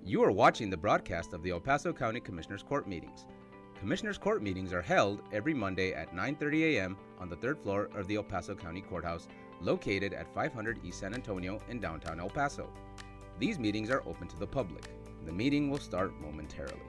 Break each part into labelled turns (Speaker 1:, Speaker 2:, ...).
Speaker 1: You are watching the broadcast of the El Paso County Commissioners Court meetings. Commissioners Court meetings are held every Monday at 9:30 a.m. on the third floor of the El Paso County Courthouse, located at 500 East San Antonio in downtown El Paso. These meetings are open to the public. The meeting will start momentarily.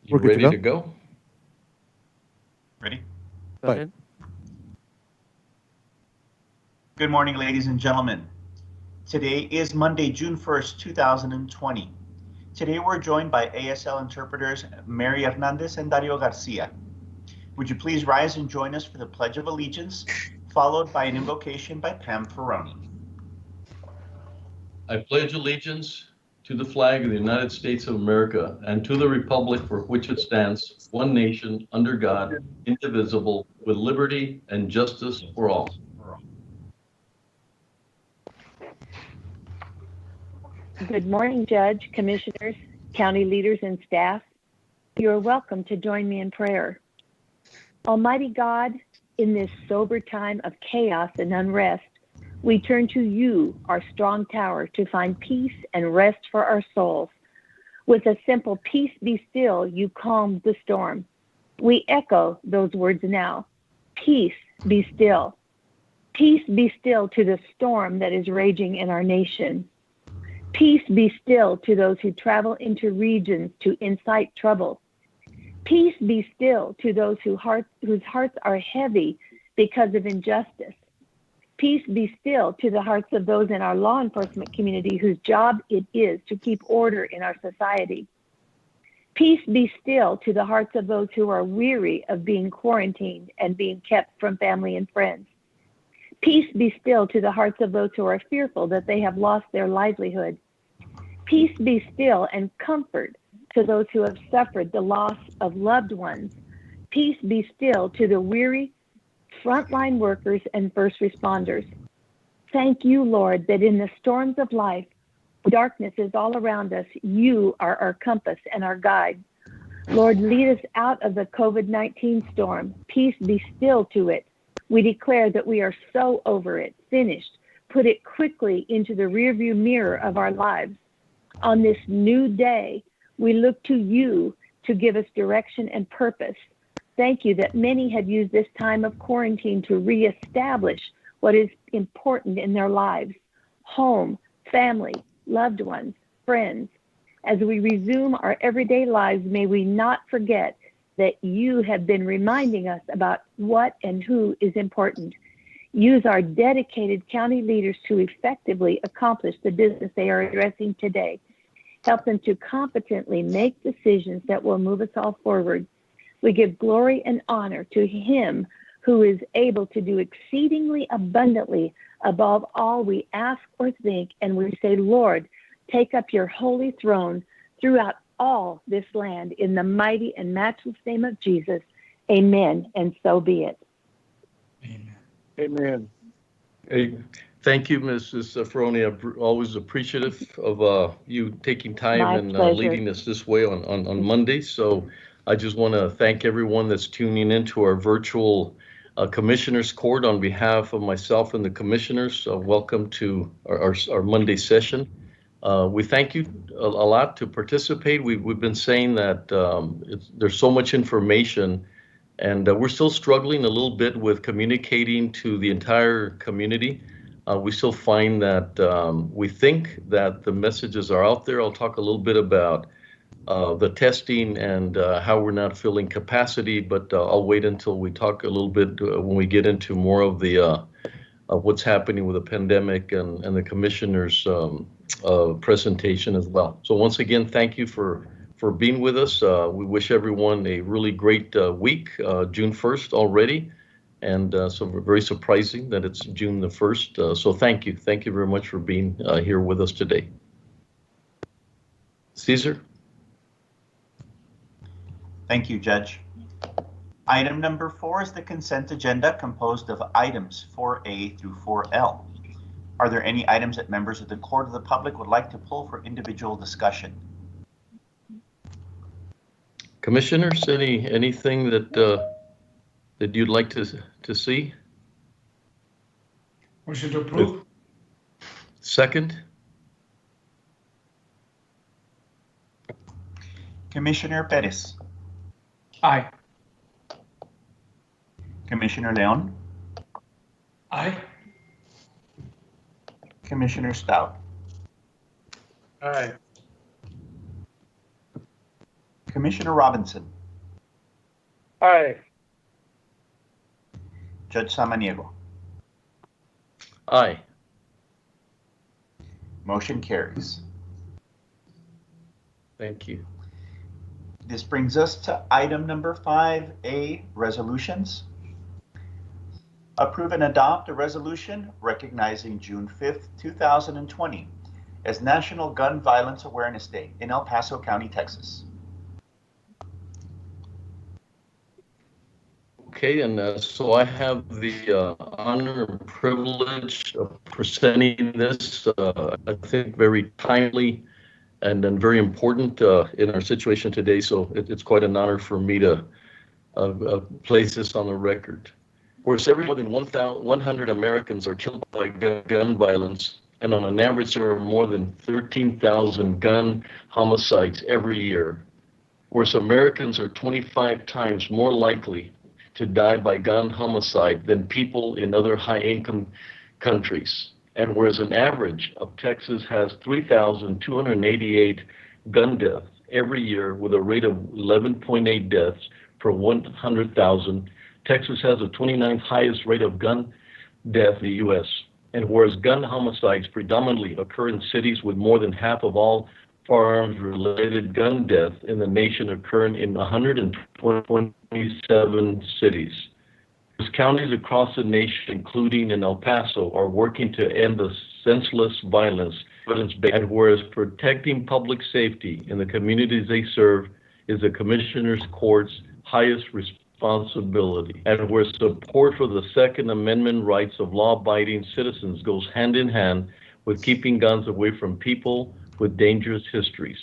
Speaker 2: You ready to go?
Speaker 3: Ready?
Speaker 4: Go ahead.
Speaker 3: Good morning, ladies and gentlemen. Today is Monday, June 1st, 2020. Today we're joined by ASL interpreters Mary Hernandez and Dario Garcia. Would you please rise and join us for the Pledge of Allegiance, followed by an invocation by Pam Ferroni.
Speaker 2: I pledge allegiance to the flag of the United States of America and to the republic for which it stands, one nation, under God, indivisible, with liberty and justice for all.
Speaker 5: Good morning, Judge, Commissioners, County leaders, and staff. You are welcome to join me in prayer. Almighty God, in this sober time of chaos and unrest, we turn to you, our strong tower, to find peace and rest for our souls. With a simple peace be still, you calmed the storm. We echo those words now. Peace be still. Peace be still to the storm that is raging in our nation. Peace be still to those who travel into regions to incite trouble. Peace be still to those whose hearts are heavy because of injustice. Peace be still to the hearts of those in our law enforcement community whose job it is to keep order in our society. Peace be still to the hearts of those who are weary of being quarantined and being kept from family and friends. Peace be still to the hearts of those who are fearful that they have lost their livelihood. Peace be still and comfort to those who have suffered the loss of loved ones. Peace be still to the weary frontline workers and first responders. Thank you, Lord, that in the storms of life, darkness is all around us. You are our compass and our guide. Lord, lead us out of the COVID-19 storm. Peace be still to it. We declare that we are so over it, finished. Put it quickly into the rearview mirror of our lives. On this new day, we look to you to give us direction and purpose. Thank you that many have used this time of quarantine to reestablish what is important in their lives: home, family, loved ones, friends. As we resume our everyday lives, may we not forget that you have been reminding us about what and who is important. Use our dedicated county leaders to effectively accomplish the business they are addressing today. Help them to competently make decisions that will move us all forward. We give glory and honor to him who is able to do exceedingly abundantly above all we ask or think. And we say, Lord, take up your holy throne throughout all this land in the mighty and matchless name of Jesus. Amen. And so be it.
Speaker 4: Amen.
Speaker 6: Amen.
Speaker 2: Hey, thank you, Mrs. Ferroni. I'm always appreciative of you taking time
Speaker 5: My
Speaker 2: and
Speaker 5: pleasure.
Speaker 2: leading us this way on Monday. So I just want to thank everyone that's tuning into our virtual Commissioners Court on behalf of myself and the commissioners. Welcome to our Monday session. We thank you a lot to participate. We've been saying that there's so much information, and we're still struggling a little bit with communicating to the entire community. We still find that we think that the messages are out there. I'll talk a little bit about the testing and how we're not filling capacity, but I'll wait until we talk a little bit when we get into more of the what's happening with the pandemic and the commissioners' presentation as well. So once again, thank you for being with us. We wish everyone a really great week, June 1st already, and so very surprising that it's June the 1st. So thank you very much for being here with us today. Caesar?
Speaker 3: Thank you, Judge. Item number 4 is the consent agenda composed of items 4A through 4L. Are there any items that members of the court of the public would like to pull for individual discussion?
Speaker 2: Commissioners, anything that you'd like to see?
Speaker 4: Motion to approve?
Speaker 2: Second?
Speaker 3: Commissioner Perez,
Speaker 4: Aye.
Speaker 3: Commissioner Leon,
Speaker 4: Aye.
Speaker 3: Commissioner Stout,
Speaker 6: Aye.
Speaker 3: Commissioner Robinson,
Speaker 6: Aye.
Speaker 3: Judge Samaniego.
Speaker 2: Aye.
Speaker 3: Motion carries.
Speaker 2: Thank you.
Speaker 3: This brings us to item number 5A, resolutions. Approve and adopt a resolution recognizing June 5th, 2020 as National Gun Violence Awareness Day in El Paso County, Texas.
Speaker 2: Okay, and so I have the honor and privilege of presenting this, I think, very timely and then very important in our situation today. So it's quite an honor for me to place this on the record. Whereas every more than 100 Americans are killed by gun violence, and on an average there are more than 13,000 gun homicides every year. Whereas Americans are 25 times more likely to die by gun homicide than people in other high-income countries. And whereas an average of Texas has 3,288 gun deaths every year with a rate of 11.8 deaths per 100,000, Texas has the 29th highest rate of gun death in the U.S. And whereas gun homicides predominantly occur in cities with more than half of all firearms-related gun deaths in the nation occurring in 127 cities. Counties across the nation, including in El Paso, are working to end the senseless violence, and whereas protecting public safety in the communities they serve is the Commissioner's Court's highest responsibility, and where support for the Second Amendment rights of law-abiding citizens goes hand in hand with keeping guns away from people with dangerous histories.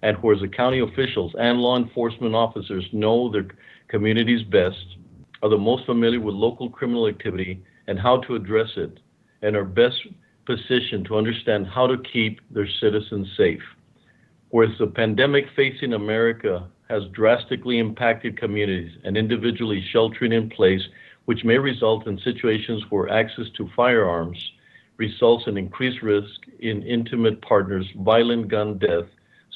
Speaker 2: And whereas the county officials and law enforcement officers know their communities best, are the most familiar with local criminal activity and how to address it, and are best positioned to understand how to keep their citizens safe. Whereas the pandemic facing America has drastically impacted communities and individually sheltering in place, which may result in situations where access to firearms results in increased risk in intimate partners, violent gun death,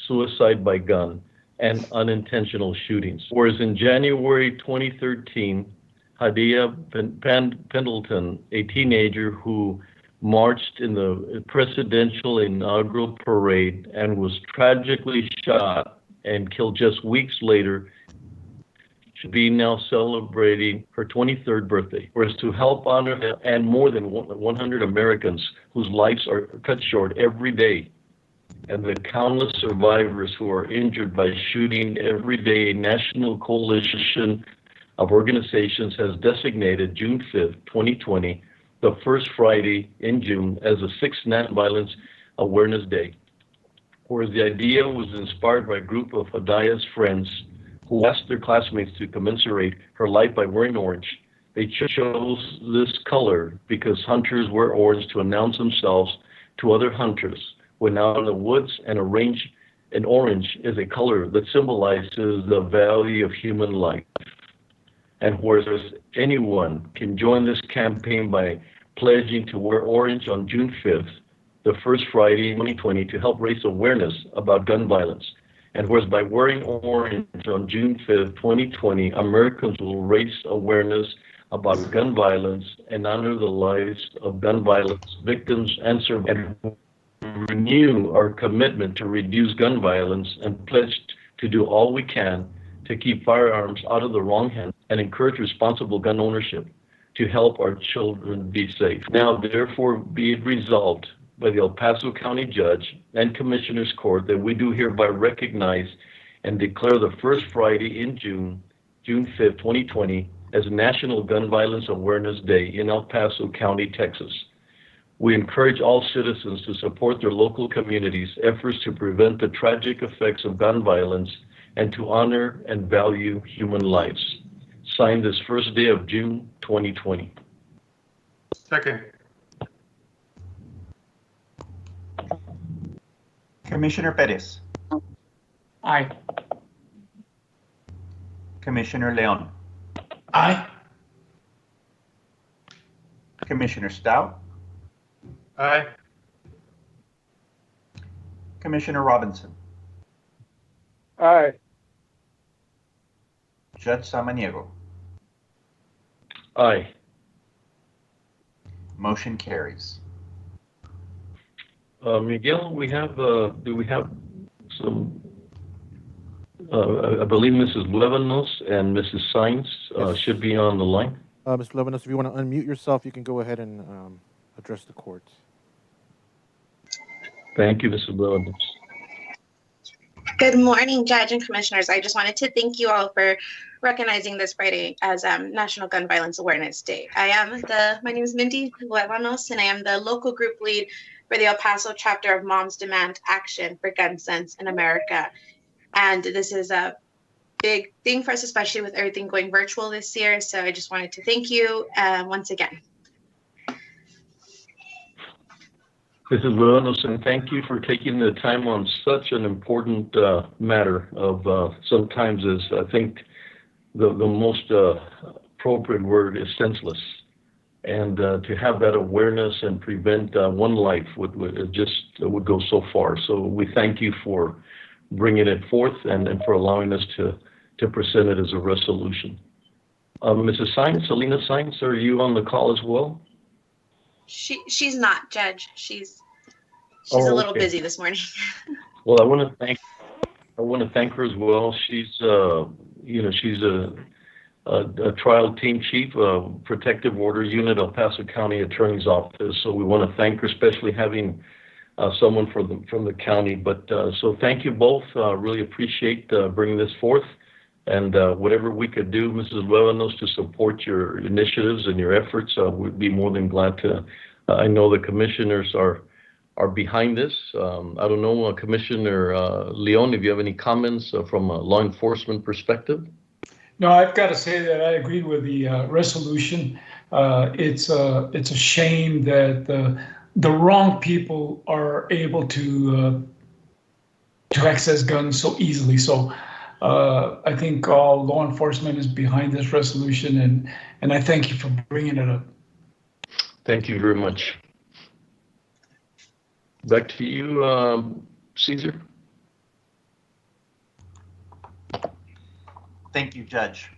Speaker 2: suicide by gun, and unintentional shootings. Whereas in January 2013, Hadia Pendleton, a teenager who marched in the presidential inaugural parade and was tragically shot and killed just weeks later, should be now celebrating her 23rd birthday. Whereas to help honor and more than 100 Americans whose lives are cut short every day, and the countless survivors who are injured by shooting every day, a national coalition of organizations has designated June 5th, 2020, the first Friday in June as a 6th Nonviolence Awareness Day. Whereas the idea was inspired by a group of Hadia's friends who asked their classmates to commemorate her life by wearing orange. They chose this color because hunters wear orange to announce themselves to other hunters when out in the woods, and orange is a color that symbolizes the value of human life. And whereas anyone can join this campaign by pledging to wear orange on June 5th, the first Friday in 2020, to help raise awareness about gun violence. And whereas by wearing orange on June 5th, 2020, Americans will raise awareness about gun violence and honor the lives of gun violence victims and survivors, and renew our commitment to reduce gun violence and pledge to do all we can to keep firearms out of the wrong hands and encourage responsible gun ownership to help our children be safe. Now, therefore, be it resolved by the El Paso County Judge and Commissioners Court that we do hereby recognize and declare the first Friday in June 5th, 2020, as National Gun Violence Awareness Day in El Paso County, Texas. We encourage all citizens to support their local communities' efforts to prevent the tragic effects of gun violence and to honor and value human lives. Signed this first day of June 2020.
Speaker 6: Second.
Speaker 3: Commissioner Perez,
Speaker 4: Aye.
Speaker 3: Commissioner Leon,
Speaker 4: Aye.
Speaker 3: Commissioner Stout,
Speaker 6: Aye.
Speaker 3: Commissioner Robinson,
Speaker 6: Aye.
Speaker 3: Judge Samaniego.
Speaker 2: Aye.
Speaker 3: Motion carries.
Speaker 2: Miguel, do we have some, I believe Mrs. Lebanos and Mrs. Sainz
Speaker 7: Yes.
Speaker 2: should be on the line.
Speaker 7: Mr. Levinas, if you want to unmute yourself, you can go ahead and address the court.
Speaker 2: Thank you, Mrs. Lebanos.
Speaker 8: Good morning, Judge and Commissioners. I just wanted to thank you all for recognizing this Friday as National Gun Violence Awareness Day. My name is Mindy Levanos, and I am the local group lead for the El Paso chapter of Moms Demand Action for Gun Sense in America. And this is a big thing for us, especially with everything going virtual this year. So I just wanted to thank you once again.
Speaker 2: Mrs. Lebanos, and thank you for taking the time on such an important matter of sometimes is, I think, the most appropriate word is senseless. And to have that awareness and prevent one life would go so far. So we thank you for bringing it forth and for allowing us to present it as a resolution. Mrs. Sainz, Selena Sainz, are you on the call as well?
Speaker 8: She's not, Judge. She's a little busy this morning.
Speaker 2: Well, I want to thank her as well. She's she's a trial team chief, protective order unit, El Paso County Attorney's Office. So we want to thank her, especially having someone from the county. But so thank you both. Really appreciate bringing this forth. And whatever we could do, Mrs. Lebanos, to support your initiatives and your efforts, we'd be more than glad to. I know the commissioners are are behind this. I don't know, Commissioner Leon, if you have any comments from a law enforcement perspective?
Speaker 4: No, I've got to say that I agree with the resolution. It's a shame that the wrong people are able to access guns so easily. So I think all law enforcement is behind this resolution, and I thank you for bringing it up.
Speaker 2: Thank you very much. Back to you, Caesar.
Speaker 3: Thank you, Judge.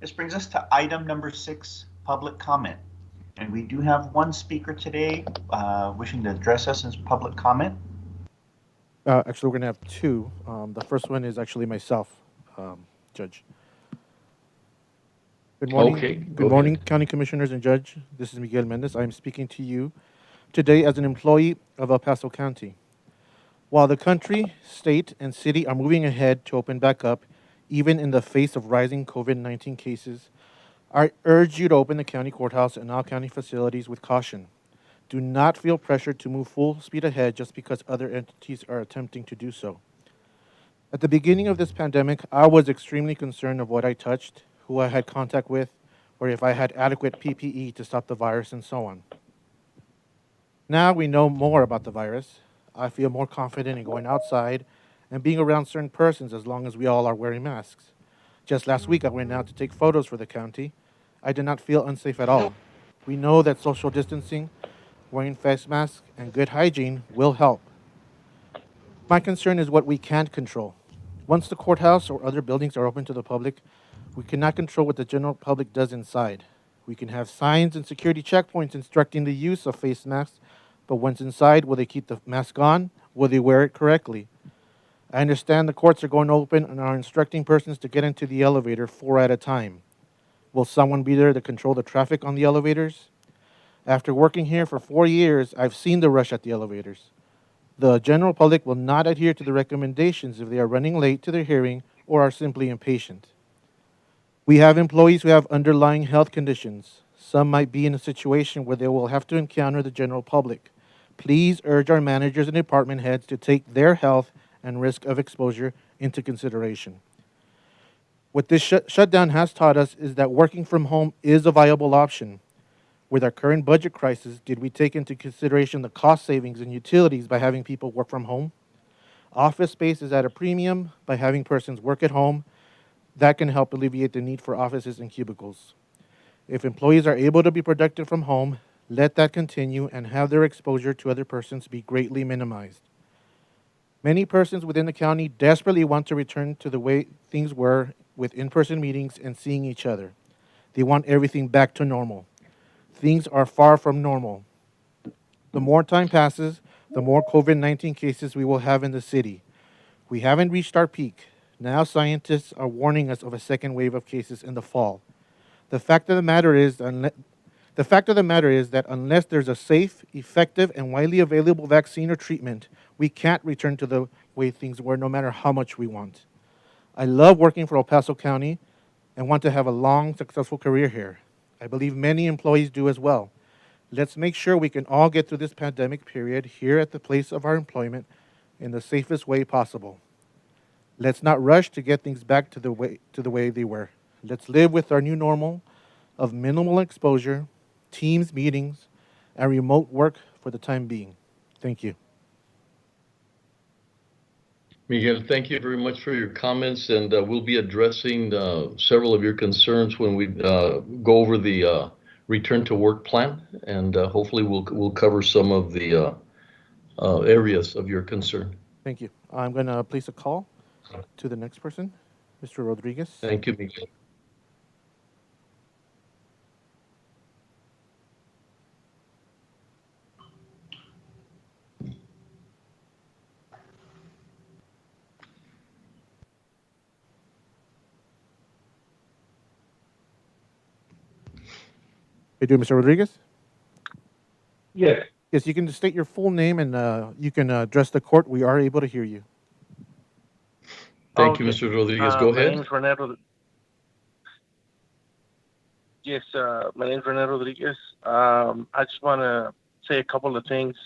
Speaker 3: This brings us to item number 6, public comment. And we do have one speaker today wishing to address us in public comment.
Speaker 7: Actually, we're going to have two. The first one is actually myself, Judge. Good morning.
Speaker 2: Okay,
Speaker 7: Good morning, County Commissioners and Judge. This is Miguel Mendez. I am speaking to you today as an employee of El Paso County. While the country, state, and city are moving ahead to open back up, even in the face of rising COVID-19 cases, I urge you to open the county courthouse and all county facilities with caution. Do not feel pressured to move full speed ahead just because other entities are attempting to do so. At the beginning of this pandemic, I was extremely concerned of what I touched, who I had contact with, or if I had adequate PPE to stop the virus and so on. Now we know more about the virus. I feel more confident in going outside and being around certain persons as long as we all are wearing masks. Just last week, I went out to take photos for the county. I did not feel unsafe at all. We know that social distancing, wearing face masks, and good hygiene will help. My concern is what we can't control. Once the courthouse or other buildings are open to the public, we cannot control what the general public does inside. We can have signs and security checkpoints instructing the use of face masks, but once inside, will they keep the mask on? Will they wear it correctly? I understand the courts are going open and are instructing persons to get into the elevator 4 at a time. Will someone be there to control the traffic on the elevators? After working here for 4 years, I've seen the rush at the elevators. The general public will not adhere to the recommendations if they are running late to their hearing or are simply impatient. We have employees who have underlying health conditions. Some might be in a situation where they will have to encounter the general public. Please urge our managers and department heads to take their health and risk of exposure into consideration. What this shutdown has taught us is that working from home is a viable option. With our current budget crisis, did we take into consideration the cost savings and utilities by having people work from home? Office space is at a premium by having persons work at home. That can help alleviate the need for offices and cubicles. If employees are able to be productive from home, let that continue and have their exposure to other persons be greatly minimized. Many persons within the county desperately want to return to the way things were with in-person meetings and seeing each other. They want everything back to normal. Things are far from normal. The more time passes, the more COVID-19 cases we will have in the city. We haven't reached our peak. Now scientists are warning us of a second wave of cases in the fall. The fact of the matter is that unless there's a safe, effective, and widely available vaccine or treatment, we can't return to the way things were no matter how much we want. I love working for El Paso County and want to have a long, successful career here. I believe many employees do as well. Let's make sure we can all get through this pandemic period here at the place of our employment in the safest way possible. Let's not rush to get things back to the way they were. Let's live with our new normal of minimal exposure, Teams meetings, and remote work for the time being. Thank you.
Speaker 2: Miguel, thank you very much for your comments, and we'll be addressing several of your concerns when we go over the return to work plan, and hopefully we'll cover some of the areas of your concern.
Speaker 7: Thank you. I'm going to place a call to the next person, Mr. Rodriguez.
Speaker 2: Thank you, Miguel.
Speaker 7: How you doing, Mr. Rodriguez?
Speaker 6: Yes.
Speaker 7: Yes, you can state your full name and you can address the court. We are able to hear you.
Speaker 2: Thank you, Mr. Rodriguez. Go ahead.
Speaker 9: My name is René Yes, my name is René Rodriguez. I just want to say a couple of things.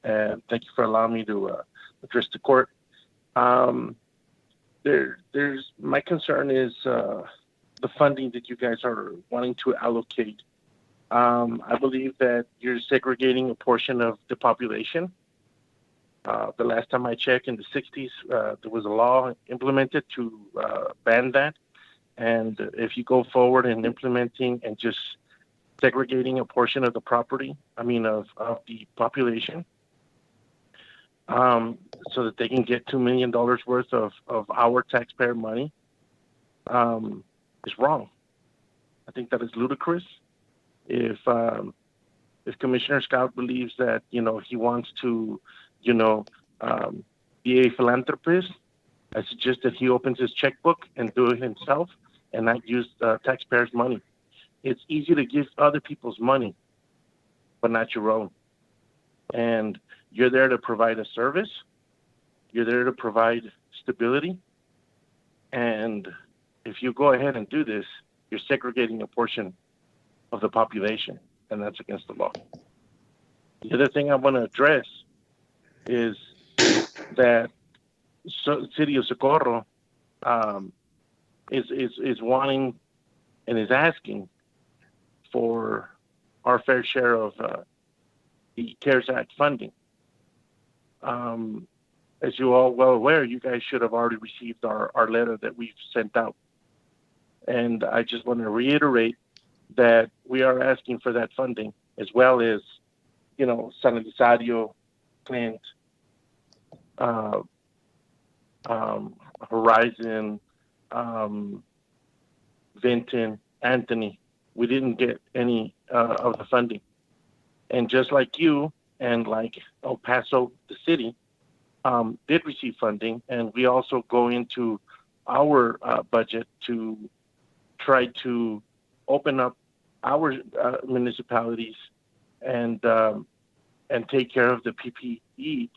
Speaker 6: and thank you for allowing me to address the court. My concern is the funding that you guys are wanting to allocate. I believe that you're segregating a portion of the population. The last time I checked in the 60s, there was a law implemented to ban that. And if you go forward in implementing and just segregating a portion of the property, of the population, so that they can get $2 million worth of our taxpayer money, is wrong. I think that is ludicrous. If Commissioner Scott believes that, he wants to, be a philanthropist, I suggest that he opens his checkbook and do it himself and not use taxpayers' money. It's easy to give other people's money, but not your own. And you're there to provide a service. You're there to provide stability. And if you go ahead and do this, you're segregating a portion of the population, and that's against the law. The other thing I want to address is that City of Socorro is wanting and is asking for our fair share of the CARES Act funding. As you all well aware, you guys should have already received our letter that we've sent out. And I just want to reiterate that we are asking for that funding, as well as, San Elizario, Clint, Horizon, Vinton, Anthony. We didn't get any of the funding. And just like you and like El Paso, the city, did receive funding, and we also go into our budget to try to open up our municipalities and take care of the PPE,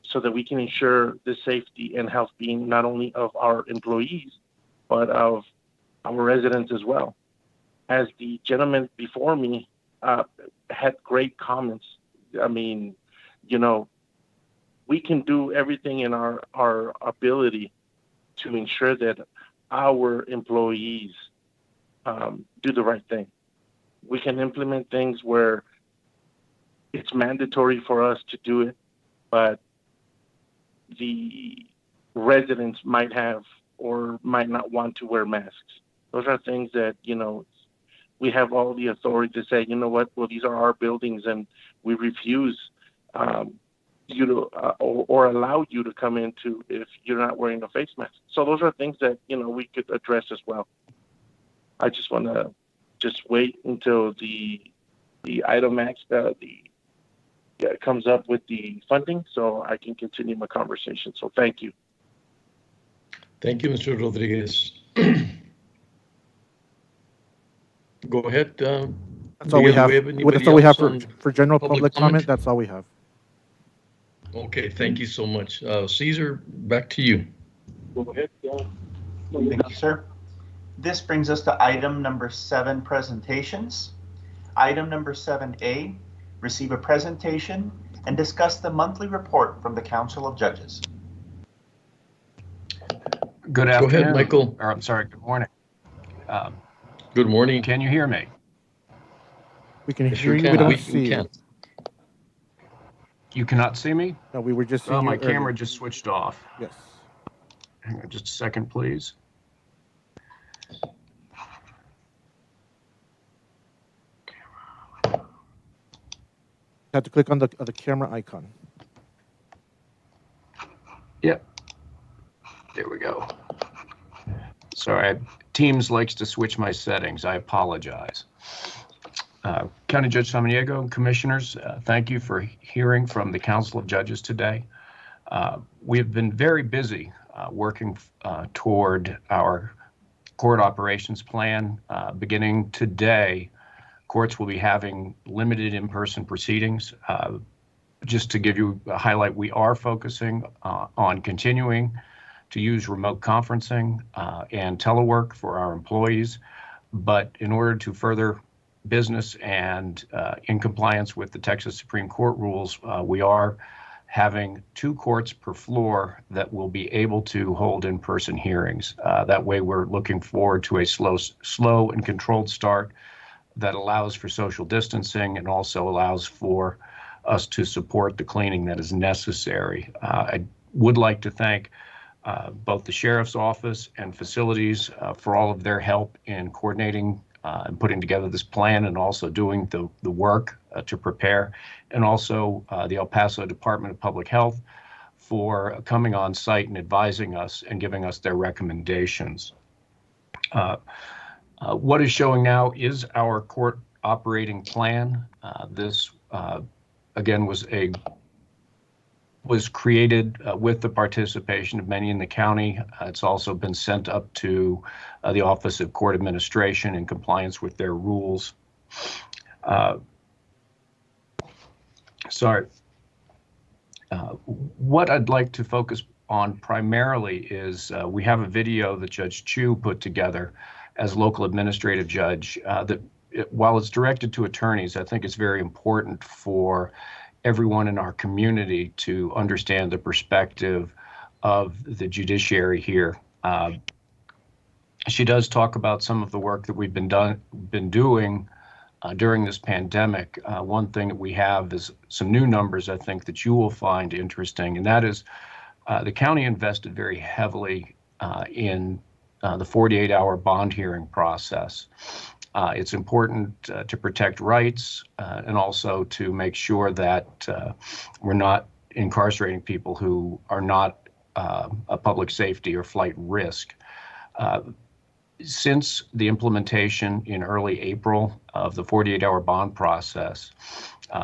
Speaker 6: so that we can ensure the safety and health being not only of our employees, but of our residents as well. As the gentleman before me had great comments. We can do everything in our ability to ensure that our employees do the right thing. We can implement things where it's mandatory for us to do it, but the residents might have or might not want to wear masks. Those are things that, we have all the authority to say, well, these are our buildings, and we refuse you to or allow you to come into if you're not wearing a face mask. So those are things that, we could address as well. I just want to wait until the item comes up with the funding so I can continue my conversation. So thank you.
Speaker 2: Thank you, Mr. Rodriguez. Go ahead.
Speaker 7: That's all we have. That's all we have for general public comment. That's all we have.
Speaker 2: Okay, thank you so much. Caesar, back to you.
Speaker 6: Go ahead.
Speaker 3: Thank you, sir. This brings us to item number 7, presentations. Item number 7A, receive a presentation and discuss the monthly report from the Council of Judges.
Speaker 9: Good afternoon.
Speaker 2: Go ahead, Michael.
Speaker 9: Or I'm sorry, good morning.
Speaker 2: Good morning.
Speaker 9: Can you hear me?
Speaker 7: We can hear you. We don't see you.
Speaker 9: You cannot see me?
Speaker 7: No, we were just seeing you
Speaker 9: my
Speaker 7: earlier.
Speaker 9: camera just switched off.
Speaker 7: Yes.
Speaker 9: Hang on just a second, please.
Speaker 7: You have to click on the camera icon.
Speaker 9: Yep. There we go. Sorry, Teams likes to switch my settings. I apologize. County Judge Samaniego, Commissioners, thank you for hearing from the Council of Judges today. We have been very busy working toward our court operations plan. Beginning today, courts will be having limited in-person proceedings. Just to give you a highlight, we are focusing on continuing to use remote conferencing and telework for our employees. But in order to further business and in compliance with the Texas Supreme Court rules, we are having 2 courts per floor that will be able to hold in-person hearings. That way, we're looking forward to a slow and controlled start that allows for social distancing and also allows for us to support the cleaning that is necessary. I would like to thank both the Sheriff's Office and facilities for all of their help in coordinating and putting together this plan and also doing the work to prepare, and also the El Paso Department of Public Health for coming on site and advising us and giving us their recommendations. What is showing now is our court operating plan. This again was created with the participation of many in the county. It's also been sent up to the Office of Court Administration in compliance with their rules. What I'd like to focus on primarily is we have a video that Judge Chu put together as local administrative judge while it's directed to attorneys, I think it's very important for everyone in our community to understand the perspective of the judiciary here. She does talk about some of the work that we've been doing during this pandemic. One thing that we have is some new numbers I think that you will find interesting, and that is the county invested very heavily in the 48-hour bond hearing process. It's important to protect rights and also to make sure that we're not incarcerating people who are not a public safety or flight risk. Since the implementation in early April of the 48-hour bond process,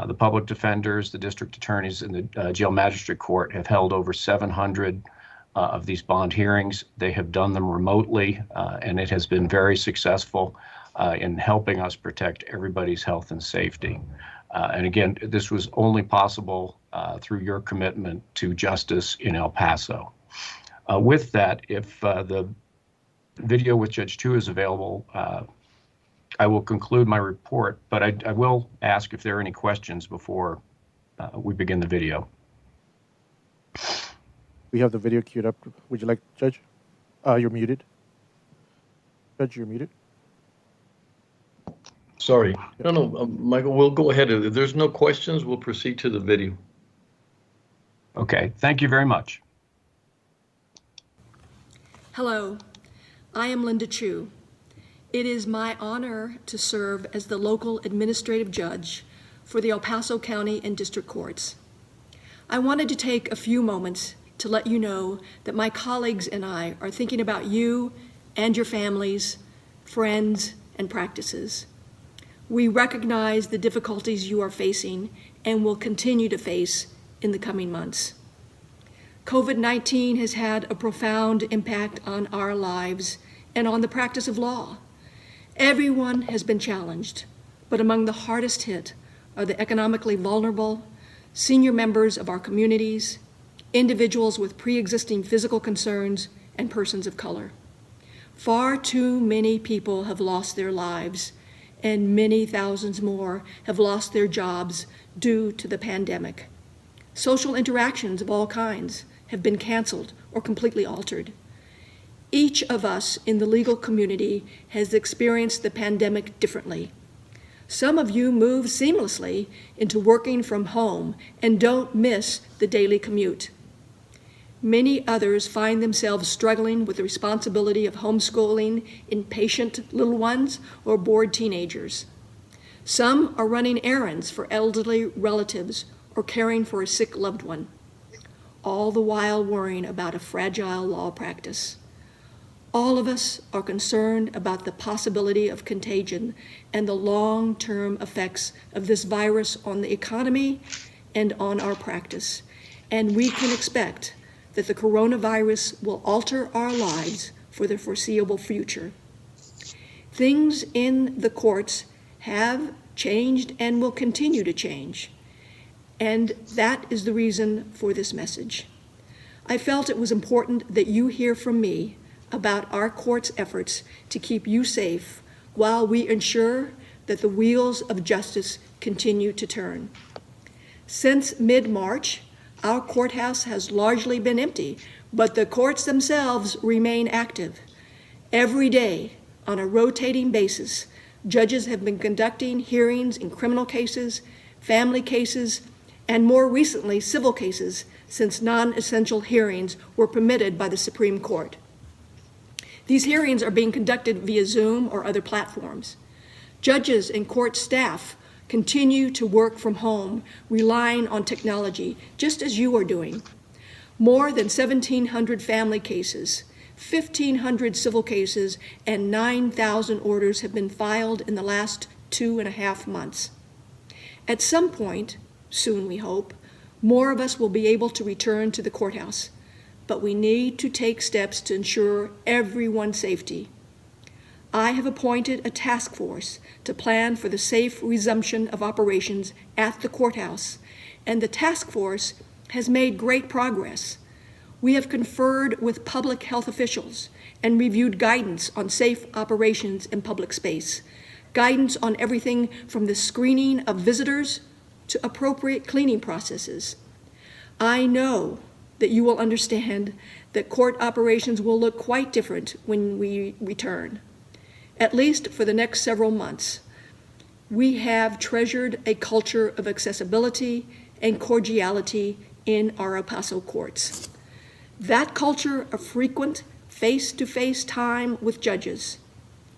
Speaker 9: the public defenders, the district attorneys, and the jail magistrate court have held over 700 of these bond hearings. They have done them remotely, and it has been very successful in helping us protect everybody's health and safety. And again, this was only possible through your commitment to justice in El Paso. With that, if the video with Judge Chu is available, I will conclude my report, but I will ask if there are any questions before we begin the video.
Speaker 7: We have the video queued up. Would you like, Judge? You're muted. Judge, you're muted.
Speaker 2: Sorry. No, Michael, we'll go ahead. If there's no questions, we'll proceed to the video.
Speaker 9: Okay, thank you very much.
Speaker 10: Hello, I am Linda Chu. It is my honor to serve as the local administrative judge for the El Paso County and District Courts. I wanted to take a few moments to let you know that my colleagues and I are thinking about you and your families, friends, and practices. We recognize the difficulties you are facing and will continue to face in the coming months. COVID-19 has had a profound impact on our lives and on the practice of law. Everyone has been challenged, but among the hardest hit are the economically vulnerable, senior members of our communities, individuals with pre-existing physical concerns, and persons of color. Far too many people have lost their lives, and many thousands more have lost their jobs due to the pandemic. Social interactions of all kinds have been canceled or completely altered. Each of us in the legal community has experienced the pandemic differently. Some of you move seamlessly into working from home and don't miss the daily commute. Many others find themselves struggling with the responsibility of homeschooling impatient little ones or bored teenagers. Some are running errands for elderly relatives or caring for a sick loved one, all the while worrying about a fragile law practice. All of us are concerned about the possibility of contagion and the long-term effects of this virus on the economy and on our practice, and we can expect that the coronavirus will alter our lives for the foreseeable future. Things in the courts have changed and will continue to change, and that is the reason for this message. I felt it was important that you hear from me about our court's efforts to keep you safe while we ensure that the wheels of justice continue to turn. Since mid-March, our courthouse has largely been empty, but the courts themselves remain active. Every day, on a rotating basis, judges have been conducting hearings in criminal cases, family cases, and more recently, civil cases, since non-essential hearings were permitted by the Supreme Court. These hearings are being conducted via Zoom or other platforms. Judges and court staff continue to work from home, relying on technology, just as you are doing. More than 1,700 family cases, 1,500 civil cases, and 9,000 orders have been filed in the last 2.5 months. At some point, soon we hope, more of us will be able to return to the courthouse, but we need to take steps to ensure everyone's safety. I have appointed a task force to plan for the safe resumption of operations at the courthouse, and the task force has made great progress. We have conferred with public health officials and reviewed guidance on safe operations in public space, guidance on everything from the screening of visitors to appropriate cleaning processes. I know that you will understand that court operations will look quite different when we return. At least for the next several months, we have treasured a culture of accessibility and cordiality in our El Paso courts. That culture of frequent face-to-face time with judges,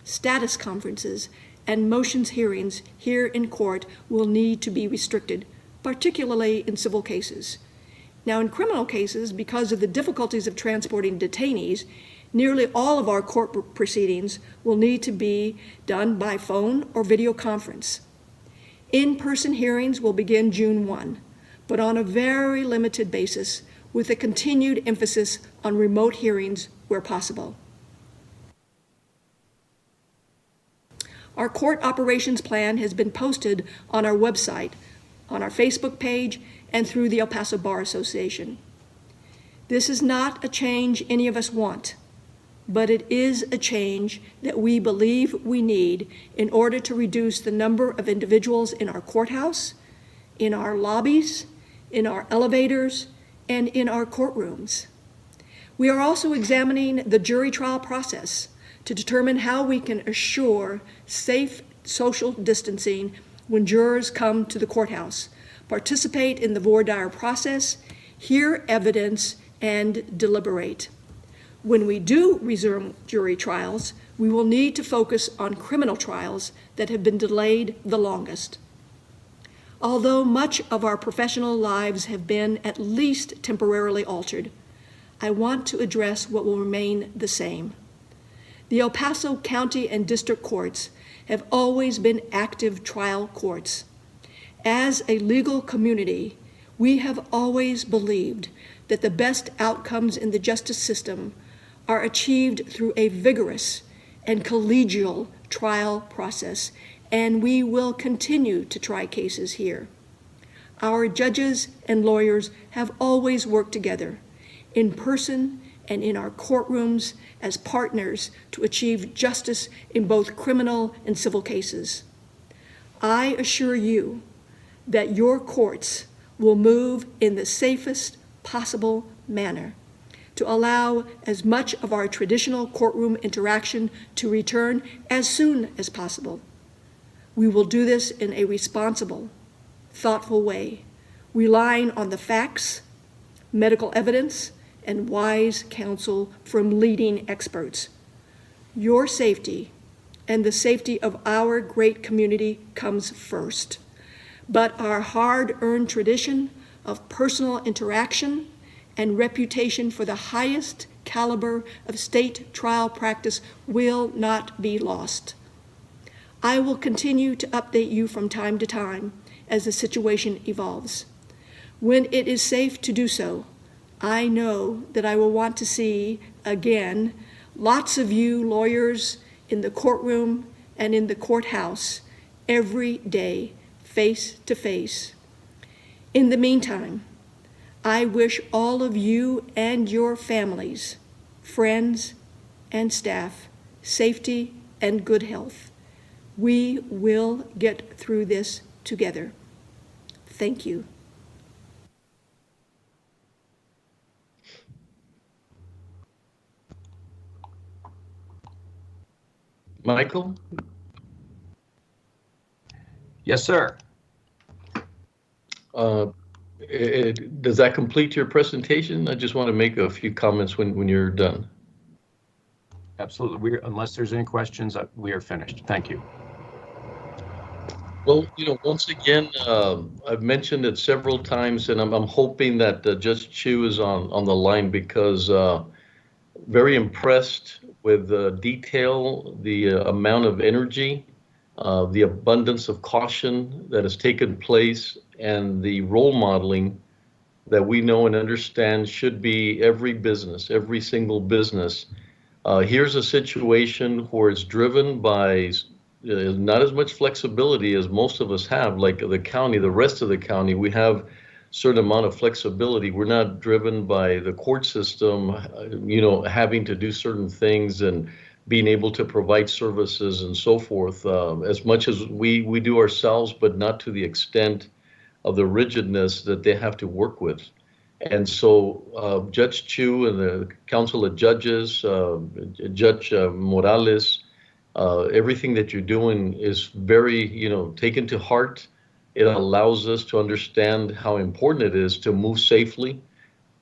Speaker 10: status conferences, and motions hearings here in court will need to be restricted, particularly in civil cases. Now, in criminal cases, because of the difficulties of transporting detainees, nearly all of our court proceedings will need to be done by phone or video conference. In-person hearings will begin June 1, but on a very limited basis, with a continued emphasis on remote hearings where possible. Our court operations plan has been posted on our website, on our Facebook page, and through the El Paso Bar Association. This is not a change any of us want, but it is a change that we believe we need in order to reduce the number of individuals in our courthouse, in our lobbies, in our elevators, and in our courtrooms. We are also examining the jury trial process to determine how we can assure safe social distancing when jurors come to the courthouse, participate in the voir dire process, hear evidence, and deliberate. When we do resume jury trials, we will need to focus on criminal trials that have been delayed the longest. Although much of our professional lives have been at least temporarily altered, I want to address what will remain the same. The El Paso County and District Courts have always been active trial courts. As a legal community, we have always believed that the best outcomes in the justice system are achieved through a vigorous and collegial trial process, and we will continue to try cases here. Our judges and lawyers have always worked together, in person and in our courtrooms, as partners to achieve justice in both criminal and civil cases. I assure you that your courts will move in the safest possible manner to allow as much of our traditional courtroom interaction to return as soon as possible. We will do this in a responsible, thoughtful way, relying on the facts, medical evidence, and wise counsel from leading experts. Your safety and the safety of our great community comes first, but our hard-earned tradition of personal interaction and reputation for the highest caliber of state trial practice will not be lost. I will continue to update you from time to time as the situation evolves. When it is safe to do so, I know that I will want to see, again, lots of you lawyers in the courtroom and in the courthouse every day, face to face. In the meantime, I wish all of you and your families, friends, and staff safety and good health. We will get through this together. Thank you.
Speaker 2: Michael?
Speaker 9: Yes, sir.
Speaker 2: Does that complete your presentation? I just want to make a few comments when you're done.
Speaker 9: Absolutely. Unless there's any questions, we are finished. Thank you.
Speaker 2: Well, once again, I've mentioned it several times, and I'm hoping that Judge Chu is on the line, because very impressed with the detail, the amount of energy, the abundance of caution that has taken place, and the role modeling that we know and understand should be every business, every single business. Here's a situation where it's driven by not as much flexibility as most of us have, like the county, the rest of the county. We have certain amount of flexibility. We're not driven by the court system, having to do certain things and being able to provide services and so forth, as much as we do ourselves, but not to the extent of the rigidness that they have to work with. And so Judge Chu and the Council of Judges, Judge Morales, everything that you're doing is very, taken to heart. It allows us to understand how important it is to move safely.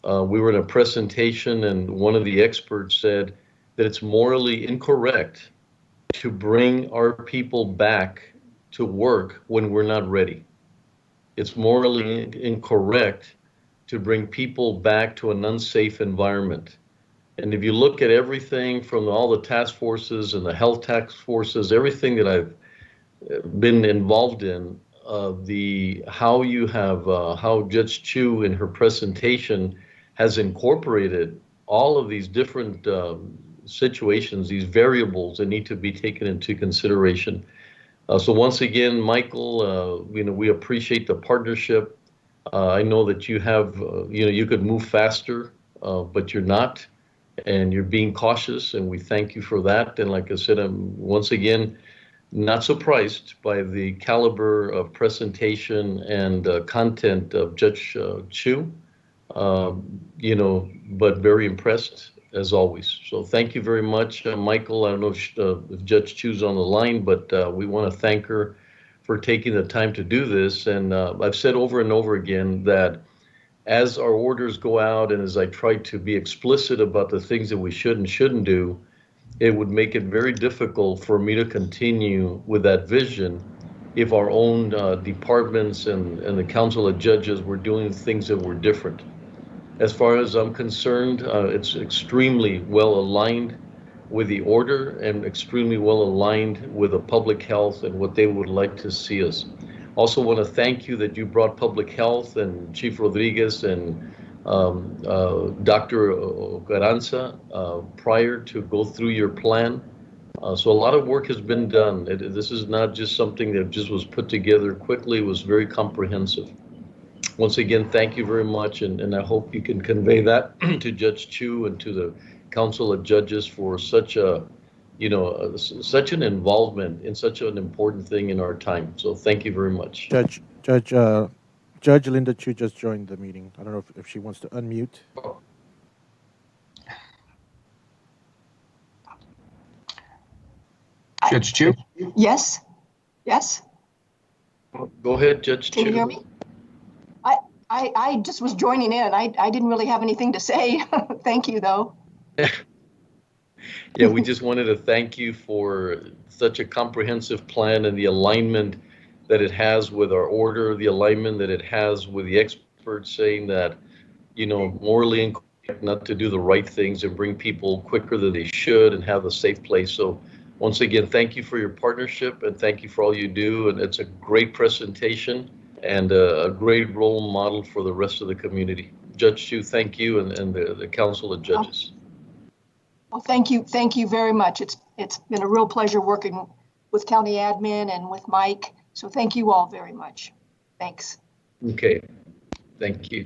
Speaker 2: We were in a presentation, and one of the experts said that it's morally incorrect to bring our people back to work when we're not ready. It's morally incorrect to bring people back to an unsafe environment. And if you look at everything from all the task forces and the health task forces, everything that I've been involved in, how Judge Chu in her presentation has incorporated all of these different situations, these variables that need to be taken into consideration. So once again, Michael, we appreciate the partnership. I know that you have, you could move faster, but you're not, and you're being cautious, and we thank you for that. And like I said, I'm once again not surprised by the caliber of presentation and content of Judge Chu, but very impressed as always. So thank you very much, Michael. I don't know if Judge Chu's on the line, but we want to thank her for taking the time to do this. And I've said over and over again that as our orders go out and as I try to be explicit about the things that we should and shouldn't do, it would make it very difficult for me to continue with that vision if our own departments and the Council of Judges were doing things that were different. As far as I'm concerned, it's extremely well aligned with the order and extremely well aligned with the public health and what they would like to see us. Also want to thank you that you brought public health and Chief Rodriguez and Dr. Garanza prior to go through your plan. So a lot of work has been done. This is not just something that just was put together quickly. It was very comprehensive. Once again, thank you very much, and I hope you can convey that to Judge Chu and to the Council of Judges for such such an involvement in such an important thing in our time. So thank you very much.
Speaker 7: Judge Linda Chu just joined the meeting. I don't know if she wants to unmute.
Speaker 9: Judge Chu?
Speaker 11: Yes.
Speaker 2: Go ahead, Judge Chu.
Speaker 11: Can you hear me? I just was joining in. I didn't really have anything to say. Thank you, though.
Speaker 2: Yeah, we just wanted to thank you for such a comprehensive plan and the alignment that it has with our order, the alignment that it has with the experts saying that, morally incorrect not to do the right things and bring people quicker than they should and have a safe place. So once again, thank you for your partnership and thank you for all you do. And it's a great presentation and a great role model for the rest of the community. Judge Chu, thank you, and the Council of Judges.
Speaker 11: Well, thank you very much. It's been a real pleasure working with County Admin and with Mike. So thank you all very much. Thanks.
Speaker 2: Okay, thank you.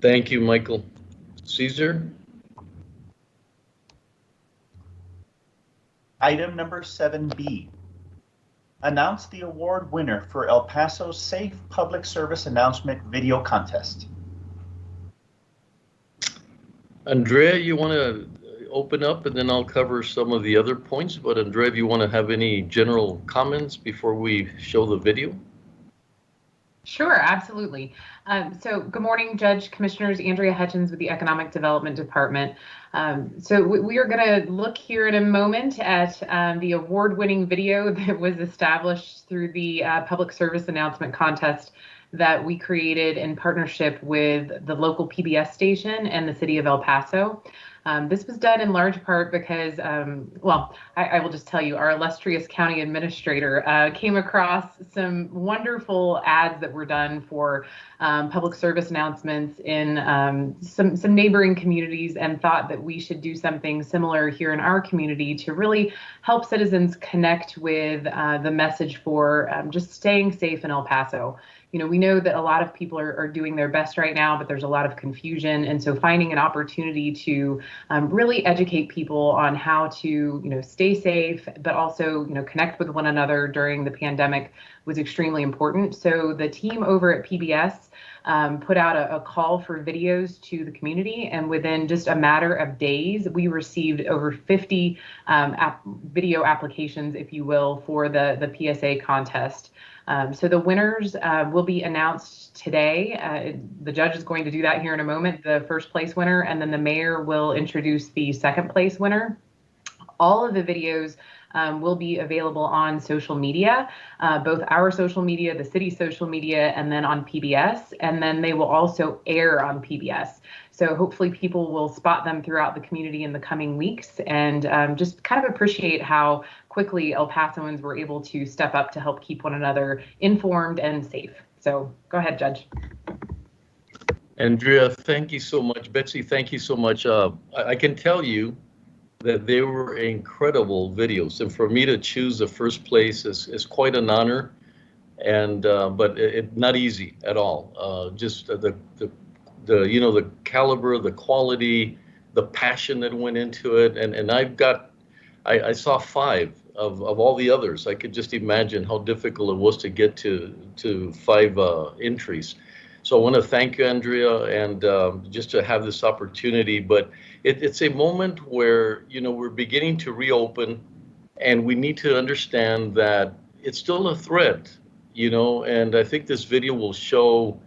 Speaker 2: Thank you, Michael. Caesar?
Speaker 3: Item number 7B. Announce the award winner for El Paso's Safe Public Service Announcement Video Contest.
Speaker 2: Andrea, you want to open up and then I'll cover some of the other points. But Andrea, if you want to have any general comments before we show the video?
Speaker 12: Sure, absolutely. So good morning, Judge, Commissioners. Andrea Hutchins with the Economic Development Department. So we are going to look here in a moment at the award-winning video that was established through the Public Service Announcement Contest that we created in partnership with the local PBS station and the city of El Paso. This was done in large part because, well, I will just tell you, our illustrious county administrator came across some wonderful ads that were done for public service announcements in some neighboring communities and thought that we should do something similar here in our community to really help citizens connect with the message for just staying safe in El Paso. You know, we know that a lot of people are doing their best right now, but there's a lot of confusion. And so finding an opportunity to really educate people on how to, you know, stay safe, but also, you know, connect with one another during the pandemic was extremely important. So the team over at PBS put out a call for videos to the community. And within just a matter of days, we received over 50 video applications, if you will, for the PSA contest. So the winners will be announced today. The judge is going to do that here in a moment, the first place winner, and then the mayor will introduce the second place winner. All of the videos will be available on social media, both our social media, the city's social media, and then on PBS, and then they will also air on PBS. So hopefully people will spot them throughout the community in the coming weeks and just kind of appreciate how quickly El Pasoans were able to step up to help keep one another informed and safe. So go ahead, Judge.
Speaker 2: Andrea, thank you so much. Betsy, thank you so much. I can tell you that they were incredible videos, and for me to choose the first place is quite an honor, and but it not easy at all. Just the you know, the caliber, the quality, the passion that went into it, and I saw 5 of all the others. I could just imagine how difficult it was to get to 5 entries. So I want to thank you, Andrea, and just to have this opportunity. But it's a moment where, you know, we're beginning to reopen, and we need to understand that it's still a threat, you know, and I think this video will show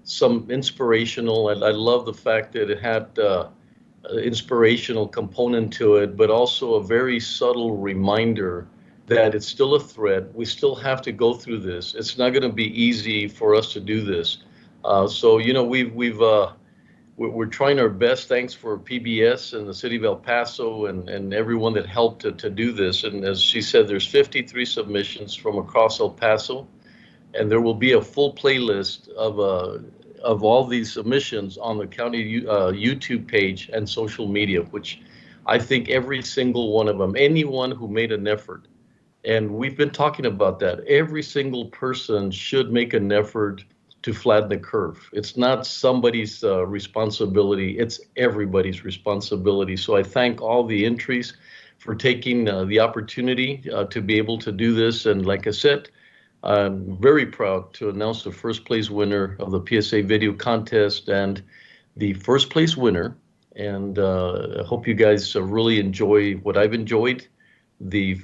Speaker 2: some inspirational, and I love the fact that it had inspirational component to it, but also a very subtle reminder that it's still a threat. We still have to go through this. It's not going to be easy for us to do this. So, you know, we're trying our best. Thanks for PBS and the city of El Paso and everyone that helped to do this. And as she said, there's 53 submissions from across El Paso, and there will be a full playlist of all these submissions on the county YouTube page and social media, which I think every single one of them, anyone who made an effort, and we've been talking about that, every single person should make an effort to flatten the curve. It's not somebody's responsibility, it's everybody's responsibility. So I thank all the entries for taking the opportunity to be able to do this. And like I said, I'm very proud to announce the first place winner of the PSA video contest and the first place winner. And I hope you guys really enjoy what I've enjoyed, the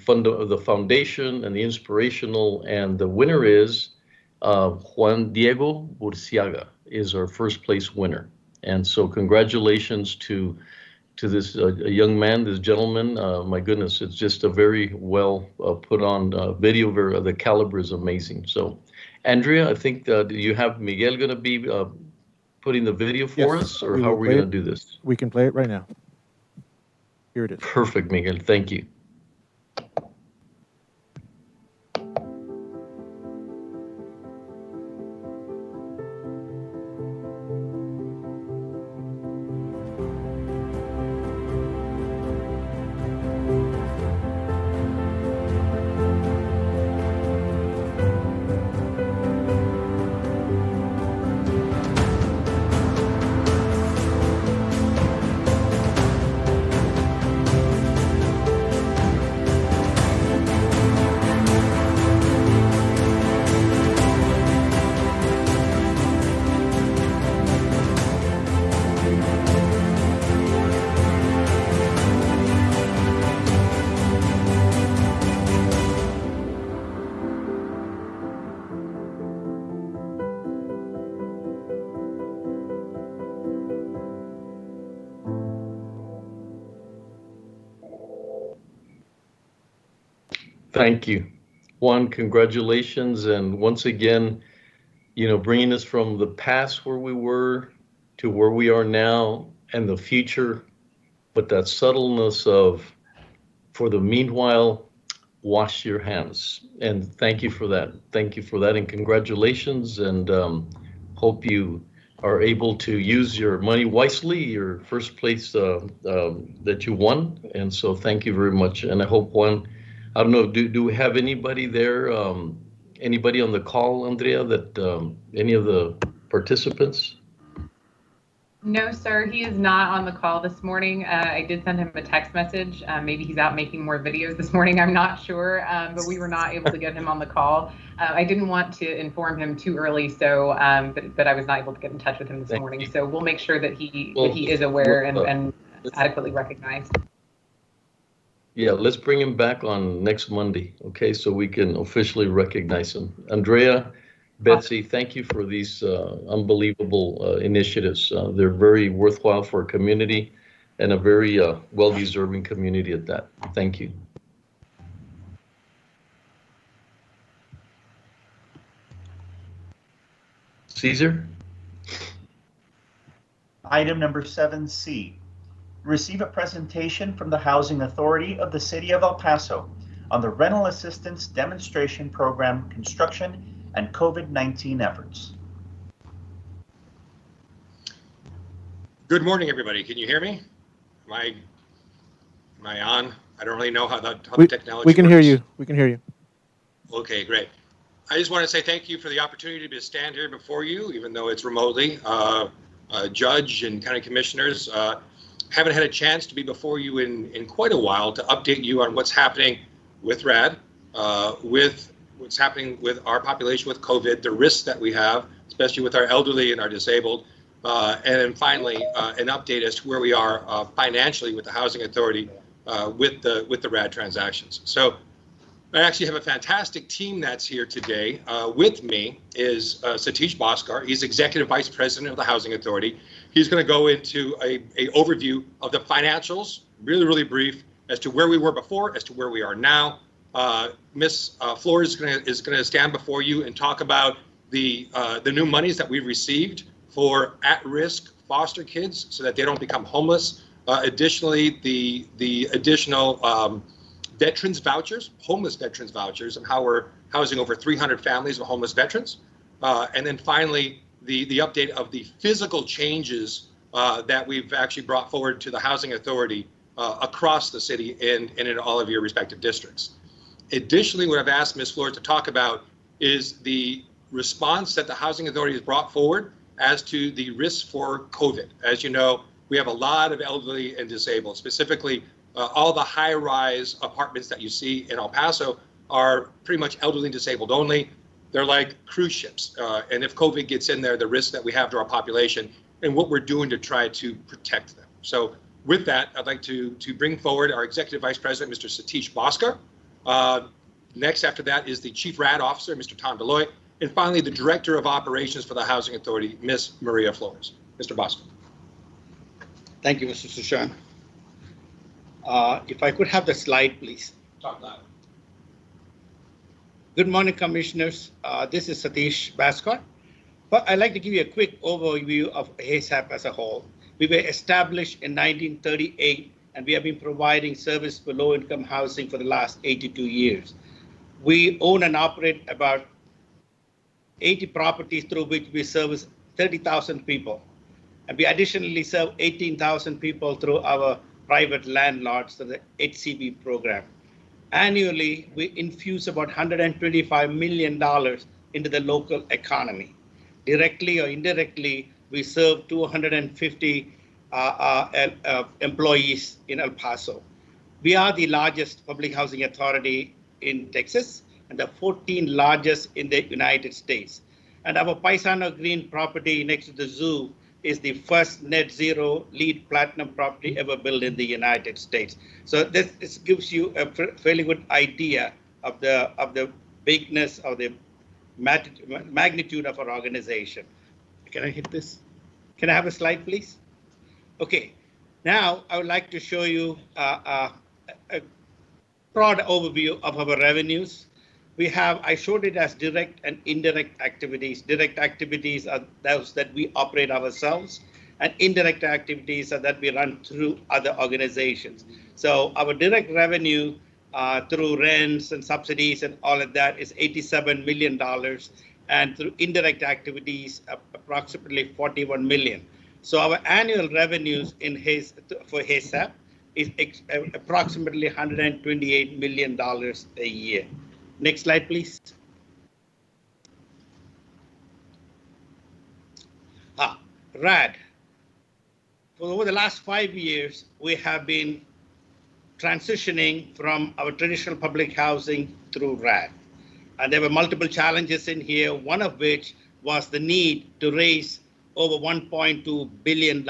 Speaker 2: foundation and the inspirational. And the winner is Juan Diego Burciaga is our first place winner. And so congratulations to this a young man, this gentleman. My goodness, it's just a very well put on video. The caliber is amazing. So, Andrea, I think do you have Miguel going to be putting the video for us, or how are we going to do this?
Speaker 7: We can play it right now. Here it is.
Speaker 2: Perfect, Miguel. Thank you. Thank you. Juan, congratulations. And once again, bringing us from the past where we were to where we are now and the future, but that subtleness of, for the meanwhile, wash your hands. And thank you for that. Thank you for that. And congratulations. And hope you are able to use your money wisely, your first place that you won. And so thank you very much. And I hope Juan, I don't know, do we have anybody there, anybody on the call, Andrea, that any of the participants?
Speaker 12: No, sir, he is not on the call this morning. I did send him a text message. Maybe he's out making more videos this morning. I'm not sure, but we were not able to get him on the call. I didn't want to inform him too early, so but I was not able to get in touch with him this morning. So we'll make sure that he is aware and adequately recognized.
Speaker 2: Yeah, let's bring him back on next Monday, okay, so we can officially recognize him. Andrea, Betsy, thank you for these unbelievable initiatives. They're very worthwhile for our community and a very well-deserving community at that. Thank you. Caesar?
Speaker 3: Item number 7C, receive a presentation from the Housing Authority of the City of El Paso on the Rental Assistance Demonstration Program construction and COVID-19 efforts.
Speaker 13: Good morning, everybody. Can you hear me? Am I on? I don't really know how the technology
Speaker 7: We can
Speaker 13: works.
Speaker 7: hear you. We can hear you.
Speaker 13: Okay, great. I just want to say thank you for the opportunity to stand here before you, even though it's remotely. Judge and county commissioners, haven't had a chance to be before you in quite a while to update you on what's happening with RAD, with what's happening with our population with COVID, the risks that we have, especially with our elderly and our disabled, and then finally an update as to where we are financially with the Housing Authority with the RAD transactions. So I actually have a fantastic team that's here today. With me is Satish Bhaskar. He's Executive Vice President of the Housing Authority. He's going to go into a overview of the financials, really brief, as to where we were before, as to where we are now. Ms. Flores is going to stand before you and talk about the new monies that we've received for at-risk foster kids so that they don't become homeless. Additionally, the additional veterans vouchers, homeless veterans vouchers, and how we're housing over 300 families of homeless veterans. And then finally, the update of the physical changes that we've actually brought forward to the Housing Authority across the city and in all of your respective districts. Additionally, what I've asked Ms. Flores to talk about is the response that the Housing Authority has brought forward as to the risks for COVID. As you know, we have a lot of elderly and disabled, specifically all the high-rise apartments that you see in El Paso are pretty much elderly and disabled only. They're like cruise ships. And if COVID gets in there, the risks that we have to our population and what we're doing to try to protect them. So with that, I'd like to bring forward our Executive Vice President, Mr. Satish Bhaskar. Next after that is the Chief RAD Officer, Mr. Tom Deloy. And finally, the Director of Operations for the Housing Authority, Ms. Maria Flores. Mr. Bhaskar.
Speaker 14: Thank you, Mr. Sushan. If I could have the slide, please.
Speaker 13: Talk loud.
Speaker 14: Good morning, Commissioners. This is Satish Bhaskar. But I'd like to give you a quick overview of HACCP as a whole. We were established in 1938, and we have been providing service for low-income housing for the last 82 years. We own and operate about 80 properties through which we service 30,000 people. And we additionally serve 18,000 people through our private landlords, so the HCB program. Annually, we infuse about $125 million into the local economy. Directly or indirectly, we serve 250 employees in El Paso. We are the largest public housing authority in Texas and the 14th largest in the United States. And our Paisano Green property next to the zoo is the first net zero LEED platinum property ever built in the United States. So this gives you a fairly good idea of the bigness of the magnitude of our organization. Can I hit this? Can I have a slide, please? Okay, now I would like to show you a broad overview of our revenues. I showed it as direct and indirect activities. Direct activities are those that we operate ourselves, and indirect activities are that we run through other organizations. So our direct revenue through rents and subsidies and all of that is $87 million, and through indirect activities, approximately $41 million. So our annual revenues for HACCP is approximately $128 million a year. Next slide, please. RAD. For over the last 5 years, we have been transitioning from our traditional public housing through RAD. And there were multiple challenges in here, one of which was the need to raise over $1.2 billion.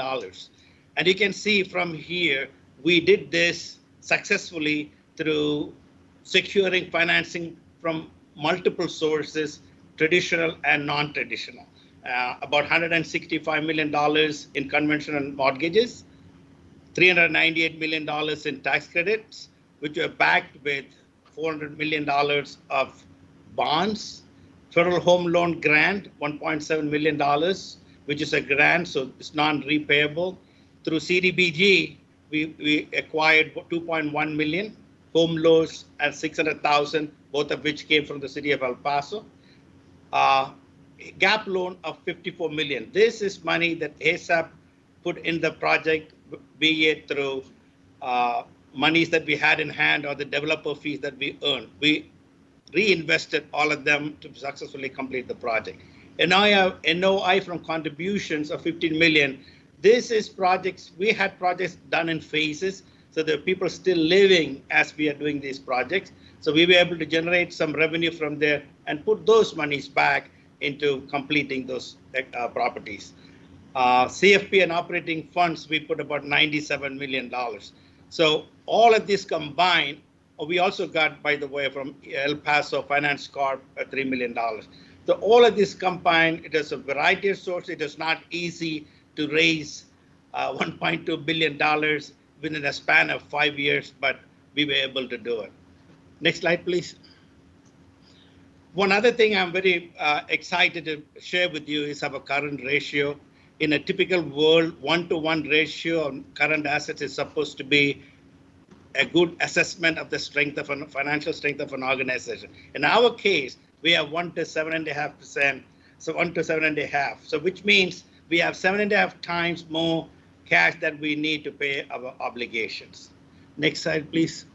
Speaker 14: And you can see from here, we did this successfully through securing financing from multiple sources, traditional and non-traditional. About $165 million in conventional mortgages, $398 million in tax credits, which were backed with $400 million of bonds, federal home loan grant, $1.7 million, which is a grant, so it's non-repayable. Through CDBG, we acquired 2.1 million, home loans at 600,000, both of which came from the city of El Paso. Gap loan of 54 million. This is money that HACCP put in the project, be it through monies that we had in hand or the developer fees that we earned. We reinvested all of them to successfully complete the project. NOI from contributions of 15 million. This is projects, we had projects done in phases, so there are people still living as we are doing these projects. So we were able to generate some revenue from there and put those monies back into completing those properties. CFP and operating funds, we put about $97 million. So all of this combined, we also got, by the way, from El Paso Finance Corp, $3 million. So all of this combined, it is a variety of sources. It is not easy to raise $1.2 billion within a span of 5 years, but we were able to do it. Next slide, please. One other thing I'm very excited to share with you is our current ratio. In a typical world, 1-to-1 ratio on current assets is supposed to be a good assessment of the strength of an financial strength of an organization. In our case, we have 1 to 7.5%, so 1 to 7.5. So which means we have 7.5 times more cash that we need to pay our obligations. Next slide, please.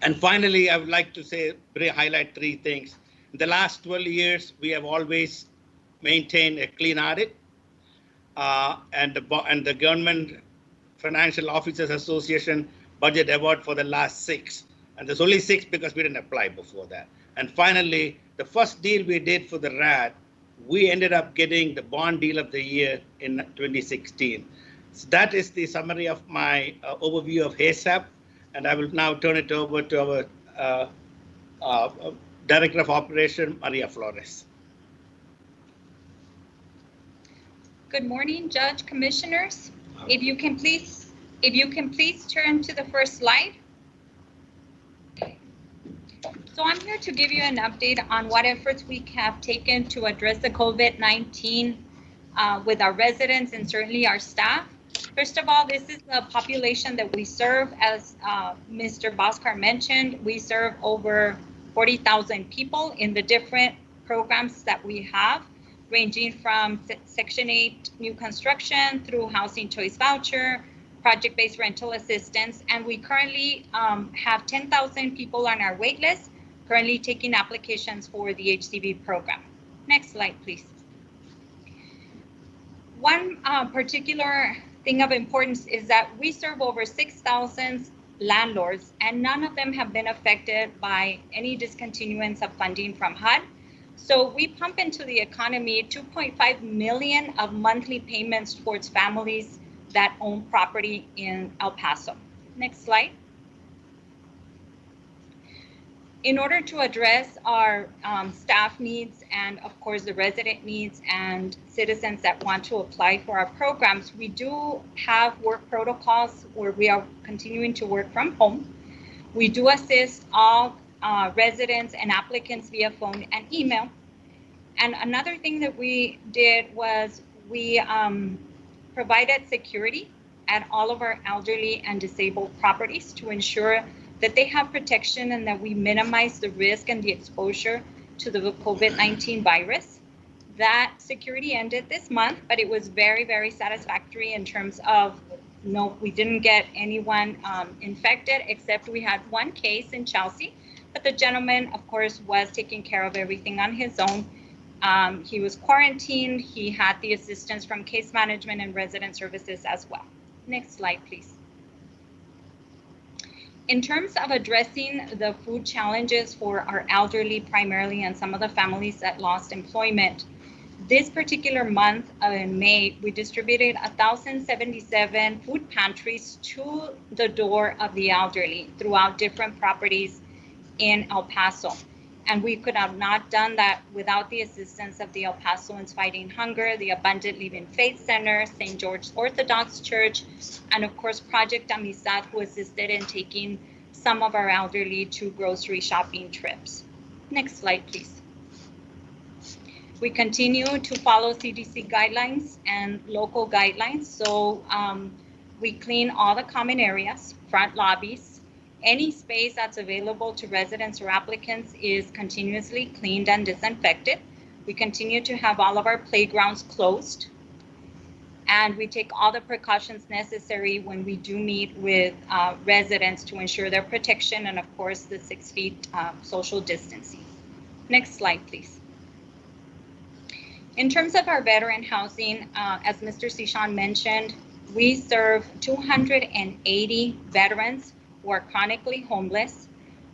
Speaker 14: And finally, I would like to highlight 3 things. In the last 12 years, we have always maintained a clean audit, and the Government Financial Officers Association budget award for the last 6. And there's only 6 because we didn't apply before that. And finally, the first deal we did for the RAD, we ended up getting the bond deal of the year in 2016. So that is the summary of my overview of HACCP. And I will now turn it over to our Director of Operation, Maria Flores.
Speaker 15: Good morning, Judge, Commissioners. If you can please turn to the first slide. Okay. So I'm here to give you an update on what efforts we have taken to address the COVID-19 with our residents and certainly our staff. First of all, this is the population that we serve. As Mr. Bhaskar mentioned, we serve over 40,000 people in the different programs that we have, ranging from Section 8 new construction through Housing Choice Voucher, project-based rental assistance, and we currently have 10,000 people on our wait list, currently taking applications for the HCV program. Next slide, please. One particular thing of importance is that we serve over 6,000 landlords, and none of them have been affected by any discontinuance of funding from HUD. So we pump into the economy 2.5 million of monthly payments towards families that own property in El Paso. Next slide. In order to address our staff needs and of course the resident needs and citizens that want to apply for our programs, we do have work protocols where we are continuing to work from home. We do assist all residents and applicants via phone and email. And another thing that we did was we provided security at all of our elderly and disabled properties to ensure that they have protection and that we minimize the risk and the exposure to the COVID-19 virus. That security ended this month, but it was very, very satisfactory in terms of no, we didn't get anyone infected, except we had one case in Chelsea, but the gentleman, of course, was taking care of everything on his own. He was quarantined. He had the assistance from case management and resident services as well. Next slide, please. In terms of addressing the food challenges for our elderly primarily and some of the families that lost employment, this particular month in May, we distributed 1,077 food pantries to the door of the elderly throughout different properties in El Paso. And we could have not done that without the assistance of the El Pasoans Fighting Hunger, the Abundant Living Faith Center, St. George's Orthodox Church, and of course, Project Amistad, who assisted in taking some of our elderly to grocery shopping trips. Next slide, please. We continue to follow CDC guidelines and local guidelines. So we clean all the common areas, front lobbies. Any space that's available to residents or applicants is continuously cleaned and disinfected. We continue to have all of our playgrounds closed. And we take all the precautions necessary when we do meet with residents to ensure their protection and, of course, the 6 feet social distancing. Next slide, please. In terms of our veteran housing, as Mr. Sishan mentioned, we serve 280 veterans who are chronically homeless.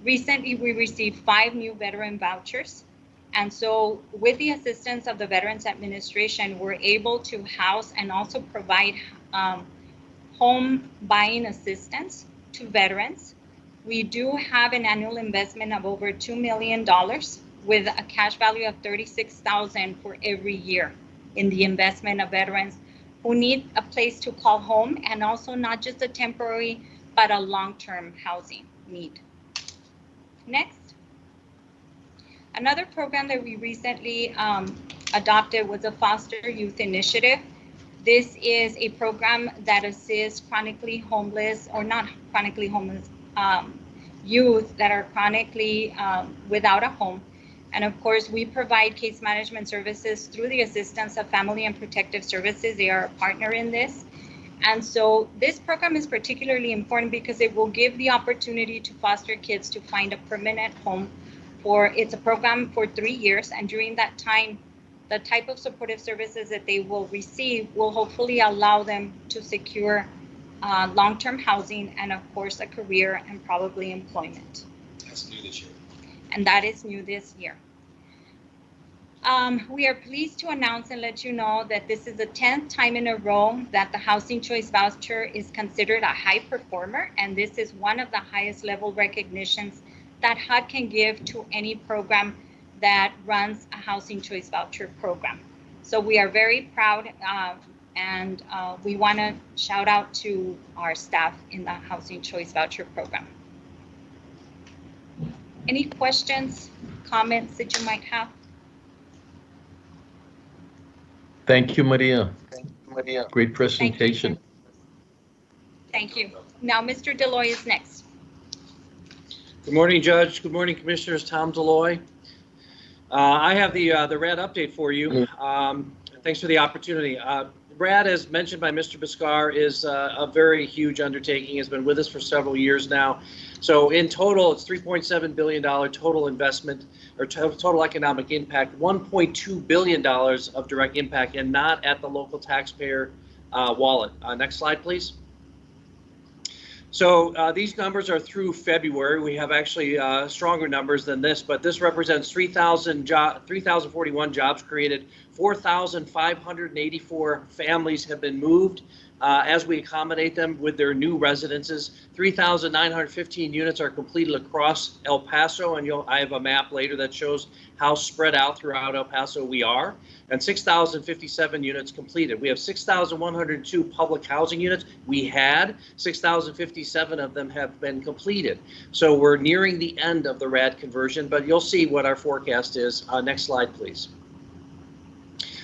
Speaker 15: Recently, we received 5 new veteran vouchers. And so with the assistance of the Veterans Administration, we're able to house and also provide home buying assistance to veterans. We do have an annual investment of over $2 million with a cash value of $36,000 for every year in the investment of veterans who need a place to call home, and also not just a temporary, but a long-term housing need. Next. Another program that we recently adopted was a foster youth initiative. This is a program that assists chronically homeless, or not chronically homeless, youth that are chronically without a home. And of course, we provide case management services through the assistance of Family and Protective Services. They are a partner in this. And so this program is particularly important because it will give the opportunity to foster kids to find a permanent home. It's a program for 3 years, and during that time, the type of supportive services that they will receive will hopefully allow them to secure long-term housing and, of course, a career and probably employment.
Speaker 13: That's new this year.
Speaker 15: And that is new this year. We are pleased to announce and let you know that this is the 10th time in a row that the Housing Choice Voucher is considered a high performer, and this is one of the highest level recognitions that HUD can give to any program that runs a Housing Choice Voucher program. So we are very proud, and we want to shout out to our staff in the Housing Choice Voucher program. Any questions, comments that you might have?
Speaker 2: Thank you, Maria. Great presentation.
Speaker 15: Thank you. Now, Mr. Deloy is next.
Speaker 16: Good morning, Judge. Good morning, Commissioners. Tom Deloy. I have the RAD update for you. Thanks for the opportunity. RAD, as mentioned by Mr. Biscar, is a very huge undertaking. Has been with us for several years now. So in total, it's $3.7 billion total investment, or total economic impact, $1.2 billion of direct impact, and not at the local taxpayer wallet. Next slide, please. So these numbers are through February. We have actually stronger numbers than this, but this represents 3,041 jobs created, 4,584 families have been moved as we accommodate them with their new residences. 3,915 units are completed across El Paso, and I have a map later that shows how spread out throughout El Paso we are, and 6,057 units completed. We have 6,102 public housing units. We had 6,057 of them have been completed. So we're nearing the end of the RAD conversion, but you'll see what our forecast is. Next slide, please.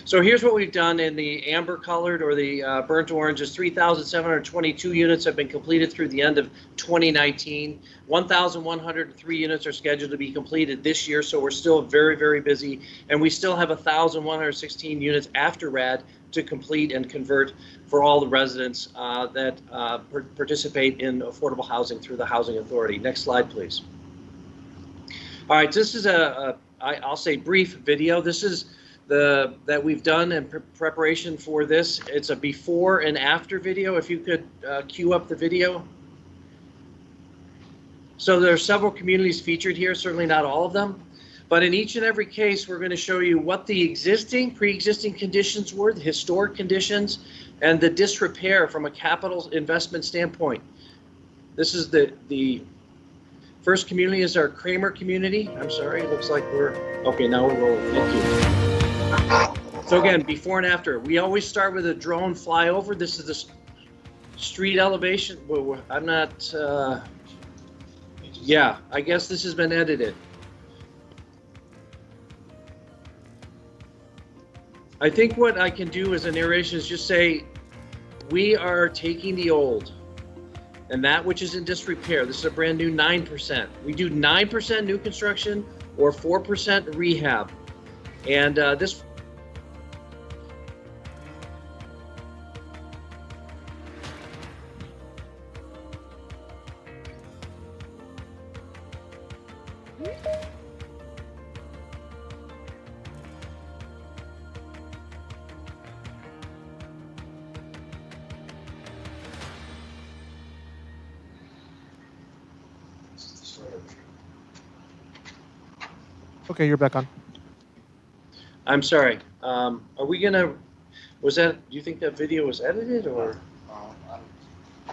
Speaker 16: So here's what we've done in the amber colored or the burnt orange is 3,722 units have been completed through the end of 2019. 1,103 units are scheduled to be completed this year, so we're still very, very busy. And we still have 1,116 units after RAD to complete and convert for all the residents that participate in affordable housing through the Housing Authority. Next slide, please. All right, this is I'll say brief video. This is that we've done in preparation for this. It's a before and after video. If you could cue up the video. So there are several communities featured here, certainly not all of them, but in each and every case, we're going to show you what the pre-existing conditions were, the historic conditions, and the disrepair from a capital investment standpoint. This is the first community is our Kramer community. I'm sorry, it looks like okay, now we're rolling. Thank you. So again, before and after, we always start with a drone flyover. This is the street elevation. I'm not, yeah, I guess this has been edited. I think what I can do as a narration is just say, we are taking the old and that which is in disrepair. This is a brand new 9%. We do 9% new construction or 4% rehab. And this
Speaker 7: Okay, you're back on.
Speaker 16: I'm sorry. Are we gonna? Do you think that video was edited, or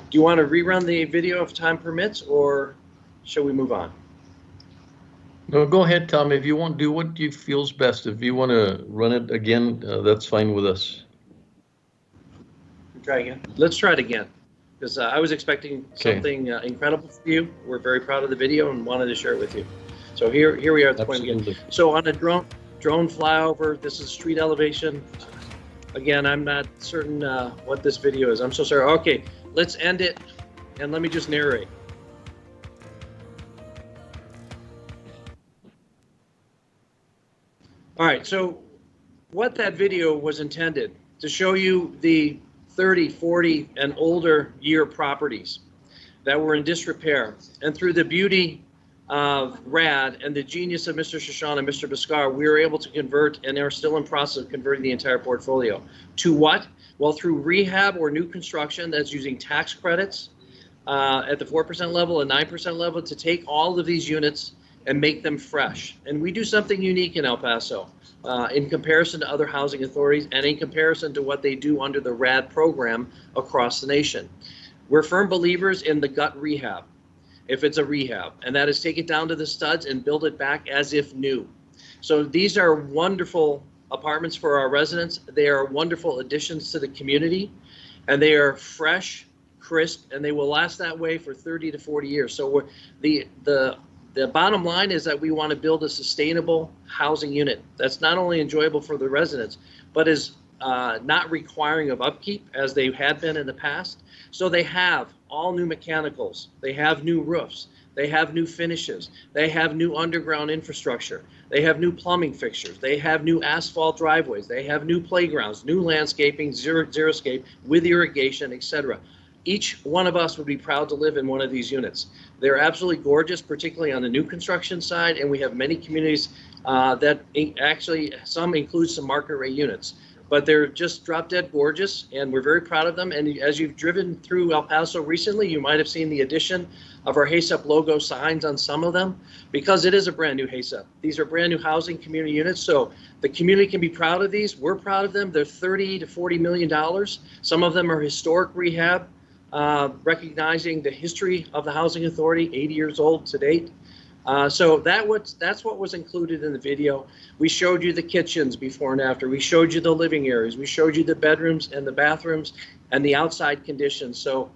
Speaker 16: do you want to rerun the video if time permits, or shall we move on?
Speaker 2: No, go ahead, Tom. If you want, do what you feels best. If you want to run it again, that's fine with us.
Speaker 16: Try again. Let's try it again, because I was expecting something incredible for you. We're very proud of the video and wanted to share it with you. So here we are at the point again. So on a drone flyover, this is street elevation. Again, I'm not certain what this video is. I'm so sorry. Okay, let's end it, and let me just narrate. All right, so what that video was intended to show you the 30, 40, and older year properties that were in disrepair, and through the beauty of RAD and the genius of Mr. Shashan and Mr. Biscar, we were able to convert and are still in process of converting the entire portfolio. To what? Well, through rehab or new construction that's using tax credits at the 4% level and 9% level to take all of these units and make them fresh. And we do something unique in El Paso in comparison to other housing authorities and in comparison to what they do under the RAD program across the nation. We're firm believers in the gut rehab. If it's a rehab, and that is take it down to the studs and build it back as if new. So these are wonderful apartments for our residents. They are wonderful additions to the community, and they are fresh, crisp, and they will last that way for 30 to 40 years. So the bottom line is that we want to build a sustainable housing unit that's not only enjoyable for the residents, but is not requiring of upkeep as they had been in the past. So they have all new mechanicals, they have new roofs, they have new finishes, they have new underground infrastructure, they have new plumbing fixtures, they have new asphalt driveways, they have new playgrounds, new landscaping, xeriscape with irrigation, etc. Each one of us would be proud to live in one of these units. They're absolutely gorgeous, particularly on the new construction side, and we have many communities that actually, some include some market rate units. but they're just drop dead gorgeous, and we're very proud of them. And as you've driven through El Paso recently, you might have seen the addition of our HACEP logo signs on some of them, because it is a brand new HACEP. These are brand new housing community units, so the community can be proud of these. We're proud of them. They're $30 to $40 million. Some of them are historic rehab, recognizing the history of the Housing Authority, 80 years old to date. So that's what was included in the video. We showed you the kitchens before and after. We showed you the living areas. We showed you the bedrooms and the bathrooms and the outside conditions. So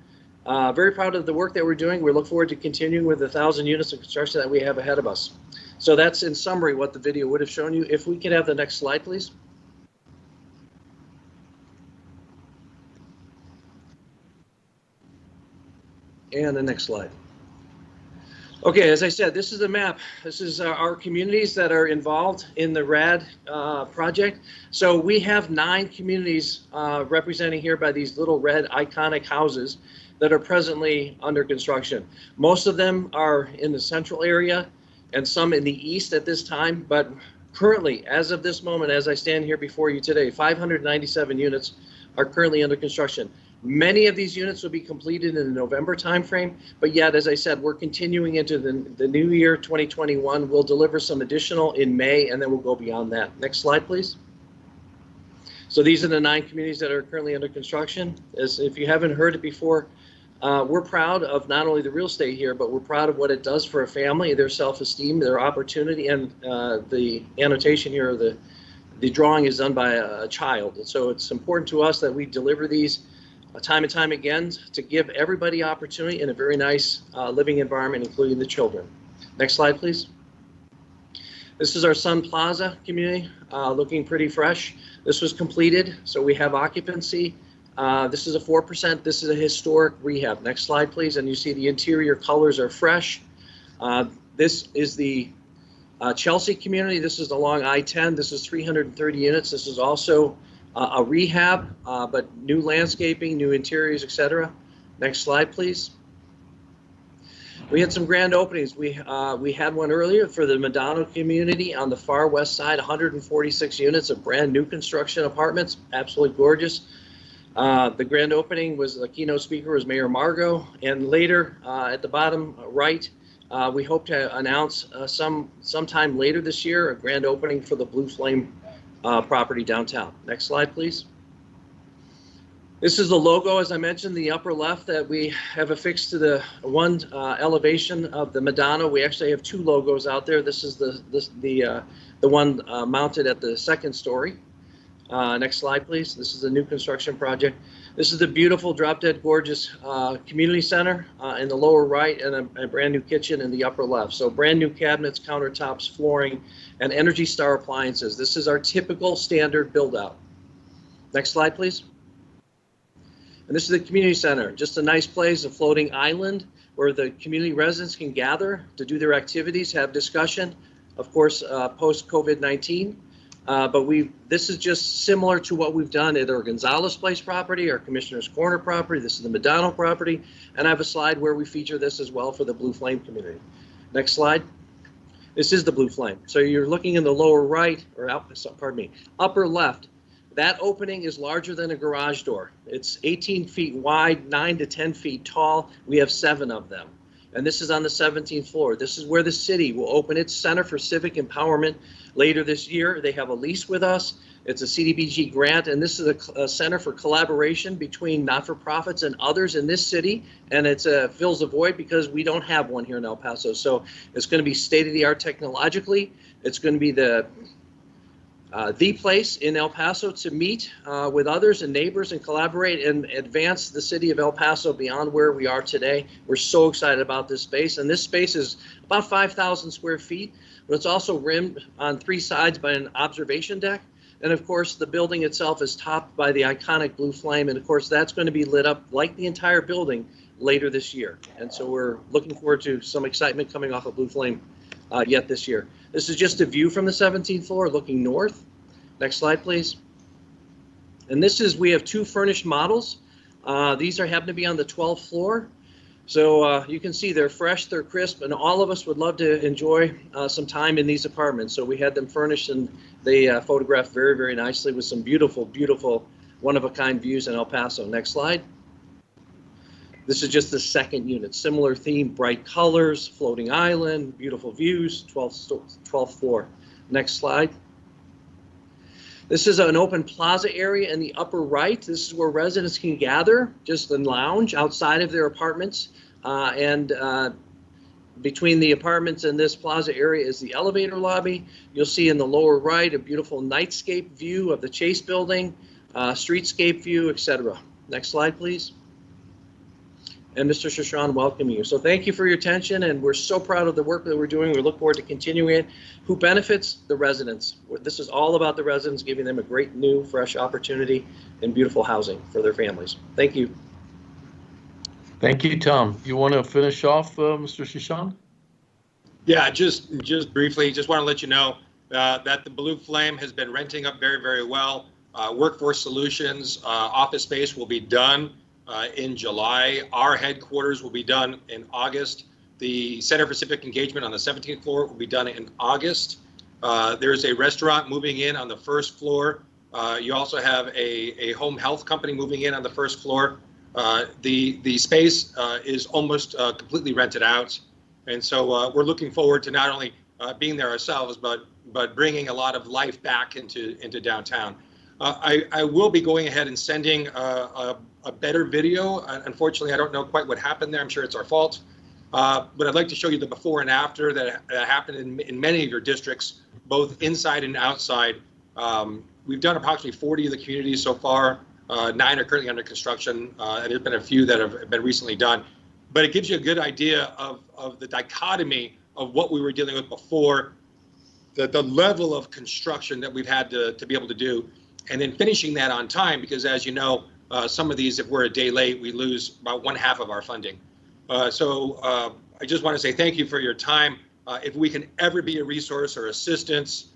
Speaker 16: very proud of the work that we're doing. We look forward to continuing with the 1,000 units of construction that we have ahead of us. So that's in summary what the video would have shown you. If we could have the next slide, please. And the next slide. Okay, as I said, this is a map. This is our communities that are involved in the RAD project. So we have 9 communities represented here by these little red iconic houses that are presently under construction. Most of them are in the central area and some in the east at this time, but currently, as of this moment, as I stand here before you today, 597 units are currently under construction. Many of these units will be completed in the November timeframe, but yet, as I said, we're continuing into the new year, 2021. We'll deliver some additional in May, and then we'll go beyond that. Next slide, please. So these are the 9 communities that are currently under construction. As if you haven't heard it before, we're proud of not only the real estate here, but we're proud of what it does for a family, their self-esteem, their opportunity, and the annotation here, the drawing is done by a child. And so it's important to us that we deliver these time and time again to give everybody opportunity in a very nice living environment, including the children. Next slide, please. This is our Sun Plaza community, looking pretty fresh. This was completed, so we have occupancy. This is a 4%. This is a historic rehab. Next slide, please. And you see the interior colors are fresh. This is the Chelsea community. This is along I-10. This is 330 units. This is also a rehab, but new landscaping, new interiors, etc. Next slide, please. We had some grand openings. We had one earlier for the Medano community on the far west side, 146 units of brand new construction apartments, absolutely gorgeous. The grand opening was, the keynote speaker was Mayor Margot, and later at the bottom right, we hope to announce sometime later this year a grand opening for the Blue Flame property downtown. Next slide, please. This is the logo, as I mentioned, the upper left that we have affixed to the one elevation of the Medano. We actually have 2 logos out there. This is the one mounted at the second story. Next slide, please. This is a new construction project. This is the beautiful, drop-dead gorgeous community center in the lower right, and a brand new kitchen in the upper left. So brand new cabinets, countertops, flooring, and Energy Star appliances. This is our typical standard build-out. Next slide, please. And this is the community center, just a nice place, a floating island where the community residents can gather to do their activities, have discussion, of course, post-COVID-19. But this is just similar to what we've done at our Gonzalez Place property, our Commissioner's Corner property. This is the Medano property. And I have a slide where we feature this as well for the Blue Flame community. Next slide. This is the Blue Flame. So you're looking in the lower right, or upper left. That opening is larger than a garage door. It's 18 feet wide, 9 to 10 feet tall. We have 7 of them. And this is on the 17th floor. This is where the city will open its Center for Civic Empowerment later this year. They have a lease with us. It's a CDBG grant, and this is a center for collaboration between not-for-profits and others in this city. And it fills a void because we don't have one here in El Paso. So it's going to be state-of-the-art technologically. It's going to be the place in El Paso to meet with others and neighbors and collaborate and advance the city of El Paso beyond where we are today. We're so excited about this space, and this space is about 5,000 square feet, but it's also rimmed on 3 sides by an observation deck. And of course, the building itself is topped by the iconic Blue Flame, and of course, that's going to be lit up like the entire building later this year. And so we're looking forward to some excitement coming off of Blue Flame yet this year. This is just a view from the 17th floor looking north. Next slide, please. And this is, we have 2 furnished models. These happen to be on the 12th floor. So you can see they're fresh, they're crisp, and all of us would love to enjoy some time in these apartments. So we had them furnished, and They photographed very, very nicely with some beautiful, beautiful one-of-a-kind views in El Paso. Next slide. This is just the second unit. Similar theme, bright colors, floating island, beautiful views, 12th floor. Next slide. This is an open plaza area in the upper right. This is where residents can gather, just and lounge outside of their apartments. Between the apartments and this plaza area is the elevator lobby. You'll see in the lower right a beautiful nightscape view of the Chase building, streetscape view, etc. Next slide, please. And Mr. Shashan, welcome you. So thank you for your attention, and we're so proud of the work that we're doing. We look forward to continuing it. Who benefits? The residents. This is all about the residents, giving them a great new, fresh opportunity and beautiful housing for their families. Thank you.
Speaker 2: Thank you, Tom. You want to finish off, Mr. Shashan?
Speaker 13: Yeah, just briefly, just want to let you know that the Blue Flame has been renting up very, very well. Workforce Solutions office space will be done in July. Our headquarters will be done in August. The Center for Civic Engagement on the 17th floor will be done in August. There's a restaurant moving in on the first floor. You also have a home health company moving in on the first floor. The space is almost completely rented out. And so we're looking forward to not only being there ourselves, but bringing a lot of life back into downtown. I will be going ahead and sending a better video. Unfortunately, I don't know quite what happened there. I'm sure it's our fault. But I'd like to show you the before and after that happened in many of your districts, both inside and outside. We've done approximately 40 of the communities so far. 9 are currently under construction, and there's been a few that have been recently done. But it gives you a good idea of the dichotomy of what we were dealing with before, the level of construction that we've had to be able to do, and then finishing that on time, because as you know, some of these, if we're a day late, we lose about 1/2 of our funding. So I just want to say thank you for your time. If we can ever be a resource or assistance,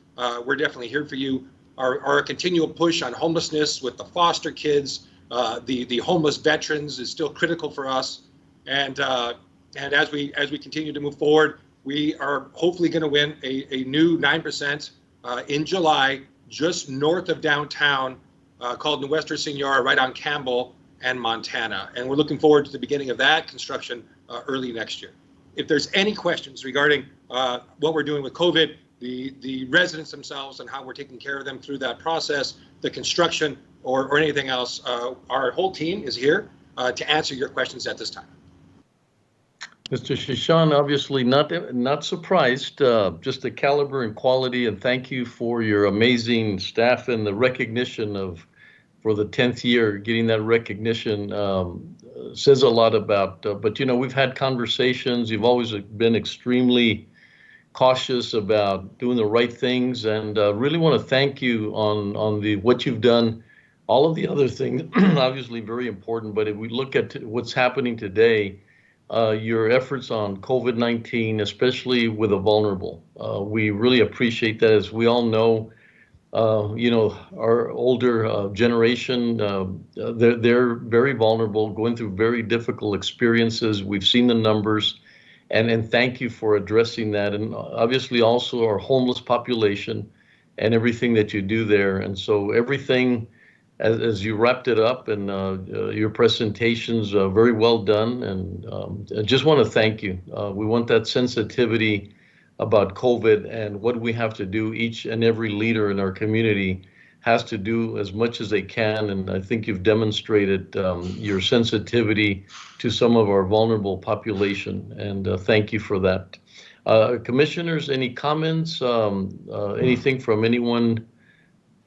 Speaker 13: we're definitely here for you. Our continual push on homelessness with the foster kids, the homeless veterans is still critical for us. And as we continue to move forward, we are hopefully going to win a new 9% in July, just north of downtown, called Nuestra Senora, right on Campbell and Montana. And we're looking forward to the beginning of that construction early next year. If there's any questions regarding what we're doing with COVID, the residents themselves and how we're taking care of them through that process, the construction or anything else, our whole team is here to answer your questions at this time.
Speaker 2: Mr. Shashan, obviously not surprised, just the caliber and quality, and thank you for your amazing staff and the recognition for the 10th year, getting that recognition says a lot about, but you know, we've had conversations, you've always been extremely cautious about doing the right things, and really want to thank you on what you've done. All of the other things, obviously very important, but if we look at what's happening today, your efforts on COVID-19, especially with the vulnerable. We really appreciate that. As we all know, you know, our older generation, they're very vulnerable, going through very difficult experiences. We've seen the numbers, and thank you for addressing that. And obviously also our homeless population and everything that you do there. And so everything, as you wrapped it up, and your presentation's very well done, and I just want to thank you. We want that sensitivity about COVID and what we have to do. Each and every leader in our community has to do as much as they can, and I think you've demonstrated your sensitivity to some of our vulnerable population, and thank you for that. Commissioners, any comments, anything from anyone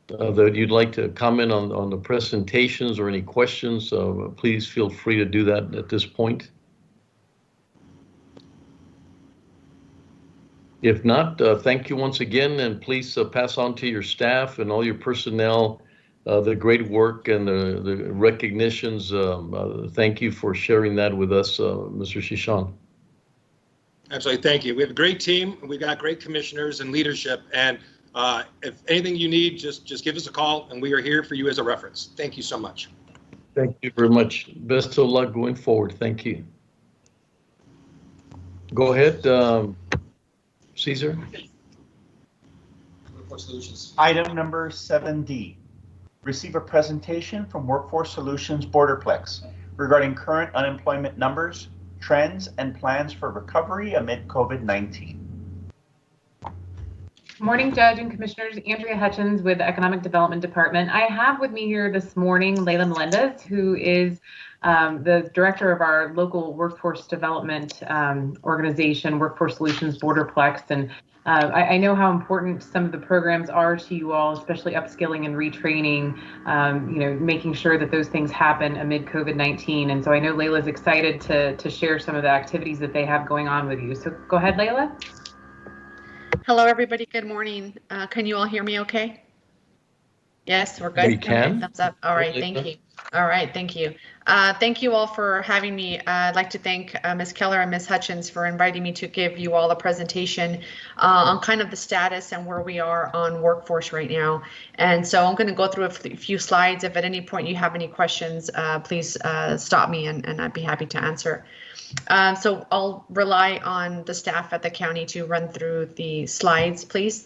Speaker 2: that you'd like to comment on the presentations, or any questions? Please feel free to do that at this point. If not, thank you once again, and please pass on to your staff and all your personnel the great work and the recognitions. Thank you for sharing that with us, Mr. Shashan.
Speaker 13: Absolutely, thank you. We have a great team, we've got great commissioners and leadership, and if anything you need, just give us a call, and we are here for you as a reference. Thank you so much.
Speaker 2: Thank you very much. Best of luck going forward. Thank you. Go ahead, Caesar.
Speaker 13: Workforce Solutions.
Speaker 3: Item number 7D, receive a presentation from Workforce Solutions Borderplex regarding current unemployment numbers, trends, and plans for recovery amid COVID-19.
Speaker 12: Morning, Judge and Commissioners. Andrea Hutchins with the Economic Development Department. I have with me here this morning Leila Melendez, who is the director of our local workforce development organization, Workforce Solutions Borderplex. And I know how important some of the programs are to you all, especially upskilling and retraining, making sure that those things happen amid COVID-19. And so I know Leila's excited to share some of the activities that they have going on with you. So go ahead, Leila.
Speaker 17: Hello, everybody. Good morning. Can you all hear me okay? Yes, we're good.
Speaker 2: We can.
Speaker 17: Okay, thumbs up. All right, thank you. All right, thank you. Thank you all for having me. I'd like to thank Ms. Keller and Ms. Hutchins for inviting me to give you all a presentation on kind of the status and where we are on workforce right now. And so I'm going to go through a few slides. If at any point you have any questions, please stop me and I'd be happy to answer. So I'll rely on the staff at the county to run through the slides, please.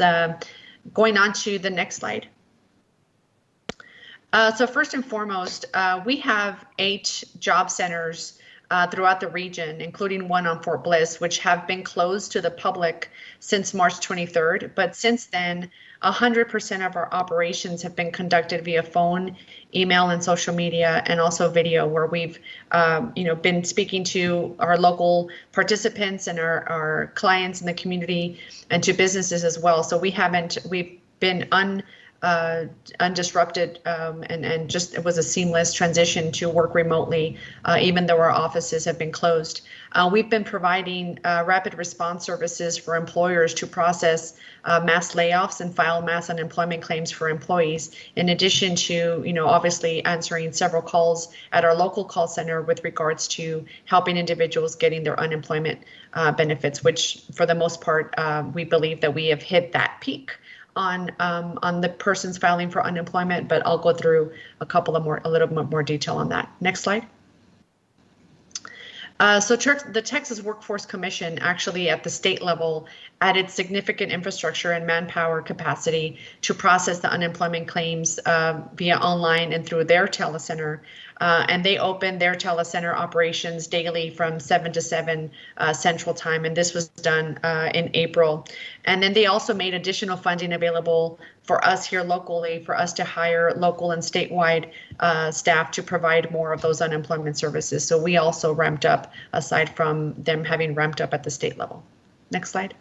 Speaker 17: Going on to the next slide. So first and foremost, we have 8 job centers throughout the region, including one on Fort Bliss, which have been closed to the public since March 23rd. But since then, 100% of our operations have been conducted via phone, email, and social media, and also video, where we've been speaking to our local participants and our clients in the community and to businesses as well. So we've been undisrupted and just it was a seamless transition to work remotely, even though our offices have been closed. We've been providing rapid response services for employers to process mass layoffs and file mass unemployment claims for employees, in addition to, obviously answering several calls at our local call center with regards to helping individuals getting their unemployment benefits, which for the most part, we believe that we have hit that peak on the persons filing for unemployment, but I'll go through a little bit more detail on that. Next slide. So the Texas Workforce Commission actually at the state level added significant infrastructure and manpower capacity to process the unemployment claims via online and through their telecenter. And they opened their telecenter operations daily from 7 to 7 Central Time, and this was done in April. And then they also made additional funding available for us here locally, for us to hire local and statewide staff to provide more of those unemployment services. So we also ramped up, aside from them having ramped up at the state level. Next slide.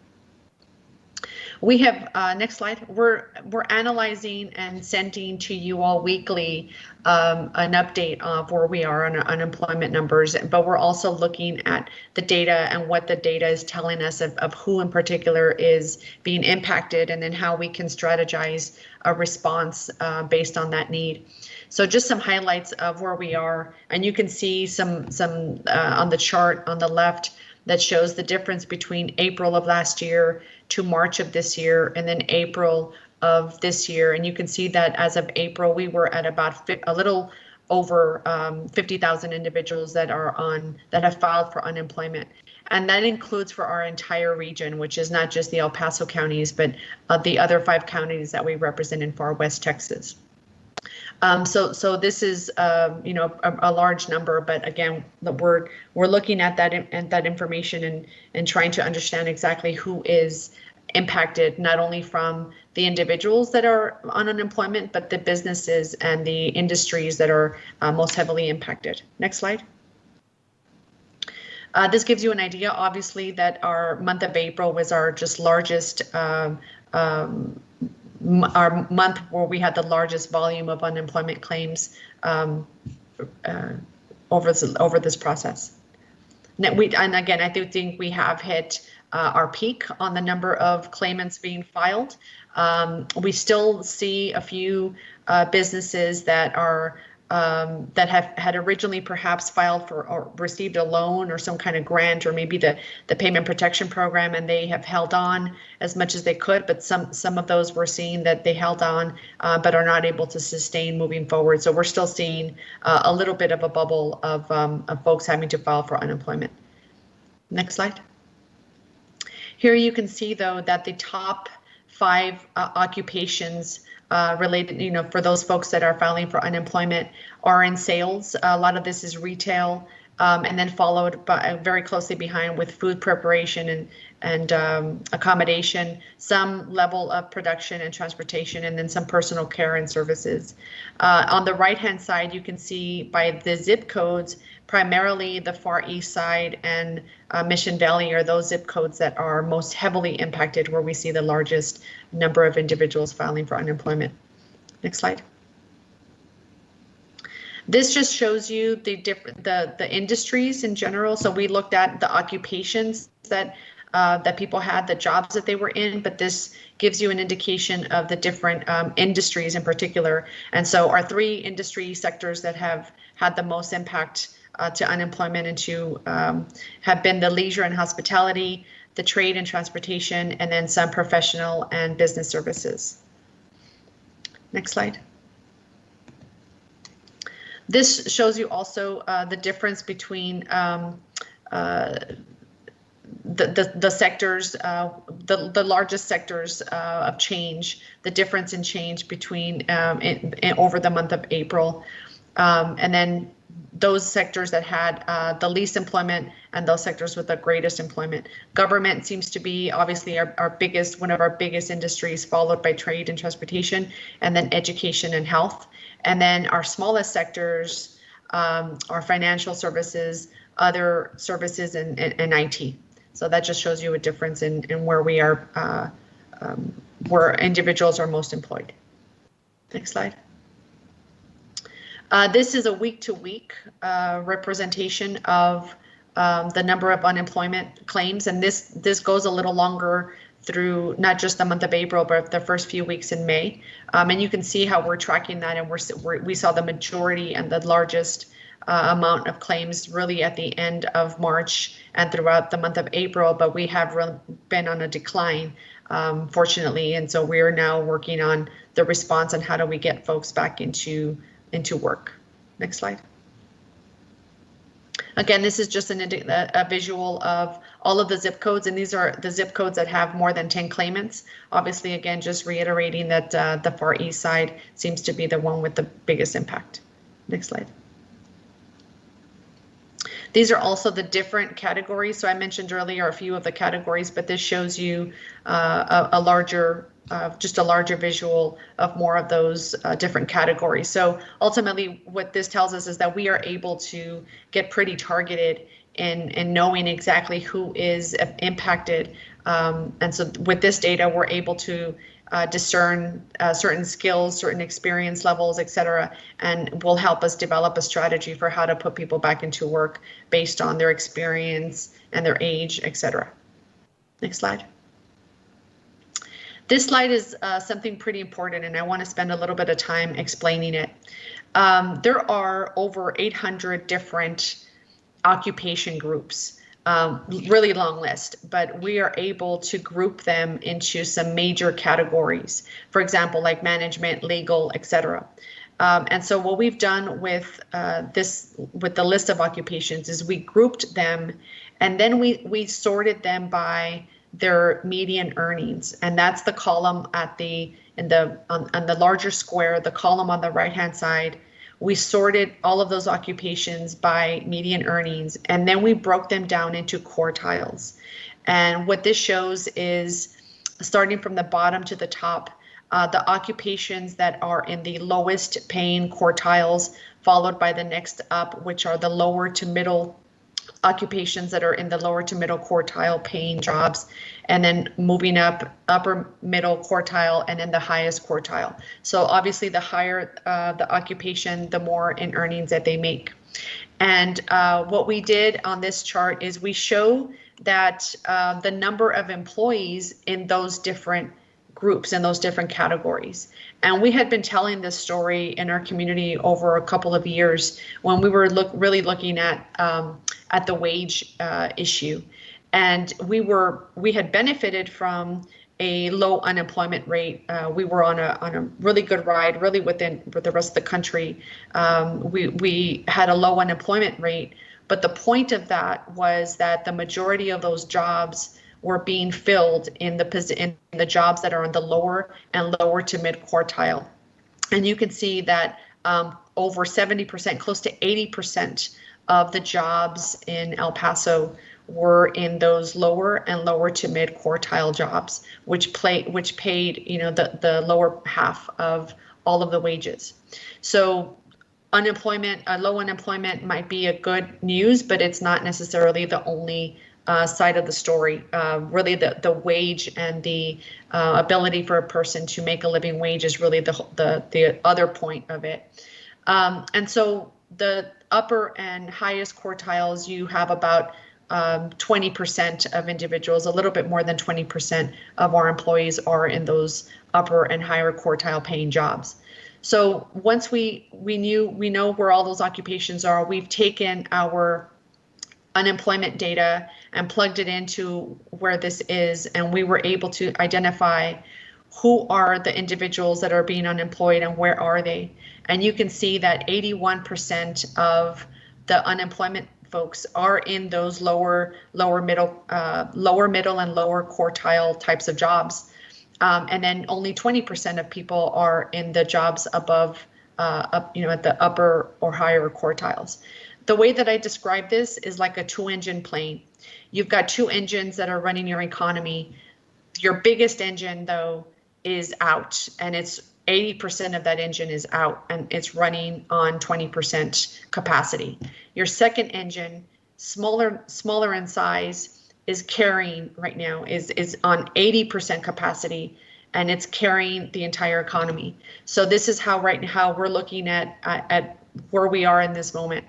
Speaker 17: We have, next slide, we're analyzing and sending to you all weekly an update of where we are on our unemployment numbers, but we're also looking at the data and what the data is telling us of who in particular is being impacted, and then how we can strategize a response based on that need. So just some highlights of where we are, and you can see some on the chart on the left that shows the difference between April of last year to March of this year, and then April of this year. And you can see that as of April, we were at about a little over 50,000 individuals that have filed for unemployment. And that includes for our entire region, which is not just the El Paso counties, but the other 5 counties that we represent in far West Texas. So this is a large number, but again, we're looking at that information and trying to understand exactly who is impacted, not only from the individuals that are on unemployment, but the businesses and the industries that are most heavily impacted. Next slide. This gives you an idea, obviously, that our month of April was our just largest our month where we had the largest volume of unemployment claims over this process. And again, I do think we have hit our peak on the number of claimants being filed. We still see a few businesses that are that had originally perhaps filed for or received a loan or some kind of grant, or maybe the payment protection program, and they have held on as much as they could, but some of those we're seeing that they held on but are not able to sustain moving forward. So we're still seeing a little bit of a bubble of folks having to file for unemployment. Next slide. Here you can see, though, that the top 5 occupations related, for those folks that are filing for unemployment are in sales. A lot of this is retail, and then followed by very closely behind with food preparation and accommodation, some level of production and transportation, and then some personal care and services. On the right-hand side, you can see by the zip codes, primarily the Far East Side and Mission Valley are those zip codes that are most heavily impacted, where we see the largest number of individuals filing for unemployment. Next slide. This just shows you the industries in general. So we looked at the occupations that people had, the jobs that they were in, but this gives you an indication of the different industries in particular. And so our 3 industry sectors that have had the most impact to unemployment and to have been the leisure and hospitality, the trade and transportation, and then some professional and business services. Next slide. This shows you also the difference between the sectors, the largest sectors of change, the difference in change between over the month of April, and then those sectors that had the least employment and those sectors with the greatest employment. Government seems to be obviously one of our biggest industries, followed by trade and transportation, and then education and health. And then our smallest sectors are financial services, other services, and IT. So that just shows you a difference in where we are, where individuals are most employed. Next slide. This is a week-to-week representation of the number of unemployment claims, and this goes a little longer through not just the month of April, but the first few weeks in May. And you can see how we're tracking that, and we saw the majority and the largest amount of claims really at the end of March and throughout the month of April, but we have been on a decline, fortunately, and so we are now working on the response and how do we get folks back into work. Next slide. Again, this is just a visual of all of the zip codes, and these are the zip codes that have more than 10 claimants. Obviously, again, just reiterating that the Far East Side seems to be the one with the biggest impact. Next slide. These are also the different categories. So I mentioned earlier a few of the categories, but this shows you just a larger visual of more of those different categories. So ultimately what this tells us is that we are able to get pretty targeted in knowing exactly who is impacted. And so with this data, we're able to discern certain skills, certain experience levels, et cetera, and will help us develop a strategy for how to put people back into work based on their experience and their age, et cetera. Next slide. This slide is something pretty important, and I want to spend a little bit of time explaining it. There are over 800 different occupation groups, really long list, but we are able to group them into some major categories, for example, like management, legal, etc. And so what we've done with with the list of occupations is we grouped them, and then we sorted them by their median earnings, and that's the column on the larger square, the column on the right-hand side. We sorted all of those occupations by median earnings, and then we broke them down into quartiles. And what this shows is, starting from the bottom to the top, the occupations that are in the lowest paying quartiles, followed by the next up, which are the lower to middle occupations that are in the lower to middle quartile paying jobs, and then moving up upper middle quartile and then the highest quartile. So obviously the higher the occupation, the more in earnings that they make. And what we did on this chart is we show that the number of employees in those different groups and those different categories. And we had been telling this story in our community over a couple of years when we were really looking at the wage issue. And we had benefited from a low unemployment rate. We were on a really good ride, really with the rest of the country. We had a low unemployment rate, but the point of that was that the majority of those jobs were being filled in the jobs that are in the lower and lower to mid quartile. And you can see that over 70%, close to 80% of the jobs in El Paso were in those lower and lower to mid quartile jobs, which paid, you know, the lower half of all of the wages. So unemployment, low unemployment might be a good news, but it's not necessarily the only side of the story. Really, the wage and the ability for a person to make a living wage is really the other point of it. And so the upper and highest quartiles, you have about 20% of individuals, a little bit more than 20% of our employees are in those upper and higher quartile paying jobs. So once we know where all those occupations are, we've taken our unemployment data and plugged it into where this is, and we were able to identify who are the individuals that are being unemployed and where are they. And you can see that 81% of the unemployment folks are in those lower middle and lower quartile types of jobs. And then only 20% of people are in the jobs above, at the upper or higher quartiles. The way that I describe this is like a 2-engine plane. You've got 2 engines that are running your economy. Your biggest engine, though, is out, and it's 80% of that engine is out, and it's running on 20% capacity. Your second engine, smaller in size, is carrying right now, is on 80% capacity, and it's carrying the entire economy. So this is how we're looking at where we are in this moment.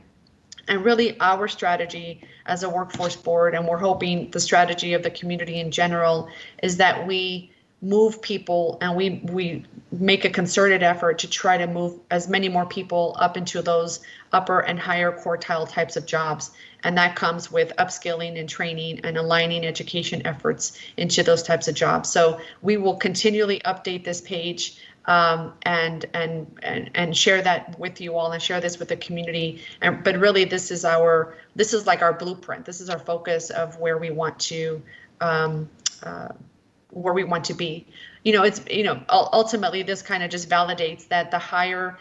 Speaker 17: And really our strategy as a workforce board, and we're hoping the strategy of the community in general, is that we move people and we make a concerted effort to try to move as many more people up into those upper and higher quartile types of jobs. And that comes with upskilling and training and aligning education efforts into those types of jobs. So we will continually update this page and share that with you all and share this with the community. But really, this is like our blueprint. This is our focus of where we want to be. Ultimately, this kind of just validates that the higher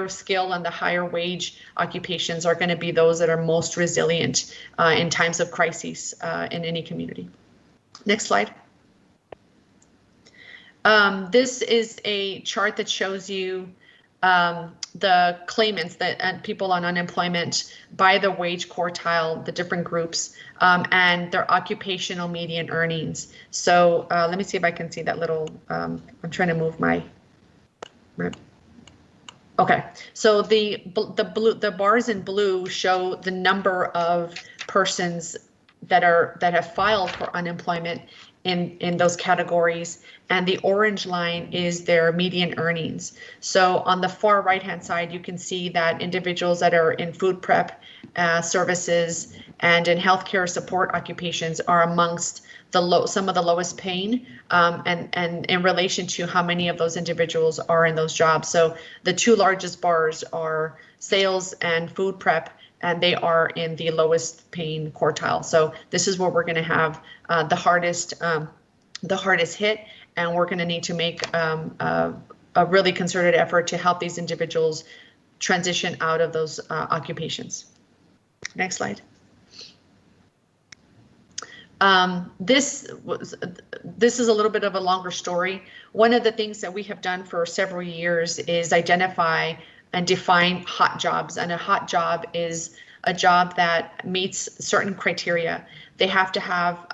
Speaker 17: skill and the higher wage occupations are going to be those that are most resilient in times of crises in any community. Next slide. This is a chart that shows you the claimants and people on unemployment by the wage quartile, the different groups, and their occupational median earnings. So let me see if I can see that little, I'm trying to move my, okay. So the bars in blue show the number of persons that have filed for unemployment in those categories, and the orange line is their median earnings. So on the far right hand side, you can see that individuals that are in food prep services and in healthcare support occupations are amongst some of the lowest paying, and in relation to how many of those individuals are in those jobs. So the 2 largest bars are sales and food prep, and they are in the lowest paying quartile. So this is where we're going to have the hardest hit, and we're going to need to make a really concerted effort to help these individuals transition out of those occupations. Next slide. This is a little bit of a longer story. One of the things that we have done for several years is identify and define hot jobs. And a hot job is a job that meets certain criteria. They have to have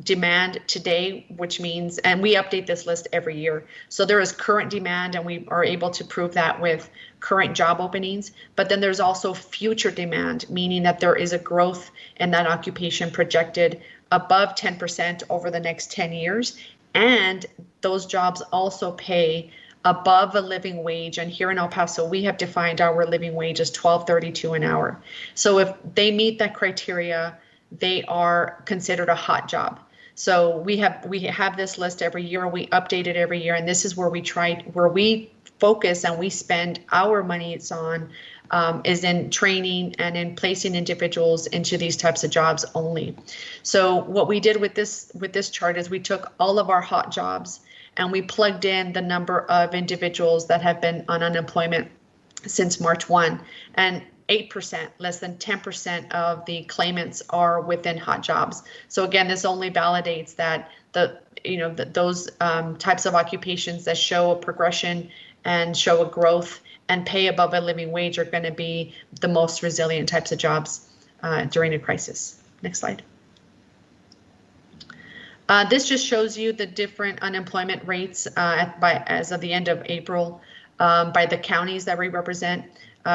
Speaker 17: demand today, which means, and we update this list every year. So there is current demand, and we are able to prove that with current job openings. But then there's also future demand, meaning that there is a growth in that occupation projected above 10% over the next 10 years. And those jobs also pay above a living wage. And here in El Paso, we have defined our living wage as $12.32 an hour. So if they meet that criteria, they are considered a hot job. So we have this list every year, we update it every year, and this is where we focus and we spend our money on is in training and in placing individuals into these types of jobs only. So what we did with this chart is we took all of our hot jobs and we plugged in the number of individuals that have been on unemployment since March 1, and 8%, less than 10% of the claimants are within hot jobs. So again, this only validates that those types of occupations that show a progression and show a growth and pay above a living wage are going to be the most resilient types of jobs during a crisis. Next slide. This just shows you the different unemployment rates as of the end of April by the counties that we represent.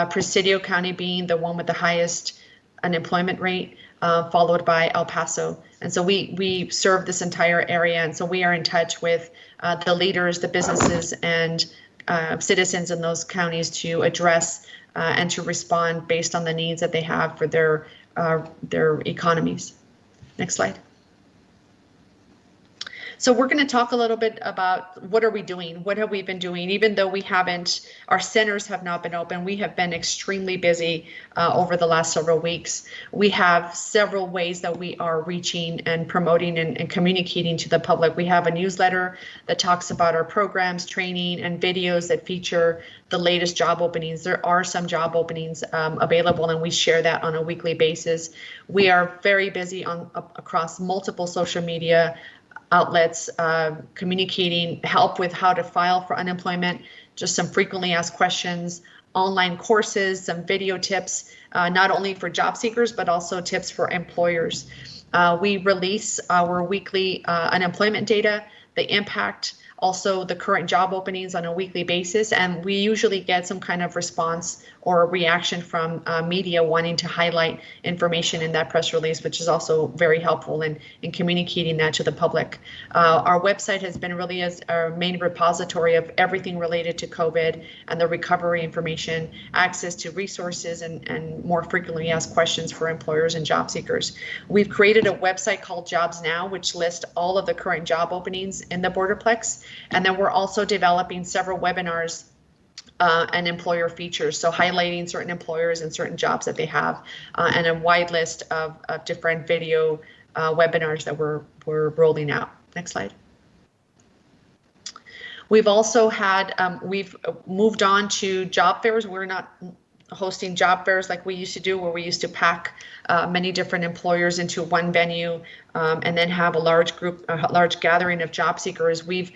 Speaker 17: Presidio County being the one with the highest unemployment rate, followed by El Paso. And so we serve this entire area, and so we are in touch with the leaders, the businesses, and citizens in those counties to address and to respond based on the needs that they have for their economies. Next slide. So we're going to talk a little bit about what are we doing? What have we been doing? Even though our centers have not been open, we have been extremely busy over the last several weeks. We have several ways that we are reaching and promoting and communicating to the public. We have a newsletter that talks about our programs, training, and videos that feature the latest job openings. There are some job openings available, and we share that on a weekly basis. We are very busy across multiple social media outlets, communicating help with how to file for unemployment, just some frequently asked questions, online courses, some video tips, not only for job seekers, but also tips for employers. We release our weekly unemployment data, the impact, also the current job openings on a weekly basis, and we usually get some kind of response or reaction from media wanting to highlight information in that press release, which is also very helpful in communicating that to the public. Our website has been really as our main repository of everything related to COVID and the recovery information, access to resources, and more frequently asked questions for employers and job seekers. We've created a website called Jobs Now, which lists all of the current job openings in the Borderplex. And then we're also developing several webinars and employer features, so highlighting certain employers and certain jobs that they have, and a wide list of different video webinars that we're rolling out. Next slide. We've also had, we've moved on to job fairs. We're not hosting job fairs like we used to do, where we used to pack many different employers into one venue and then have a large gathering of job seekers. We've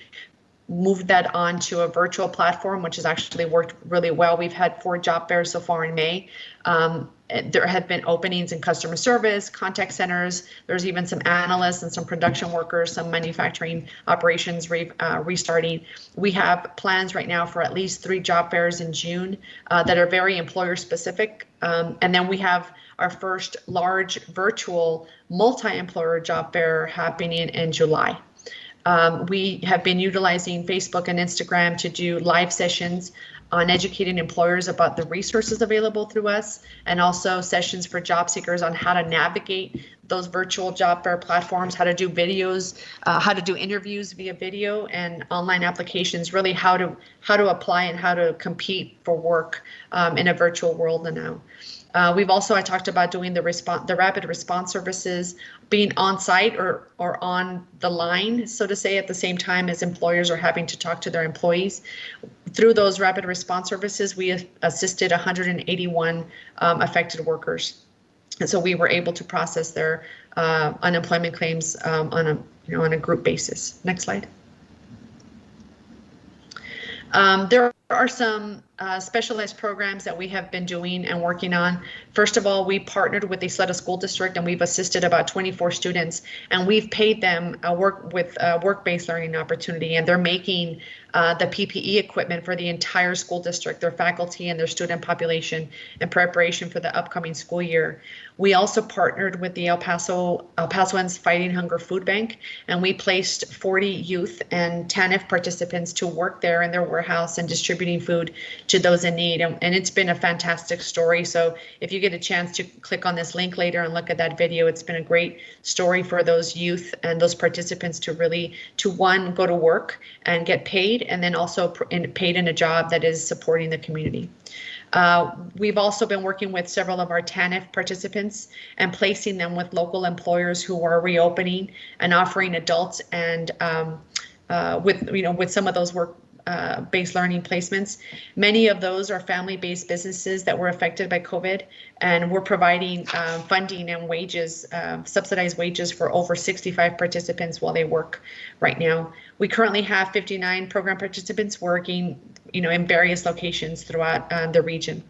Speaker 17: moved that on to a virtual platform, which has actually worked really well. We've had 4 job fairs so far in May. There have been openings in customer service, contact centers. There's even some analysts and some production workers, some manufacturing operations restarting. We have plans right now for at least 3 job fairs in June that are very employer specific. And then we have our first large virtual multi-employer job fair happening in July. We have been utilizing Facebook and Instagram to do live sessions on educating employers about the resources available through us, and also sessions for job seekers on how to navigate those virtual job fair platforms, how to do videos, how to do interviews via video, and online applications, really how to apply and how to compete for work in a virtual world now. We've also, I talked about doing the rapid response services, being on site or on the line, so to say, at the same time as employers are having to talk to their employees. Through those rapid response services, we assisted 181 affected workers. And so we were able to process their unemployment claims on a group basis. Next slide. There are some specialized programs that we have been doing and working on. First of all, we partnered with the Isleta School District, and we've assisted about 24 students, and we've paid them a work-based learning opportunity, and they're making the PPE equipment for the entire school district, their faculty and their student population, in preparation for the upcoming school year. We also partnered with the El Pasoans Fighting Hunger Food Bank, and we placed 40 youth and TANF participants to work there in their warehouse and distributing food to those in need. And it's been a fantastic story. So if you get a chance to click on this link later and look at that video, it's been a great story for those youth and those participants to really, one, go to work and get paid, and then also paid in a job that is supporting the community. We've also been working with several of our TANF participants and placing them with local employers who are reopening and offering adults and with some of those work-based learning placements. Many of those are family-based businesses that were affected by COVID, and we're providing funding and wages, subsidized wages for over 65 participants while they work right now. We currently have 59 program participants working, in various locations throughout the region.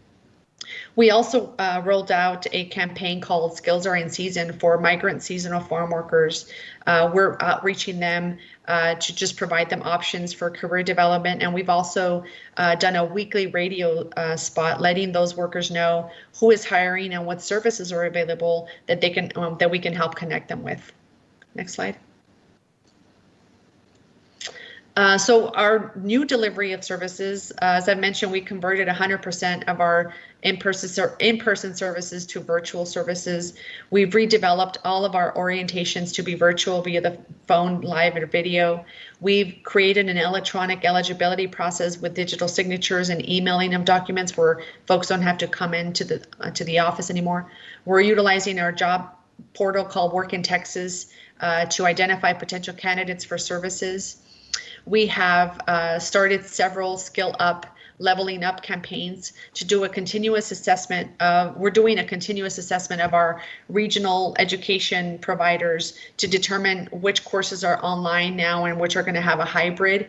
Speaker 17: We also rolled out a campaign called Skills Are in Season for migrant seasonal farm workers. We're outreaching them to just provide them options for career development. And we've also done a weekly radio spot letting those workers know who is hiring and what services are available that they can that we can help connect them with. Next slide. So our new delivery of services, as I mentioned, we converted 100% of our in-person services to virtual services. We've redeveloped all of our orientations to be virtual via the phone, live, or video. We've created an electronic eligibility process with digital signatures and emailing of documents where folks don't have to come into the office anymore. We're utilizing our job portal called Work in Texas to identify potential candidates for services. We have started several skill up, leveling up campaigns to do a continuous assessment. We're doing a continuous assessment of our regional education providers to determine which courses are online now and which are going to have a hybrid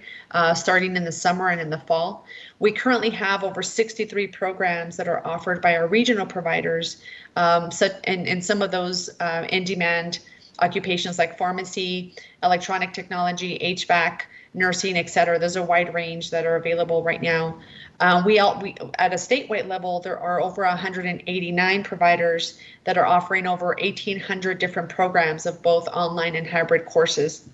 Speaker 17: starting in the summer and in the fall. We currently have over 63 programs that are offered by our regional providers, and some of those in-demand occupations like pharmacy, electronic technology, HVAC, nursing, et cetera. There's a wide range that are available right now. We at a statewide level, there are over 189 providers that are offering over 1,800 different programs of both online and hybrid courses.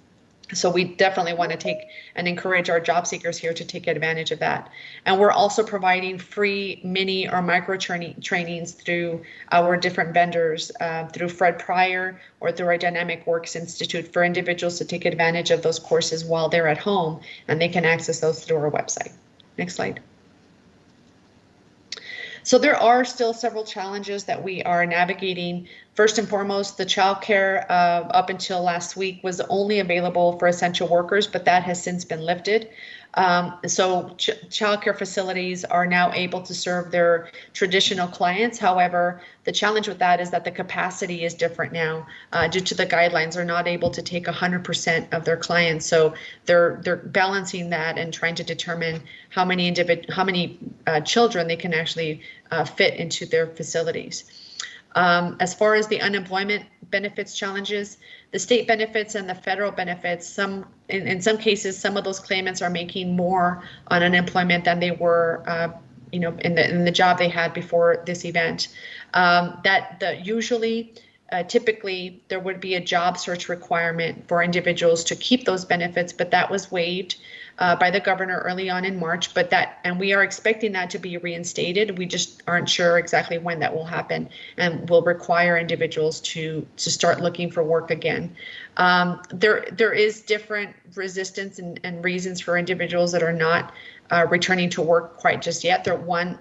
Speaker 17: So we definitely want to take and encourage our job seekers here to take advantage of that. And we're also providing free mini or micro trainings through our different vendors, through Fred Pryor or through our Dynamic Works Institute for individuals to take advantage of those courses while they're at home, and they can access those through our website. Next slide. So there are still several challenges that we are navigating. First and foremost, the childcare up until last week was only available for essential workers, but that has since been lifted. So childcare facilities are now able to serve their traditional clients. However, the challenge with that is that the capacity is different now due to the guidelines. They're not able to take 100% of their clients. So they're balancing that and trying to determine how many children they can actually fit into their facilities. As far as the unemployment benefits challenges, the state benefits and the federal benefits, in some cases, some of those claimants are making more on unemployment than they were, in the job they had before this event. Typically, there would be a job search requirement for individuals to keep those benefits, but that was waived by the governor early on in March. And we are expecting that to be reinstated. We just aren't sure exactly when that will happen, and will require individuals to start looking for work again. There is different resistance and reasons for individuals that are not returning to work quite just yet. There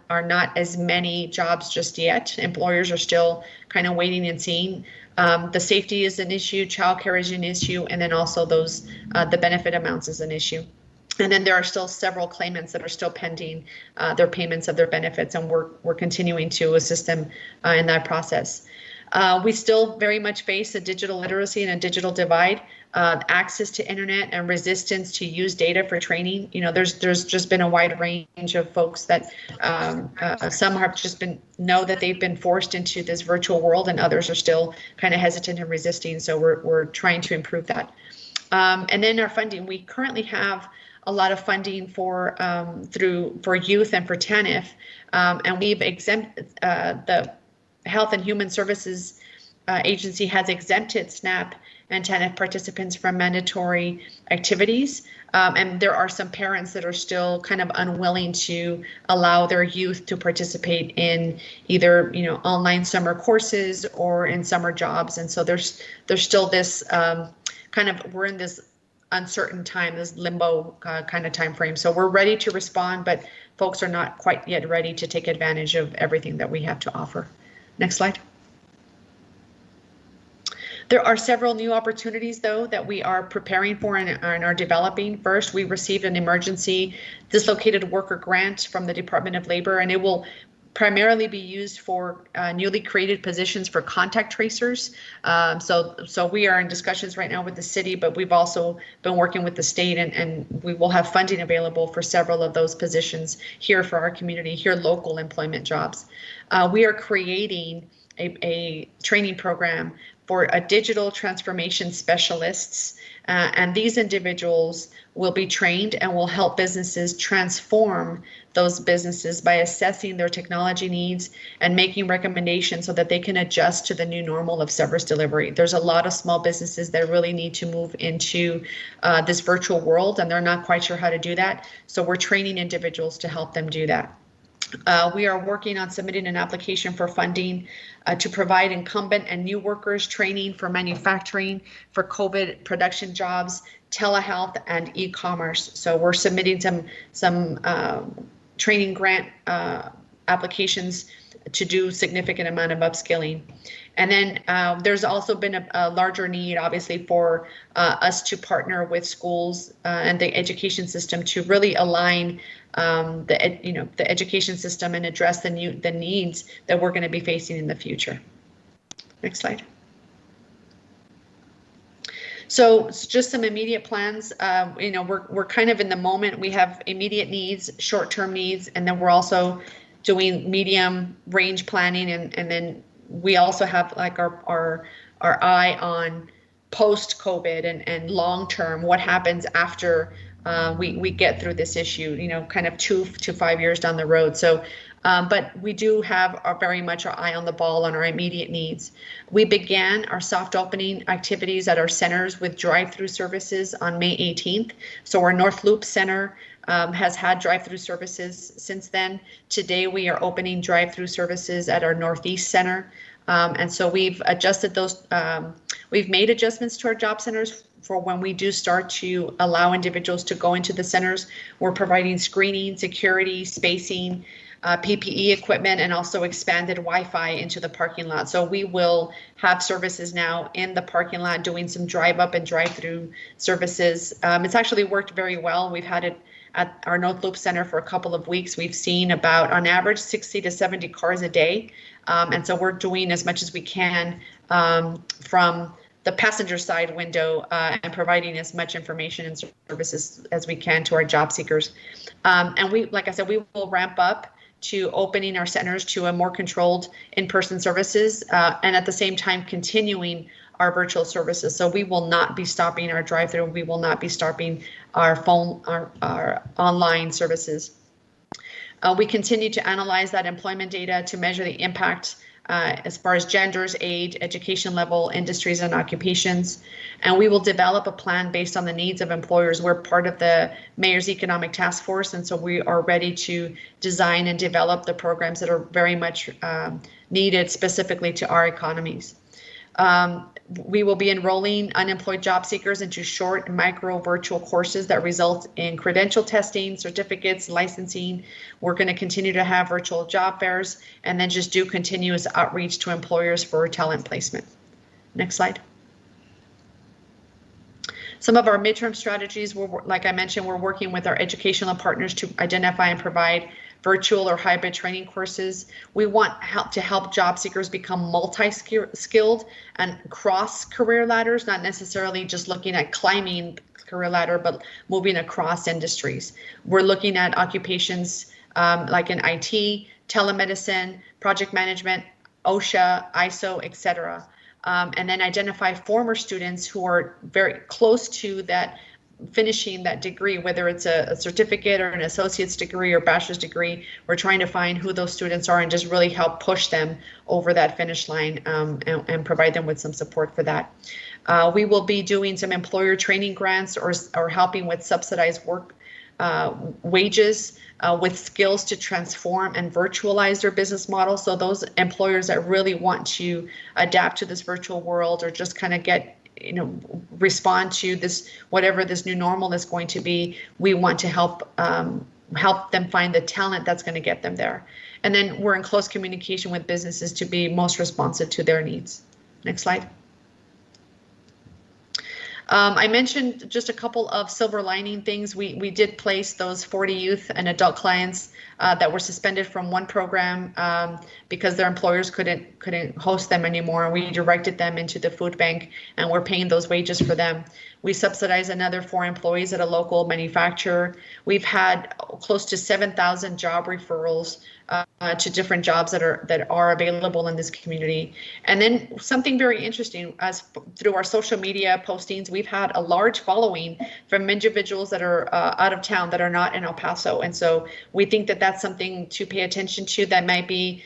Speaker 17: are not as many jobs just yet. Employers are still kind of waiting and seeing. The safety is an issue, childcare is an issue, and then also the benefit amounts is an issue. And then there are still several claimants that are still pending their payments of their benefits, and we're continuing to assist them in that process. We still very much face a digital literacy and a digital divide, access to internet and resistance to use data for training. There's just been a wide range of folks that some have just know that they've been forced into this virtual world, and others are still kind of hesitant and resisting. So we're trying to improve that. And then our funding, we currently have a lot of funding for youth and for TANF, and we've exempted the Health and Human Services Agency has exempted SNAP and TANF participants from mandatory activities, and there are some parents that are still kind of unwilling to allow their youth to participate in either online summer courses or in summer jobs, and so there's still this we're in this uncertain time, this limbo kind of time frame. So we're ready to respond, but folks are not quite yet ready to take advantage of everything that we have to offer. Next slide. There are several new opportunities, though, that we are preparing for and are developing. First, we received an emergency dislocated worker grant from the Department of Labor, and it will primarily be used for newly created positions for contact tracers. So we are in discussions right now with the city, but we've also been working with the state, and we will have funding available for several of those positions here for our community, here local employment jobs. We are creating a training program for a digital transformation specialists, and these individuals will be trained and will help businesses transform those businesses by assessing their technology needs and making recommendations so that they can adjust to the new normal of service delivery. There's a lot of small businesses that really need to move into this virtual world, and they're not quite sure how to do that. So we're training individuals to help them do that. We are working on submitting an application for funding to provide incumbent and new workers training for manufacturing, for COVID production jobs, telehealth, and e-commerce. So we're submitting some training grant applications to do significant amount of upskilling. And then there's also been a larger need, obviously, for us to partner with schools and the education system to really align the education system and address the needs that we're going to be facing in the future. Next slide. So just some immediate plans. We're kind of in the moment. We have immediate needs, short-term needs, and then we're also doing medium range planning, and then we also have like our eye on post-COVID and long-term, what happens after we get through this issue, kind of 2 to 5 years down the road. So, but we do have very much our eye on the ball on our immediate needs. We began our soft opening activities at our centers with drive-through services on May 18th. So our North Loop Center has had drive-through services since then. Today we are opening drive-through services at our Northeast Center. And so we've adjusted those, we've made adjustments to our job centers for when we do start to allow individuals to go into the centers. We're providing screening, security, spacing, PPE equipment, and also expanded Wi-Fi into the parking lot. So we will have services now in the parking lot doing some drive up and drive through services. It's actually worked very well. We've had it at our North Loop Center for a couple of weeks. We've seen about, on average, 60 to 70 cars a day. And so we're doing as much as we can from the passenger side window and providing as much information and services as we can to our job seekers. And we, like I said, we will ramp up to opening our centers to a more controlled in-person services and at the same time continuing our virtual services. So we will not be stopping our drive-through. We will not be stopping our phone, our online services. We continue to analyze that employment data to measure the impact as far as genders, age, education level, industries, and occupations. And we will develop a plan based on the needs of employers. We're part of the Mayor's Economic Task Force, and so we are ready to design and develop the programs that are very much needed specifically to our economies. We will be enrolling unemployed job seekers into short micro virtual courses that result in credential testing, certificates, licensing. We're going to continue to have virtual job fairs and then just do continuous outreach to employers for talent placement. Next slide. Some of our midterm strategies, like I mentioned, we're working with our educational partners to identify and provide virtual or hybrid training courses. We want to help job seekers become multi-skilled and cross career ladders, not necessarily just looking at climbing career ladder, but moving across industries. We're looking at occupations like in IT, telemedicine, project management, OSHA, ISO, etc. And then identify former students who are very close to that finishing that degree, whether it's a certificate or an associate's degree or bachelor's degree. We're trying to find who those students are and just really help push them over that finish line and provide them with some support for that. We will be doing some employer training grants or helping with subsidized work wages with skills to transform and virtualize their business model. So those employers that really want to adapt to this virtual world or just kind of get respond to this, whatever this new normal is going to be. We want to help them find the talent that's going to get them there. And then we're in close communication with businesses to be most responsive to their needs. Next slide. I mentioned just a couple of silver lining things. We did place those 40 youth and adult clients that were suspended from one program because their employers couldn't host them anymore. We directed them into the food bank, and we're paying those wages for them. We subsidize another 4 employees at a local manufacturer. We've had close to 7,000 job referrals to different jobs that are available in this community. And then something very interesting, as through our social media postings, we've had a large following from individuals that are out of town that are not in El Paso. And so we think that that's something to pay attention to. That might be,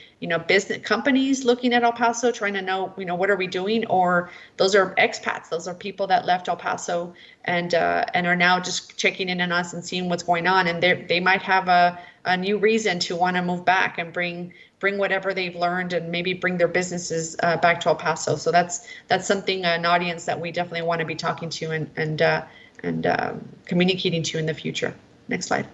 Speaker 17: business companies looking at El Paso, trying to know, what are we doing? Or those are expats. Those are people that left El Paso and are now just checking in on us and seeing what's going on. And they might have a new reason to want to move back and bring whatever they've learned and maybe bring their businesses back to El Paso. So that's something, an audience that we definitely want to be talking to and communicating to in the future. Next slide.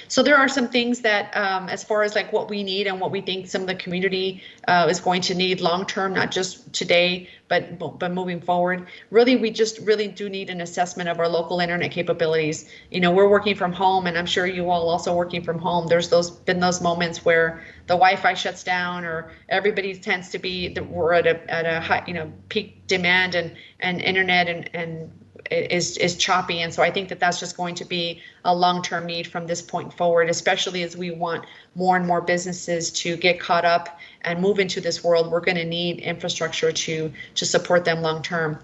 Speaker 17: So there are some things that, as far as like what we need and what we think some of the community is going to need long term, not just today, but moving forward. Really, we just really do need an assessment of our local internet capabilities. We're working from home, and I'm sure you all also working from home. There's been those moments where the Wi-Fi shuts down, or everybody tends to be we're at a high, peak demand, and internet and is choppy. And so I think that that's just going to be a long-term need from this point forward, especially as we want more and more businesses to get caught up and move into this world. We're going to need infrastructure to support them long-term.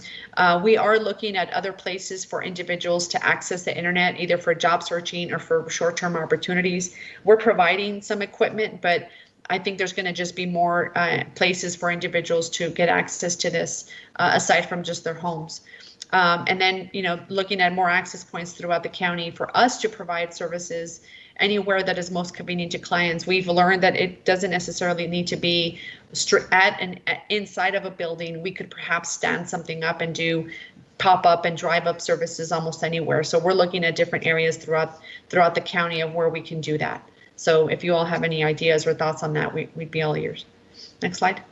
Speaker 17: We are looking at other places for individuals to access the internet, either for job searching or for short-term opportunities. We're providing some equipment, but I think there's going to just be more places for individuals to get access to this aside from just their homes. And then, looking at more access points throughout the county for us to provide services anywhere that is most convenient to clients. We've learned that it doesn't necessarily need to be inside of a building. We could perhaps stand something up and do pop-up and drive-up services almost anywhere. So we're looking at different areas throughout the county of where we can do that. So if you all have any ideas or thoughts on that, we'd be all ears. Next slide.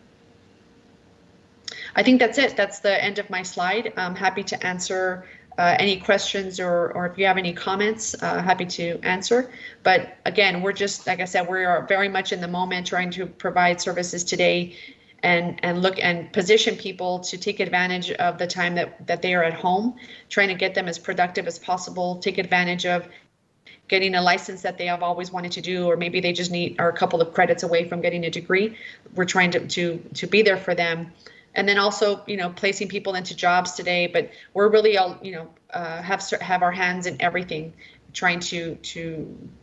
Speaker 17: I think that's it. That's the end of my slide. I'm happy to answer any questions or if you have any comments, happy to answer. But again, we're just, like I said, we are very much in the moment trying to provide services today and look and position people to take advantage of the time that they are at home, trying to get them as productive as possible, take advantage of getting a license that they have always wanted to do, or maybe they just are a couple of credits away from getting a degree. We're trying to be there for them. And then also, placing people into jobs today, but we're really all, have our hands in everything, trying to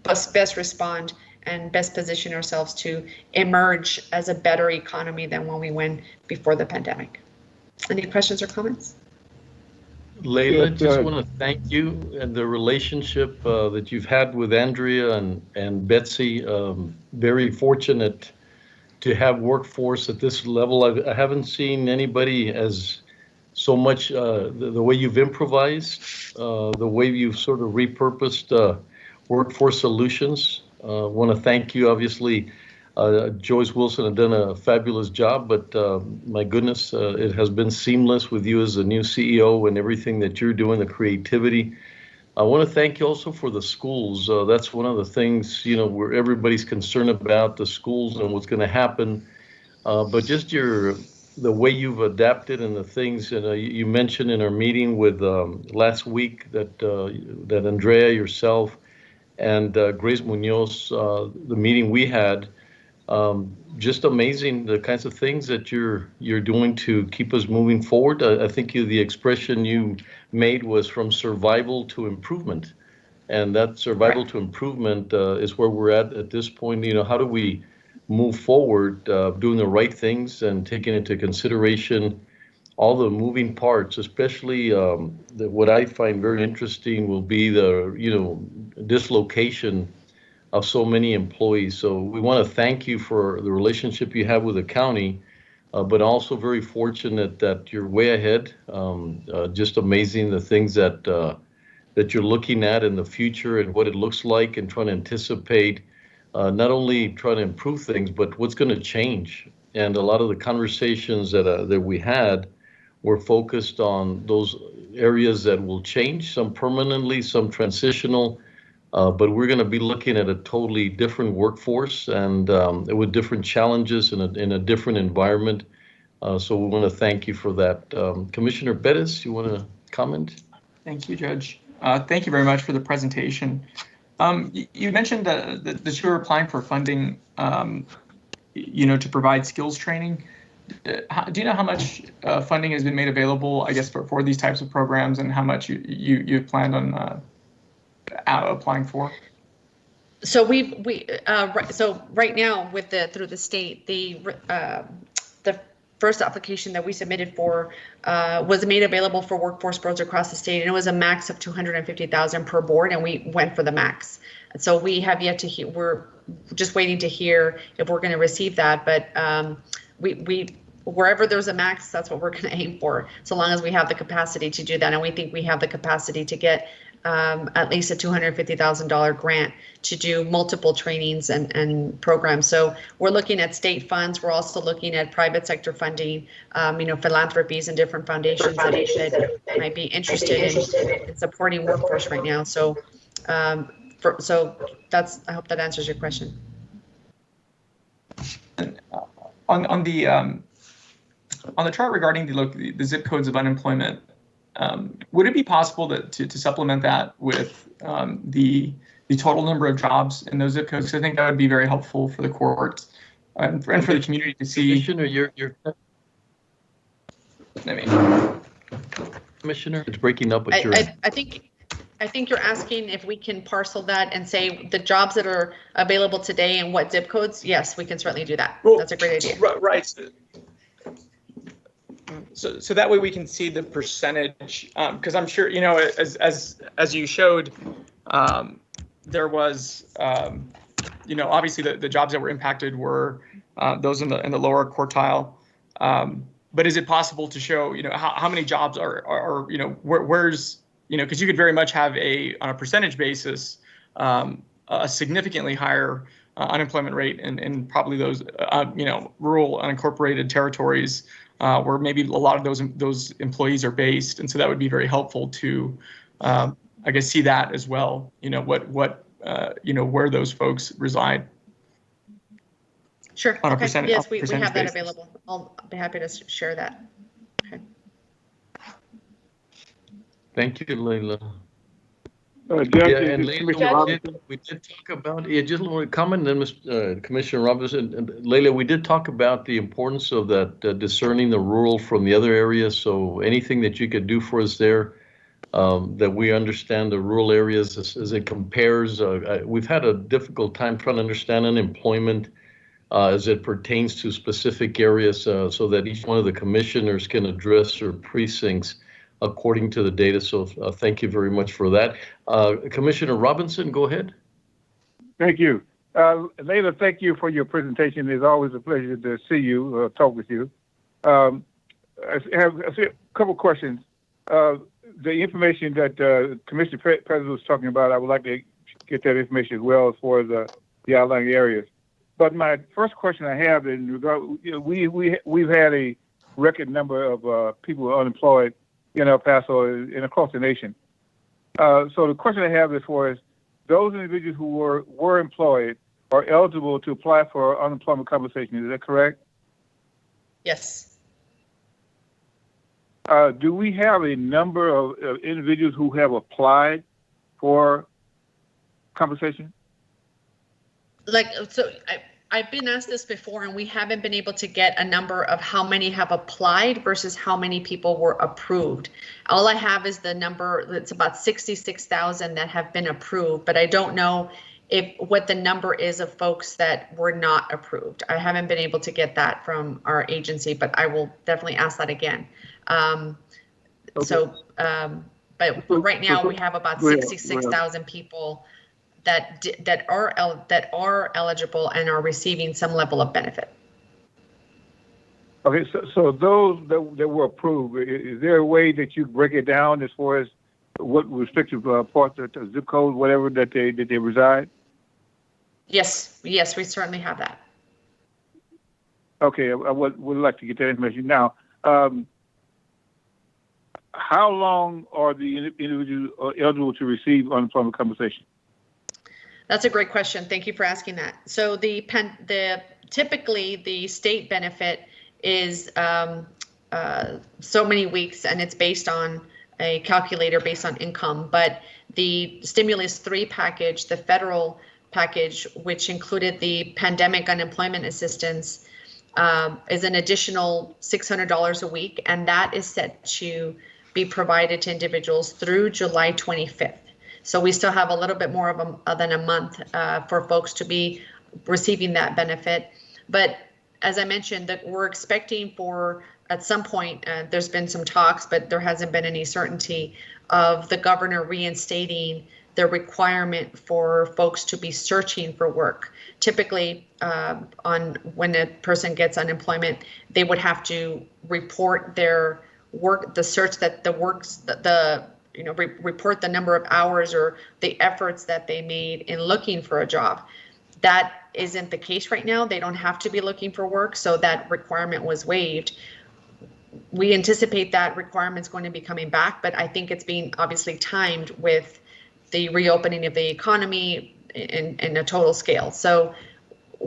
Speaker 17: best respond and best position ourselves to emerge as a better economy than when we went before the pandemic. Any questions or comments?
Speaker 2: Leila, just want to thank you and the relationship that you've had with Andrea and Betsy. Very fortunate to have workforce at this level. I haven't seen anybody as so much the way you've improvised, the way you've sort of repurposed workforce solutions. Want to thank you. Obviously, Joyce Wilson has done a fabulous job, but my goodness, it has been seamless with you as the new CEO and everything that you're doing, the creativity. I want to thank you also for the schools. That's one of the things, where everybody's concerned about the schools and what's going to happen. But just the way you've adapted and the things, you mentioned in our meeting with last week that Andrea, yourself, and Grace Munoz, the meeting we had, just amazing the kinds of things that you're doing to keep us moving forward. I think the expression you made was from survival to improvement, and that survival to improvement is where we're at this point. How do we move forward, doing the right things and taking into consideration all the moving parts, especially what I find very interesting will be the dislocation of so many employees. So we want to thank you for the relationship you have with the county, but also very fortunate that you're way ahead. Just amazing the things that you're looking at in the future and what it looks like, and trying to anticipate not only trying to improve things, but what's going to change. And a lot of the conversations that we had were focused on those areas that will change, some permanently, some transitional, but we're going to be looking at a totally different workforce and with different challenges in a different environment. So we want to thank you for that. Commissioner Perez, you want to comment?
Speaker 18: Thank you, Judge. Thank you very much for the presentation. You mentioned that you were applying for funding, to provide skills training. Do you know how much funding has been made available, I guess, for these types of programs, and how much you planned on applying for?
Speaker 17: So so right now through the state, the first application that we submitted for was made available for workforce boards across the state, and it was a max of $250,000 per board, and we went for the max. So we have yet to hear. We're just waiting to hear if we're going to receive that, but we wherever there's a max, that's what we're going to aim for, so long as we have the capacity to do that, and we think we have the capacity to get at least a $250,000 grant to do multiple trainings and programs. So we're looking at state funds. We're also looking at private sector funding, philanthropies and different foundations that might be interested in supporting workforce right now. So, I hope that answers your question.
Speaker 18: On the chart regarding the zip codes of unemployment, would it be possible to supplement that with the total number of jobs in those zip codes? I think that would be very helpful for the courts and for the community to see.
Speaker 2: Commissioner, Commissioner, it's breaking up.
Speaker 17: I think you're asking if we can parcel that and say the jobs that are available today and what zip codes. Yes, we can certainly do that. That's a great idea.
Speaker 18: Right. So that way we can see the percentage, because I'm sure, as you showed, there was, obviously the jobs that were impacted were those in the lower quartile. But is it possible to show, how many jobs are where's, because you could very much have on a percentage basis, a significantly higher unemployment rate in probably those, rural unincorporated territories, where maybe a lot of those employees are based, and so that would be very helpful to, I guess, see that as well. Where those folks reside.
Speaker 17: Sure.
Speaker 18: Okay.
Speaker 17: Yes, we have that available. I'll be happy to share that. Okay.
Speaker 2: Thank you, Leila.
Speaker 19: And
Speaker 2: we did talk about, just a little comment, then Commissioner Robinson and Leila, we did talk about the importance of that discerning the rural from the other areas. So anything that you could do for us there, that we understand the rural areas as it compares. We've had a difficult time trying to understand unemployment as it pertains to specific areas, so that each one of the commissioners can address their precincts according to the data. So thank you very much for that. Commissioner Robinson, go ahead.
Speaker 19: Thank you. Leila, thank you for your presentation. It's always a pleasure to see you, talk with you. I have a couple questions. The information that Commissioner Perez was talking about, I would like to get that information as well as for the outlying areas. But my first question I have in regard, we've had a record number of people who are unemployed in El Paso and across the nation. So the question I have is for those individuals who were employed are eligible to apply for unemployment compensation. Is that correct?
Speaker 17: Yes.
Speaker 19: Do we have a number of individuals who have applied for compensation?
Speaker 17: I've been asked this before, and we haven't been able to get a number of how many have applied versus how many people were approved. All I have is the number. It's about 66,000 that have been approved, but I don't know what the number is of folks that were not approved. I haven't been able to get that from our agency, but I will definitely ask that again. Okay. But right now we have about 66,000 people that are eligible and are receiving some level of benefit.
Speaker 19: Okay, so those that were approved, is there a way that you break it down as far as what restrictive parts of the zip code, whatever that they reside?
Speaker 17: Yes, yes, we certainly have that.
Speaker 19: Okay, I would like to get that information. Now, how long are the individuals eligible to receive unemployment compensation?
Speaker 17: That's a great question. Thank you for asking that. So typically the state benefit is so many weeks, and it's based on a calculator based on income. But the Stimulus 3 package, the federal package, which included the pandemic unemployment assistance, is an additional $600 a week, and that is set to be provided to individuals through July 25th. So we still have a little bit more than a month for folks to be receiving that benefit. But as I mentioned, that we're expecting for at some point, there's been some talks, but there hasn't been any certainty of the governor reinstating the requirement for folks to be searching for work. Typically, when a person gets unemployment, they would have to report their work, the search that the works, report the number of hours or the efforts that they made in looking for a job. That isn't the case right now. They don't have to be looking for work, so that requirement was waived. We anticipate that requirement's going to be coming back, but I think it's being obviously timed with the reopening of the economy in a total scale. So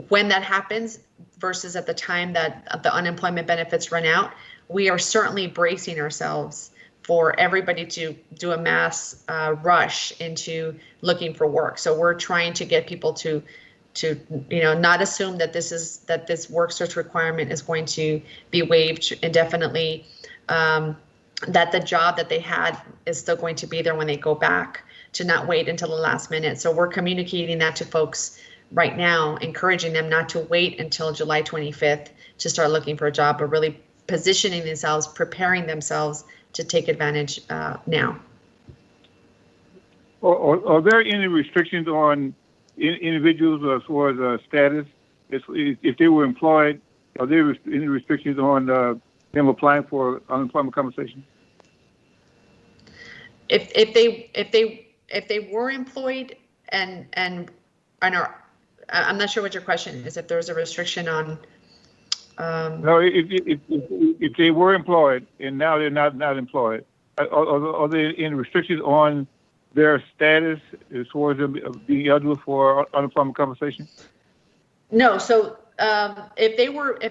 Speaker 17: when that happens versus at the time that the unemployment benefits run out, we are certainly bracing ourselves for everybody to do a mass rush into looking for work. So we're trying to get people to not assume that this work search requirement is going to be waived indefinitely, that the job that they had is still going to be there when they go back, to not wait until the last minute. So we're communicating that to folks right now, encouraging them not to wait until July 25th to start looking for a job, but really positioning themselves, preparing themselves to take advantage now.
Speaker 19: Are there any restrictions on individuals as far as status? If they were employed, are there any restrictions on them applying for unemployment compensation?
Speaker 17: If they were employed and are, I'm not sure what your question is. If there was a restriction on.
Speaker 19: No, if they were employed and now they're not employed, are there any restrictions on their status as far as them being eligible for unemployment compensation?
Speaker 17: No. So if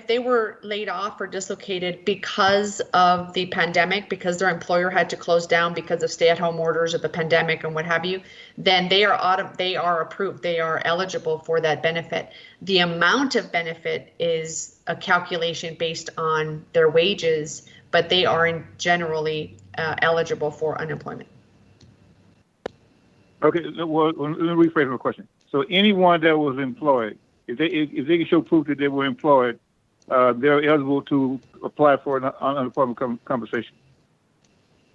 Speaker 17: they were laid off or dislocated because of the pandemic, because their employer had to close down because of stay-at-home orders or the pandemic and what have you, then they are approved. They are eligible for that benefit. The amount of benefit is a calculation based on their wages, but they are generally eligible for unemployment.
Speaker 19: Okay, well, let me rephrase my question. So anyone that was employed, if they can show proof that they were employed, they're eligible to apply for unemployment compensation.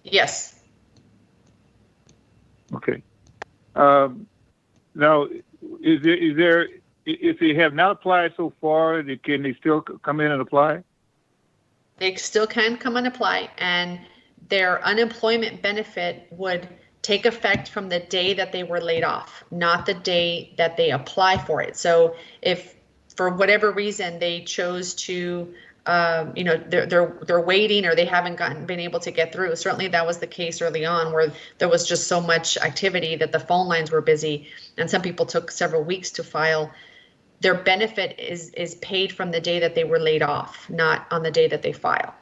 Speaker 17: Yes.
Speaker 19: Okay. Now, is there if they have not applied so far, can they still come in and apply?
Speaker 17: They still can come and apply, and their unemployment benefit would take effect from the day that they were laid off, not the day that they apply for it. So if for whatever reason they chose to, they're waiting or they haven't been able to get through. Certainly that was the case early on where there was just so much activity that the phone lines were busy and some people took several weeks to file. Their benefit is paid from the day that they were laid off, not on the day that they file.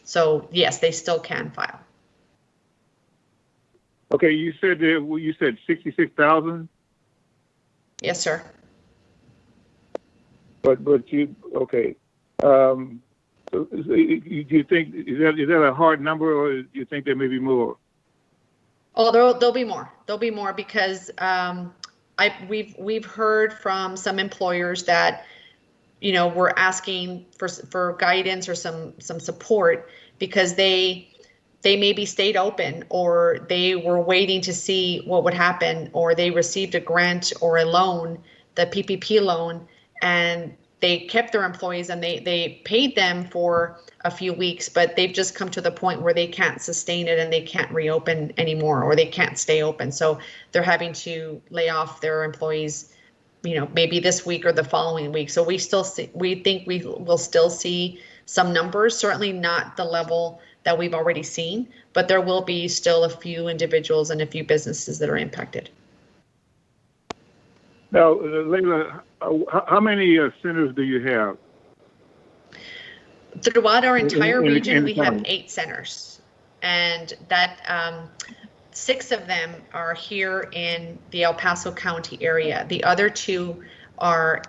Speaker 17: So yes, they still can file.
Speaker 19: Okay, you said 66,000.
Speaker 17: Yes, sir.
Speaker 19: But you okay? So do you think is that a hard number, or do you think there may be more?
Speaker 17: Oh, there'll be more. There'll be more because we've heard from some employers that were asking for guidance or some support because they maybe stayed open or they were waiting to see what would happen, or they received a grant or a loan, the PPP loan, and they kept their employees and they paid them for a few weeks, but they've just come to the point where they can't sustain it and they can't reopen anymore, or they can't stay open. So they're having to lay off their employees, maybe this week or the following week. So we think we will still see some numbers, certainly not the level that we've already seen, but there will be still a few individuals and a few businesses that are impacted.
Speaker 19: Now, Layla, how many centers do you have?
Speaker 17: Throughout our entire
Speaker 19: in
Speaker 17: region,
Speaker 19: the
Speaker 17: we have
Speaker 19: county?
Speaker 17: 8 centers, and that 6 of them are here in the El Paso County area. The other 2 are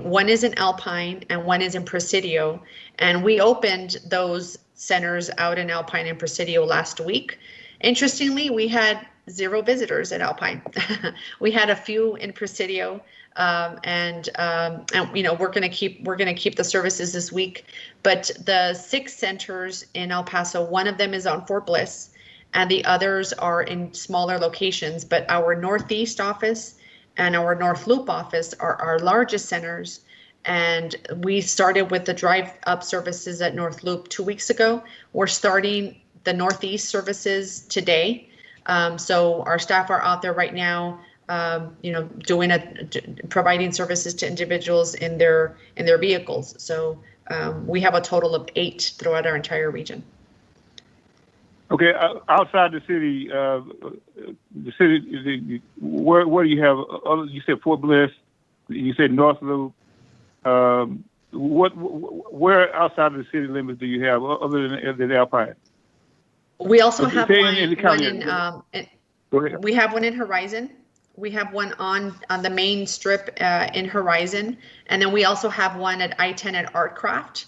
Speaker 17: one is in Alpine and one is in Presidio, and we opened those centers out in Alpine and Presidio last week. Interestingly, we had 0 visitors at Alpine. We had a few in Presidio, and we're going to keep the services this week. But the 6 centers in El Paso, one of them is on Fort Bliss, and the others are in smaller locations. But our Northeast office and our North Loop office are our largest centers. And we started with the drive-up services at North Loop 2 weeks ago. We're starting the Northeast services today. So our staff are out there right now, providing services to individuals in their vehicles. So we have a total of 8 throughout our entire region.
Speaker 19: Okay, outside the city, where do you have? You said Fort Bliss. You said North Loop. Where outside of the city limits do you have other than Alpine?
Speaker 17: We also have
Speaker 19: Go ahead.
Speaker 17: we have one in Horizon. We have one on the main strip in Horizon, and then we also have one at I-10 at Artcraft,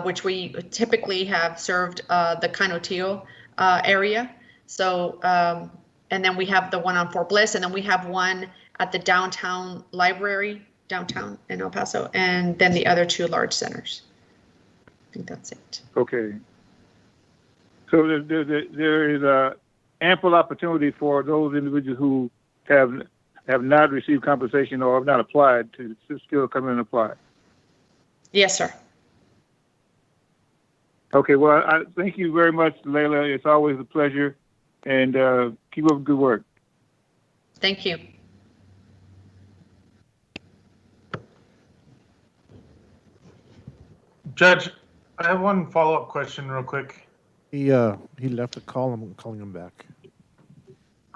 Speaker 17: which we typically have served the Canutillo area. So, and then we have the one on Fort Bliss, and then we have one at the downtown library, downtown in El Paso, and then the other 2 large centers. I think that's it.
Speaker 19: Okay. So there is ample opportunity for those individuals who have not received compensation or have not applied to still come in and apply.
Speaker 17: Yes, sir.
Speaker 19: Okay. Well, I thank you very much, Layla. It's always a pleasure, and keep up the good work.
Speaker 17: Thank you.
Speaker 20: Judge, I have one follow-up question real quick.
Speaker 7: He left a call. I'm calling him back.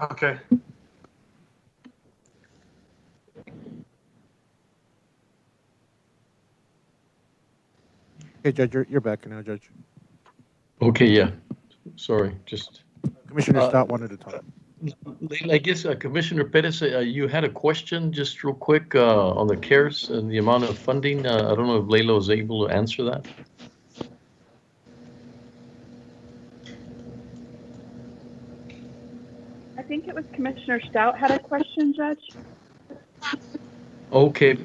Speaker 20: Okay.
Speaker 7: Okay, Judge, you're back now, Judge.
Speaker 2: Okay, yeah. Sorry, just.
Speaker 7: Commissioner Stott wanted to talk.
Speaker 2: I guess Commissioner Perez, you had a question just real quick on the CARES and the amount of funding. I don't know if Layla was able to answer that.
Speaker 21: I think it was Commissioner Stout had a question, Judge.
Speaker 2: Okay.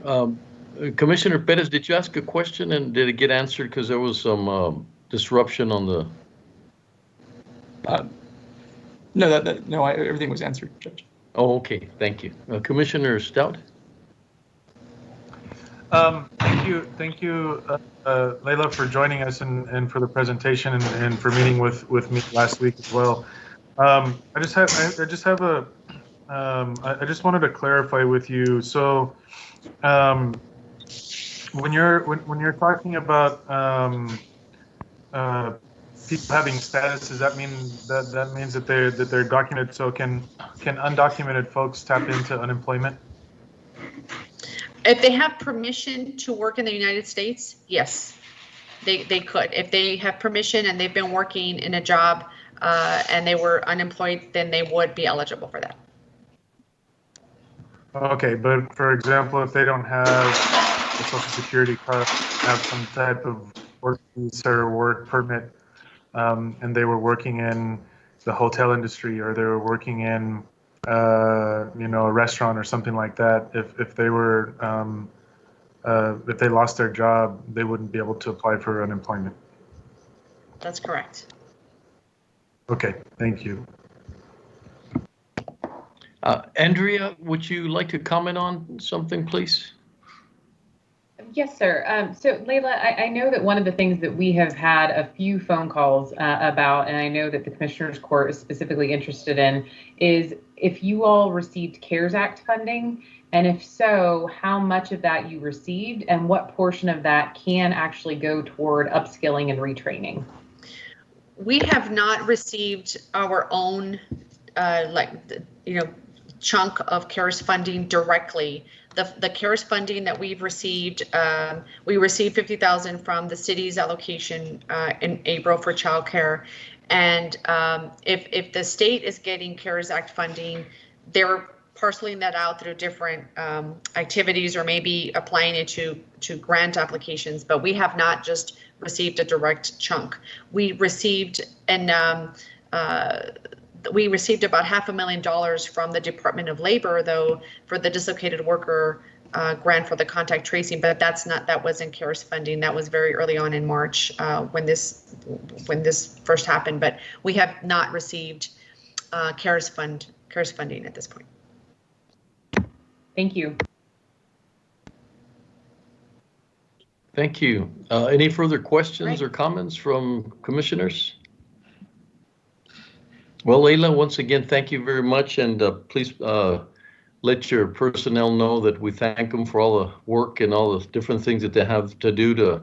Speaker 2: Commissioner Perez, did you ask a question and did it get answered? Because there was some disruption on the.
Speaker 18: No, everything was answered, Judge.
Speaker 2: Oh, okay. Thank you. Commissioner Stout?
Speaker 20: Thank you, Layla, for joining us and for the presentation and for meeting with me last week as well. I just wanted to clarify with you. So, when you're talking about people having status, does that mean that means that they're documented? So can undocumented folks tap into unemployment?
Speaker 17: If they have permission to work in the United States, yes, they could. If they have permission and they've been working in a job and they were unemployed, then they would be eligible for that.
Speaker 20: Okay, but for example, if they don't have a Social Security card, have some type of work visa or work permit, and they were working in the hotel industry or they were working in a restaurant or something like that, if they were if they lost their job, they wouldn't be able to apply for unemployment.
Speaker 17: That's correct.
Speaker 20: Okay, thank you.
Speaker 2: Andrea, would you like to comment on something, please?
Speaker 12: Yes, sir. So Layla, I know that one of the things that we have had a few phone calls about, and I know that the Commissioners Court is specifically interested in, is if you all received CARES Act funding, and if so, how much of that you received, and what portion of that can actually go toward upskilling and retraining?
Speaker 17: We have not received our own, chunk of CARES funding directly. The CARES funding that we've received, we received $50,000 from the city's allocation in April for childcare. And if the state is getting CARES Act funding, they're parceling that out through different activities, or maybe applying it to grant applications. But we have not just received a direct chunk. We received about $500,000 from the Department of Labor, though, for the dislocated worker grant for the contact tracing, but that wasn't CARES funding. That was very early on in March when this first happened. But we have not received CARES funding at this point.
Speaker 12: Thank you.
Speaker 2: Thank you. Any further questions or comments from commissioners? Well, Layla, once again, thank you very much, and please let your personnel know that we thank them for all the work and all the different things that they have to do to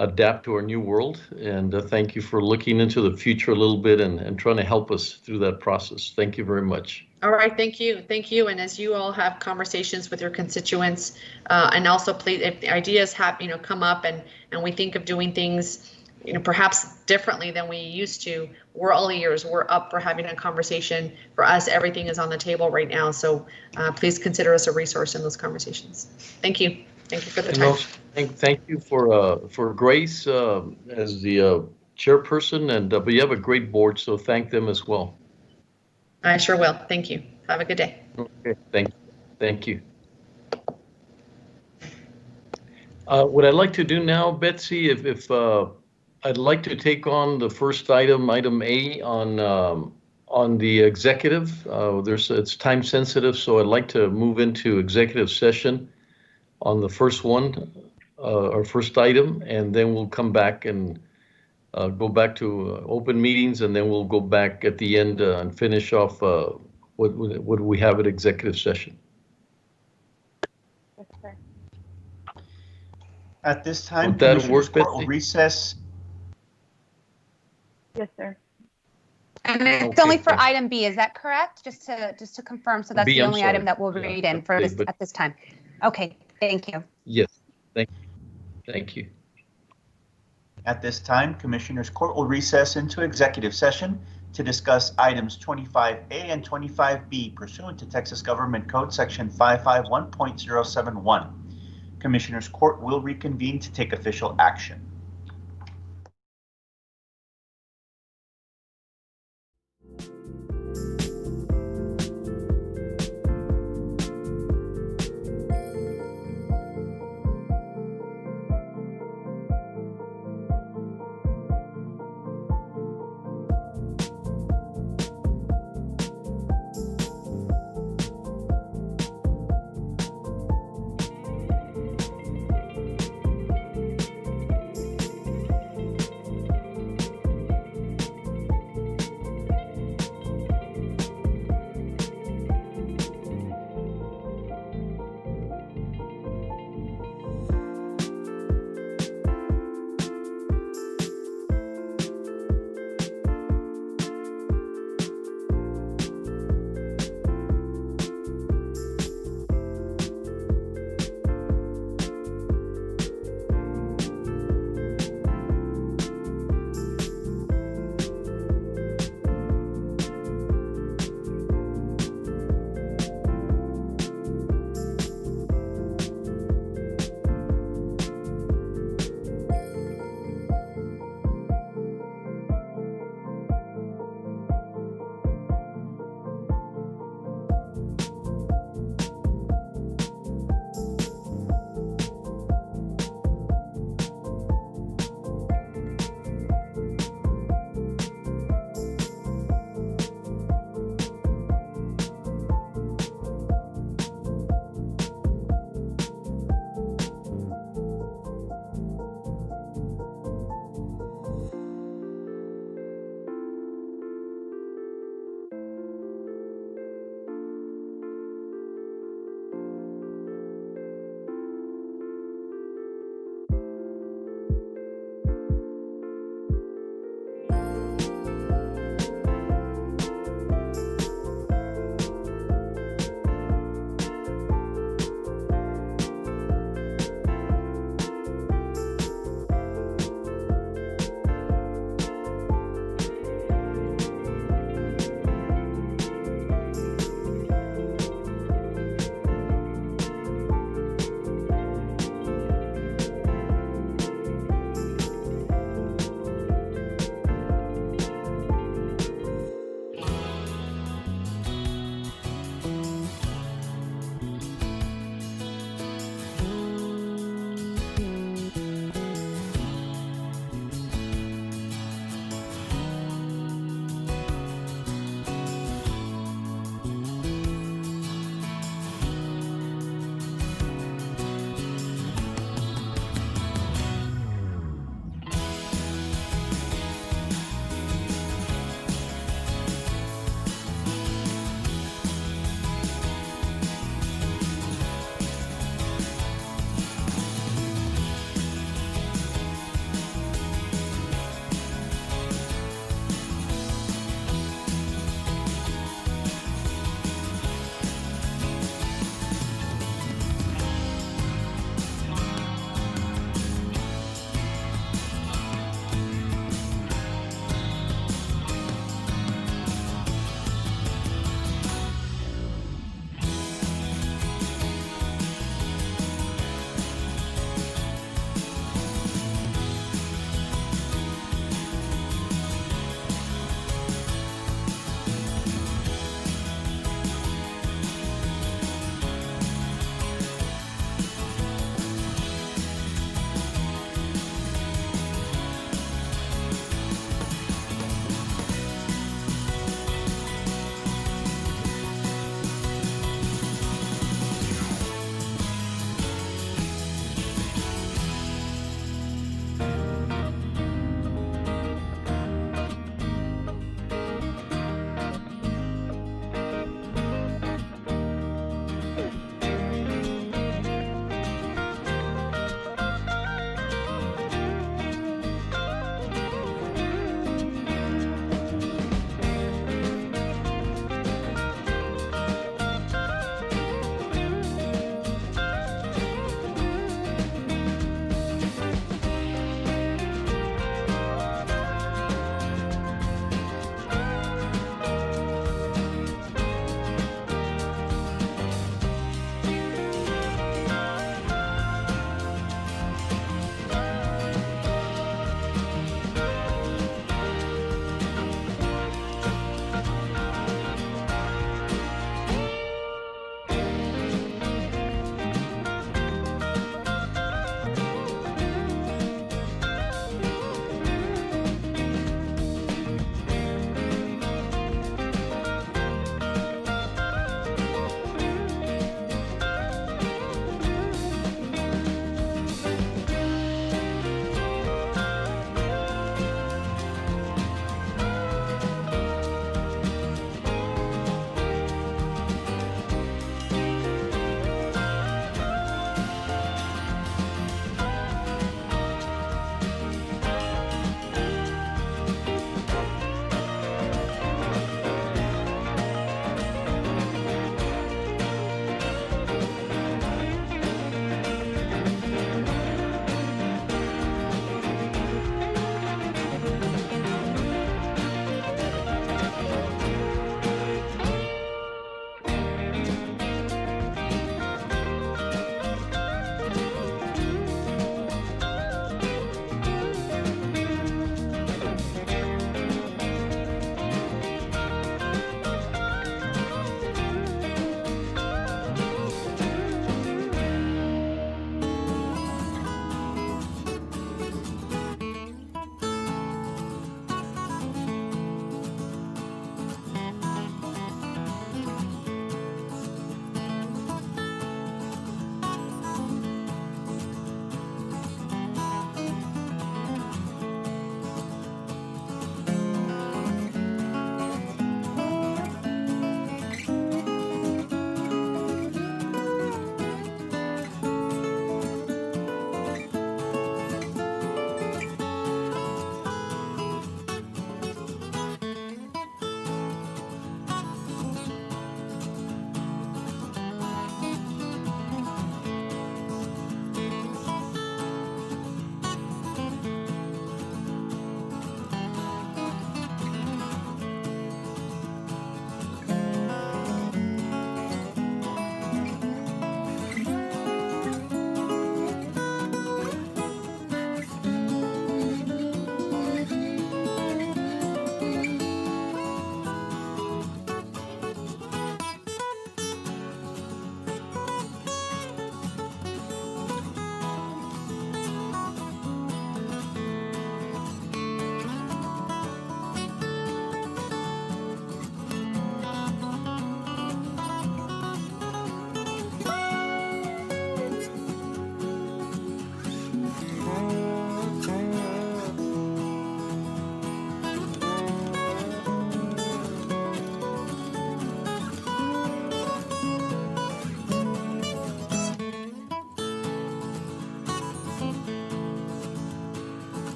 Speaker 2: adapt to our new world. And thank you for looking into the future a little bit and trying to help us through that process. Thank you very much.
Speaker 17: All right, thank you. And as you all have conversations with your constituents, and also please, if the ideas have come up and we think of doing things perhaps differently than we used to, we're all ears. We're up for having a conversation. For us, everything is on the table right now. So please consider us a resource in those conversations. Thank you. Thank you for the time.
Speaker 2: Also, thank you for Grace as the chairperson, and but you have a great board, so thank them as well.
Speaker 17: I sure will. Thank you. Have a good day.
Speaker 2: Okay, thank you. What I'd like to do now, Betsy, if I'd like to take on the first item A on the executive. It's time sensitive, so I'd like to move into executive session on the first one, our first item, and then we'll come back and go back to open meetings, and then we'll go back at the end and finish off what we have at executive session.
Speaker 3: At this time,
Speaker 2: Would that
Speaker 3: Commissioners
Speaker 2: work,
Speaker 3: Court will
Speaker 2: Betsy?
Speaker 3: recess.
Speaker 21: Yes, sir.
Speaker 1: And it's
Speaker 2: Okay,
Speaker 1: only for
Speaker 2: thanks.
Speaker 1: item B, is that correct? Just to confirm, so that's
Speaker 2: B,
Speaker 1: the
Speaker 2: I'm
Speaker 1: only
Speaker 2: sorry.
Speaker 1: item that we'll
Speaker 2: Yeah,
Speaker 1: read in for
Speaker 2: okay,
Speaker 1: this
Speaker 2: but-
Speaker 1: at this time. Okay, thank you.
Speaker 2: Yes, thank you.
Speaker 3: At this time, Commissioners Court will recess into executive session to discuss items 25A and 25B pursuant to Texas Government Code Section 551.071. Commissioners Court will reconvene to take official action.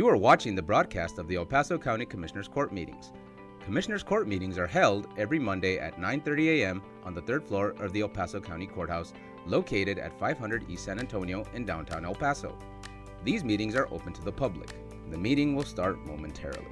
Speaker 5: You are watching the broadcast of the El Paso County Commissioners Court meetings. Commissioners Court meetings are held every Monday at 9:30 a.m. on the third floor of the El Paso County Courthouse, located at 500 East San Antonio in downtown El Paso. These meetings are open to the public. The meeting will start momentarily.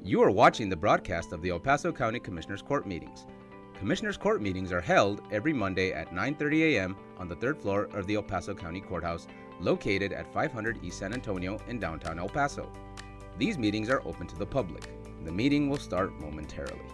Speaker 5: You are watching the broadcast of the El Paso County Commissioners Court meetings. Commissioners Court meetings are held every Monday at 9:30 a.m. on the third floor of the El Paso County Courthouse, located at 500 East San Antonio in downtown El Paso. These meetings are open to the public. The meeting will start momentarily.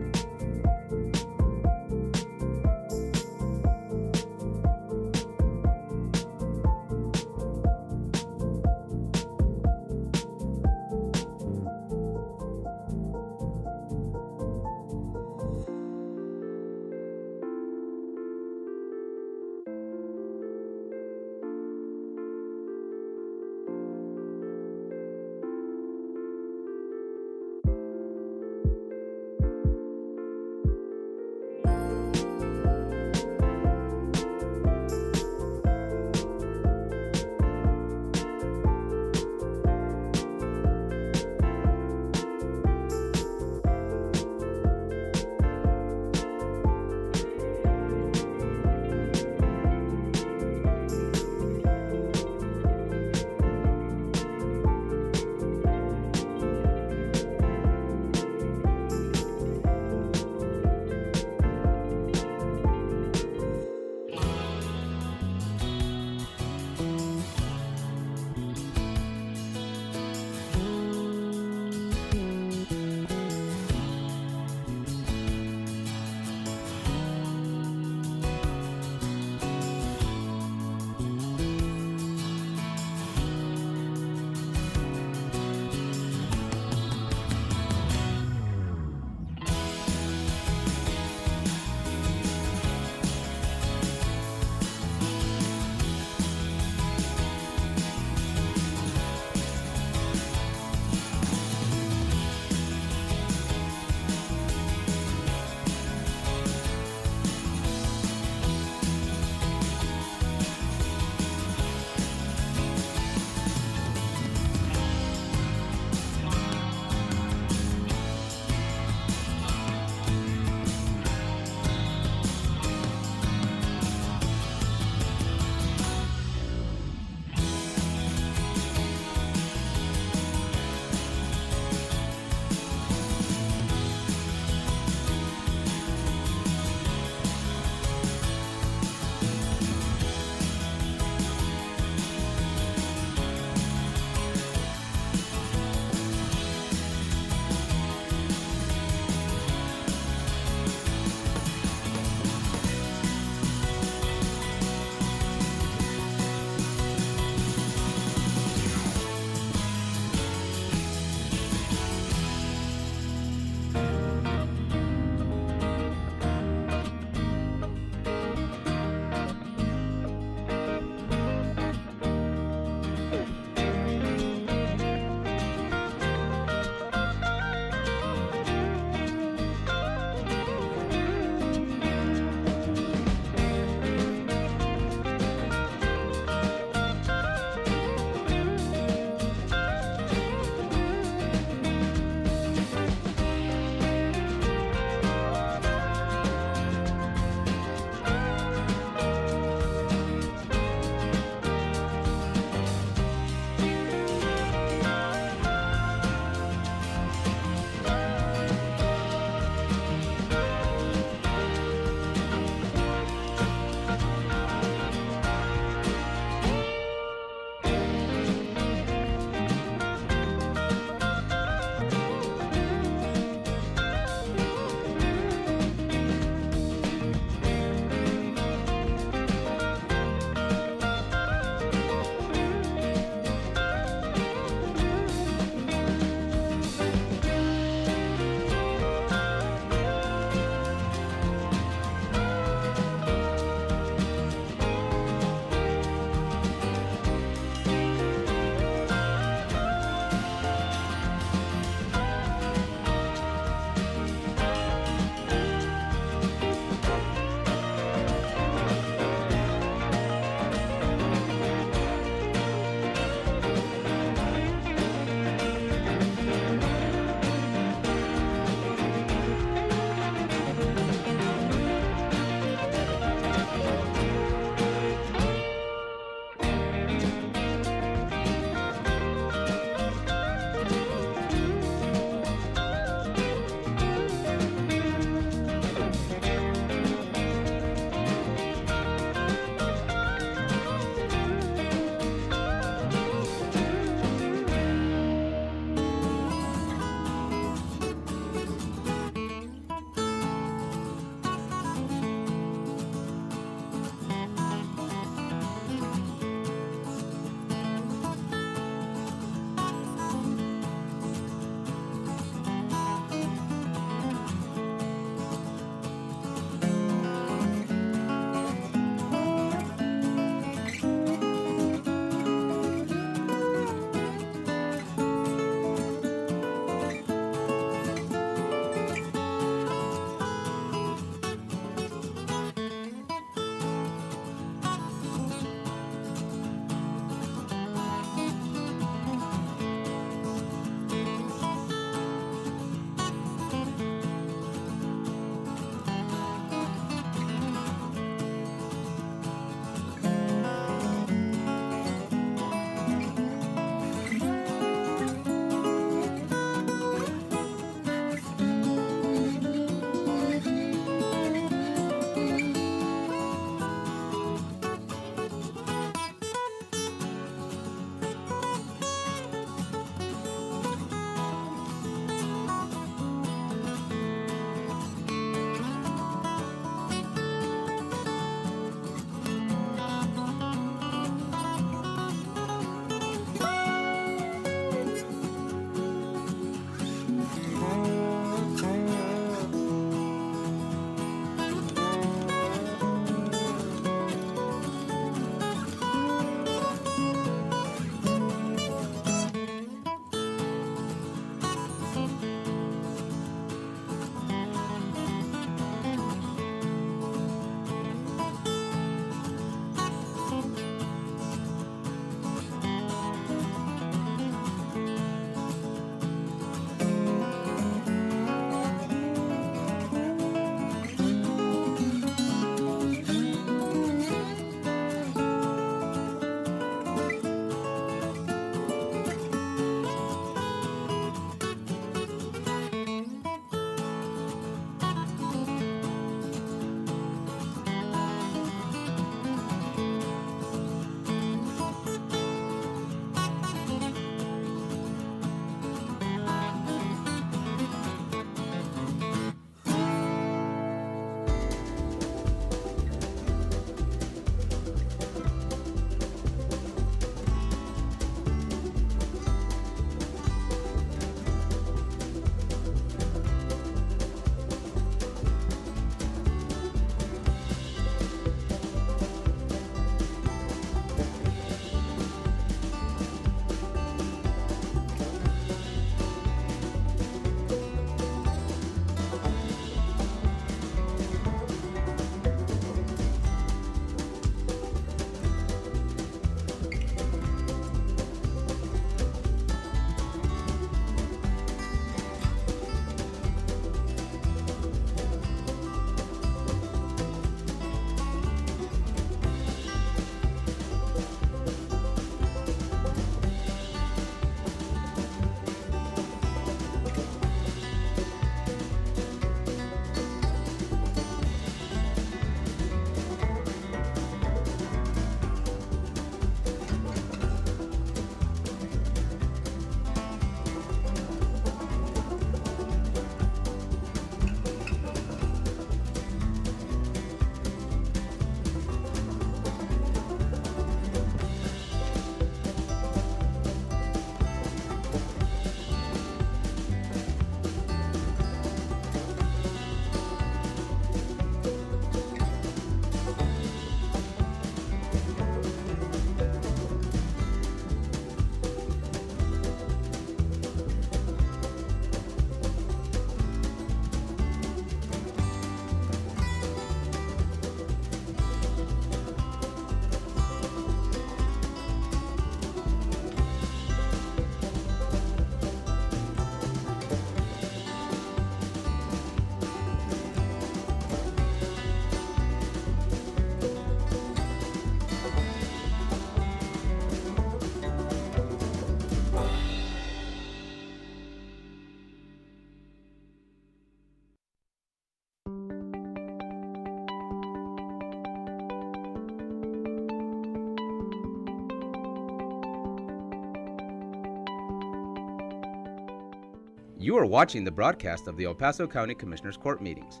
Speaker 5: You are watching the broadcast of the El Paso County Commissioners Court meetings.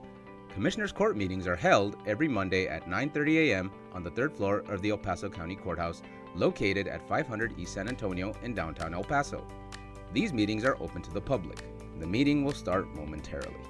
Speaker 5: Commissioners Court meetings are held every Monday at 9:30 a.m. on the third floor of the El Paso County Courthouse, located at 500 East San Antonio in downtown El Paso. These meetings are open to the public. The meeting will start momentarily.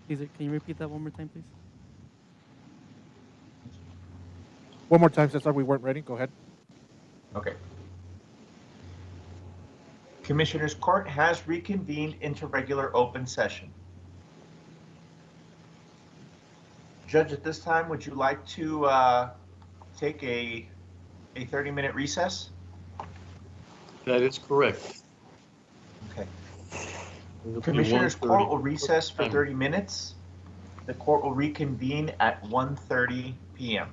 Speaker 8: Can you repeat that one more time, please?
Speaker 7: One more time, since we weren't ready. Go ahead.
Speaker 3: Okay. Commissioners Court has reconvened into regular open session. Judge, at this time, would you like to take a 30-minute recess?
Speaker 2: That is correct.
Speaker 3: Okay.
Speaker 2: It'll be
Speaker 3: Commissioners
Speaker 2: 1:30.
Speaker 3: Court will recess for 30 minutes. The court will reconvene at 1:30 p.m.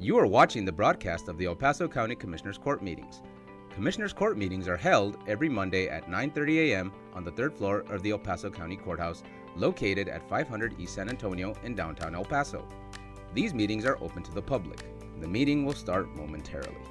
Speaker 5: You are watching the broadcast of the El Paso County Commissioners Court meetings. Commissioners Court meetings are held every Monday at 9:30 a.m. on the third floor of the El Paso County Courthouse, located at 500 East San Antonio in downtown El Paso. These meetings are open to the public. The meeting will start momentarily.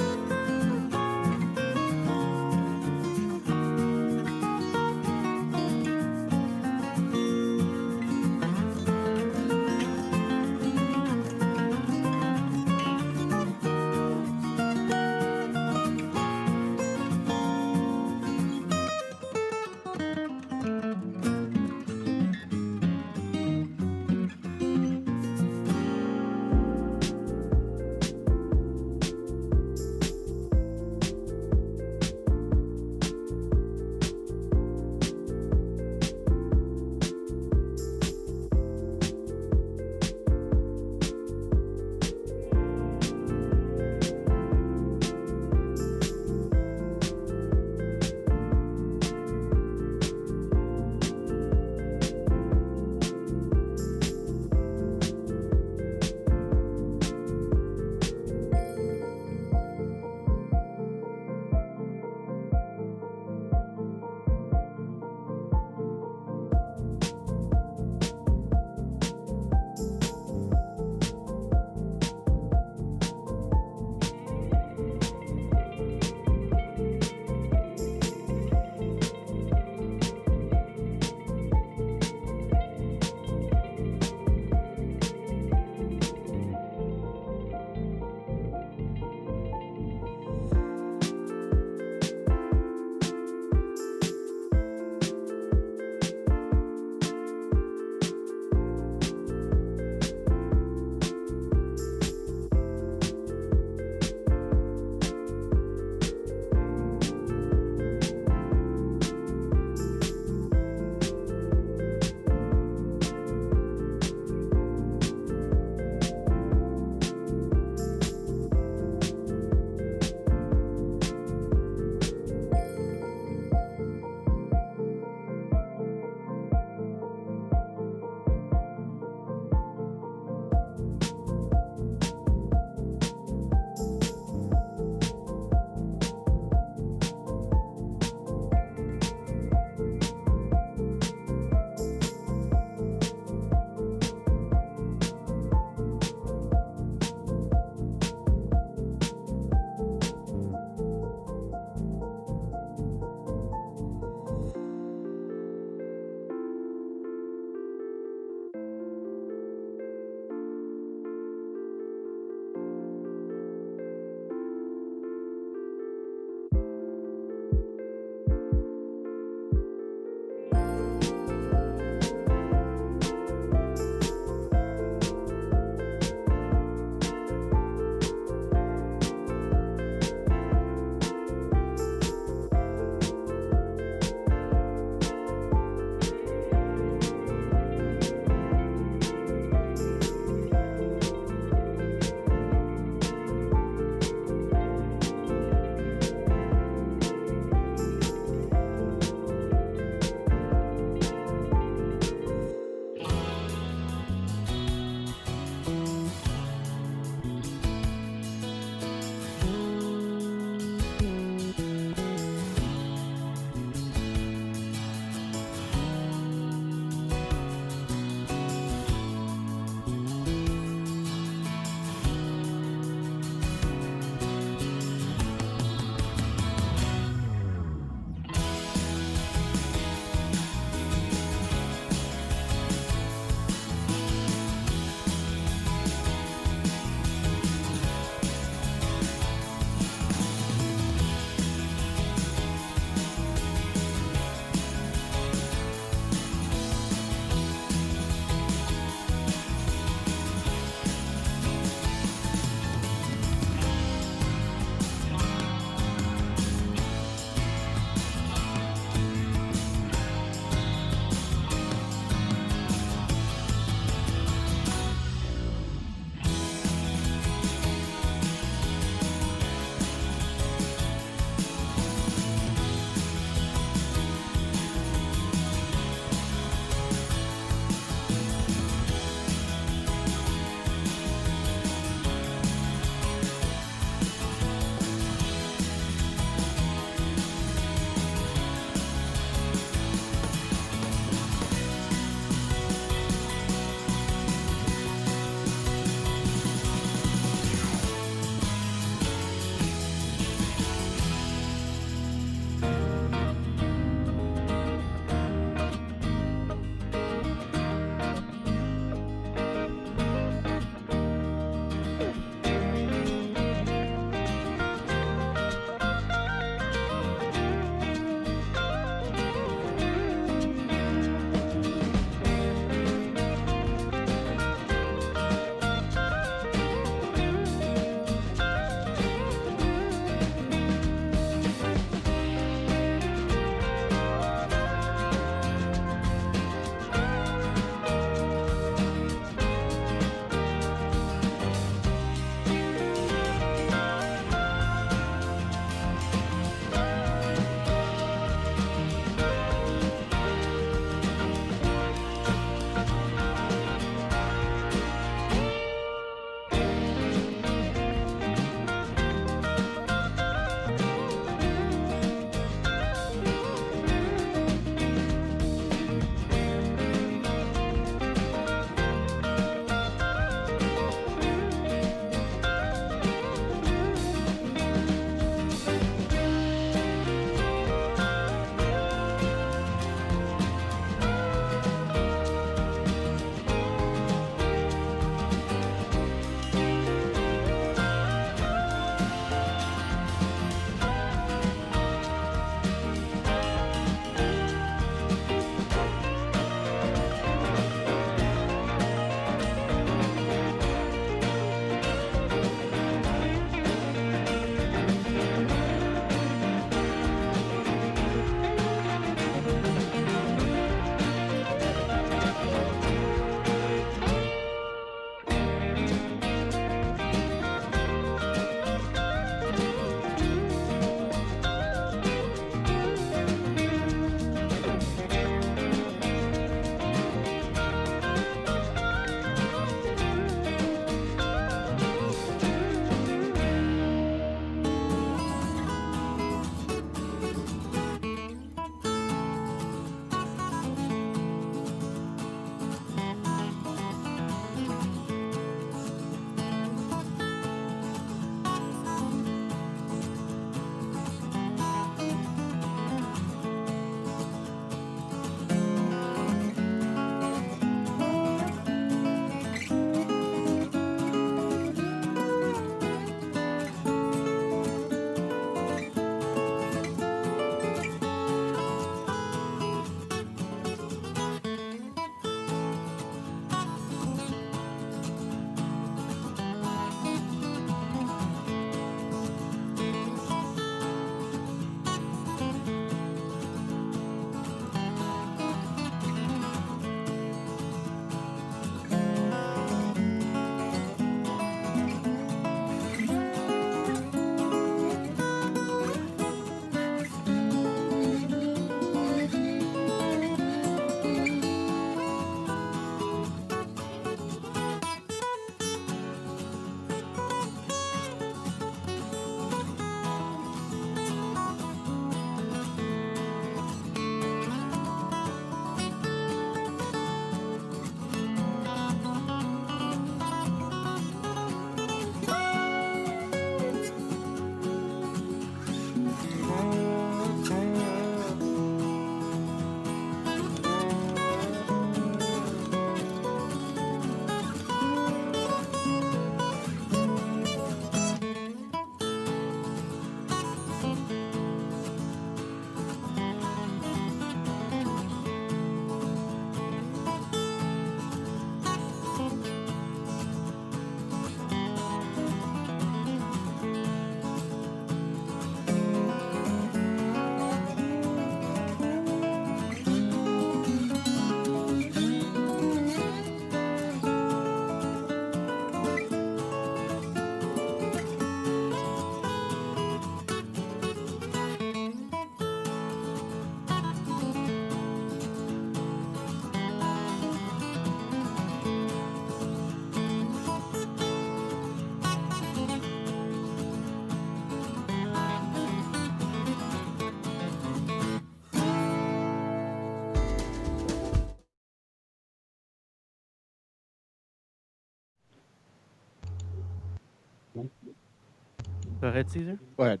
Speaker 8: Go ahead, Caesar.
Speaker 7: Go ahead.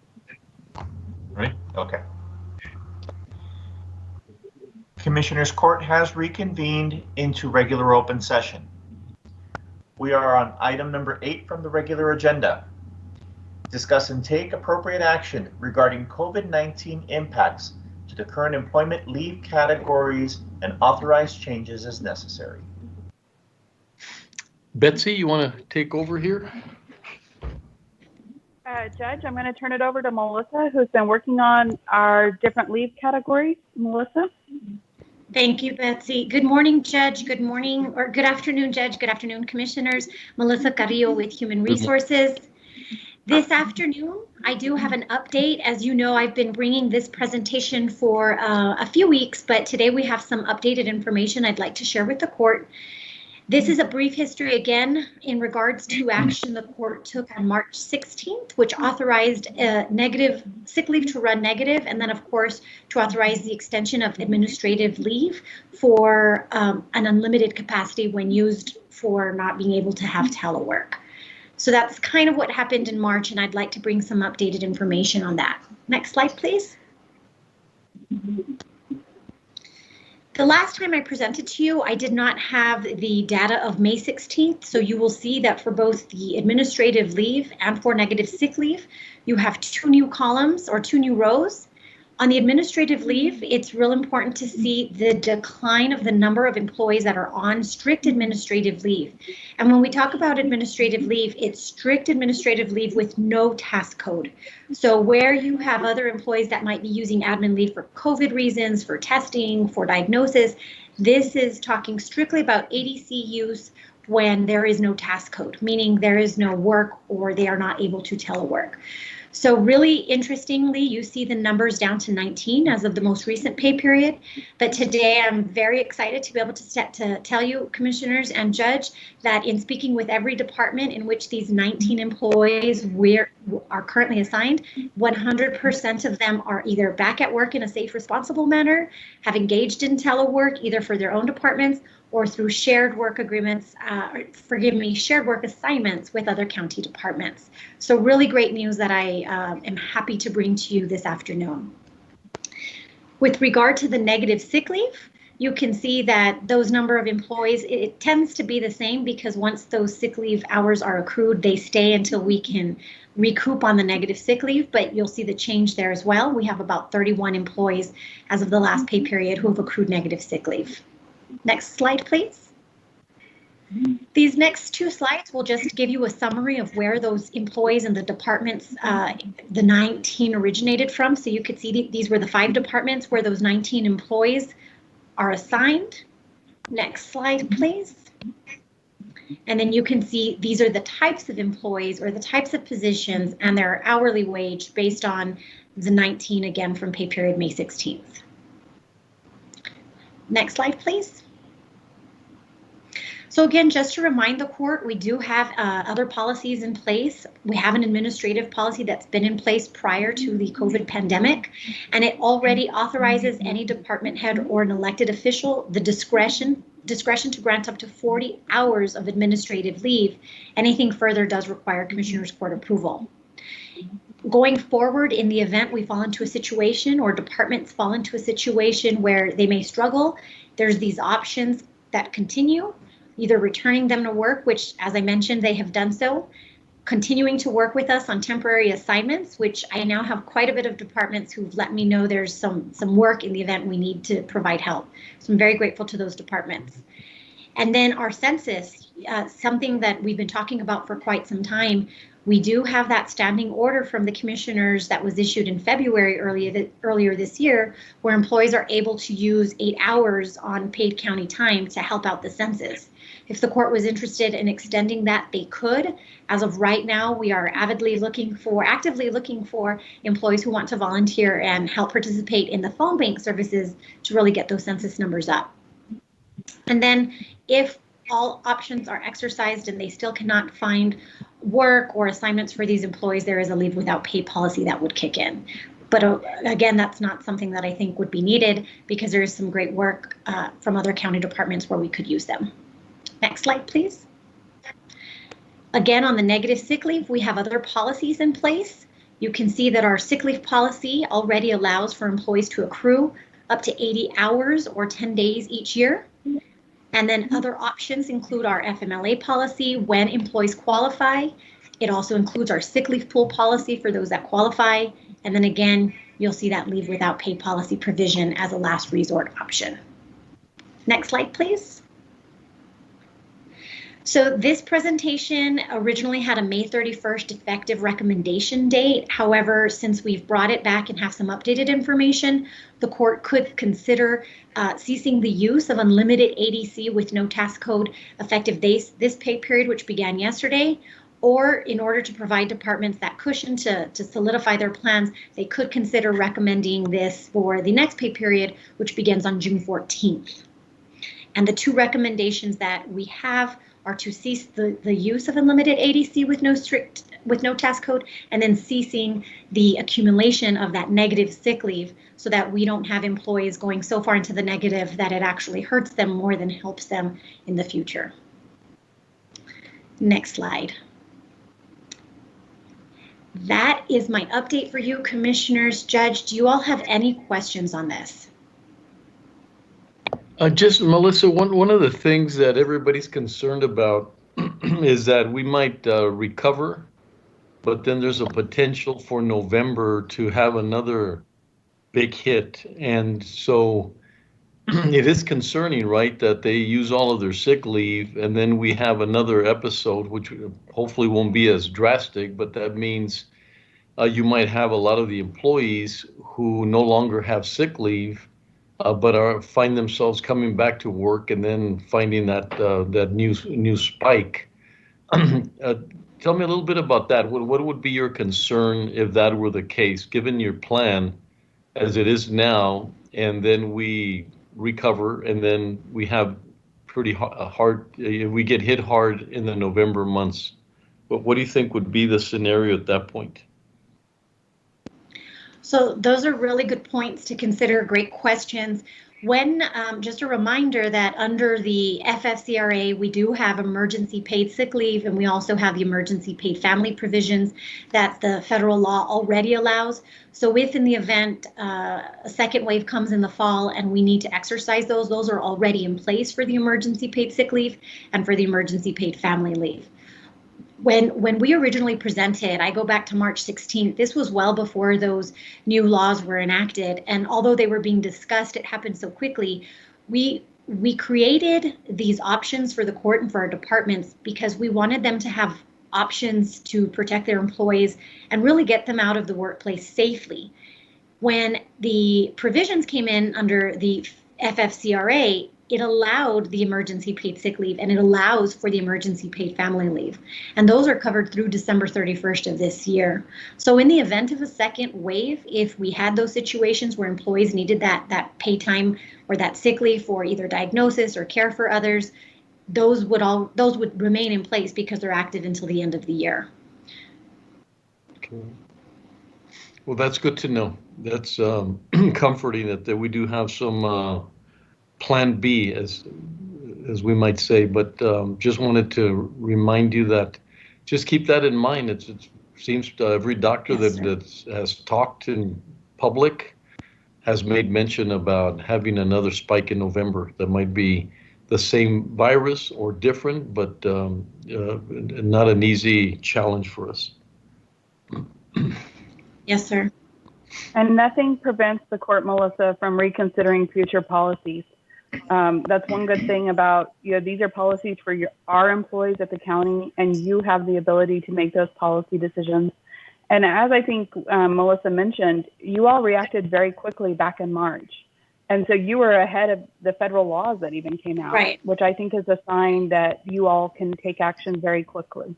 Speaker 3: Ready? Okay. Commissioners Court has reconvened into regular open session. We are on item number 8 from the regular agenda. Discuss and take appropriate action regarding COVID-19 impacts to the current employment leave categories and authorize changes as necessary.
Speaker 2: Betsy, you want to take over here?
Speaker 21: Judge, I'm going to turn it over to Melissa, who's been working on our different leave categories. Melissa?
Speaker 4: Thank you, Betsy. Good morning, Judge. Good morning, or good afternoon, Judge. Good afternoon, Commissioners. Melissa Carrillo with Human Resources. This afternoon, I do have an update. As you know, I've been bringing this presentation for a few weeks, but today we have some updated information I'd like to share with the court. This is a brief history again in regards to action the court took on March 16th, which authorized negative sick leave to run negative, and then of course to authorize the extension of administrative leave for an unlimited capacity when used for not being able to have telework. So that's kind of what happened in March, and I'd like to bring some updated information on that. Next slide, please. The last time I presented to you, I did not have the data of May 16th, so you will see that for both the administrative leave and for negative sick leave, you have 2 new columns or 2 new rows. On the administrative leave, it's real important to see the decline of the number of employees that are on strict administrative leave. And when we talk about administrative leave, it's strict administrative leave with no task code. So where you have other employees that might be using admin leave for COVID reasons, for testing, for diagnosis, this is talking strictly about ADC use when there is no task code, meaning there is no work or they are not able to telework. So really interestingly, you see the numbers down to 19 as of the most recent pay period. But today I'm very excited to be able to tell you, commissioners and judge, that in speaking with every department in which these 19 employees are currently assigned, 100% of them are either back at work in a safe, responsible manner, have engaged in telework either for their own departments or through shared work agreements, shared work assignments with other county departments. So really great news that I am happy to bring to you this afternoon. With regard to the negative sick leave, you can see that those number of employees, it tends to be the same because once those sick leave hours are accrued, they stay until we can recoup on the negative sick leave, but you'll see the change there as well. We have about 31 employees as of the last pay period who have accrued negative sick leave. Next slide, please. These next 2 slides will just give you a summary of where those employees in the departments, the 19 originated from. So you could see these were the 5 departments where those 19 employees are assigned. Next slide, please. And then you can see these are the types of employees or the types of positions and their hourly wage based on the 19 again from pay period May 16th. Next slide, please. So again, just to remind the court, we do have other policies in place. We have an administrative policy that's been in place prior to the COVID pandemic, and it already authorizes any department head or an elected official the discretion to grant up to 40 hours of administrative leave. Anything further does require Commissioners Court approval. Going forward, in the event we fall into a situation or departments fall into a situation where they may struggle, there's these options that continue, either returning them to work, which as I mentioned, they have done so, continuing to work with us on temporary assignments, which I now have quite a bit of departments who've let me know there's some work in the event we need to provide help. So I'm very grateful to those departments. And then our census, something that we've been talking about for quite some time. We do have that standing order from the commissioners that was issued in February earlier this year, where employees are able to use 8 hours on paid county time to help out the census. If the court was interested in extending that, they could. As of right now, we are actively looking for employees who want to volunteer and help participate in the phone bank services to really get those census numbers up. And then if all options are exercised and they still cannot find work or assignments for these employees, there is a leave without pay policy that would kick in. But again, that's not something that I think would be needed because there is some great work from other county departments where we could use them. Next slide, please. Again, on the negative sick leave, we have other policies in place. you can see that our sick leave policy already allows for employees to accrue up to 80 hours or 10 days each year. And then other options include our FMLA policy when employees qualify. It also includes our sick leave pool policy for those that qualify. And then again, you'll see that leave without pay policy provision as a last resort option. Next slide, please. So this presentation originally had a May 31st effective recommendation date. However, since we've brought it back and have some updated information, the court could consider ceasing the use of unlimited ADC with no task code effective this pay period, which began yesterday, or in order to provide departments that cushion to solidify their plans, they could consider recommending this for the next pay period, which begins on June 14th. And the two recommendations that we have are to cease the use of unlimited ADC with no task code, and then ceasing the accumulation of that negative sick leave so that we don't have employees going so far into the negative that it actually hurts them more than helps them in the future. Next slide. That is my update for you, Commissioners. Judge, do you all have any questions on this?
Speaker 2: Just, Melissa, one of the things that everybody's concerned about is that we might recover, but then there's a potential for November to have another big hit. And so it is concerning, right, that they use all of their sick leave and then we have another episode, which hopefully won't be as drastic, but that means you might have a lot of the employees who no longer have sick leave, but find themselves coming back to work and then finding that new spike. Tell me a little bit about that. What would be your concern if that were the case, given your plan as it is now, and then we recover and then we have pretty hard, we get hit hard in the November months? But what do you think would be the scenario at that point?
Speaker 4: So those are really good points to consider, great questions. When, just a reminder that under the FFCRA, we do have emergency paid sick leave, and we also have the emergency paid family provisions that the federal law already allows. So if in the event a second wave comes in the fall and we need to exercise those are already in place for the emergency paid sick leave and for the emergency paid family leave. When we originally presented, I go back to March 16th, this was well before those new laws were enacted. And although they were being discussed, it happened so quickly. We created these options for the court and for our departments because we wanted them to have options to protect their employees and really get them out of the workplace safely. When the provisions came in under the FFCRA, it allowed the emergency paid sick leave and it allows for the emergency paid family leave. And those are covered through December 31st of this year. So in the event of a second wave, if we had those situations where employees needed that pay time or that sick leave for either diagnosis or care for others, those would remain in place because they're active until the end of the year.
Speaker 2: Okay. Well, that's good to know. That's comforting that we do have some plan B, as we might say, but just wanted to remind you that just keep that in mind. It seems every doctor that has talked in public has made mention about having another spike in November that might be the same virus or different, but not an easy challenge for us.
Speaker 4: Yes, sir.
Speaker 21: And nothing prevents the court, Melissa, from reconsidering future policies. That's one good thing about, these are policies for our employees at the county, and you have the ability to make those policy decisions. And as I think Melissa mentioned, you all reacted very quickly back in March. And so you were ahead of the federal laws that even came out,
Speaker 4: right,
Speaker 21: which I think is a sign that you all can take action very quickly.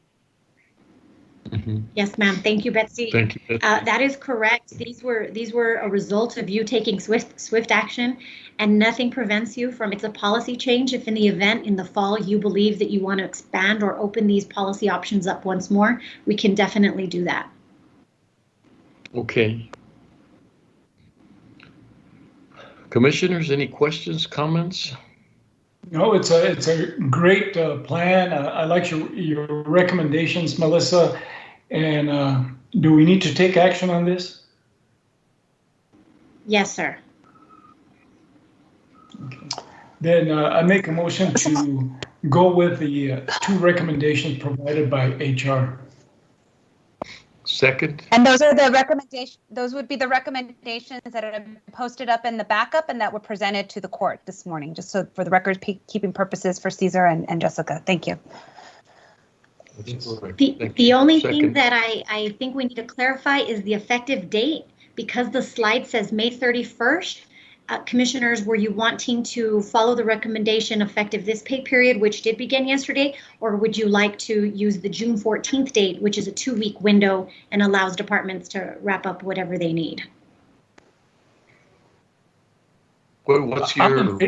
Speaker 2: Mm-hmm.
Speaker 4: Yes, ma'am. Thank you, Betsy.
Speaker 2: Thank you, Betsy. That
Speaker 4: is correct. These were a result of you taking swift action, and nothing prevents you from, it's a policy change. If in the event in the fall you believe that you want to expand or open these policy options up once more, we can definitely do that.
Speaker 2: Okay. Commissioners, any questions, comments?
Speaker 6: No, it's a great plan. I like your recommendations, Melissa, and Do we need to take action on this?
Speaker 4: Yes, sir.
Speaker 6: Then I make a motion to go with the 2 recommendations provided by HR.
Speaker 2: Second.
Speaker 1: And those are the recommendations, those would be the recommendations that are posted up in the backup and that were presented to the court this morning, just so for the record keeping purposes for Caesar and Jessica. Thank you.
Speaker 4: The only thing that I think we need to clarify is the effective date, because the slide says May 31st. Commissioners, were you wanting to follow the recommendation effective this pay period, which did begin yesterday, or would you like to use the June 14th date, which is a 2-week window and allows departments to wrap up whatever they need?
Speaker 2: What's your?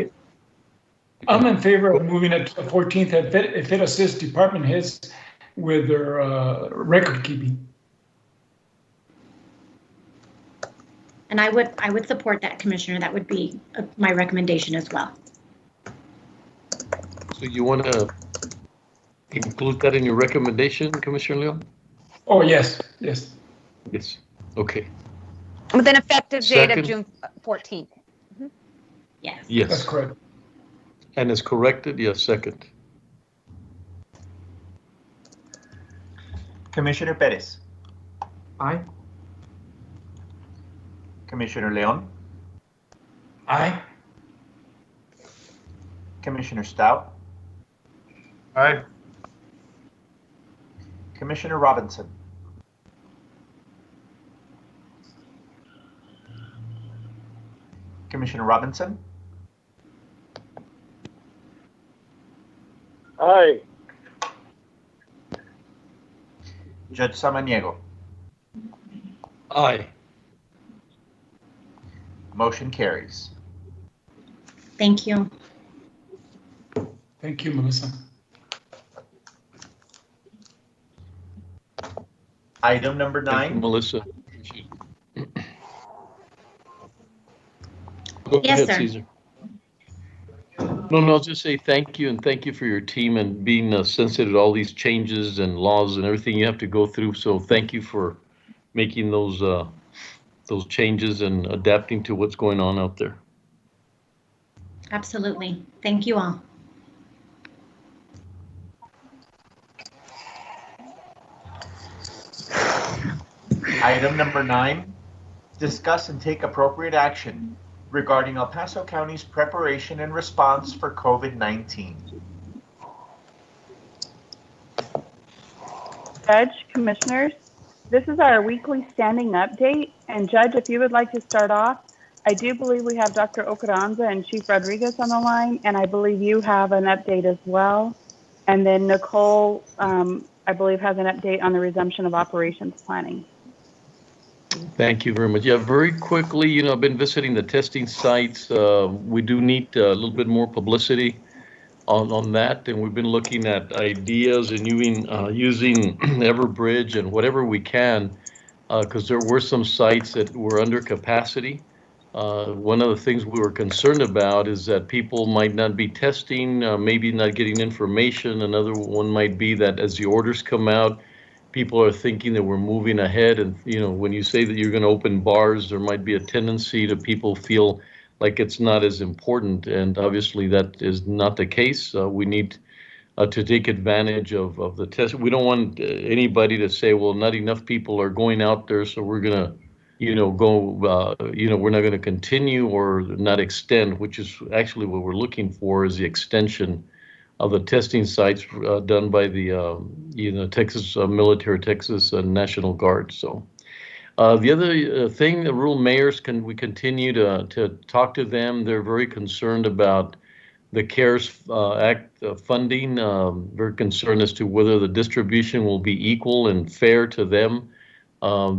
Speaker 6: I'm in favor of moving it to the 14th if it assists department heads with their record keeping.
Speaker 4: And I would support that, Commissioner. That would be my recommendation as well.
Speaker 2: So you want to include that in your recommendation, Commissioner Leon?
Speaker 6: Oh, yes, yes.
Speaker 2: Yes, okay.
Speaker 1: With an effective date
Speaker 2: Second.
Speaker 1: of June 14th.
Speaker 4: Yes.
Speaker 2: Yes.
Speaker 6: That's correct.
Speaker 2: And is corrected? Yes, second.
Speaker 3: Commissioner Perez.
Speaker 18: Aye.
Speaker 3: Commissioner Leon.
Speaker 6: Aye.
Speaker 3: Commissioner Stout.
Speaker 20: Aye.
Speaker 3: Commissioner Robinson. Commissioner Robinson.
Speaker 19: Aye.
Speaker 3: Judge Samaniego.
Speaker 2: Aye.
Speaker 3: Motion carries.
Speaker 4: Thank you.
Speaker 6: Thank you, Melissa.
Speaker 3: Item number 9.
Speaker 2: Melissa. Go
Speaker 4: Yes,
Speaker 2: ahead,
Speaker 4: sir.
Speaker 2: Caesar. No, I'll just say thank you, and thank you for your team and being sensitive to all these changes and laws and everything you have to go through. So thank you for making those changes and adapting to what's going on out there.
Speaker 4: Absolutely. Thank you all.
Speaker 3: Item number 9. Discuss and take appropriate action regarding El Paso County's preparation and response for COVID-19.
Speaker 21: Judge, Commissioners, this is our weekly standing update. And Judge, if you would like to start off, I do believe we have Dr. Ocaranza and Chief Rodriguez on the line, and I believe you have an update as well. And then Nicole, I believe, has an update on the resumption of operations planning.
Speaker 2: Thank you very much. Yeah, very quickly, I've been visiting the testing sites. We do need a little bit more publicity on that, and we've been looking at ideas and using Everbridge and whatever we can, because there were some sites that were under capacity. One of the things we were concerned about is that people might not be testing, maybe not getting information. Another one might be that as the orders come out, people are thinking that we're moving ahead. And, when you say that you're going to open bars, there might be a tendency to people feel like it's not as important. And obviously that is not the case. We need to take advantage of the test. We don't want anybody to say, well, not enough people are going out there, so we're going to we're not going to continue or not extend, which is actually what we're looking for, is the extension of the testing sites done by the Texas military, Texas National Guard. So the other thing, the rural mayors, we continue to talk to them. They're very concerned about the CARES Act funding, very concerned as to whether the distribution will be equal and fair to them.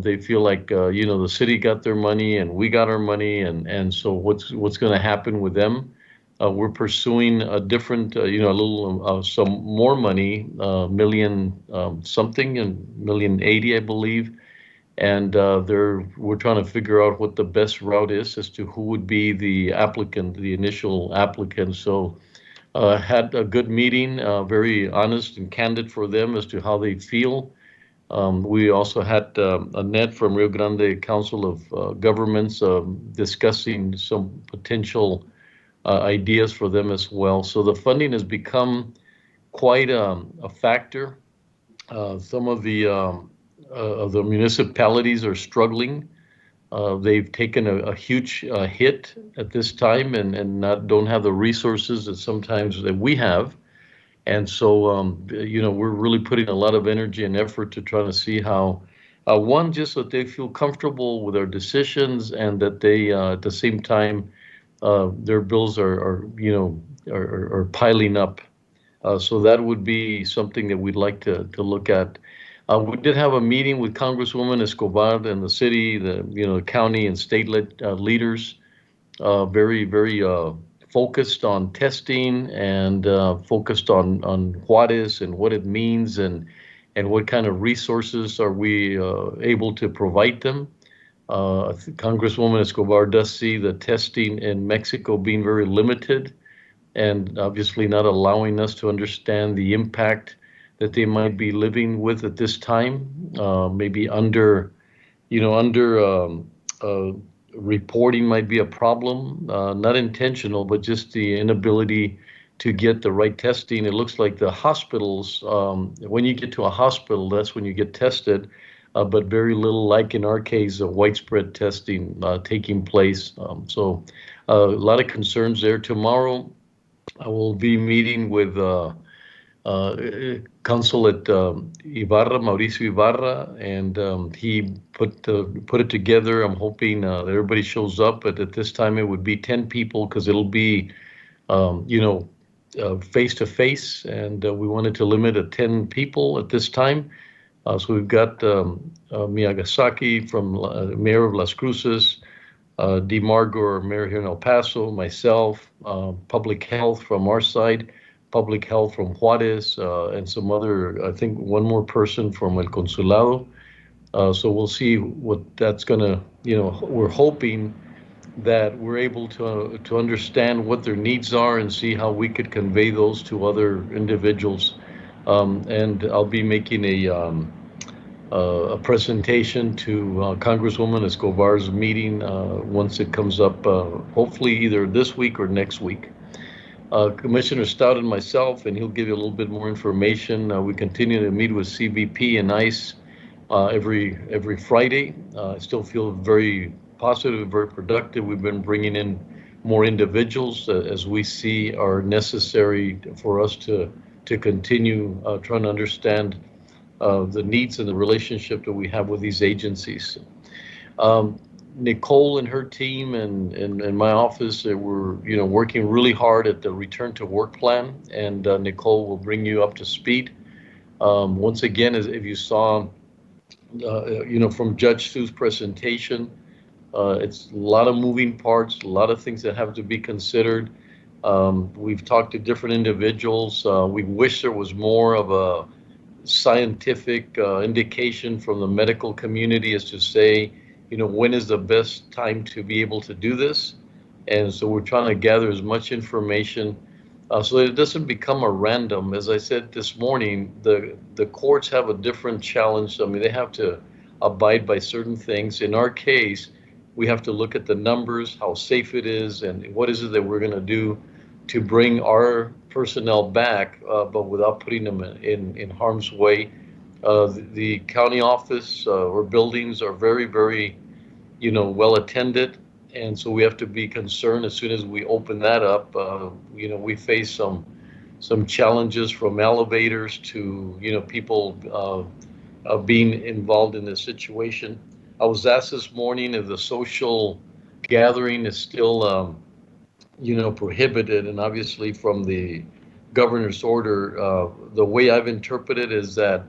Speaker 2: They feel like, the city got their money and we got our money. And so what's going to happen with them? We're pursuing a different, some more money, $1,000,000 something, and $1,080,000, I believe. And we're trying to figure out what the best route is as to who would be the applicant, the initial applicant. So had a good meeting, very honest and candid for them as to how they feel. We also had Annette from Rio Grande Council of Governments discussing some potential ideas for them as well. So the funding has become quite a factor. Some of the municipalities are struggling. They've taken a huge hit at this time and don't have the resources that sometimes that we have. And so, we're really putting a lot of energy and effort to try to see how, one, just that they feel comfortable with our decisions and that they, at the same time, their bills are piling up. So that would be something that we'd like to look at. We did have a meeting with Congresswoman Escobar and the city, the county and state leaders, very, very focused on testing and focused on Juarez and what it means and what kind of resources are we able to provide them. Congresswoman Escobar does see the testing in Mexico being very limited and obviously not allowing us to understand the impact that they might be living with at this time, maybe under reporting might be a problem, not intentional, but just the inability to get the right testing. It looks like the hospitals, when you get to a hospital, that's when you get tested, but very little, like in our case, of widespread testing taking place. So a lot of concerns there. Tomorrow, I will be meeting with Consulate Ibarra, Mauricio Ibarra, and he put it together. I'm hoping that everybody shows up, but at this time it would be 10 people because it'll be, face to face, and we wanted to limit at 10 people at this time. So we've got Miyagasaki from Mayor of Las Cruces, DeMargo, Mayor here in El Paso, myself, Public Health from our side, Public Health from Juarez, and some other, I think one more person from El Consulado. So we'll see what that's gonna, we're hoping that we're able to understand what their needs are and see how we could convey those to other individuals. And I'll be making a presentation to Congresswoman Escobar's meeting once it comes up, hopefully either this week or next week. Commissioner Stout and myself, and he'll give you a little bit more information. We continue to meet with CBP and ICE every Friday. I still feel very positive, very productive. We've been bringing in more individuals as we see are necessary for us to continue trying to understand the needs and the relationship that we have with these agencies. Nicole and her team and my office were, working really hard at the return to work plan, and Nicole will bring you up to speed. Once again, as if you saw, from Judge Sue's presentation, it's a lot of moving parts, a lot of things that have to be considered. We've talked to different individuals. We wish there was more of a scientific indication from the medical community as to say, when is the best time to be able to do this? And so we're trying to gather as much information so that it doesn't become a random. As I said this morning, the courts have a different challenge. I mean, they have to abide by certain things. In our case, we have to look at the numbers, how safe it is, and what is it that we're going to do to bring our personnel back, but without putting them in harm's way. The county office or buildings are very, very, well attended, and so we have to be concerned as soon as we open that up. We face some challenges from elevators to people being involved in this situation. I was asked this morning if the social gathering is still prohibited, and obviously from the governor's order, the way I've interpreted is that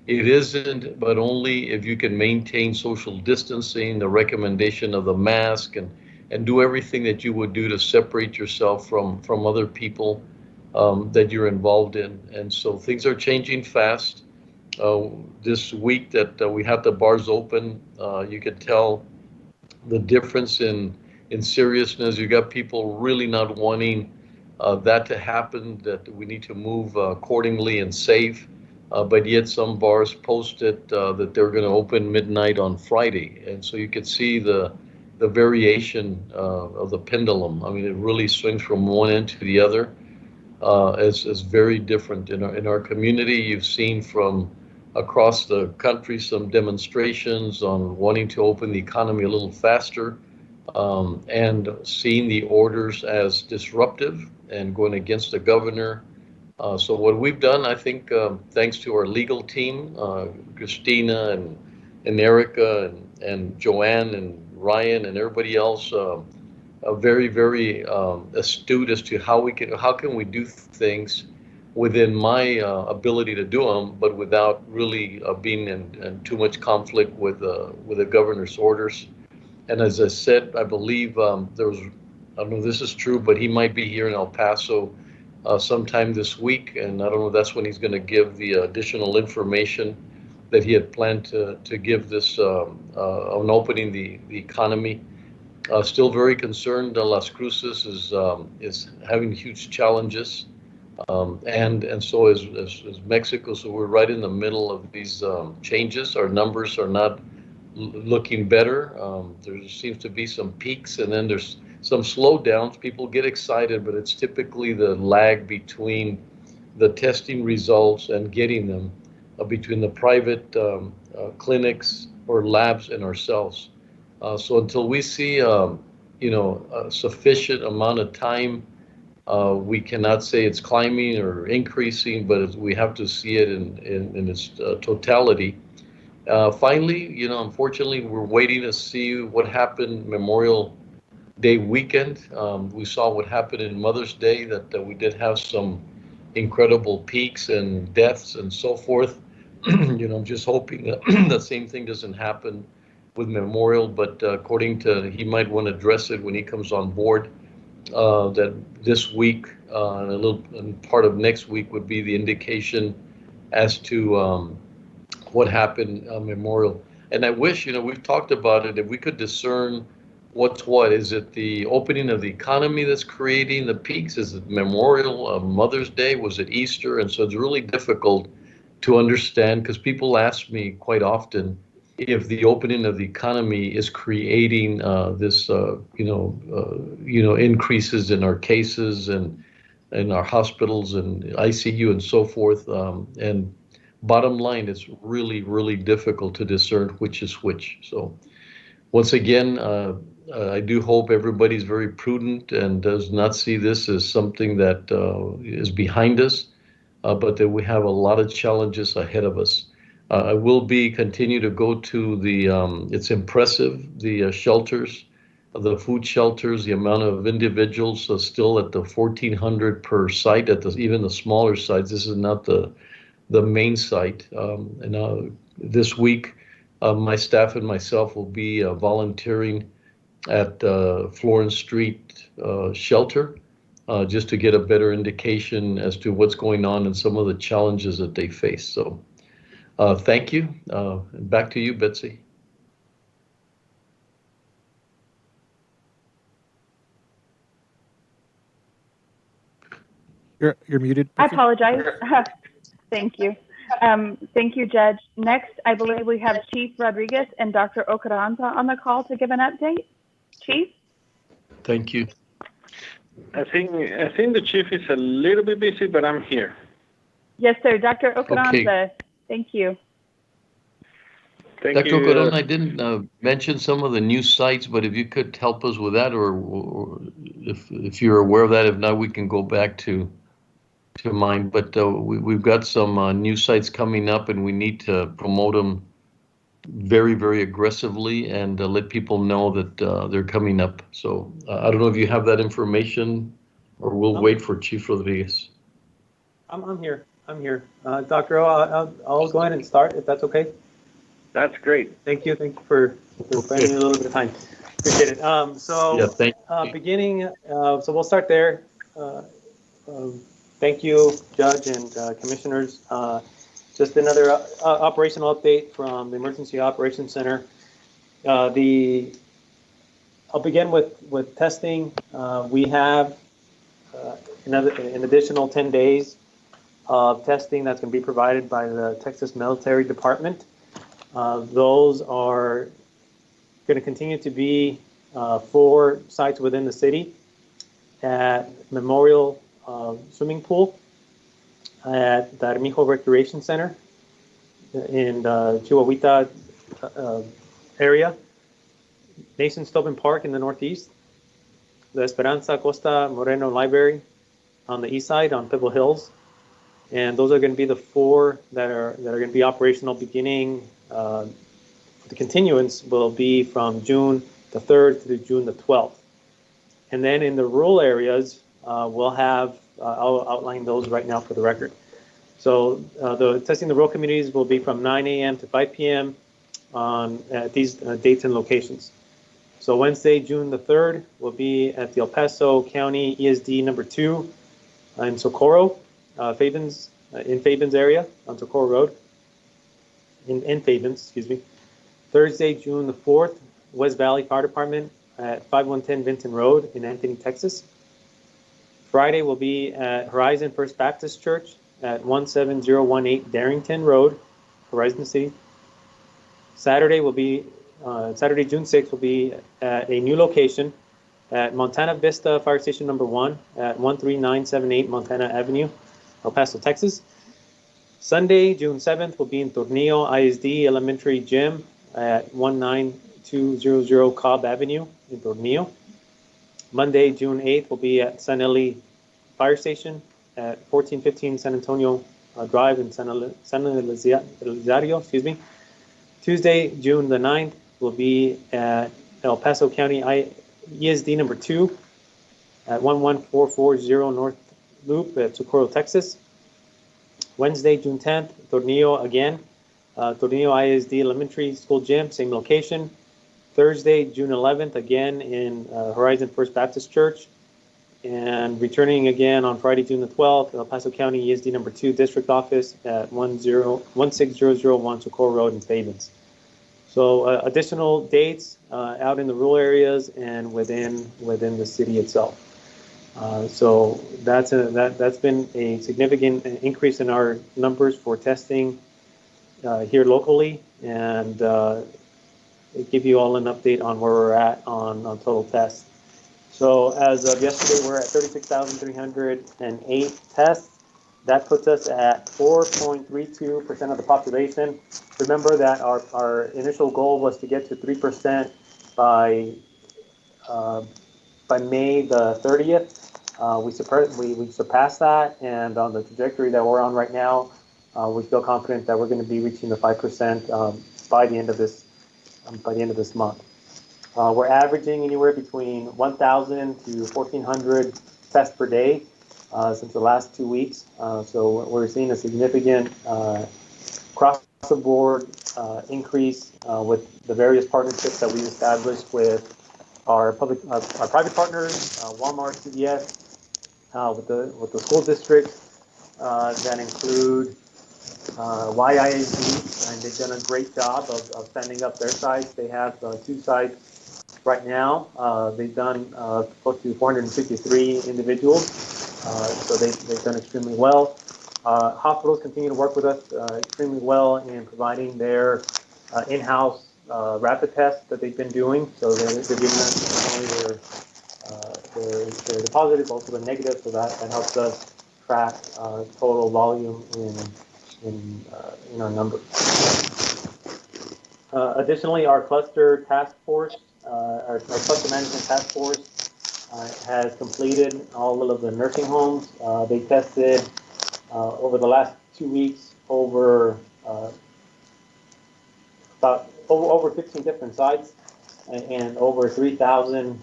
Speaker 2: it isn't, but only if you can maintain social distancing, the recommendation of the mask, and do everything that you would do to separate yourself from other people that you're involved in. And so things are changing fast. This week that we had the bars open, you could tell the difference in seriousness. You got people really not wanting that to happen, that we need to move accordingly and safe. but yet some bars posted that they're going to open midnight on Friday. And so you could see the variation of the pendulum. I mean, it really swings from one end to the other. As very different in our community. You've seen from across the country some demonstrations on wanting to open the economy a little faster, and seeing the orders as disruptive and going against the governor. So what we've done, I think, thanks to our legal team, Christina and Erica and Joanne and Ryan and everybody else, very, very astute as to how can we do things within my ability to do them, but without really being in too much conflict with the governor's orders. And as I said, I believe there was, I don't know if this is true, but he might be here in El Paso sometime this week, and I don't know if that's when he's going to give the additional information that he had planned to give this on opening the economy. Still very concerned. Las Cruces is having huge challenges, and so is Mexico. So we're right in the middle of these changes. Our numbers are not looking better. There seems to be some peaks, and then there's some slowdowns. People get excited, but it's typically the lag between the testing results and getting them between the private clinics or labs and ourselves. So until we see, a sufficient amount of time, we cannot say it's climbing or increasing, but we have to see it in its totality. Finally, unfortunately, we're waiting to see what happened Memorial Day weekend. We saw what happened in Mother's Day, that we did have some incredible peaks and deaths and so forth. I'm just hoping that the same thing doesn't happen with Memorial, but according to, he might want to address it when he comes on board, that this week and part of next week would be the indication as to what happened Memorial. And I wish, we've talked about it, if we could discern what's what. Is it the opening of the economy that's creating the peaks? Is it Memorial, Mother's Day? Was it Easter? And so it's really difficult to understand, because people ask me quite often if the opening of the economy is creating this, increases in our cases and in our hospitals and ICU and so forth. And bottom line, it's really, really difficult to discern which is which. So once again, I do hope everybody's very prudent and does not see this as something that is behind us, but that we have a lot of challenges ahead of us. I will continue to go to the, it's impressive, the shelters, the food shelters, the amount of individuals still at the 1,400 per site, even the smaller sites. This is not the main site. And this week, my staff and myself will be volunteering at Florence Street shelter, just to get a better indication as to what's going on and some of the challenges that they face. So thank you. Back to you, Betsy.
Speaker 7: You're muted,
Speaker 21: I
Speaker 7: Betsy.
Speaker 21: apologize. Thank you. Thank you, Judge. Next, I believe we have Chief Rodriguez and Dr. Ocaranza on the call to give an update. Chief?
Speaker 2: Thank you.
Speaker 10: I think the chief is a little bit busy, but I'm here.
Speaker 21: Yes, sir. Dr. Ocaranza,
Speaker 2: Okay.
Speaker 21: thank you.
Speaker 10: Thank
Speaker 2: Dr.
Speaker 10: you.
Speaker 2: Ocaron, I didn't mention some of the new sites, but if you could help us with that, or if you're aware of that, if not, we can go back to mine. But we've got some new sites coming up, and we need to promote them very, very aggressively and let people know that they're coming up. So I don't know if you have that information, or we'll wait for Chief Rodriguez.
Speaker 22: I'm here. Dr. O, I'll go ahead and start if that's okay.
Speaker 10: That's great.
Speaker 22: Thank you for spending a little bit of time. Appreciate it.
Speaker 2: Yeah, thank you.
Speaker 22: Beginning, so we'll start there. Thank you, Judge and Commissioners. Just another operational update from the Emergency Operations Center. I'll begin with testing. We have an additional 10 days of testing that's going to be provided by the Texas Military Department. Those are going to continue to be 4 sites within the city: at Memorial Swimming Pool, at the Armijo Recreation Center in the Chihuahuita area, Nason's Tobin Park in the northeast, the Esperanza Costa Moreno Library on the east side on Pebble Hills. And those are going to be the 4 that are going to be operational beginning. The continuance will be from June the 3rd through June the 12th. And then in the rural areas, we'll have, I'll outline those right now for the record. So the testing the rural communities will be from 9 a.m. to 5 p.m. At these dates and locations. So Wednesday, June the 3rd, will be at the El Paso County ESD number 2 in Socorro, Fabens, in Fabens area on Socorro Road, in Fabens, excuse me. Thursday, June the 4th, West Valley Fire Department at 5110 Vinton Road in Anthony, Texas. Friday will be at Horizon First Baptist Church at 17018 Darrington Road, Horizon City. Saturday will be, Saturday, June 6th, will be at a new location at Montana Vista Fire Station number 1 at 13978 Montana Avenue, El Paso, Texas. Sunday, June 7th, will be in Tornillo ISD Elementary Gym at 19200 Cobb Avenue in Tornillo. Monday, June 8th, will be at San Eli Fire Station at 1415 San Antonio Drive in San Elizario, excuse me. Tuesday, June the 9th, will be at El Paso County ESD number 2 at 11440 North Loop at Socorro, Texas. Wednesday, June 10th, Tornillo again. Tornillo ISD Elementary School Gym, same location. Thursday, June 11th, again in Horizon First Baptist Church. And returning again on Friday, June the 12th, El Paso County ESD number 2 District Office at 16001 Socorro Road in Fabens. So additional dates out in the rural areas and within the city itself. So that's been a significant increase in our numbers for testing here locally, and give you all an update on where we're at on total tests. So as of yesterday, we're at 36,308 tests. That puts us at 4.32% of the population. Remember that our initial goal was to get to 3% by May the 30th. We surpassed that, and on the trajectory that we're on right now, we feel confident that we're going to be reaching the 5% by the end of this month. We're averaging anywhere between 1,000 to 1,400 tests per day since the last 2 weeks. So we're seeing a significant across the board increase with the various partnerships that we've established with our private partners, Walmart, CVS, with the school districts that include YIAD, and they've done a great job of standing up their sites. They have 2 sites right now. They've done close to 453 individuals, so they've done extremely well. Hospitals continue to work with us extremely well in providing their in-house rapid tests that they've been doing. So they're giving us not only their positive, also the negative, so that helps us track total volume in our numbers. Additionally, our cluster task force, our cluster management task force has completed all of the nursing homes. They tested over the last 2 weeks over 15 different sites and over 3,000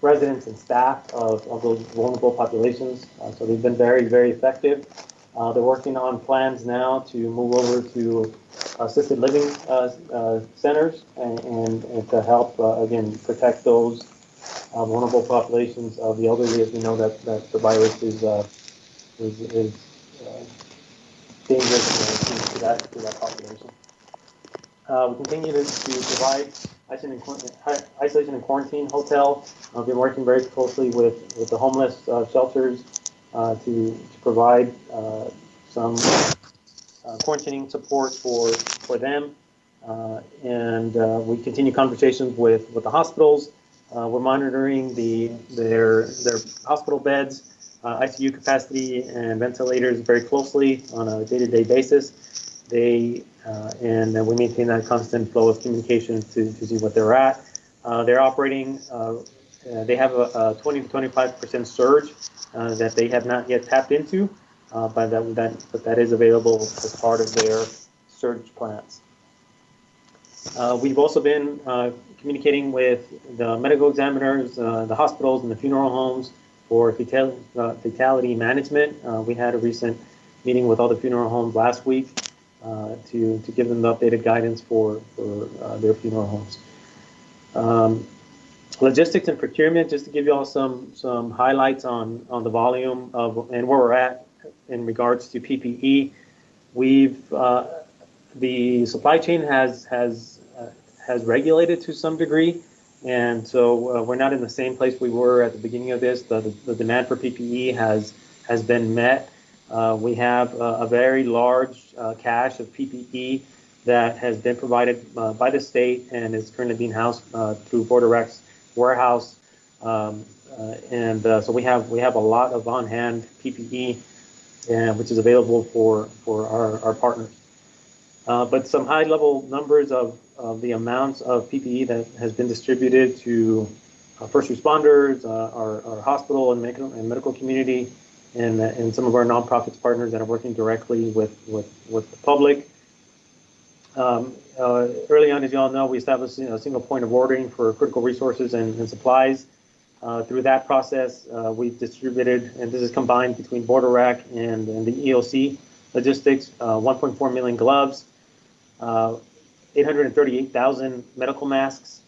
Speaker 22: residents and staff of those vulnerable populations. So they've been very, very effective. They're working on plans now to move over to assisted living centers and to help, again, protect those vulnerable populations of the elderly, as we know that the virus is dangerous to that population. We continue to provide isolation and quarantine hotel. I've been working very closely with the homeless shelters to provide some quarantining support for them. And we continue conversations with the hospitals. We're monitoring their hospital beds, ICU capacity, and ventilators very closely on a day-to-day basis. And we maintain that constant flow of communication to see what they're at. They're operating. They have a 20 to 25% surge that they have not yet tapped into, but that is available as part of their surge plans. We've also been communicating with the medical examiners, the hospitals, and the funeral homes for fatality management. We had a recent meeting with all the funeral homes last week to give them the updated guidance for their funeral homes. Logistics and procurement, just to give you all some highlights on the volume of and where we're at in regards to PPE. The supply chain has regulated to some degree, and so we're not in the same place we were at the beginning of this. The demand for PPE has been met. We have a very large cache of PPE that has been provided by the state and is currently being housed through Border Rec's warehouse, so we have a lot of on-hand PPE, which is available for our partners. But some high-level numbers of the amounts of PPE that has been distributed to first responders, our hospital and medical community, and some of our nonprofits partners that are working directly with the public. Early on, as you all know, we established a single point of ordering for critical resources and supplies. Through that process, we've distributed, and this is combined between Border Rec and the EOC logistics, 1.4 million gloves, 838,000 medical masks,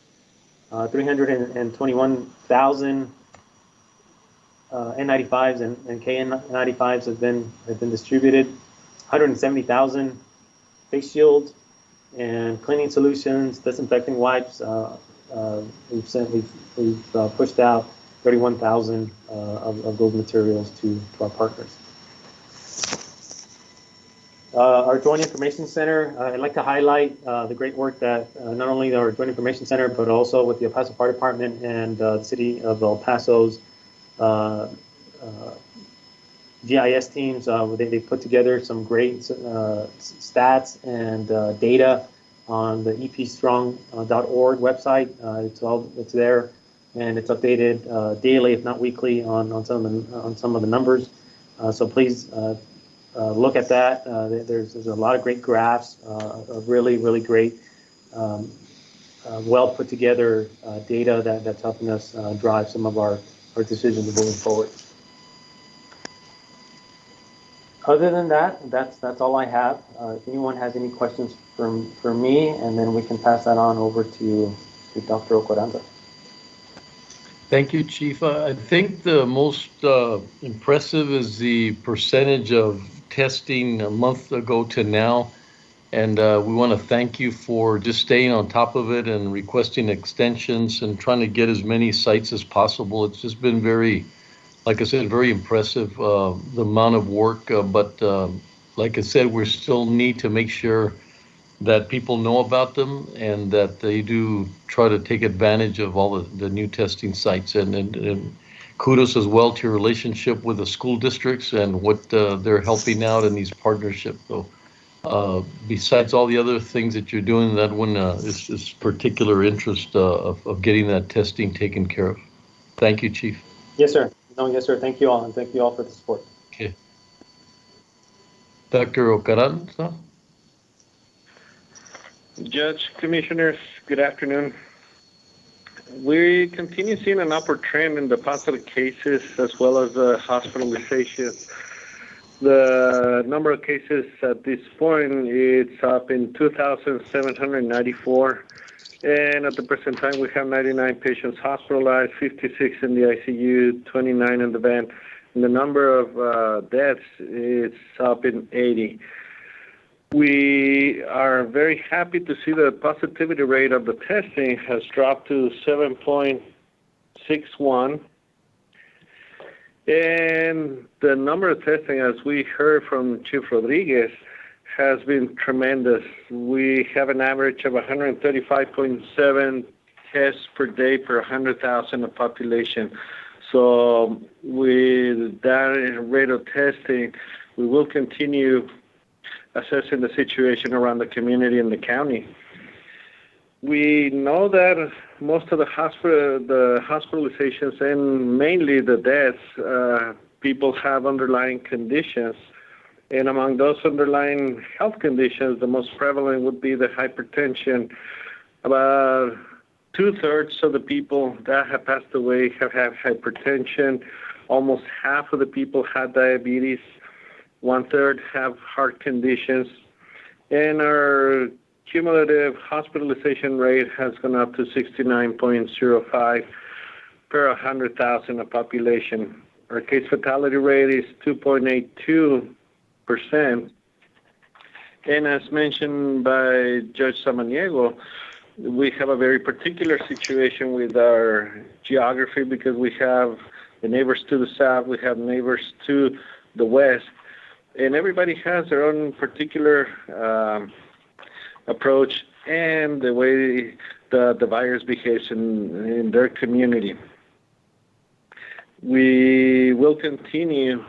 Speaker 22: 321,000 N95s and KN95s have been distributed, 170,000 face shields and cleaning solutions, disinfecting wipes. We've pushed out 31,000 of those materials to our partners. Our Joint Information Center, I'd like to highlight the great work that not only our Joint Information Center, but also with the El Paso Fire Department and the City of El Paso's GIS teams. They put together some great stats and data on the epstrong.org website. It's there, and it's updated daily, if not weekly, on some of the numbers. So please look at that. There's a lot of great graphs, of really great, well put together data that's helping us drive some of our decisions moving forward. Other than that, that's all I have. If anyone has any questions for me, and then we can pass that on over to Dr. Ocoranda.
Speaker 2: Thank you, Chief. I think the most impressive is the percentage of testing a month ago to now. And we want to thank you for just staying on top of it and requesting extensions and trying to get as many sites as possible. It's just been very, like I said, very impressive, the amount of work. But like I said, we still need to make sure that people know about them and that they do try to take advantage of all the new testing sites. And kudos as well to your relationship with the school districts and what they're helping out in these partnerships. So besides all the other things that you're doing, that one is particular interest of getting that testing taken care of. Thank you, Chief.
Speaker 22: Yes, sir. No, yes, sir. Thank you all, and thank you all for the support.
Speaker 2: Okay. Dr. Ocoranda?
Speaker 10: Judge, Commissioners, good afternoon. We continue seeing an upward trend in the positive cases as well as the hospitalizations. The number of cases at this point, it's up in 2,794. And at the present time, we have 99 patients hospitalized, 56 in the ICU, 29 in the vent. And the number of deaths is up in 80. We are very happy to see the positivity rate of the testing has dropped to 7.61. And the number of testing, as we heard from Chief Rodriguez, has been tremendous. We have an average of 135.7 tests per day per 100,000 of population. So with that rate of testing, we will continue assessing the situation around the community and the county. We know that most of the hospitalizations and mainly the deaths, people have underlying conditions. And among those underlying health conditions, the most prevalent would be the hypertension. About 2/3 of the people that have passed away have had hypertension. Almost half of the people had diabetes. 1/3 have heart conditions. And our cumulative hospitalization rate has gone up to 69.05 per 100,000 of population. Our case fatality rate is 2.82%. And as mentioned by Judge Samaniego, we have a very particular situation with our geography because we have the neighbors to the south, we have neighbors to the west, and everybody has their own particular approach and the way the virus behaves in their community. We will continue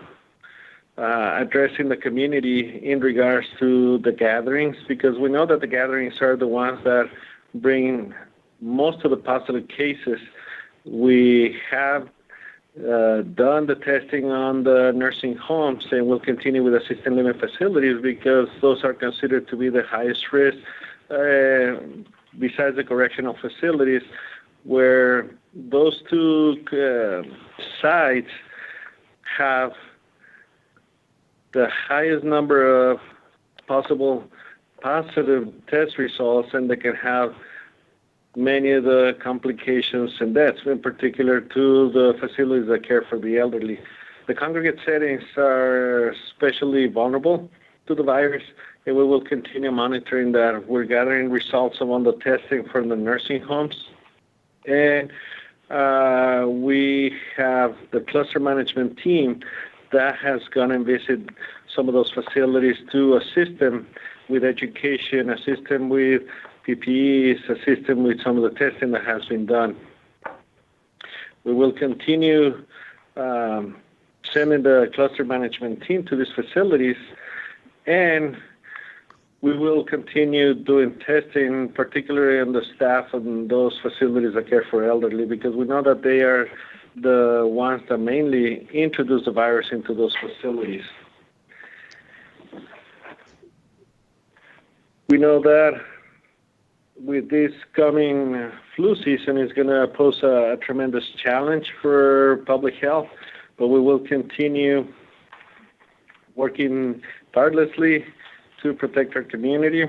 Speaker 10: addressing the community in regards to the gatherings because we know that the gatherings are the ones that bring most of the positive cases. We have done the testing on the nursing homes and we'll continue with assisted living facilities because those are considered to be the highest risk besides the correctional facilities where those two sites have the highest number of possible positive test results and they can have many of the complications and deaths, in particular to the facilities that care for the elderly. The congregate settings are especially vulnerable to the virus, and we will continue monitoring that. We're gathering results of all the testing from the nursing homes, and we have the cluster management team that has gone and visited some of those facilities to assist them with education, assist them with PPEs, assist them with some of the testing that has been done. We will continue sending the cluster management team to these facilities, and we will continue doing testing, particularly on the staff of those facilities that care for elderly, because we know that they are the ones that mainly introduce the virus into those facilities. We know that with this coming flu season is going to pose a tremendous challenge for public health, but we will continue working tirelessly to protect our community.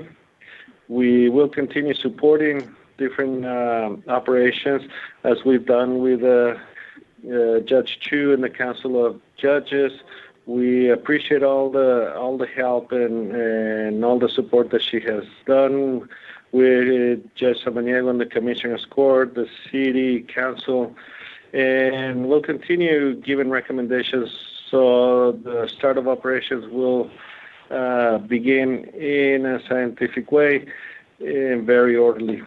Speaker 10: We will continue supporting different operations as we've done with Judge Chu and the Council of Judges. We appreciate all the help and all the support that she has done with Judge Samaniego and the Commissioner's Court, the City Council, and we'll continue giving recommendations so the start of operations will begin in a scientific way and very orderly.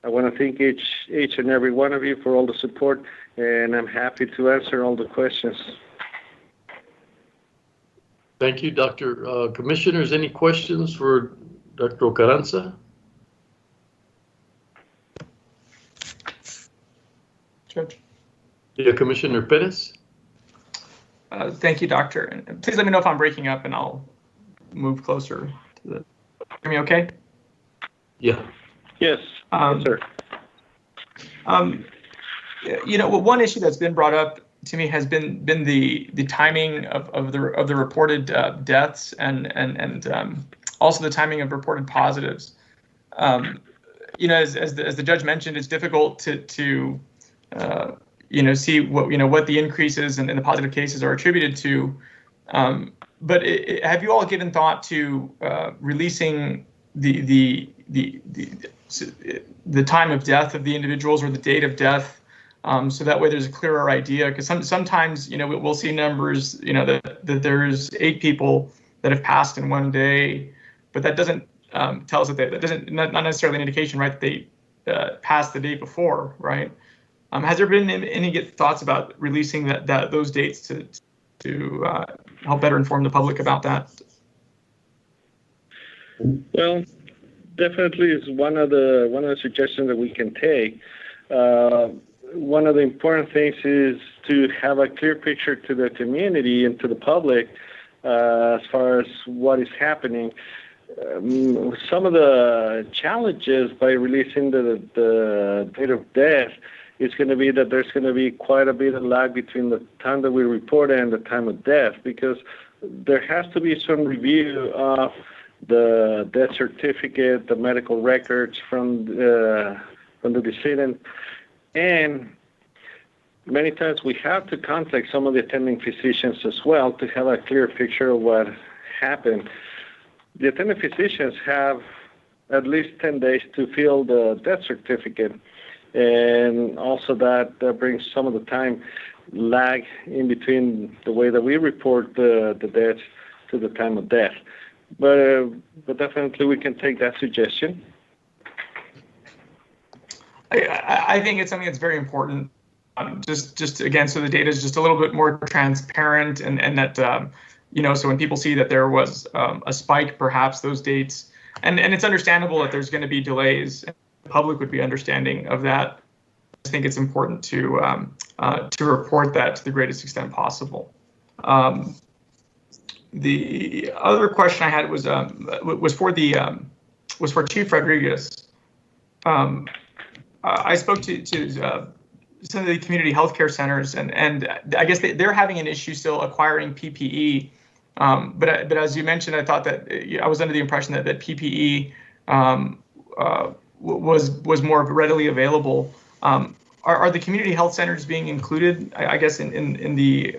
Speaker 10: I want to thank each and every one of you for all the support, and I'm happy to answer all the questions.
Speaker 2: Thank you, Dr. Commissioners, any questions for Dr. Carranza?
Speaker 18: Judge.
Speaker 2: Yeah, Commissioner Perez.
Speaker 18: Thank you, Doctor. And please let me know if I'm breaking up and I'll move closer to the. Hear me okay?
Speaker 2: Yeah.
Speaker 10: Yes, sir.
Speaker 18: You know, one issue that's been brought up to me has been the timing of the reported deaths and also the timing of reported positives. You know, as the judge mentioned, it's difficult to you know, see what the increases in the positive cases are attributed to. But have you all given thought to releasing the time of death of the individuals or the date of death so that way there's a clearer idea. Because sometimes, you know, we'll see numbers, you know, that there's 8 people that have passed in one day, but that doesn't tell us that doesn't not necessarily an indication, right, that they passed the day before, right? Has there been any thoughts about releasing those dates to help better inform the public about that?
Speaker 10: Well, definitely is one of the suggestions that we can take. One of the important things is to have a clear picture to the community and to the public as far as what is happening. Some of the challenges by releasing the date of death is going to be that there's going to be quite a bit of lag between the time that we report and the time of death, because there has to be some review of the death certificate, the medical records from the decedent, and many times we have to contact some of the attending physicians as well to have a clear picture of what happened. The attending physicians have at least 10 days to fill the death certificate, and also that brings some of the time lag in between the way that we report the deaths to the time of death. But definitely we can take that suggestion.
Speaker 18: I think it's something that's very important. Just again, so the data is just a little bit more transparent, and that you know, so when people see that there was a spike, perhaps those dates, and it's understandable that there's going to be delays, and the public would be understanding of that. I think it's important to report that to the greatest extent possible. The other question I had was for Chief Rodriguez. I spoke to some of the community healthcare centers, and I guess they're having an issue still acquiring PPE. But as you mentioned, I thought that I was under the impression that PPE was more readily available. Are the community health centers being included, I guess, in the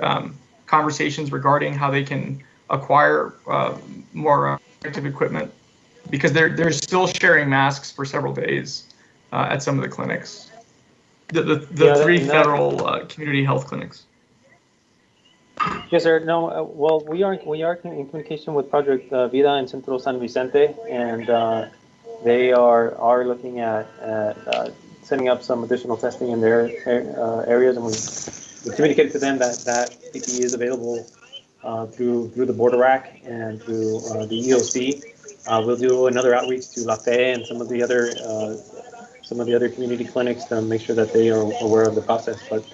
Speaker 18: conversations regarding how they can acquire more protective equipment? Because they're still sharing masks for several days at some of the clinics. The 3 federal community health clinics.
Speaker 22: Yes, sir. No, well, we are in communication with Project Vida in Centro San Vicente, and they are looking at setting up some additional testing in their areas, and we communicated to them that PPE is available through the border rack and through the EOC. We'll do another outreach to La Fe and some of the other community clinics to make sure that they are aware of the process. But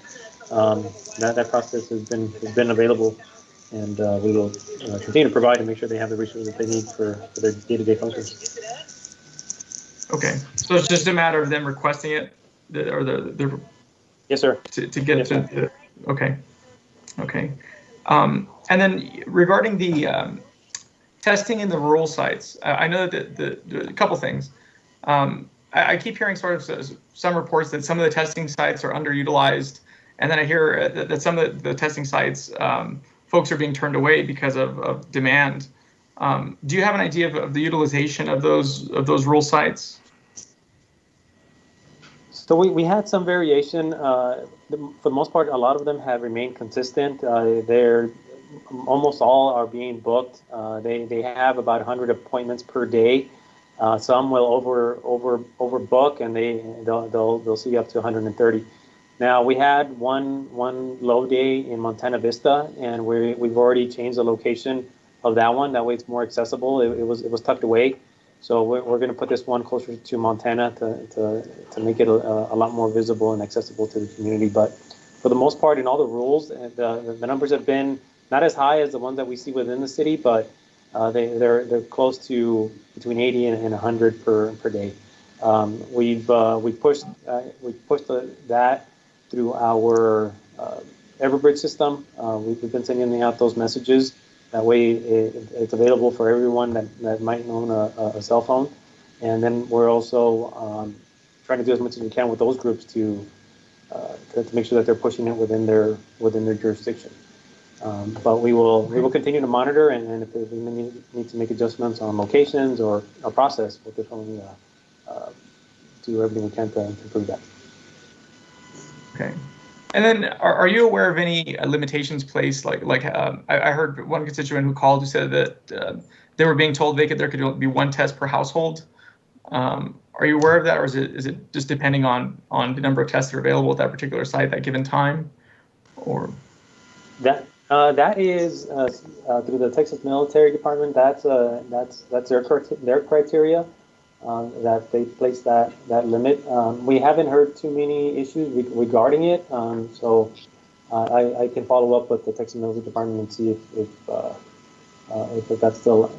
Speaker 22: that process has been available, and we will continue to provide and make sure they have the resources that they need for their day-to-day functions.
Speaker 18: Okay, so it's just a matter of them requesting it, or the
Speaker 22: yes, sir.
Speaker 18: To get yes, to okay. And then regarding the testing in the rural sites, I know that a couple things. I keep hearing sort of some reports that some of the testing sites are underutilized, and then I hear that some of the testing sites, folks are being turned away because of demand. Do you have an idea of the utilization of those rural sites?
Speaker 22: So we had some variation. For the most part, a lot of them have remained consistent. They're almost all are being booked. They have about 100 appointments per day. Some will overbook, and they'll see up to 130. Now we had one low day in Montana Vista, and we've already changed the location of that one. That way it's more accessible. It was tucked away, so we're going to put this one closer to Montana to make it a lot more visible and accessible to the community. But for the most part, in all the rules, the numbers have been not as high as the ones that we see within the city, but they're close to between 80 and 100 per day. We've pushed that through our Everbridge system. We've been sending out those messages. That way it's available for everyone that might own a cell phone. And then we're also trying to do as much as we can with those groups to make sure that they're pushing it within their jurisdiction. But we will continue to monitor, and if we need to make adjustments on locations or our process, we'll definitely do everything we can to improve that.
Speaker 18: Okay. And then, are you aware of any limitations placed? I heard one constituent who called who said that they were being told there could be one test per household. Are you aware of that, or is it just depending on the number of tests that are available at that particular site at that given time, or?
Speaker 22: That is through the Texas Military Department. That's their criteria. That they place that limit. We haven't heard too many issues regarding it, so I can follow up with the Texas Military Department and see if that's still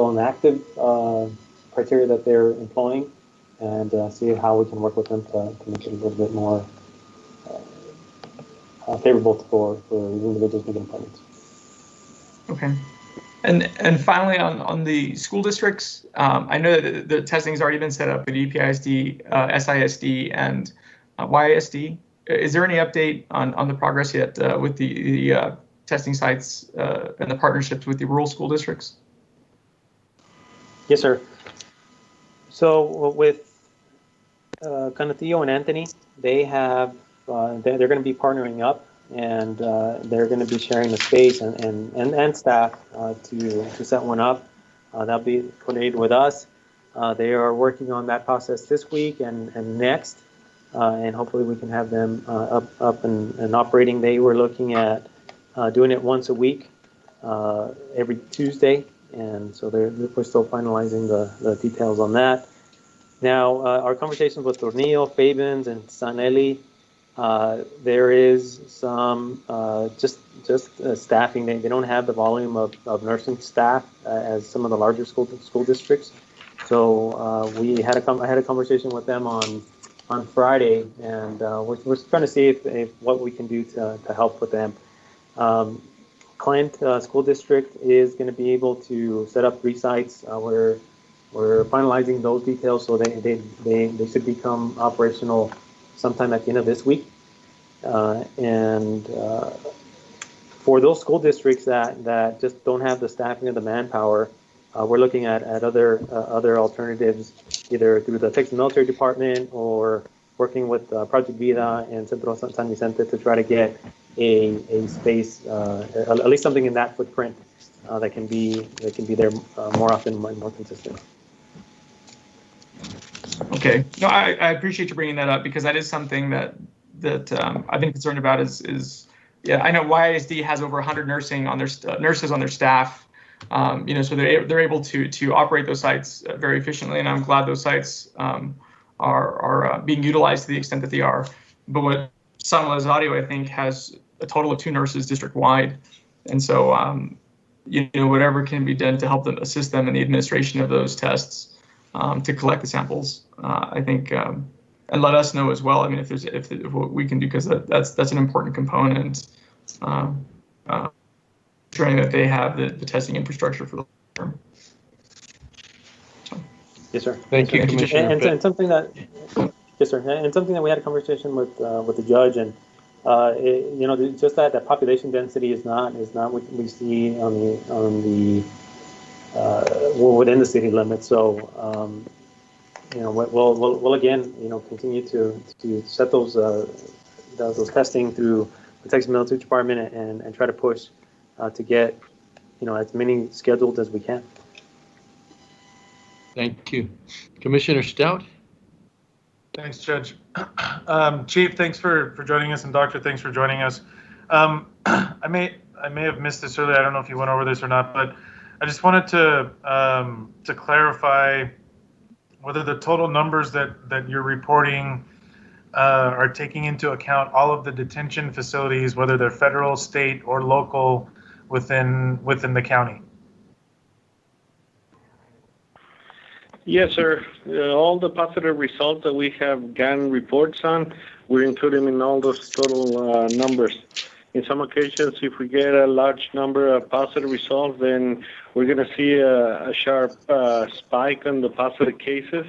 Speaker 22: an active criteria that they're employing, and see how we can work with them to make it a little bit more favorable for individuals making appointments.
Speaker 18: Okay. And finally, on the school districts, I know that the testing has already been set up with EPISD, SISD, and YISD. Is there any update on the progress yet with the testing sites and the partnerships with the rural school districts?
Speaker 22: Yes, sir. So with Canutillo and Anthony, they have they're going to be partnering up, and they're going to be sharing the space and staff to set one up. That'll be coordinated with us. They are working on that process this week and next, and hopefully we can have them up and operating. They were looking at doing it once a week, every Tuesday, and so we're still finalizing the details on that. Now, our conversations with Tornillo, Fabens, and Sanelli, there is some just staffing. They don't have the volume of nursing staff as some of the larger school districts. So I had a conversation with them on Friday, and we're trying to see if what we can do to help with them. Clint School District is going to be able to set up 3 sites. We're finalizing those details, so they should become operational sometime at the end of this week. And for those school districts that just don't have the staffing or the manpower, we're looking at other alternatives, either through the Texas Military Department or working with Project Vida and Centro San Vicente to try to get a space, at least something in that footprint that can be there more often and more consistent.
Speaker 18: Okay. No, I appreciate you bringing that up, because that is something that I've been concerned about. Is yeah, I know YISD has over 100 nurses on their staff. So they're able to operate those sites very efficiently, and I'm glad those sites are being utilized to the extent that they are. But what San Luis Audio, I think, has a total of 2 nurses district-wide, and so whatever can be done to help them, assist them in the administration of those tests, to collect the samples, I think, and let us know as well. I mean, if what we can do, because that's an important component, ensuring that they have the testing infrastructure for the term. So.
Speaker 22: Yes, sir.
Speaker 2: Thank you, Commissioner.
Speaker 22: And something that, yes, sir, and something that we had a conversation with the judge, and just that population density is not what we see within the city limits. So we'll again continue to set those testing through the Texas Military Department and try to push to get as many scheduled as we can.
Speaker 2: Thank you, Commissioner Stout.
Speaker 20: Thanks, Judge. Chief, thanks for joining us, and Doctor, thanks for joining us. I may have missed this earlier. I don't know if you went over this or not, but I just wanted to clarify whether the total numbers that you're reporting are taking into account all of the detention facilities, whether they're federal, state, or local within the county.
Speaker 10: Yes, sir. All the positive results that we have gotten reports on, we're including in all those total numbers. In some occasions, if we get a large number of positive results, then we're going to see a sharp spike on the positive cases.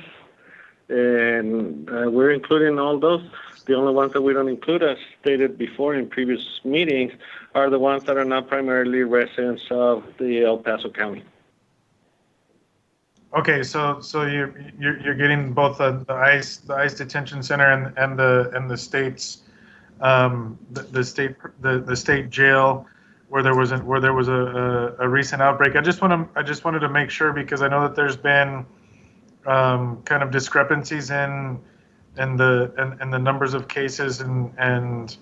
Speaker 10: And we're including all those. The only ones that we don't include, as stated before in previous meetings, are the ones that are not primarily residents of the El Paso County.
Speaker 20: Okay, so you're getting both the ICE detention center and the state's the state jail where there was a recent outbreak. I just wanted to make sure, because I know that there's been kind of discrepancies in the numbers of cases and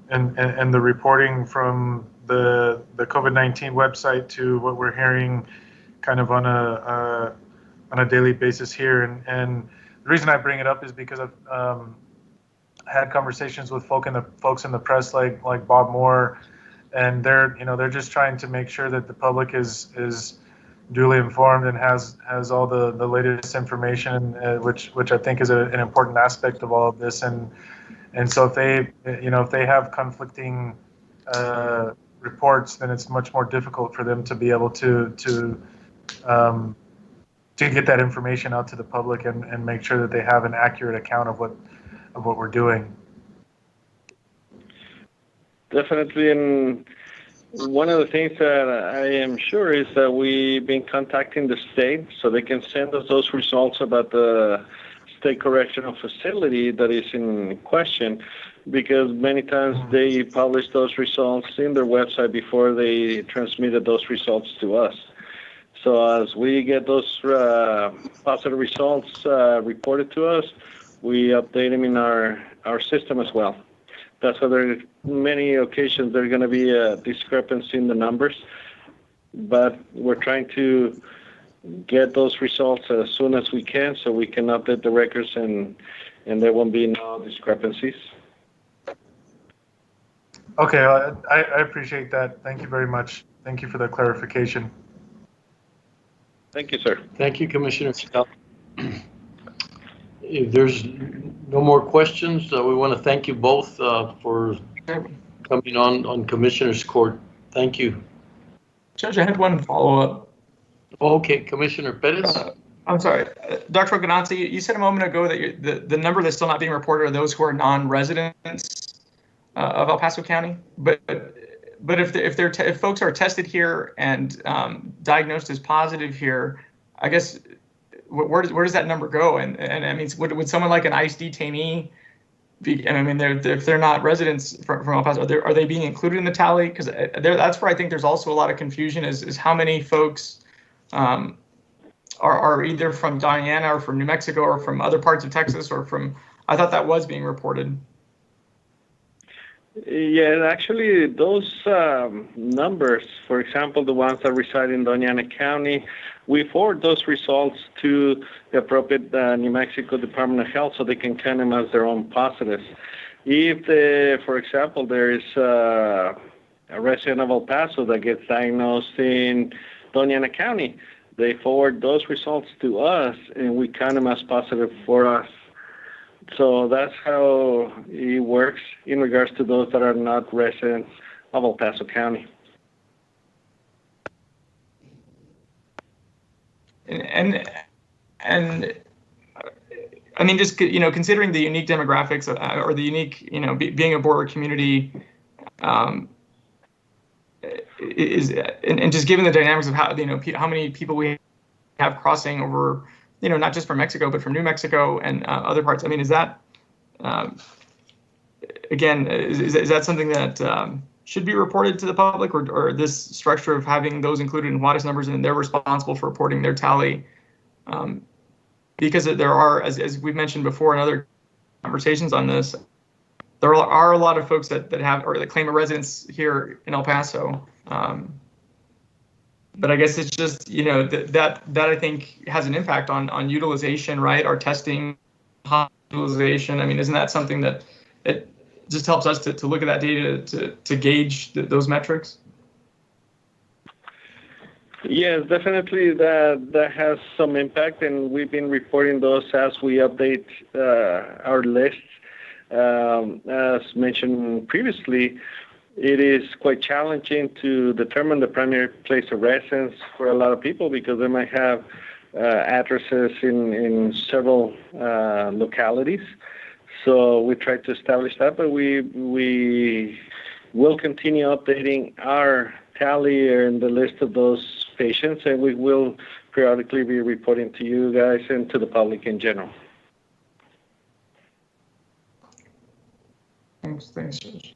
Speaker 20: the reporting from the COVID-19 website to what we're hearing kind of on a daily basis here. And the reason I bring it up is because I've had conversations with folks in the press like Bob Moore, and they're just trying to make sure that the public is duly informed and has all the latest information, which I think is an important aspect of all of this. And so if they have conflicting reports, then it's much more difficult for them to be able to get that information out to the public and make sure that they have an accurate account of what we're doing.
Speaker 10: Definitely, and one of the things that I am sure is that we've been contacting the state so they can send us those results about the state correctional facility that is in question, because many times they publish those results in their website before they transmitted those results to us. So as we get those positive results reported to us, we update them in our system as well. That's why there are many occasions there's going to be a discrepancy in the numbers, but we're trying to get those results as soon as we can so we can update the records and there won't be no discrepancies.
Speaker 20: Okay, I appreciate that. Thank you very much. Thank you for that clarification.
Speaker 10: Thank you, sir.
Speaker 2: Thank you, Commissioner. If there's no more questions, we want to thank you both for coming on Commissioner's Court. Thank you.
Speaker 18: Judge, I had one follow-up.
Speaker 2: Okay, Commissioner Perez.
Speaker 18: I'm sorry, Dr. Ocananza, you said a moment ago that the number that's still not being reported are those who are non-residents of El Paso County. But if folks are tested here and diagnosed as positive here, I guess where does that number go? And I mean, would someone like an ICE detainee be? I mean, if they're not residents from El Paso, are they being included in the tally? Because that's where I think there's also a lot of confusion is how many folks are either from Diana or from New Mexico or from other parts of Texas or from. I thought that was being reported.
Speaker 10: Yeah, actually, those numbers, for example, the ones that reside in Doña Ana County, we forward those results to the appropriate New Mexico Department of Health so they can count them as their own positives. If, for example, there is a resident of El Paso that gets diagnosed in Doña Ana County, they forward those results to us and we count them as positive for us. So that's how it works in regards to those that are not residents of El Paso County.
Speaker 18: And I mean, just considering the unique demographics or the unique, being a border community, and just given the dynamics of how how many people we have crossing over. Not just from Mexico, but from New Mexico and other parts. I mean, is that, again, is that something that should be reported to the public, or this structure of having those included in Juarez numbers and they're responsible for reporting their tally? Because there are, as we've mentioned before in other conversations on this, there are a lot of folks that have or that claim a residence here in El Paso. But I guess it's just, that I think has an impact on utilization, right? Our testing, utilization. I mean, isn't that something that it just helps us to look at that data to gauge those metrics?
Speaker 10: Yes, definitely that has some impact, and we've been reporting those as we update our lists. As mentioned previously, it is quite challenging to determine the primary place of residence for a lot of people because they might have addresses in several localities. So we try to establish that, but we will continue updating our tally and the list of those patients, and we will periodically be reporting to you guys and to the public in general.
Speaker 6: folks. Thanks, Judge.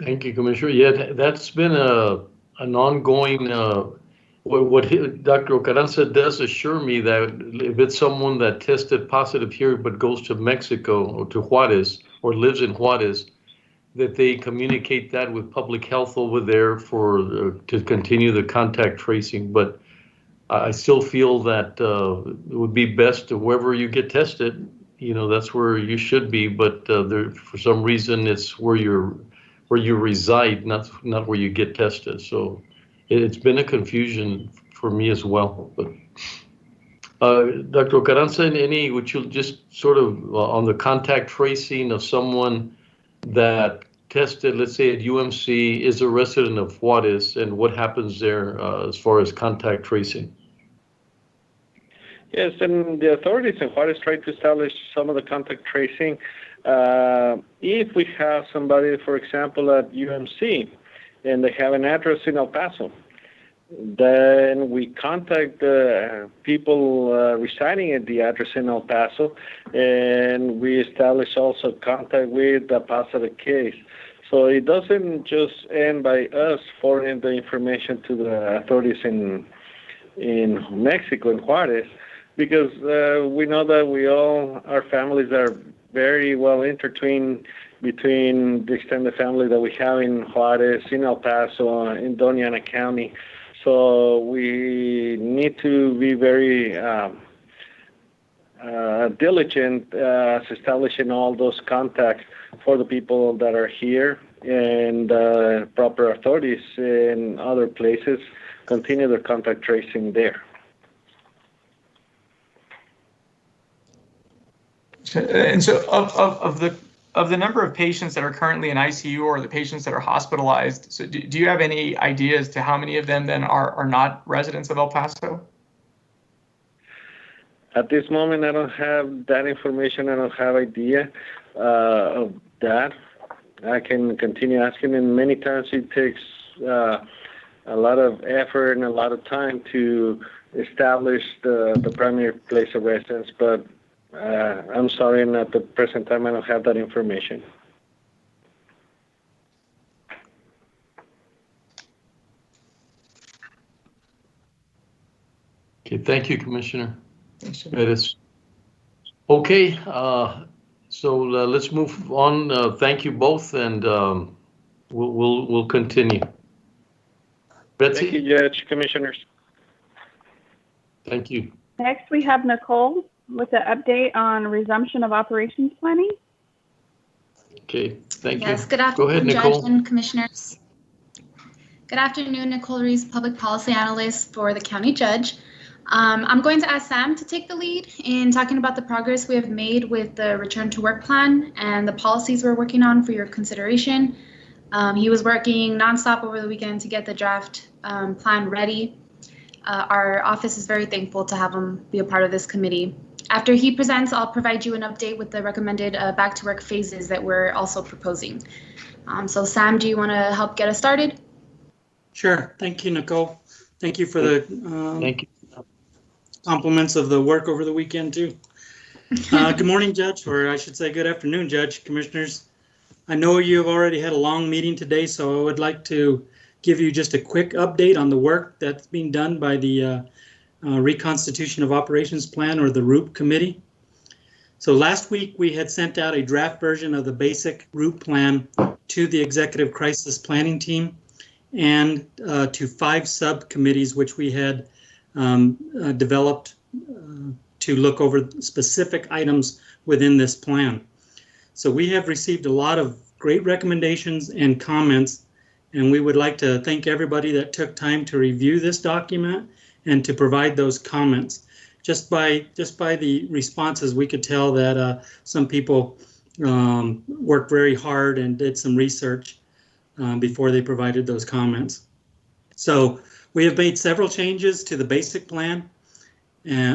Speaker 2: Thank you, Commissioner. Yeah, that's been an ongoing, Dr. Ocaranza does assure me that if it's someone that tested positive here but goes to Mexico or to Juarez or lives in Juarez, that they communicate that with public health over there to continue the contact tracing. But I still feel that it would be best to wherever you get tested, that's where you should be. But for some reason, it's where you reside, not where you get tested. So it's been a confusion for me as well. But Dr. Ocaranza, would you just sort of on the contact tracing of someone that tested, let's say at UMC, is a resident of Juarez, and what happens there as far as contact tracing?
Speaker 10: Yes, and the authorities in Juarez try to establish some of the contact tracing. If we have somebody, for example, at UMC, and they have an address in El Paso, then we contact the people residing at the address in El Paso, and we establish also contact with the positive case. So it doesn't just end by us forwarding the information to the authorities in Mexico, in Juarez, because we know that our families are very well intertwined between the extended family that we have in Juarez, in El Paso, in Doña Ana County. So we need to be very diligent establishing all those contacts for the people that are here, and proper authorities in other places continue their contact tracing there.
Speaker 18: And so of the number of patients that are currently in ICU or the patients that are hospitalized, so do you have any idea as to how many of them then are not residents of El Paso?
Speaker 10: At this moment, I don't have that information. I don't have idea of that. I can continue asking, and many times it takes a lot of effort and a lot of time to establish the primary place of residence, but I'm sorry, and at the present time, I don't have that information.
Speaker 2: Okay, thank you, Commissioner. Okay, so let's move on. Thank you both, and we'll continue. Betsy?
Speaker 10: Thank you, Judge, Commissioners.
Speaker 2: Thank you.
Speaker 21: Next, we have Nicole with an update on resumption of operations planning.
Speaker 2: Okay, thank you.
Speaker 9: Yes, good afternoon,
Speaker 2: Go ahead, Nicole.
Speaker 9: Judge and Commissioners. Good afternoon, Nicole Reese, Public Policy Analyst for the County Judge. I'm going to ask Sam to take the lead in talking about the progress we have made with the Return to Work plan and the policies we're working on for your consideration. He was working nonstop over the weekend to get the draft plan ready. Our office is very thankful to have him be a part of this committee. After he presents, I'll provide you an update with the recommended back to work phases that we're also proposing. So Sam, do you want to help get us started?
Speaker 8: Sure. Thank you, Nicole. Thank you for the compliments of the work over the weekend too. Good morning, Judge, or I should say good afternoon, Judge, Commissioners. I know you've already had a long meeting today, so I would like to give you just a quick update on the work that's being done by the Reconstitution of Operations Plan, or the ROOP Committee. So last week we had sent out a draft version of the basic ROOP plan to the Executive Crisis Planning Team and to 5 subcommittees which we had developed to look over specific items within this plan. So we have received a lot of great recommendations and comments, and we would like to thank everybody that took time to review this document and to provide those comments. Just by the responses, we could tell that some people worked very hard and did some research before they provided those comments. So we have made several changes to the basic plan,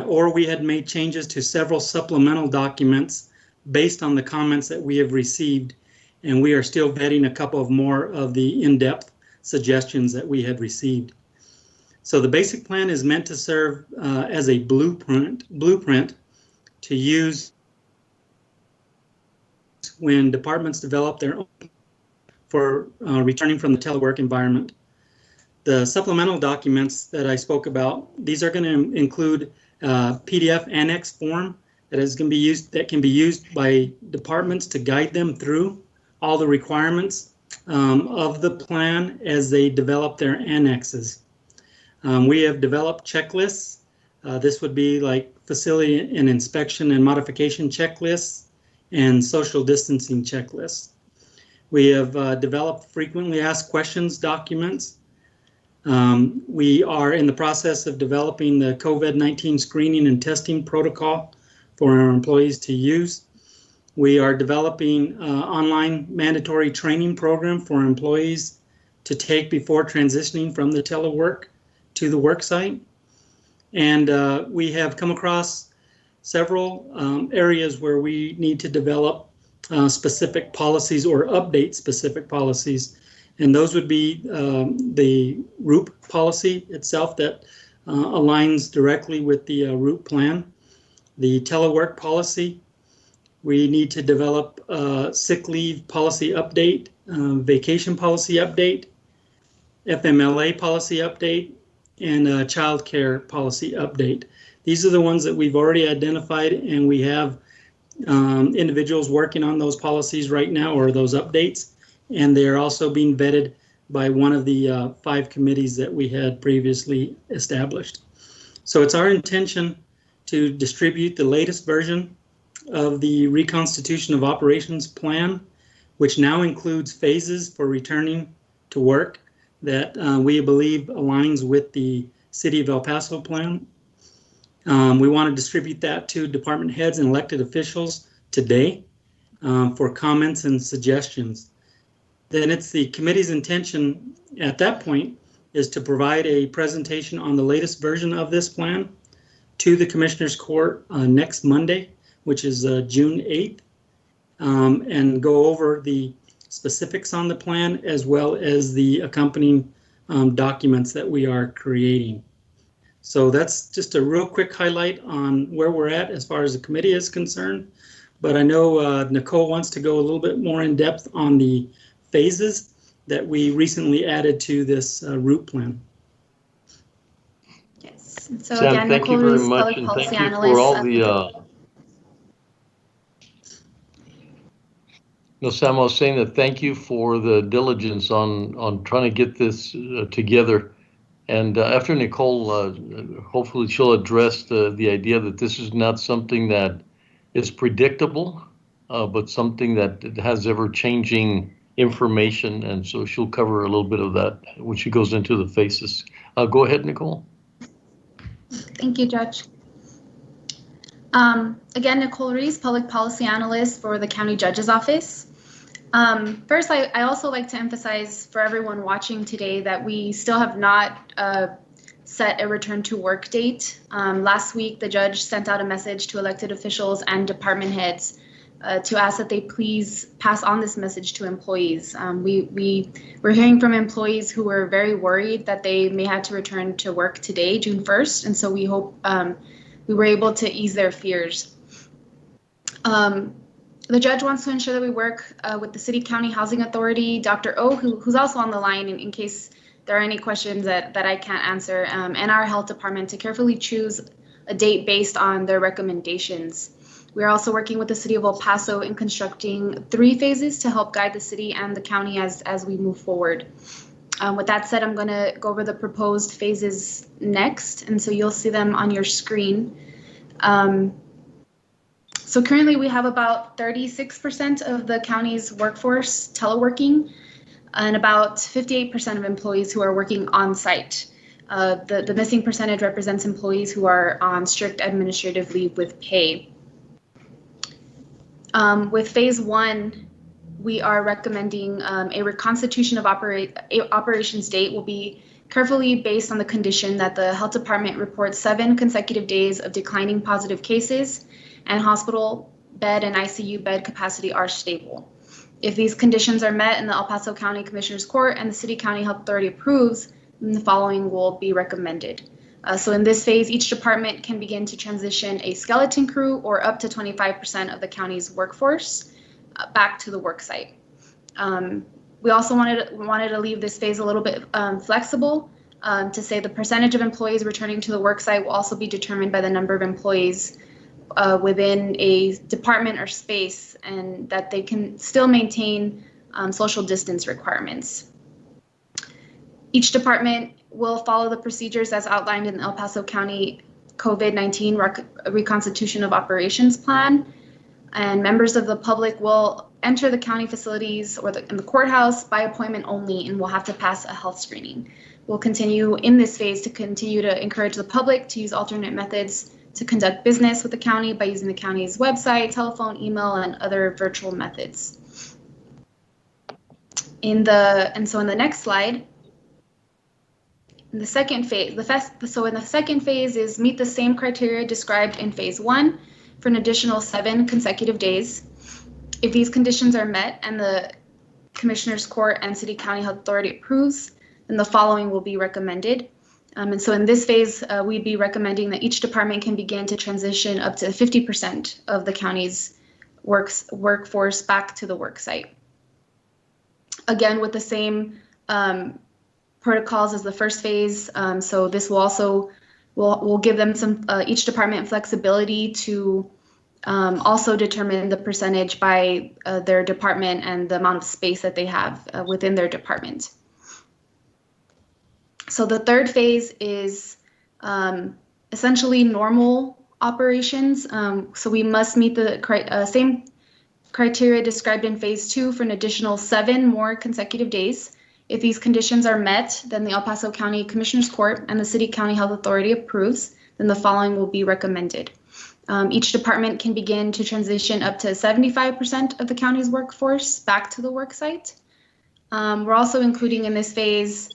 Speaker 8: or we had made changes to several supplemental documents based on the comments that we have received, and we are still vetting a couple of more of the in-depth suggestions that we had received. So the basic plan is meant to serve as a blueprint to use when departments develop their own for returning from the telework environment. The supplemental documents that I spoke about, these are going to include PDF annex form that can be used by departments to guide them through all the requirements of the plan as they develop their annexes. We have developed checklists. This would be like facility and inspection and modification checklists and social distancing checklists. We have developed frequently asked questions documents. We are in the process of developing the COVID-19 screening and testing protocol for our employees to use. We are developing online mandatory training program for employees to take before transitioning from the telework to the work site. And we have come across several areas where we need to develop specific policies or update specific policies. And those would be the ROOP policy itself that aligns directly with the ROOP plan, the telework policy. We need to develop sick leave policy update, vacation policy update, FMLA policy update, and child care policy update. These are the ones that we've already identified, and we have individuals working on those policies right now, or those updates, and they are also being vetted by one of the 5 committees that we had previously established. So it's our intention to distribute the latest version of the Reconstitution of Operations Plan, which now includes phases for returning to work that we believe aligns with the City of El Paso plan. We want to distribute that to department heads and elected officials today for comments and suggestions. Then it's the committee's intention at that point is to provide a presentation on the latest version of this plan to the Commissioners Court next Monday, which is June 8th, and go over the specifics on the plan as well as the accompanying documents that we are creating. So that's just a real quick highlight on where we're at as far as the committee is concerned. But I know Nicole wants to go a little bit more in depth on the phases that we recently added to this ROOP plan.
Speaker 9: Yes. So
Speaker 2: Sam,
Speaker 9: again,
Speaker 2: thank you
Speaker 9: Nicole
Speaker 2: very
Speaker 9: Ruiz,
Speaker 2: much,
Speaker 9: public
Speaker 2: and
Speaker 9: policy
Speaker 2: thank you
Speaker 9: analyst.
Speaker 2: for all the. No, Sam, I was saying that thank you for the diligence on trying to get this together. And after Nicole, hopefully she'll address the idea that this is not something that is predictable, but something that has ever-changing information. And so she'll cover a little bit of that when she goes into the phases. Go ahead, Nicole.
Speaker 9: Thank you, Judge. Again, Nicole Ruiz, public policy analyst for the County Judge's Office. First, I also like to emphasize for everyone watching today that we still have not set a return to work date. Last week, the judge sent out a message to elected officials and department heads to ask that they please pass on this message to employees. We're hearing from employees who were very worried that they may have to return to work today, June 1st, and so we hope we were able to ease their fears. The judge wants to ensure that we work with the City County Housing Authority, Dr. O, who's also on the line in case there are any questions that I can't answer, and our health department to carefully choose a date based on their recommendations. We are also working with the City of El Paso in constructing 3 phases to help guide the city and the county as we move forward. With that said, I'm going to go over the proposed phases next, and so you'll see them on your screen. So currently we have about 36% of the county's workforce teleworking and about 58% of employees who are working on site. The missing percentage represents employees who are on strict administrative leave with pay. With phase 1, we are recommending a reconstitution of operations date will be carefully based on the condition that the health department reports 7 consecutive days of declining positive cases and hospital bed and ICU bed capacity are stable. If these conditions are met and the El Paso County Commissioners Court and the City County Health Authority approves, then the following will be recommended. So in this phase, each department can begin to transition a skeleton crew or up to 25% of the county's workforce. back to the work site. We also wanted to leave this phase a little bit flexible to say the percentage of employees returning to the work site will also be determined by the number of employees within a department or space, and that they can still maintain social distance requirements. Each department will follow the procedures as outlined in the El Paso County COVID-19 Reconstitution of Operations Plan, and members of the public will enter the county facilities or in the courthouse by appointment only and will have to pass a health screening. We'll continue in this phase to continue to encourage the public to use alternate methods to conduct business with the county by using the county's website, telephone, email, and other virtual methods. In the next slide, in the second phase, in the second phase is meet the same criteria described in phase 1 for an additional 7 consecutive days. If these conditions are met and the Commissioner's Court and City County Health Authority approves, then the following will be recommended. And so in this phase, we'd be recommending that each department can begin to transition up to 50% of the county's workforce back to the work site. Again, with the same protocols as the first phase. So this will also will give them some each department flexibility to also determine the percentage by their department and the amount of space that they have within their department. So the third phase is essentially normal operations. So we must meet the same criteria described in phase 2 for an additional 7 more consecutive days. If these conditions are met, then the El Paso County Commissioner's Court and the City County Health Authority approves, then the following will be recommended. Each department can begin to transition up to 75% of the county's workforce back to the work site. We're also including in this phase,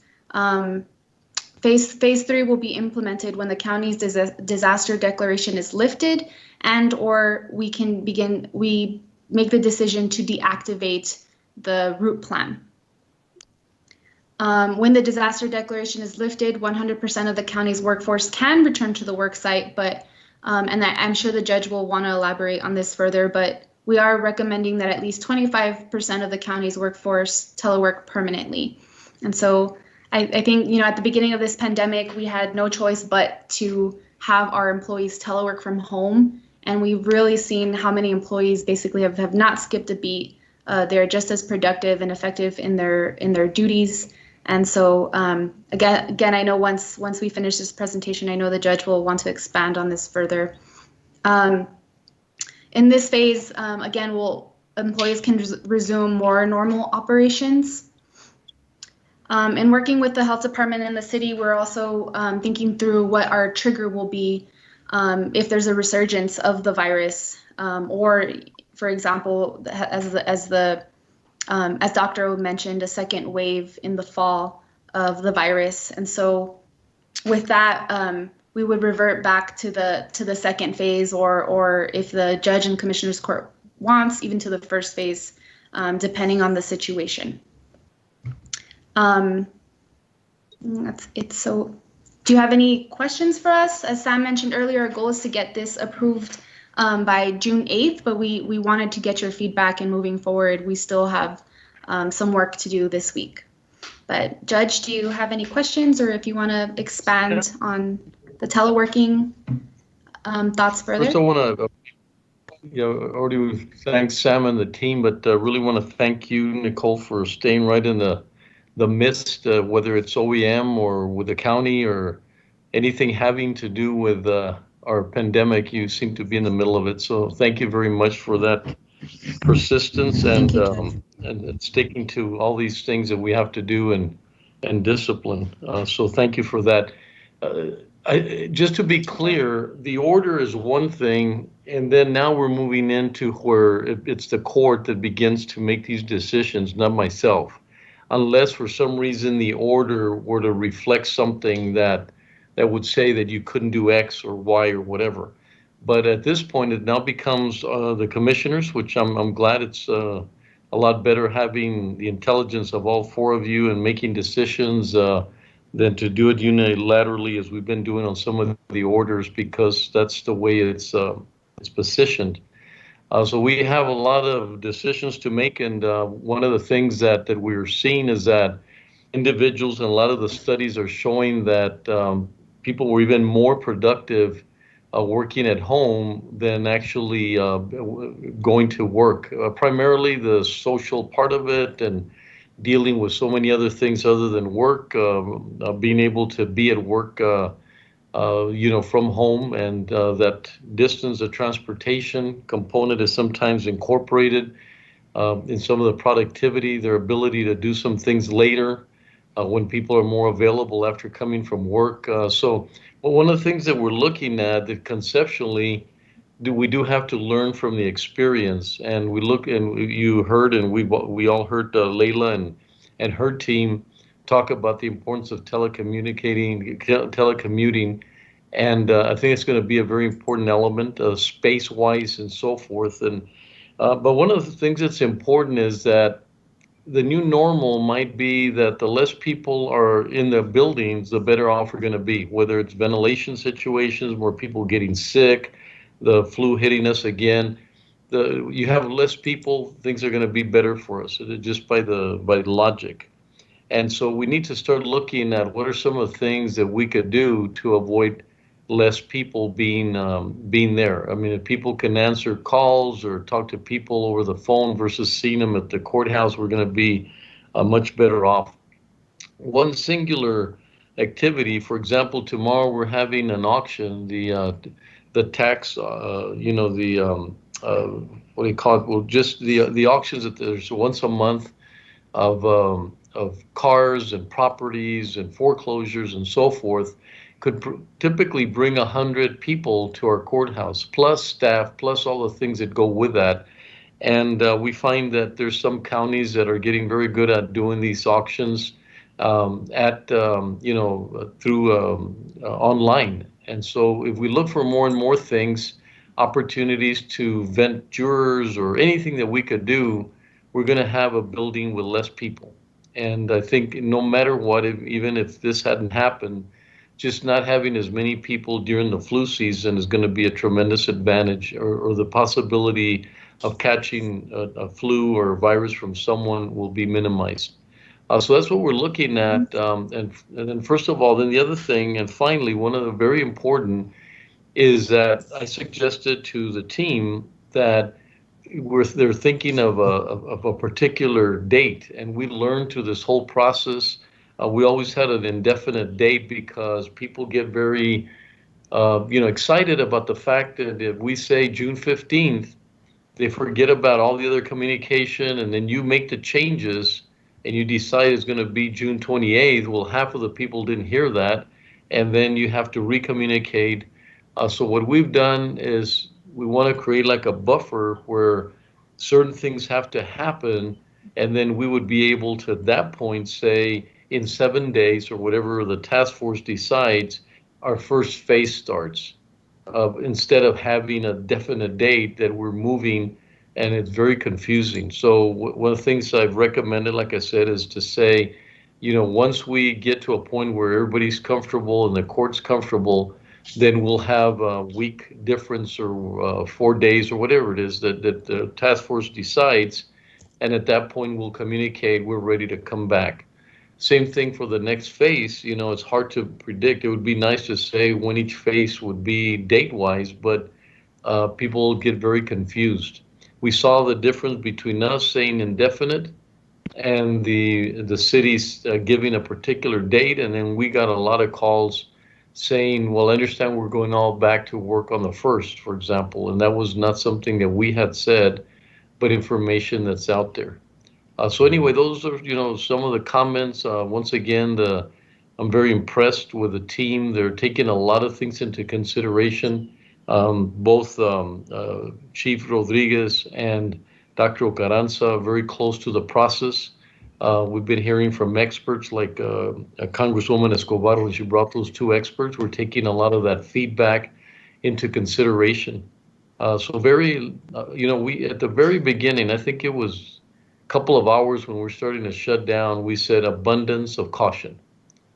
Speaker 9: phase 3 will be implemented when the county's disaster declaration is lifted, and or we make the decision to deactivate the route plan. When the disaster declaration is lifted, 100% of the county's workforce can return to the work site, but and I'm sure the judge will want to elaborate on this further, but we are recommending that at least 25% of the county's workforce telework permanently. And so I think, at the beginning of this pandemic, we had no choice but to have our employees telework from home. And we've really seen how many employees basically have not skipped a beat. They're just as productive and effective in their duties. And so again, I know once we finish this presentation, I know the judge will want to expand on this further. In this phase, again, employees can resume more normal operations. And working with the health department and the city, we're also thinking through what our trigger will be if there's a resurgence of the virus, or, for example, as Dr. O mentioned, a second wave in the fall of the virus. And so with that, we would revert back to the second phase, or if the judge and commissioner's court wants, even to the first phase, depending on the situation. That's it. So do you have any questions for us? As Sam mentioned earlier, our goal is to get this approved by June 8th, but we wanted to get your feedback, and moving forward, we still have some work to do this week. But Judge, do you have any questions, or if you want to expand on the teleworking thoughts further?
Speaker 2: First, I want to, already thank Sam and the team, but really want to thank you, Nicole, for staying right in the midst, whether it's OEM or with the county or anything having to do with our pandemic. You seem to be in the middle of it. So thank you very much for that persistence and sticking to all these things that we have to do and discipline. So thank you for that. Just to be clear, the order is one thing, and then now we're moving into where it's the court that begins to make these decisions, not myself, unless for some reason the order were to reflect something that would say that you couldn't do X or Y or whatever. But at this point, it now becomes the commissioners, which I'm glad it's a lot better having the intelligence of all 4 of you and making decisions than to do it unilaterally as we've been doing on some of the orders, because that's the way it's positioned. So we have a lot of decisions to make, and one of the things that we're seeing is that individuals, and a lot of the studies are showing that people were even more productive working at home than actually going to work. Primarily the social part of it and dealing with so many other things other than work, being able to be at work from home, and that distance of transportation component is sometimes incorporated in some of the productivity, their ability to do some things later when people are more available after coming from work. But one of the things that we're looking at that conceptually, we do have to learn from the experience, and we look, and you heard, and we all heard Layla and her team talk about the importance of telecommuting, and I think it's going to be a very important element, space-wise and so forth. And but one of the things that's important is that the new normal might be that the less people are in the buildings, the better off we're going to be, whether it's ventilation situations, more people getting sick, the flu hitting us again. You have less people, things are going to be better for us, just by logic. And so we need to start looking at what are some of the things that we could do to avoid less people being there. I mean, if people can answer calls or talk to people over the phone versus seeing them at the courthouse, we're going to be much better off. One singular activity, for example, tomorrow we're having an auction, the tax, what do you call it? Well, just the auctions that there's once a month of cars and properties and foreclosures and so forth, could typically bring 100 people to our courthouse, plus staff, plus all the things that go with that. And we find that there's some counties that are getting very good at doing these auctions through online. And so if we look for more and more things, opportunities to vent jurors or anything that we could do, we're going to have a building with less people. And I think no matter what, even if this hadn't happened, just not having as many people during the flu season is going to be a tremendous advantage, or the possibility of catching a flu or a virus from someone will be minimized. So that's what we're looking at. And then first of all, then the other thing, and finally, one of the very important is that I suggested to the team that they're thinking of a particular date, and we learned through this whole process. We always had an indefinite date because people get very, excited about the fact that if we say June 15th, they forget about all the other communication, and then you make the changes and you decide it's going to be June 28th. Well, half of the people didn't hear that, and then you have to recommunicate. So what we've done is we want to create like a buffer where certain things have to happen, and then we would be able to at that point say in 7 days or whatever the task force decides, our first phase starts, instead of having a definite date that we're moving, and it's very confusing. So one of the things I've recommended, like I said, is to say, once we get to a point where everybody's comfortable and the court's comfortable, then we'll have a week difference or 4 days or whatever it is that the task force decides. And at that point, we'll communicate, we're ready to come back. Same thing for the next phase. It's hard to predict. It would be nice to say when each phase would be date-wise, but people get very confused. We saw the difference between us saying indefinite and the cities giving a particular date, and then we got a lot of calls saying, well, I understand we're going all back to work on the 1st, for example, and that was not something that we had said, but information that's out there. So anyway, those are, some of the comments. Once again, I'm very impressed with the team. They're taking a lot of things into consideration. Both Chief Rodriguez and Dr. Ocaranza are very close to the process. We've been hearing from experts like Congresswoman Escobar, when she brought those 2 experts. We're taking a lot of that feedback into consideration. So very, we at the very beginning, I think it was a couple of hours when we're starting to shut down, we said abundance of caution,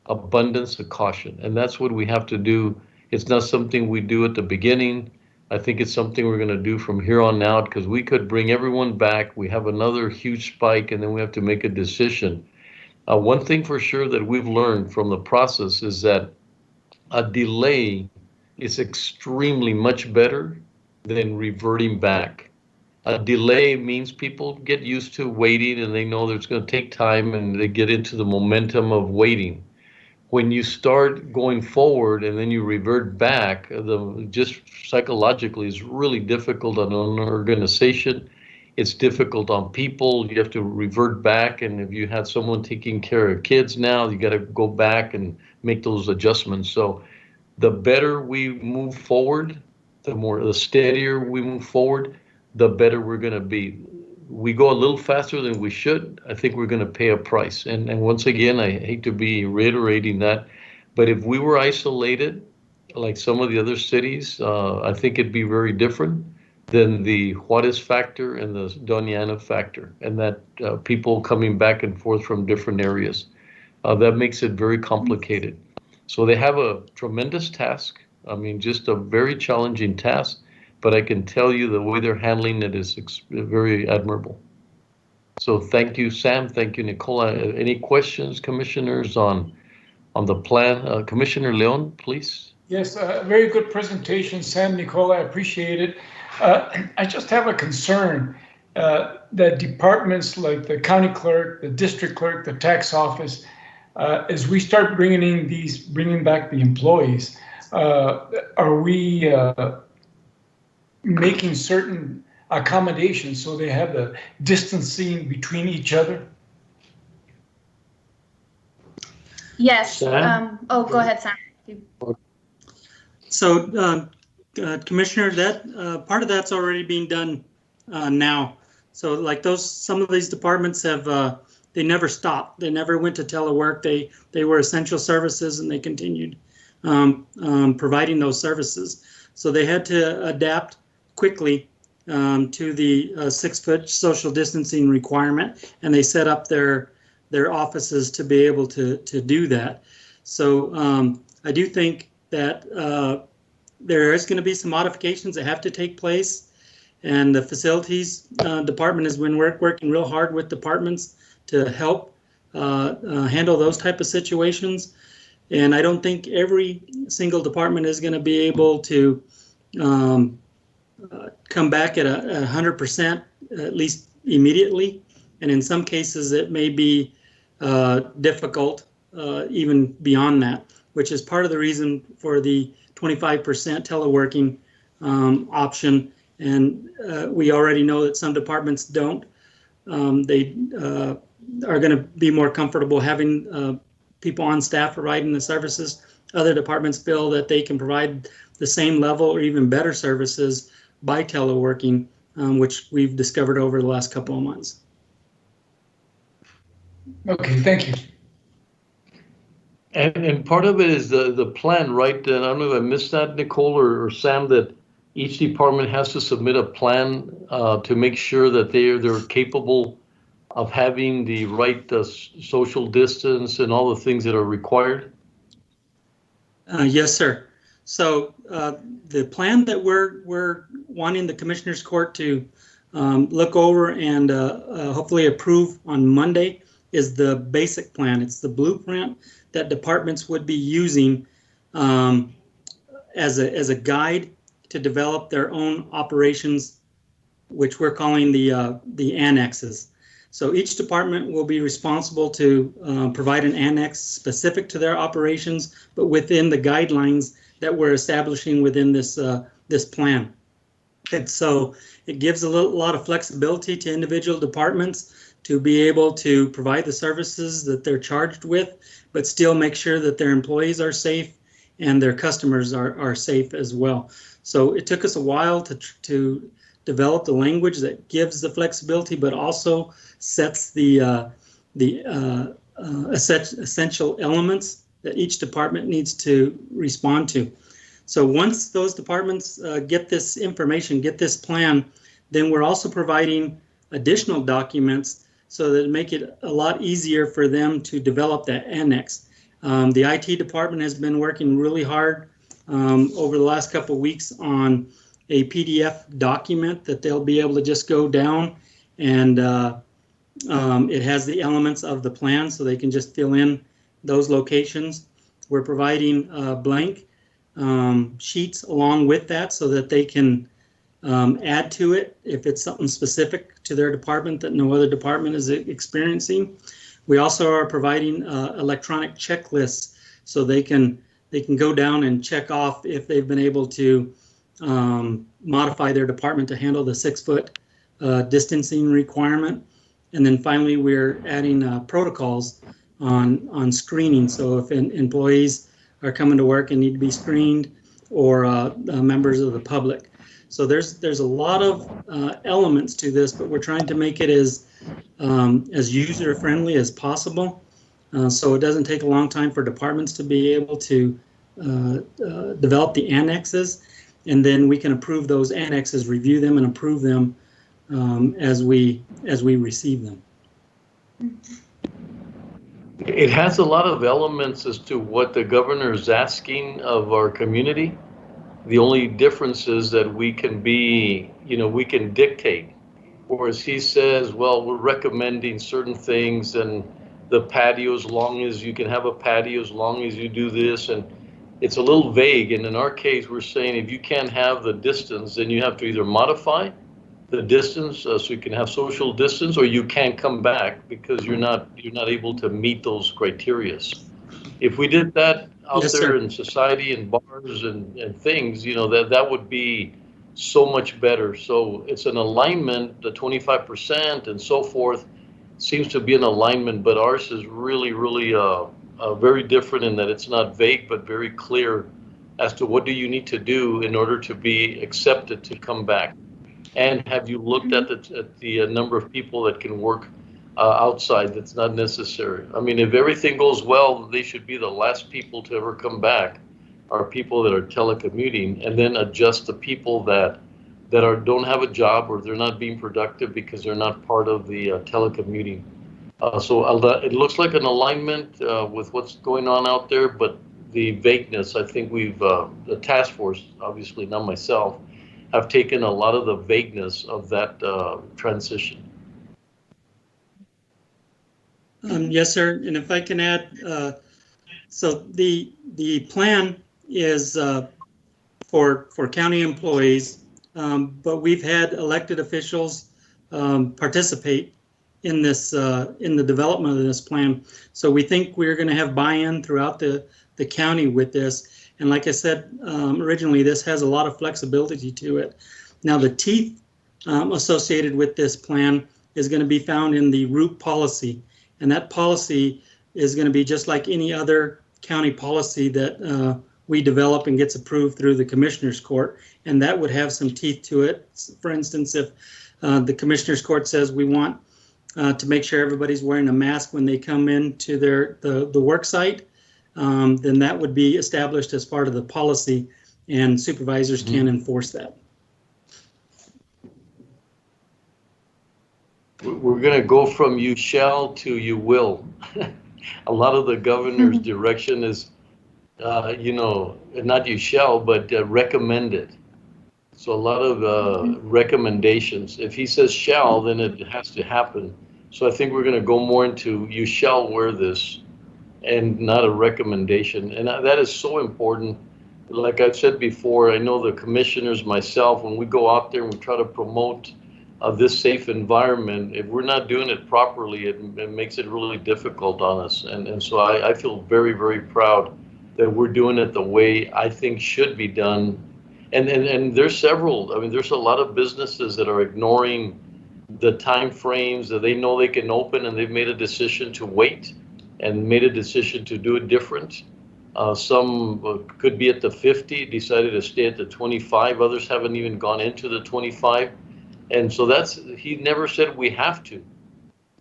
Speaker 2: and that's what we have to do. It's not something we do at the beginning. I think it's something we're going to do from here on out because we could bring everyone back. We have another huge spike, and then we have to make a decision. One thing for sure that we've learned from the process is that a delay is extremely much better than reverting back. A delay means people get used to waiting and they know that it's going to take time and they get into the momentum of waiting. When you start going forward and then you revert back, just psychologically is really difficult on an organization. It's difficult on people. You have to revert back, and if you had someone taking care of kids now, you got to go back and make those adjustments. So the better we move forward, the steadier we move forward, the better we're going to be. We go a little faster than we should, I think we're going to pay a price. And once again, I hate to be reiterating that, but if we were isolated, like some of the other cities, I think it'd be very different than the Juarez factor and the Doña Ana factor, and that people coming back and forth from different areas. That makes it very complicated. So they have a tremendous task. I mean, just a very challenging task. But I can tell you the way they're handling it is very admirable. So thank you, Sam. Thank you, Nicola. Any questions, commissioners, on the plan? Commissioner Leon, please.
Speaker 6: Yes, very good presentation, Sam, Nicola. I appreciate it. I just have a concern that departments like the county clerk, the district clerk, the tax office, as we start bringing back the employees, are we making certain accommodations so they have the distancing between each other?
Speaker 9: Yes. Go ahead, Sam.
Speaker 8: So, Commissioner, that part of that's already being done now. So, like some of these departments have, they never stopped. They never went to telework. They were essential services, and they continued providing those services. So they had to adapt quickly to the 6-foot social distancing requirement, and they set up their offices to be able to do that. So I do think that there is going to be some modifications that have to take place, and the facilities department has been working real hard with departments to help handle those type of situations. And I don't think every single department is going to be able to come back at 100%, at least immediately. And in some cases, it may be difficult even beyond that, which is part of the reason for the 25% teleworking option. And we already know that some departments don't. They are going to be more comfortable having people on staff providing the services. Other departments feel that they can provide the same level or even better services by teleworking, which we've discovered over the last couple of months.
Speaker 6: Okay, thank you.
Speaker 2: And part of it is the plan, right? And I don't know if I missed that, Nicole or Sam, that each department has to submit a plan to make sure that they're capable of having the right social distance and all the things that are required?
Speaker 8: Yes, sir. So the plan that we're wanting the Commissioners Court to look over and hopefully approve on Monday is the basic plan. It's the blueprint that departments would be using as a guide to develop their own operations, which we're calling the annexes. So each department will be responsible to provide an annex specific to their operations, but within the guidelines that we're establishing within this this plan. And so it gives a lot of flexibility to individual departments to be able to provide the services that they're charged with, but still make sure that their employees are safe and their customers are safe as well. So it took us a while to develop the language that gives the flexibility, but also sets the essential elements that each department needs to respond to. So once those departments get this information, get this plan, then we're also providing additional documents so that make it a lot easier for them to develop that annex. The IT department has been working really hard over the last couple of weeks on a PDF document that they'll be able to just go down, and it has the elements of the plan, so they can just fill in those locations. We're providing blank sheets along with that so that they can add to it if it's something specific to their department that no other department is experiencing. We also are providing electronic checklists so they can go down and check off if they've been able to modify their department to handle the 6-foot distancing requirement. And then finally, we're adding protocols on screening. So if employees are coming to work and need to be screened, or members of the public. So there's a lot of elements to this, but we're trying to make it as user friendly as possible. So it doesn't take a long time for departments to be able to develop the annexes, and then we can approve those annexes, review them, and approve them as we receive them.
Speaker 2: It has a lot of elements as to what the governor is asking of our community. The only difference is that we can be, we can dictate. Whereas he says, well, we're recommending certain things, and the patio, as long as you can have a patio, as long as you do this, and it's a little vague. And in our case, we're saying if you can't have the distance, then you have to either modify the distance so you can have social distance, or you can't come back because you're not able to meet those criteria. If we did that out there in society and bars and things, that would be so much better. So it's an alignment, the 25% and so forth seems to be an alignment, but ours is really, really very different in that it's not vague, but very clear as to what do you need to do in order to be accepted to come back. And have you looked at the number of people that can work outside? That's not necessary. I mean, if everything goes well, they should be the last people to ever come back, are people that are telecommuting, and then adjust the people that don't have a job or they're not being productive because they're not part of the telecommuting. So it looks like an alignment with what's going on out there, but the vagueness, I think the task force, obviously not myself, have taken a lot of the vagueness of that transition.
Speaker 8: Yes, sir. And if I can add, so the plan is for county employees, but we've had elected officials participate in this in the development of this plan. So we think we're going to have buy-in throughout the county with this. And like I said originally, this has a lot of flexibility to it. Now, the teeth associated with this plan is going to be found in the root policy. And that policy is going to be just like any other county policy that we develop and gets approved through the Commissioner's Court. And that would have some teeth to it. For instance, if the Commissioner's Court says we want to make sure everybody's wearing a mask when they come into the work site, then that would be established as part of the policy, and supervisors can enforce that.
Speaker 2: We're going to go from you shall to you will. A lot of the governor's direction is, not you shall, but recommended. So a lot of recommendations. If he says shall, then it has to happen. So I think we're going to go more into you shall wear this, and not a recommendation. And that is so important. Like I've said before, I know the commissioners, myself, when we go out there and we try to promote this safe environment, if we're not doing it properly, it makes it really difficult on us. And so I feel very, very proud that we're doing it the way I think should be done. And there's several, there's a lot of businesses that are ignoring the time frames that they know they can open, and they've made a decision to wait and made a decision to do it different. Some could be at the 50, decided to stay at the 25. Others haven't even gone into the 25. And so he never said we have to.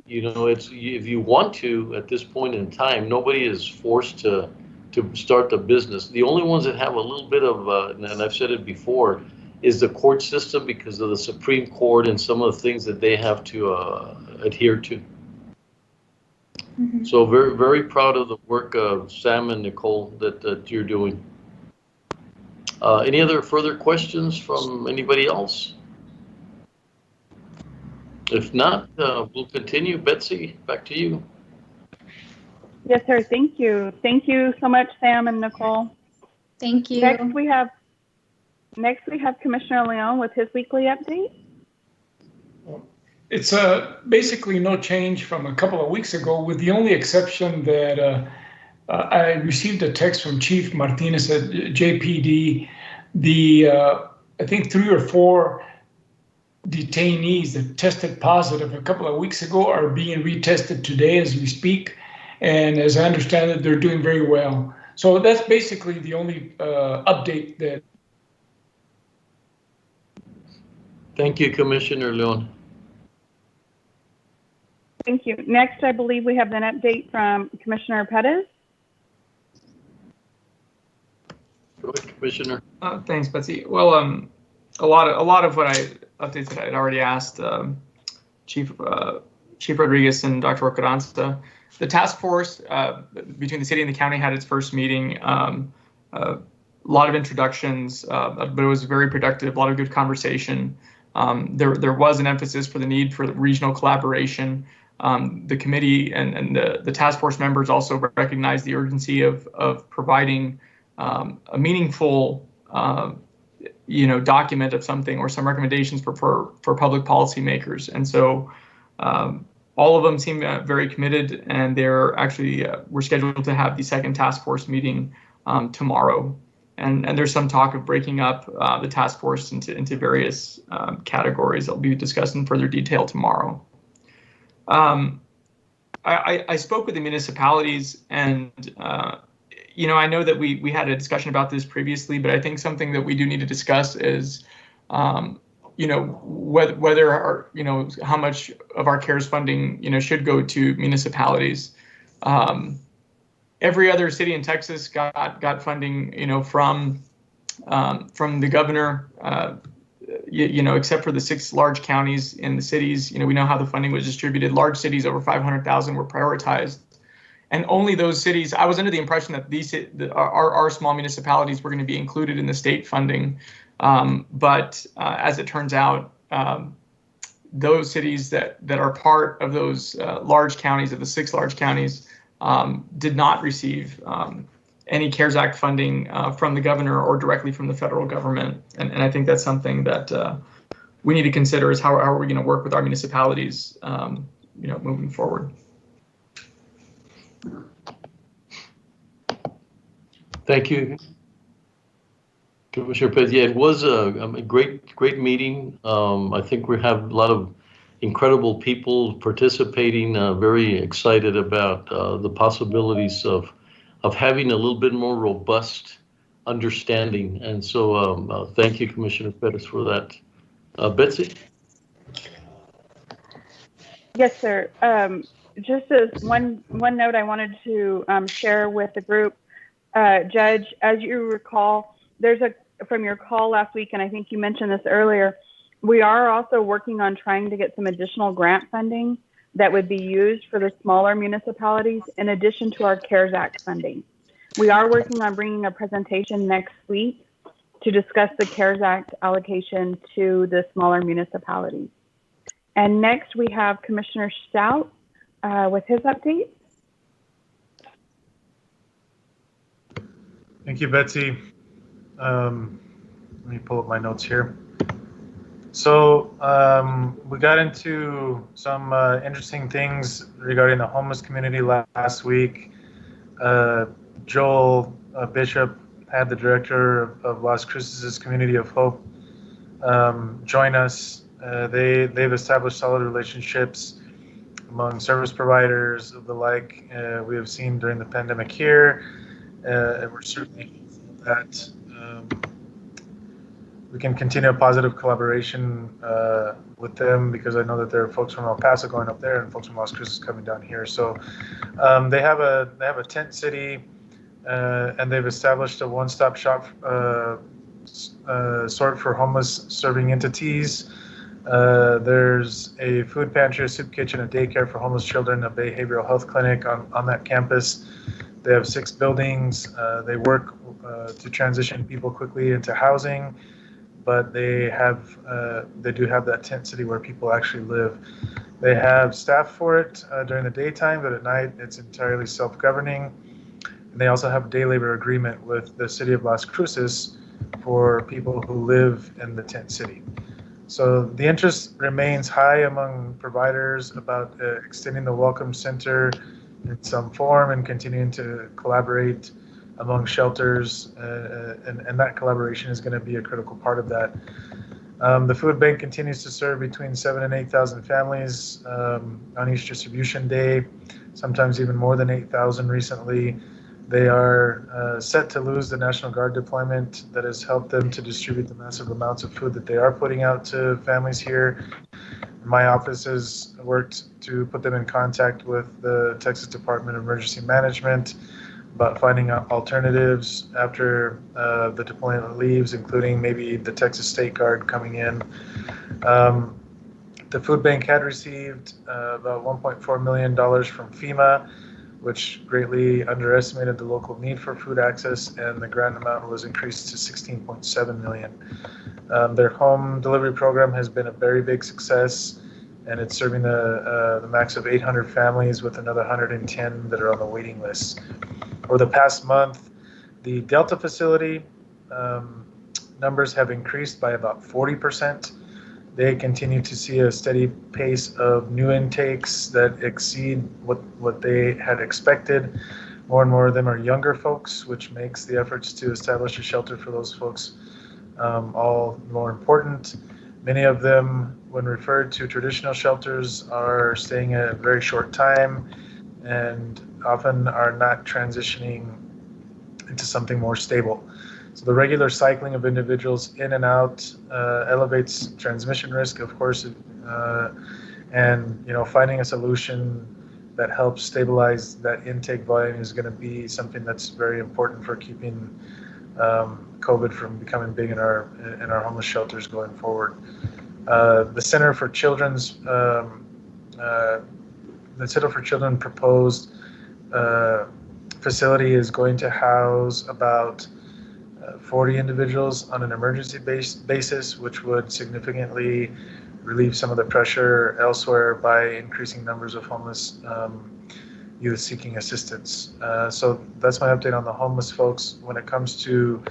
Speaker 2: It's if you want to at this point in time, nobody is forced to start the business. The only ones that have a little bit of, and I've said it before, is the court system because of the Supreme Court and some of the things that they have to adhere to. So very, very proud of the work of Sam and Nicole that you're doing. Any other further questions from anybody else? If not, we'll continue. Betsy, back to you.
Speaker 21: Yes, sir. Thank you. Thank you so much, Sam and Nicole.
Speaker 9: Thank you.
Speaker 21: Next, we have Commissioner Leon with his weekly update.
Speaker 6: It's basically no change from a couple of weeks ago, with the only exception that I received a text from Chief Martinez at JPD. I think 3 or 4 detainees that tested positive a couple of weeks ago are being retested today as we speak. And as I understand it, they're doing very well. So that's basically the only update that.
Speaker 2: Thank you, Commissioner Leon.
Speaker 21: Thank you. Next, I believe we have an update from Commissioner Pettis.
Speaker 2: Go ahead, Commissioner.
Speaker 18: Thanks, Betsy. Well, a lot of what updates that I'd already asked Chief Rodriguez and Dr. Ocaranza. The task force between the city and the county had its first meeting. A lot of introductions, but it was very productive. A lot of good conversation. There was an emphasis for the need for regional collaboration. The committee and the task force members also recognized the urgency of providing a meaningful, document of something or some recommendations for public policy makers. And so all of them seem very committed, and they're actually we're scheduled to have the second task force meeting tomorrow. And there's some talk of breaking up the task force into various categories that will be discussed in further detail tomorrow. I spoke with the municipalities, and I know that we had a discussion about this previously, but I think something that we do need to discuss is whether our, how much of our CARES funding should go to municipalities. Every other city in Texas got funding, from the governor, except for the 6 large counties in the cities. We know how the funding was distributed. Large cities over 500,000 were prioritized, and only those cities. I was under the impression that our small municipalities were going to be included in the state funding, but as it turns out, those cities that are part of those large counties, of the 6 large counties, did not receive any CARES Act funding from the governor or directly from the federal government. And I think that's something that we need to consider, is how are we going to work with our municipalities, moving forward.
Speaker 2: Thank you, Commissioner Pettis. Yeah, it was a great meeting. I think we have a lot of incredible people participating, very excited about the possibilities of having a little bit more robust understanding. And so thank you, Commissioner Pettis, for that. Betsy?
Speaker 21: Yes, sir. Just as one note I wanted to share with the group, Judge, as you recall, from your call last week, and I think you mentioned this earlier, we are also working on trying to get some additional grant funding that would be used for the smaller municipalities in addition to our CARES Act funding. We are working on bringing a presentation next week to discuss the CARES Act allocation to the smaller municipalities. And next we have Commissioner Stout with his update.
Speaker 20: Thank you, Betsy. Let me pull up my notes here. So we got into some interesting things regarding the homeless community last week. Joel Bishop had the director of Las Cruces Community of Hope join us. They've established solid relationships among service providers of the like we have seen during the pandemic here. And we're certainly hopeful that we can continue a positive collaboration with them, because I know that there are folks from El Paso going up there and folks from Las Cruces coming down here. So they have a tent city, and they've established a one-stop shop sort for homeless serving entities. There's a food pantry, a soup kitchen, a daycare for homeless children, a behavioral health clinic on that campus. They have 6 buildings. They work to transition people quickly into housing, but they do have that tent city where people actually live. They have staff for it during the daytime, but at night it's entirely self-governing. And they also have a day labor agreement with the city of Las Cruces for people who live in the tent city. So the interest remains high among providers about extending the Welcome Center in some form and continuing to collaborate among shelters, and that collaboration is going to be a critical part of that. The food bank continues to serve between 7,000 and 8,000 families on each distribution day, sometimes even more than 8,000 recently. They are set to lose the National Guard deployment that has helped them to distribute the massive amounts of food that they are putting out to families here. My office has worked to put them in contact with the Texas Department of Emergency Management about finding out alternatives after the deployment leaves, including maybe the Texas State Guard coming in. The food bank had received about $1.4 million from FEMA, which greatly underestimated the local need for food access, and the grant amount was increased to $16.7 million. Their home delivery program has been a very big success, and it's serving the max of 800 families with another 110 that are on the waiting list. Over the past month, the Delta facility numbers have increased by about 40%. They continue to see a steady pace of new intakes that exceed what they had expected. More and more of them are younger folks, which makes the efforts to establish a shelter for those folks all more important. Many of them, when referred to traditional shelters, are staying a very short time and often are not transitioning into something more stable. So the regular cycling of individuals in and out elevates transmission risk, of course, and finding a solution that helps stabilize that intake volume is going to be something that's very important for keeping COVID from becoming big in our homeless shelters going forward. The Center for Children's proposed facility is going to house about 40 individuals on an emergency basis, which would significantly relieve some of the pressure elsewhere by increasing numbers of homeless youth seeking assistance. So that's my update on the homeless folks. When it comes to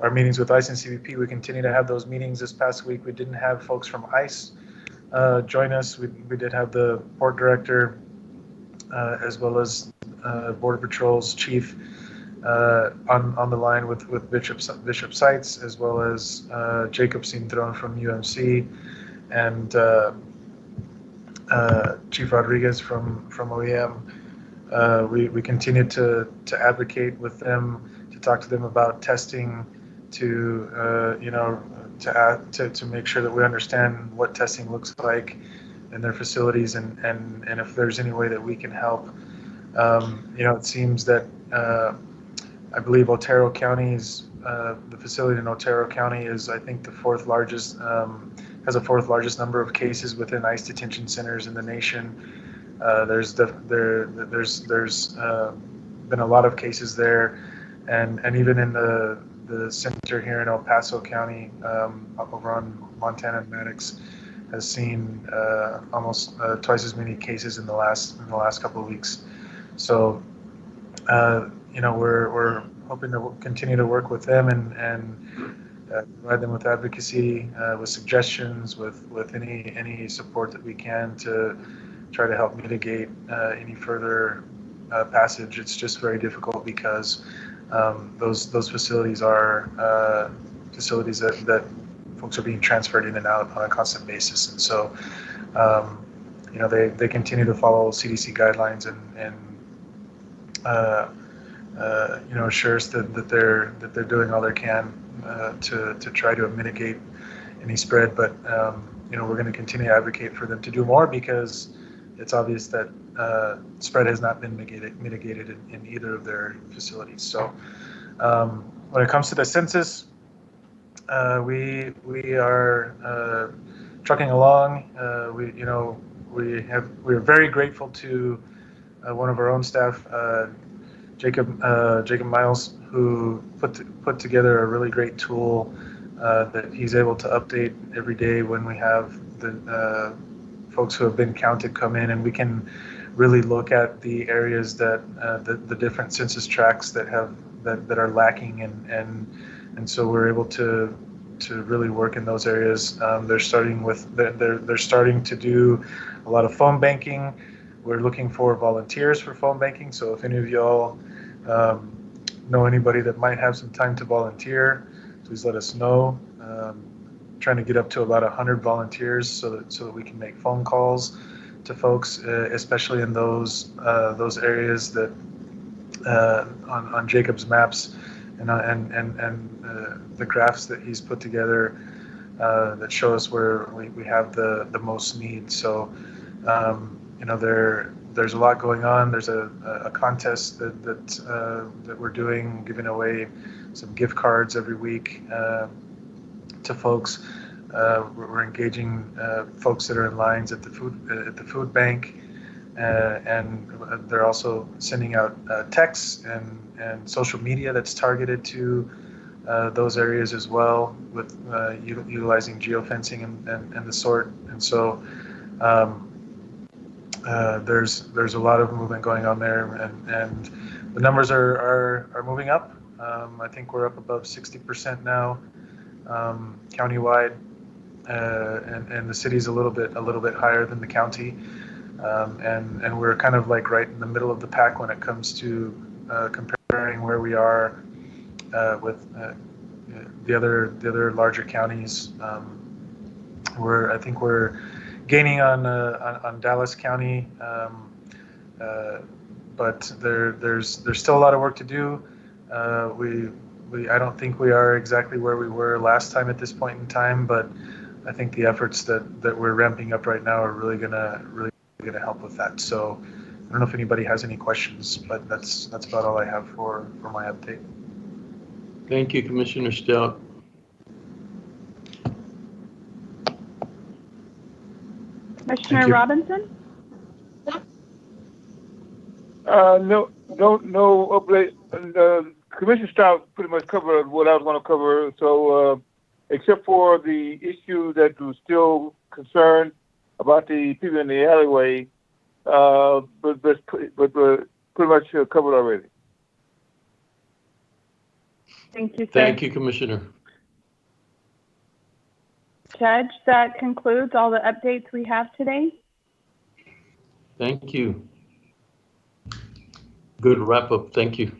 Speaker 20: our meetings with ICE and CBP, we continue to have those meetings. This past week, we didn't have folks from ICE join us. We did have the port director as well as Border Patrol's chief on the line with Bishop Seitz, as well as Jacob Cintron from UMC and Chief Rodriguez from OEM. We continue to advocate with them, to talk to them about testing, to make sure that we understand what testing looks like in their facilities, and if there's any way that we can help. It seems that I believe Otero County's the facility in Otero County is, I think, the fourth largest, has a fourth largest number of cases within ICE detention centers in the nation. There's been a lot of cases there, and even in the center here in El Paso County, over on Montana and Maddox, has seen almost twice as many cases in the last couple of weeks. So, we're hoping to continue to work with them and provide them with advocacy, with suggestions, with any support that we can to try to help mitigate any further passage. It's just very difficult because those facilities are facilities that folks are being transferred in and out on a constant basis, and so they continue to follow CDC guidelines and assure us that they're doing all they can to try to mitigate any spread. But we're going to continue to advocate for them to do more, because it's obvious that spread has not been mitigated in either of their facilities. So when it comes to the census, we are trucking along. We're very grateful to one of our own staff, Jacob Miles, who put together a really great tool that he's able to update every day when we have the folks who have been counted come in, and we can really look at the areas that the different census tracts that are lacking, and so we're able to really work in those areas. They're starting to do a lot of phone banking. We're looking for volunteers for phone banking, so if any of y'all know anybody that might have some time to volunteer, please let us know. Trying to get up to about 100 volunteers so that we can make phone calls to folks, especially in those areas that on Jacob's maps and the graphs that he's put together that show us where we have the most need. So there's a lot going on. There's a contest that we're doing, giving away some gift cards every week to folks. We're engaging folks that are in lines at the food bank, and they're also sending out texts and social media that's targeted to those areas as well, with utilizing geofencing and the sort. And so there's a lot of movement going on there, and the numbers are moving up. I think we're up above 60% now, countywide, and the city's a little bit higher than the county, and we're kind of like right in the middle of the pack when it comes to comparing where we are with the other larger counties. I think we're gaining on Dallas County, but there's still a lot of work to do. I don't think we are exactly where we were last time at this point in time, but I think the efforts that we're ramping up right now are really gonna help with that. So I don't know if anybody has any questions, but that's about all I have for my update.
Speaker 2: Thank you, Commissioner Stout.
Speaker 21: Commissioner Robinson?
Speaker 19: No update. Commissioner Stout pretty much covered what I was going to cover. So, except for the issue that was still concerned about the people in the alleyway, but pretty much covered already.
Speaker 21: Thank you, sir.
Speaker 2: Thank you, Commissioner.
Speaker 21: Judge, that concludes all the updates we have today.
Speaker 2: Thank you. Good wrap up. Thank you.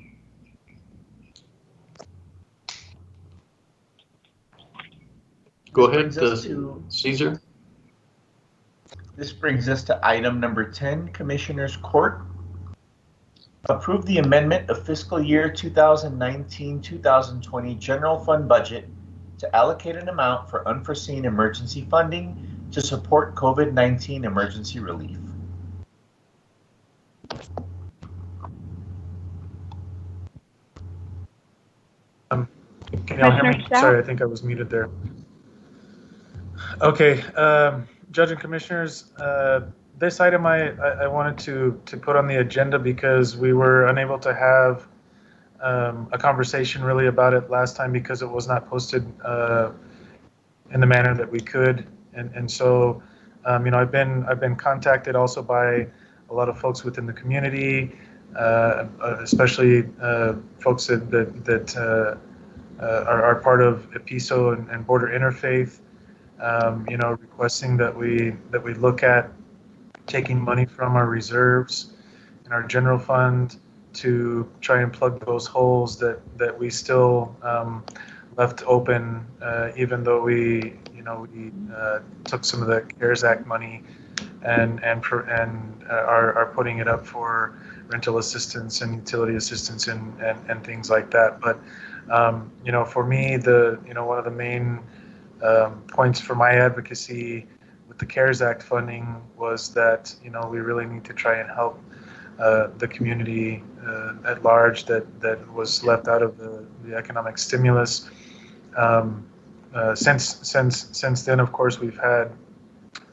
Speaker 2: Go ahead, Caesar.
Speaker 3: This brings us to item number 10, Commissioners Court. Approve the amendment of fiscal year 2019-2020 general fund budget to allocate an amount for unforeseen emergency funding to support COVID-19 emergency relief.
Speaker 20: Can y'all hear me? Sorry, I think I was muted there. Okay, Judge and Commissioners, this item I wanted to put on the agenda because we were unable to have a conversation really about it last time because it was not posted in the manner that we could, and so I've been contacted also by a lot of folks within the community, especially folks that are part of Paso and Border Interfaith, requesting that we look at taking money from our reserves and our general fund to try and plug those holes that we still left open, even though we took some of the CARES Act money and are putting it up for rental assistance and utility assistance and things like that. But for me, one of the main points for my advocacy with the CARES Act funding was that we really need to try and help the community at large that was left out of the economic stimulus. Since then, of course, we've had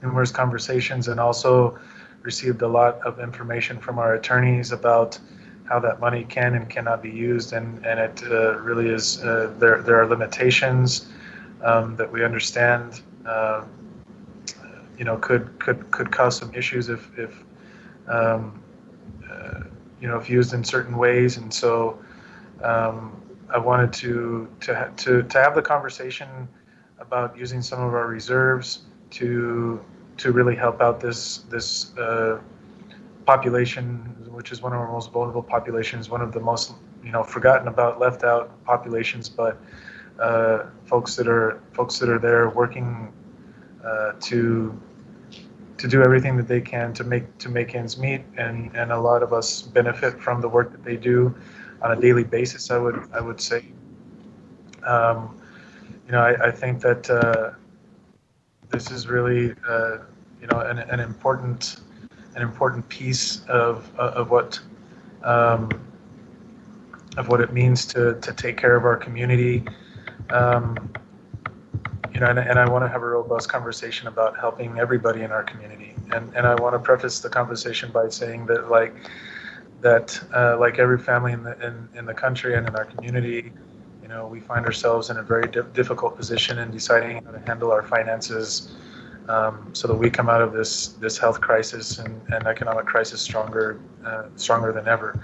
Speaker 20: numerous conversations, and also received a lot of information from our attorneys about how that money can and cannot be used, and it really is there are limitations that we understand could cause some issues if if used in certain ways. And so I wanted to have the conversation about using some of our reserves to really help out this population, which is one of our most vulnerable populations, one of the most forgotten about, left out populations, but folks that are there working to do everything that they can to make ends meet, and a lot of us benefit from the work that they do on a daily basis. I would say, I think that this is really an important piece of what it means to take care of our community. And I want to have a robust conversation about helping everybody in our community. And I want to preface the conversation by saying that like every family in the country and in our community, we find ourselves in a very difficult position in deciding how to handle our finances, so that we come out of this health crisis and economic crisis stronger than ever.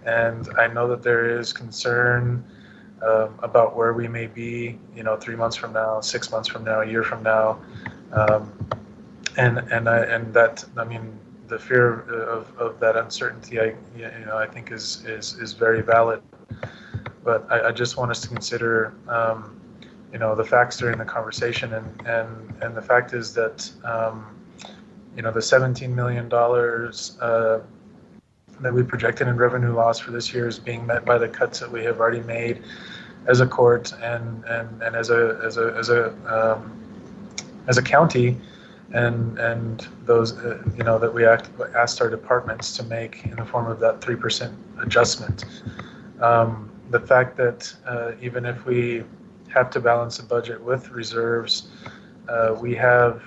Speaker 20: And I know that there is concern about where we may be, 3 months from now, 6 months from now, a year from now, and that, I mean, the fear of that uncertainty, I think is very valid. But I just want us to consider, the facts during the conversation, and the fact is that, the $17 million that we projected in revenue loss for this year is being met by the cuts that we have already made as a court and as a county, and those that we asked our departments to make in the form of that 3% adjustment. The fact that even if we have to balance the budget with reserves, we have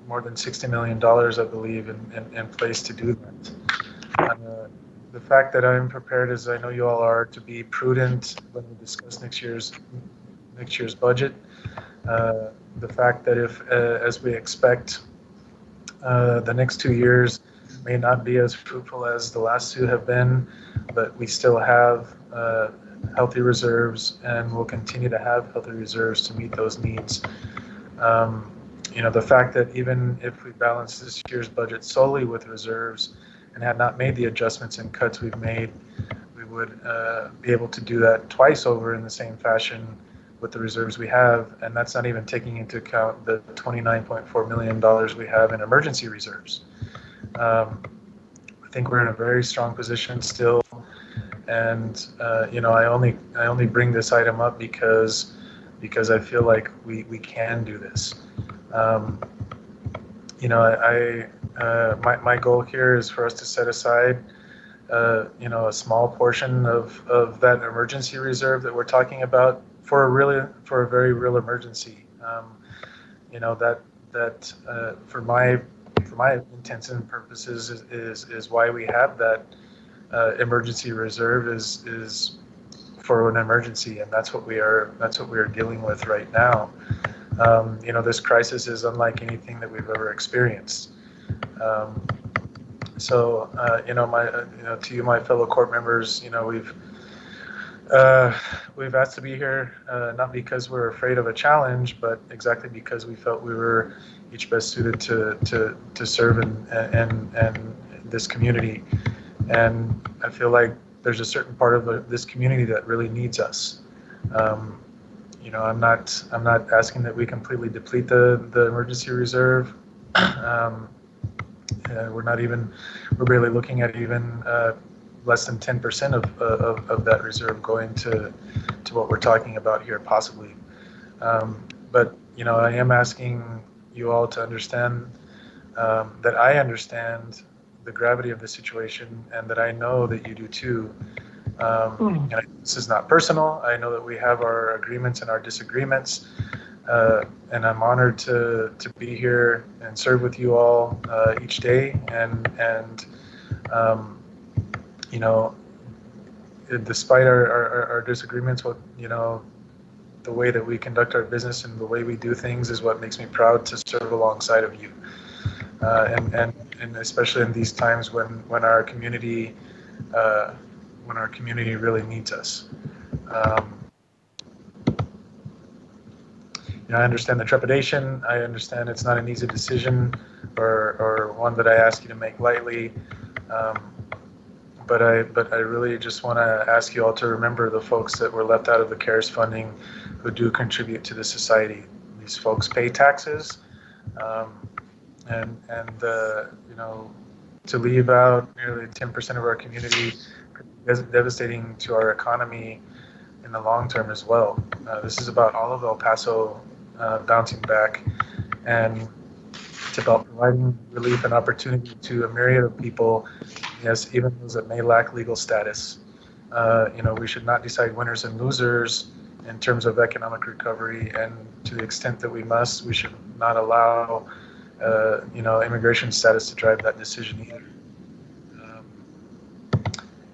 Speaker 20: more than $60 million, I believe, in place to do that. The fact that I'm prepared, as I know you all are, to be prudent when we discuss next year's budget. The fact that if, as we expect, the next 2 years may not be as fruitful as the last two have been, but we still have healthy reserves, and will continue to have healthy reserves to meet those needs. The fact that even if we balance this year's budget solely with reserves and had not made the adjustments and cuts we've made, we would be able to do that twice over in the same fashion with the reserves we have, and that's not even taking into account the $29.4 million we have in emergency reserves. I think we're in a very strong position still, and I only bring this item up because I feel like we can do this. My goal here is for us to set aside, a small portion of that emergency reserve that we're talking about for a very real emergency. For my intents and purposes is why we have that emergency reserve is for an emergency, and that's what we are dealing with right now. This crisis is unlike anything that we've ever experienced. To you, my fellow court members, we've asked to be here, not because we're afraid of a challenge, but exactly because we felt we were each best suited to serve in this community. And I feel like there's a certain part of this community that really needs us. I'm not asking that we completely deplete the emergency reserve. We're barely looking at even less than 10% of that reserve going to what we're talking about here, possibly. But I am asking you all to understand that I understand the gravity of the situation, and that I know that you do too. And this is not personal. I know that we have our agreements and our disagreements, and I'm honored to be here and serve with you all each day. And you know, despite our disagreements with, you know, the way that we conduct our business and the way we do things is what makes me proud to serve alongside of you. And especially in these times when our community really needs us. You know, I understand the trepidation. I understand it's not an easy decision or one that I ask you to make lightly. But I really just want to ask you all to remember the folks that were left out of the CARES funding who do contribute to the society. These folks pay taxes, and you know, to leave out nearly 10% of our community is devastating to our economy in the long term as well. This is about all of El Paso bouncing back, and it's about providing relief and opportunity to a myriad of people, yes, even those that may lack legal status. You know, we should not decide winners and losers in terms of economic recovery, and to the extent that we must, we should not allow you know, immigration status to drive that decision either.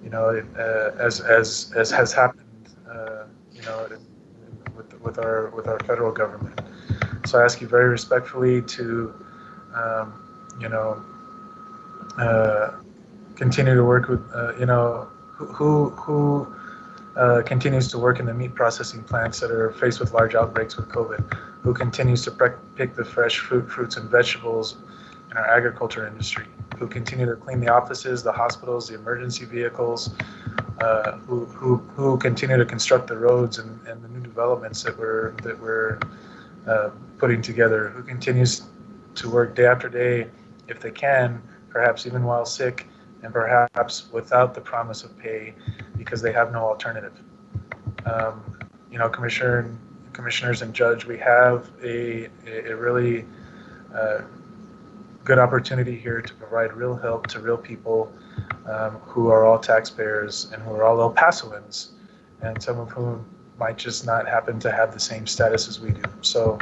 Speaker 20: You know, as has happened, you know, with our federal government. So I ask you very respectfully to, you know, continue to work with, you know, who continues to work in the meat processing plants that are faced with large outbreaks with COVID, who continues to pick the fresh fruits and vegetables in our agriculture industry, who continue to clean the offices, the hospitals, the emergency vehicles, who continue to construct the roads and the new developments that we're putting together, who continues to work day after day, if they can, perhaps even while sick, and perhaps without the promise of pay because they have no alternative. You know, commissioners and judge, we have a really good opportunity here to provide real help to real people who are all taxpayers and who are all El Pasoans, and some of whom might just not happen to have the same status as we do. So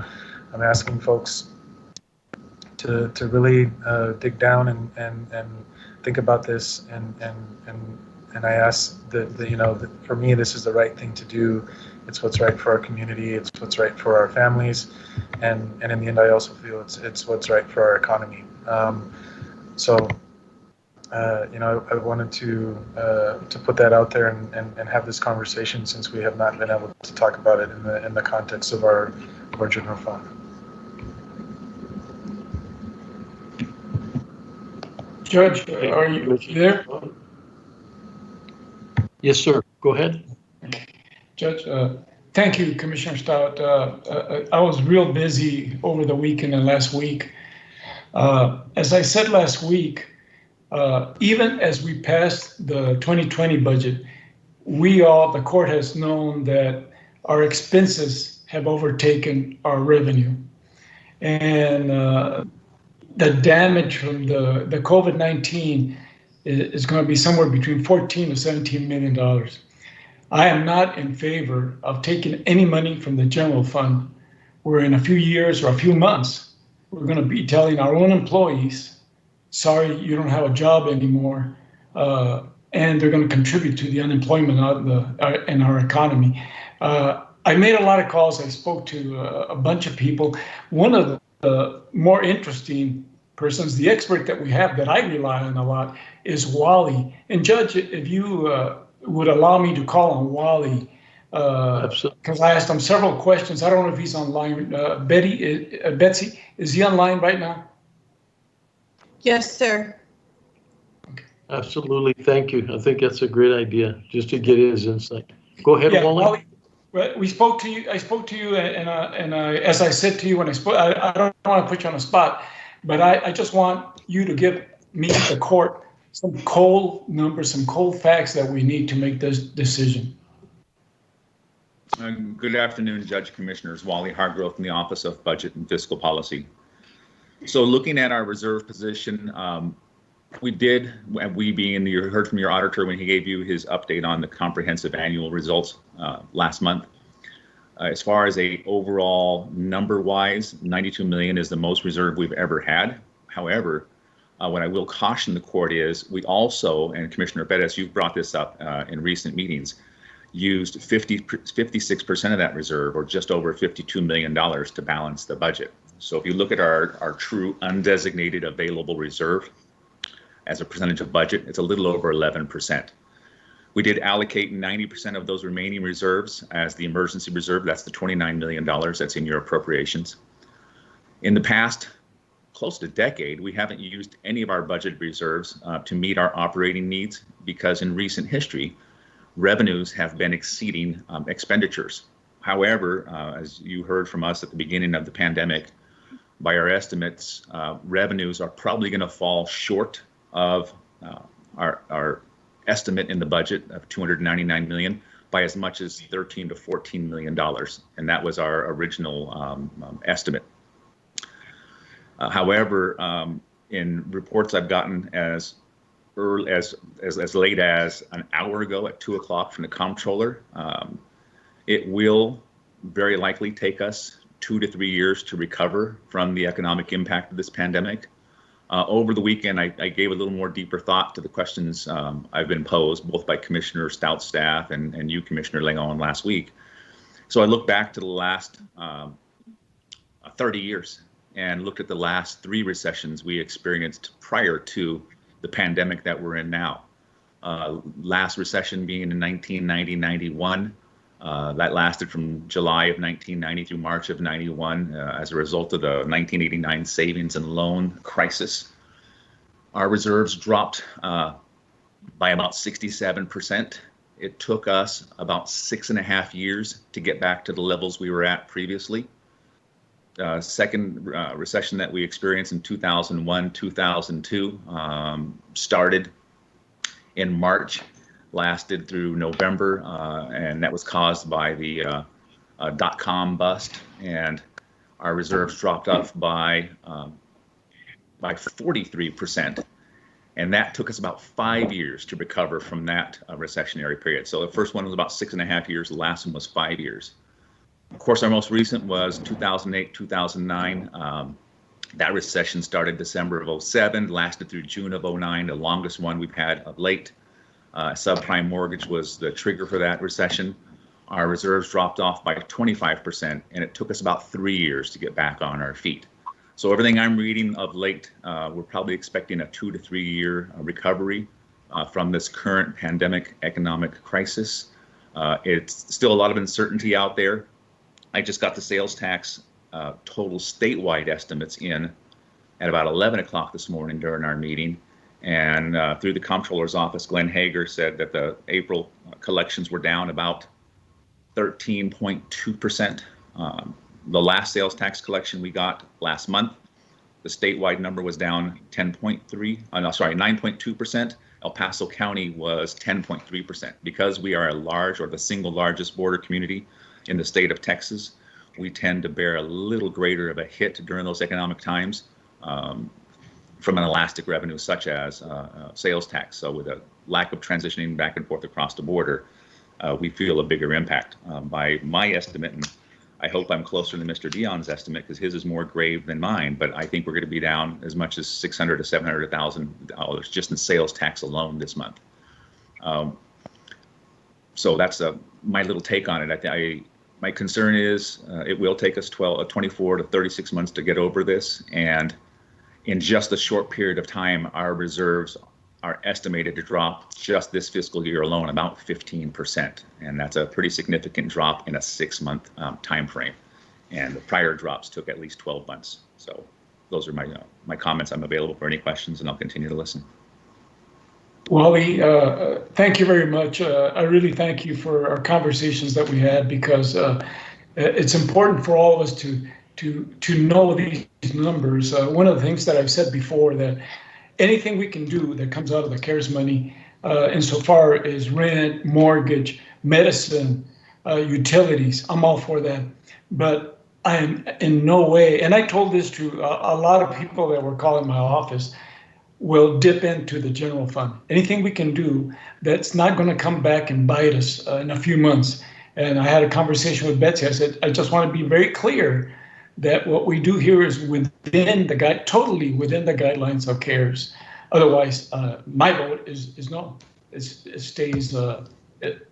Speaker 20: I'm asking folks to really dig down and think about this, and I ask that you know, that for me this is the right thing to do. It's what's right for our community. It's what's right for our families, and in the end, I also feel it's what's right for our economy. So you know, I wanted to put that out there and have this conversation, since we have not been able to talk about it in the context of our general fund.
Speaker 6: Judge, are you there?
Speaker 2: Yes, sir. Go ahead.
Speaker 6: Judge, thank you, Commissioner Stout. I was real busy over the weekend and last week. As I said last week, even as we passed the 2020 budget, the court has known that our expenses have overtaken our revenue. And the damage from the COVID-19 is going to be somewhere between $14 to $17 million. I am not in favor of taking any money from the general fund, where in a few years or a few months, we're going to be telling our own employees, sorry, you don't have a job anymore, and they're going to contribute to the unemployment in our economy. I made a lot of calls. I spoke to a bunch of people. One of the more interesting persons, the expert that we have that I rely on a lot, is Wally. And Judge, if you would allow me to call on Wally, because I asked him several questions. I don't know if he's online. Betsy, is he online right now?
Speaker 11: Yes, sir.
Speaker 2: Absolutely. Thank you. I think that's a great idea, just to get his insight. Go ahead, Wally.
Speaker 6: We spoke to you. I spoke to you, and as I said to you when I spoke, I don't want to put you on the spot, but I just want you to give me, the court, some cold numbers, some cold facts that we need to make this decision.
Speaker 14: Good afternoon, Judge Commissioners. Wally Hargrove from the Office of Budget and Fiscal Policy. So looking at our reserve position, we being, you heard from your auditor when he gave you his update on the comprehensive annual results last month. As far as a overall number-wise, 92 million is the most reserve we've ever had. However, what I will caution the court is we also, and Commissioner Perez, you've brought this up in recent meetings, used 56% of that reserve, or just over $52 million, to balance the budget. So if you look at our true undesignated available reserve as a percentage of budget, it's a little over 11%. We did allocate 90% of those remaining reserves as the emergency reserve. That's the $29 million that's in your appropriations. In the past close to decade, we haven't used any of our budget reserves to meet our operating needs because in recent history, revenues have been exceeding expenditures. However, as you heard from us at the beginning of the pandemic, by our estimates, revenues are probably going to fall short of our estimate in the budget of $299 million by as much as $13 to $14 million, and that was our original estimate. However, in reports I've gotten as early as late as an hour ago at 2 o'clock from the comptroller, it will very likely take us 2 to 3 years to recover from the economic impact of this pandemic. Over the weekend, I gave a little more deeper thought to the questions I've been posed, both by Commissioner Stout's staff and you, Commissioner Leon, last week. So I looked back to the last 30 years and looked at the last 3 recessions we experienced prior to the pandemic that we're in now. Last recession being in 1990-91. That lasted from July of 1990 through March of 91 as a result of the 1989 savings and loan crisis. Our reserves dropped by about 67%. It took us about 6.5 years to get back to the levels we were at previously. Second recession that we experienced in 2001, 2002 started in March, lasted through November, and that was caused by the dot-com bust, and our reserves dropped off by 43%, and that took us about 5 years to recover from that recessionary period. So the first one was about 6.5 years, the last one was 5 years. Of course, our most recent was 2008, 2009. That recession started December of 07, lasted through June of 09, the longest one we've had of late. Subprime mortgage was the trigger for that recession. Our reserves dropped off by 25%, and it took us about 3 years to get back on our feet. So everything I'm reading of late, we're probably expecting a 2 to 3 year recovery from this current pandemic economic crisis. It's still a lot of uncertainty out there. I just got the sales tax total statewide estimates in at about 11 o'clock this morning during our meeting. And through the comptroller's office, Glenn Hager said that the April collections were down about 13.2%. The last sales tax collection we got last month, the statewide number was down 9.2%. El Paso County was 10.3%. Because we are a large, or the single largest border community in the state of Texas, we tend to bear a little greater of a hit during those economic times from an elastic revenue such as sales tax. So with a lack of transitioning back and forth across the border, we feel a bigger impact. By my estimate, and I hope I'm closer to Mr. Dion's estimate because his is more grave than mine, but I think we're going to be down as much as $600,000 to $700,000 just in sales tax alone this month. So that's my little take on it. My concern is it will take us 24 to 36 months to get over this, and in just a short period of time, our reserves are estimated to drop just this fiscal year alone about 15%, and that's a pretty significant drop in a 6-month time frame. And the prior drops took at least 12 months. So those are my comments. I'm available for any questions, and I'll continue to listen.
Speaker 6: Wally, thank you very much. I really thank you for our conversations that we had, because it's important for all of us to know these numbers. One of the things that I've said before, that anything we can do that comes out of the CARES money, insofar as rent, mortgage, medicine, utilities, I'm all for that. But I am in no way, and I told this to a lot of people that were calling my office, will dip into the general fund. Anything we can do that's not going to come back and bite us in a few months, And I had a conversation with Betsy. I said, I just want to be very clear that what we do here is within the totally within the guidelines of CARES. Otherwise, my vote is no. It stays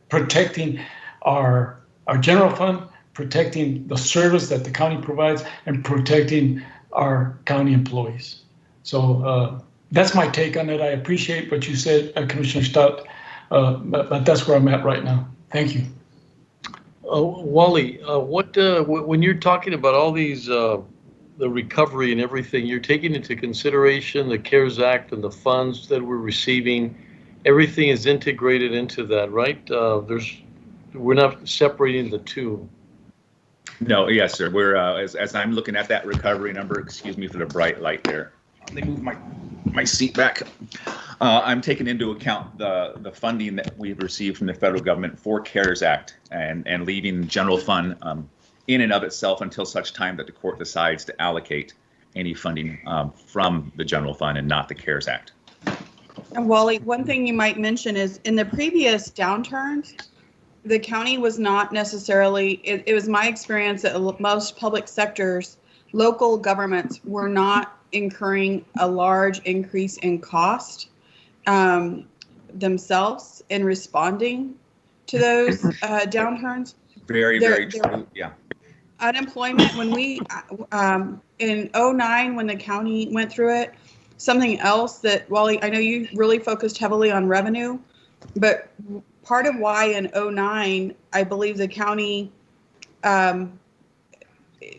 Speaker 6: protecting our general fund, protecting the service that the county provides, and protecting our county employees. So that's my take on it. I appreciate what you said, Commissioner Stout, but that's where I'm at right now. Thank you.
Speaker 2: Wally, when you're talking about all these, the recovery and everything, you're taking into consideration the CARES Act and the funds that we're receiving. Everything is integrated into that, right? We're not separating the two.
Speaker 14: No, yes, sir. We're as I'm looking at that recovery number. Excuse me for the bright light there. Let me move my seat back. I'm taking into account the funding that we've received from the federal government for CARES Act and leaving general fund in and of itself until such time that the court decides to allocate any funding from the general fund and not the CARES Act.
Speaker 11: And Wally, one thing you might mention is in the previous downturns, the county was not necessarily, it was my experience that most public sectors, local governments were not incurring a large increase in cost themselves in responding to those downturns.
Speaker 14: Very true. Yeah.
Speaker 11: Unemployment, when we, in 2009, when the county went through it, something else that, Wally, I know you really focused heavily on revenue, but part of why in 2009, I believe the county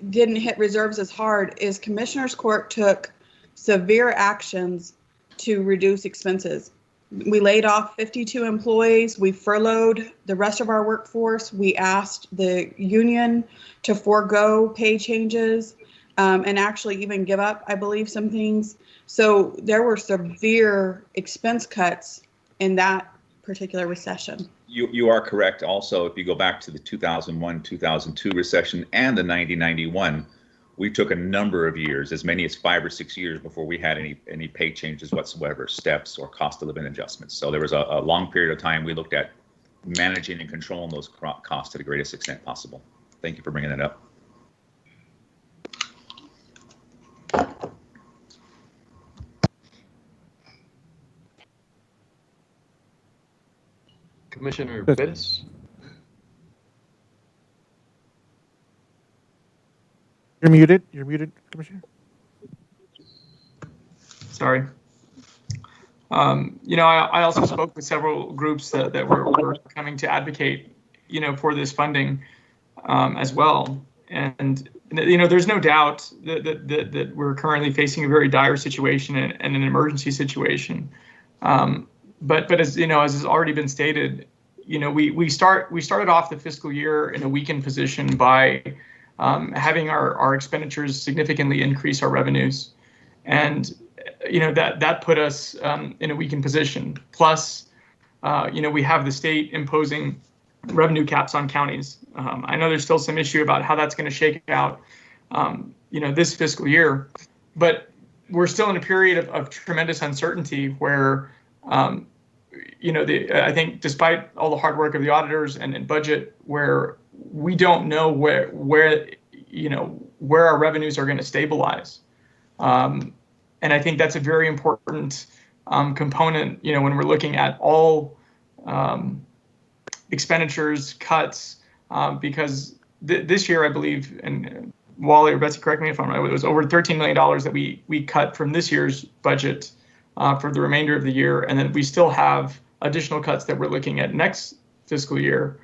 Speaker 11: didn't hit reserves as hard is Commissioner's Court took severe actions to reduce expenses. We laid off 52 employees. We furloughed the rest of our workforce. We asked the union to forego pay changes and actually even give up, I believe, some things. So there were severe expense cuts in that particular recession.
Speaker 14: You are correct. Also, if you go back to the 2001-2002 recession and the 90-91, we took a number of years, as many as 5 or 6 years, before we had any pay changes whatsoever, steps or cost of living adjustments. So there was a long period of time we looked at managing and controlling those costs to the greatest extent possible. Thank you for bringing that up.
Speaker 2: Commissioner Bettis?
Speaker 7: You're muted. You're muted, Commissioner.
Speaker 18: Sorry. I also spoke with several groups that were coming to advocate, for this funding as well. And, there's no doubt that we're currently facing a very dire situation and an emergency situation. But as as has already been stated, we started off the fiscal year in a weakened position by having our expenditures significantly increase our revenues, and that put us in a weakened position. Plus, we have the state imposing revenue caps on counties. I know there's still some issue about how that's going to shake out, this fiscal year, but we're still in a period of tremendous uncertainty where. I think despite all the hard work of the auditors and budget, where we don't know where our revenues are going to stabilize, and I think that's a very important component. When we're looking at all expenditures cuts, because this year I believe, and Wally or Betsy, correct me if I'm right, it was over $13 million that we cut from this year's budget for the remainder of the year, and then we still have additional cuts that we're looking at next fiscal year.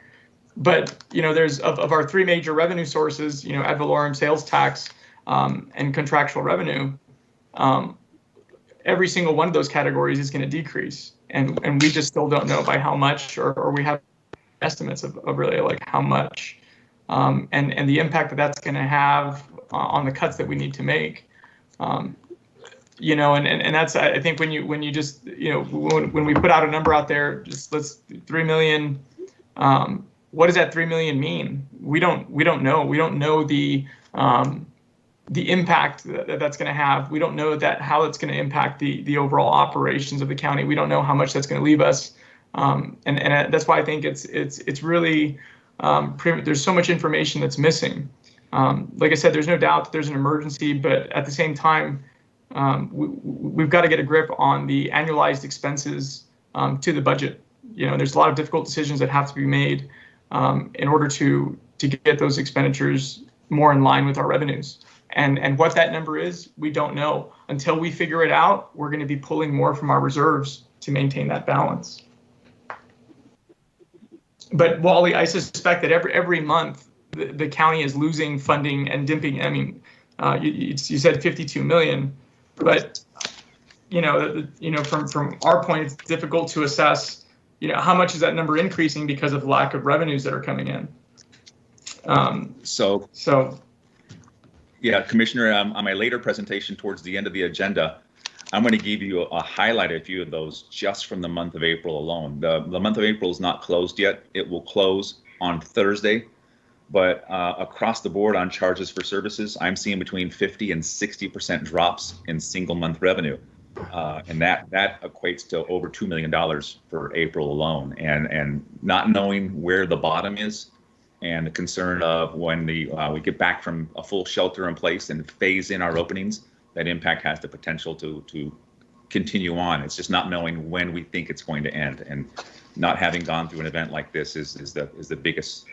Speaker 18: But there's of our three major revenue sources, ad valorem, sales tax, and contractual revenue. Every single one of those categories is going to decrease, and we just still don't know by how much, or we have estimates of really like how much, and the impact that's going to have on the cuts that we need to make. And that's, I think, when you just, when we put out a number out there, just let's 3 million, what does that 3 million mean? We don't know. We don't know the impact that's going to have. We don't know how it's going to impact the overall operations of the county. We don't know how much that's going to leave us. And that's why I think it's really there's so much information that's missing. Like I said, there's no doubt that there's an emergency, but at the same time, we've got to get a grip on the annualized expenses to the budget. There's a lot of difficult decisions that have to be made in order to get those expenditures more in line with our revenues. And what that number is, we don't know. Until we figure it out, we're going to be pulling more from our reserves to maintain that balance. But Wally, I suspect that every month the county is losing funding and dipping. I mean, you said 52 million, but from our point, it's difficult to assess. How much is that number increasing because of lack of revenues that are coming in?
Speaker 14: Yeah, Commissioner, on my later presentation towards the end of the agenda, I'm going to give you a highlight of a few of those just from the month of April alone. The month of April is not closed yet. It will close on Thursday, but across the board on charges for services, I'm seeing between 50 and 60% drops in single month revenue. And that equates to over $2 million for April alone. And not knowing where the bottom is, and the concern of when we get back from a full shelter in place and phase in our openings, that impact has the potential to continue on. It's just not knowing when we think it's going to end, and not having gone through an event like this is the biggest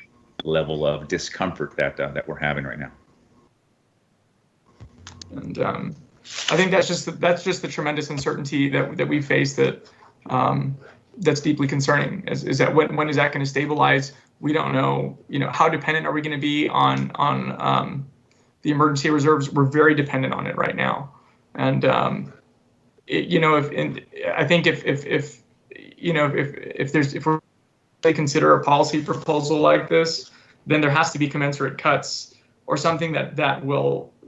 Speaker 14: level of discomfort that we're having right now.
Speaker 18: And I think that's just the tremendous uncertainty that we face that's deeply concerning. Is that when is that going to stabilize? We don't know. How dependent are we going to be on the emergency reserves? We're very dependent on it right now, and I think if they consider a policy proposal like this, then there has to be commensurate cuts or something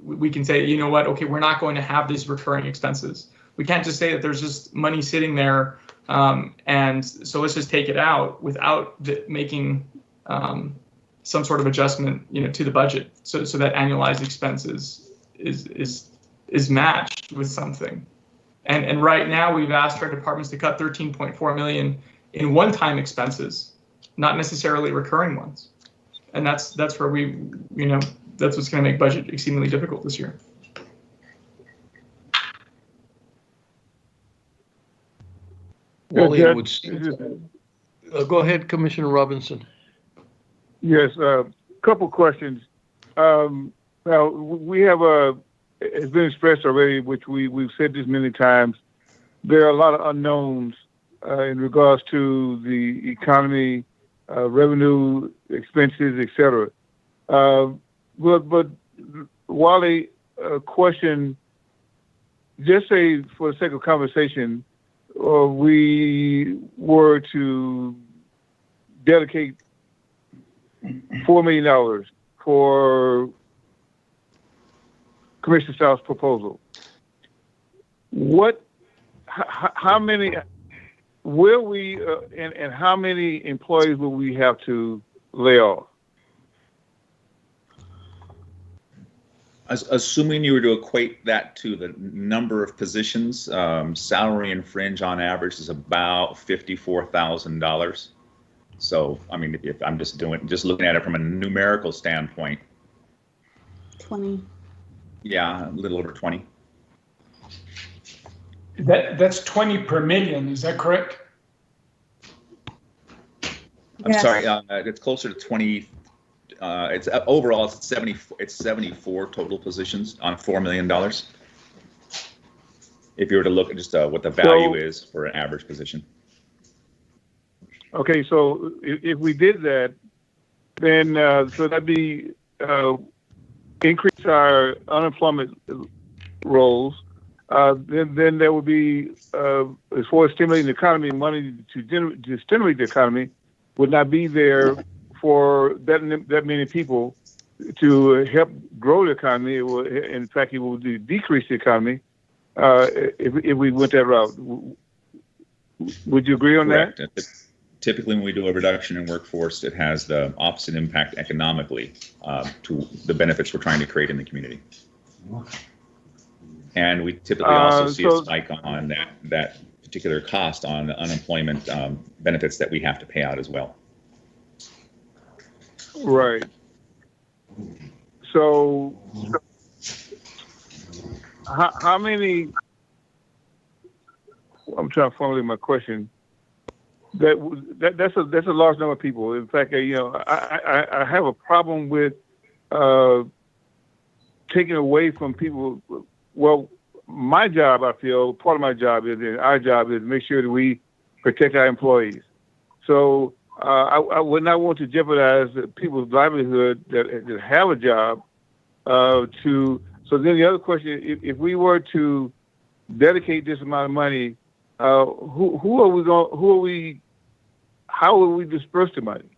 Speaker 18: we can say, okay, we're not going to have these recurring expenses. We can't just say that there's just money sitting there, and so let's just take it out without making some sort of adjustment, to the budget, so that annualized expenses is matched with something. And right now we've asked our departments to cut 13.4 million in one-time expenses, not necessarily recurring ones. And that's where that's what's going to make budget exceedingly difficult this year.
Speaker 2: Well, go ahead, Commissioner Robinson.
Speaker 19: Yes, a couple questions. Now, we have it's been expressed already, which we've said this many times, there are a lot of unknowns in regards to the economy, revenue, expenses, etc. But Wally, a question, just say for the sake of conversation, we were to dedicate $4 million for Commissioner South's proposal. How many will we, and how many employees will we have to lay off?
Speaker 14: Assuming you were to equate that to the number of positions, salary and fringe on average is about $54,000. So, I mean, if I'm just looking at it from a numerical standpoint.
Speaker 11: 20.
Speaker 14: Yeah, a little over 20.
Speaker 6: That's 20 per million. Is that correct?
Speaker 14: I'm sorry. It's closer to 20. It's overall it's 74 total positions on $4 million. If you were to look at just what the value is for an average position.
Speaker 19: Okay, so if we did that, then so that'd be increase our unemployment rolls. Then there would be, as far as stimulating the economy, money to stimulate the economy would not be there for that many people to help grow the economy. In fact, it would decrease the economy if we went that route. Would you agree on
Speaker 14: Correct.
Speaker 19: that?
Speaker 14: Typically, when we do a reduction in workforce, it has the opposite impact economically to the benefits we're trying to create in the community. And we typically also see a spike on that particular cost on the unemployment benefits that we have to pay out as well.
Speaker 19: Right. So how many? I'm trying to formulate my question. That's a large number of people. In fact, I have a problem with taking away from people. Well, my job, I feel, part of my job is, and our job is, make sure that we protect our employees. So I would not want to jeopardize people's livelihood that have a job. So then the other question: if we were to dedicate this amount of money, who are we going? How will we disperse the money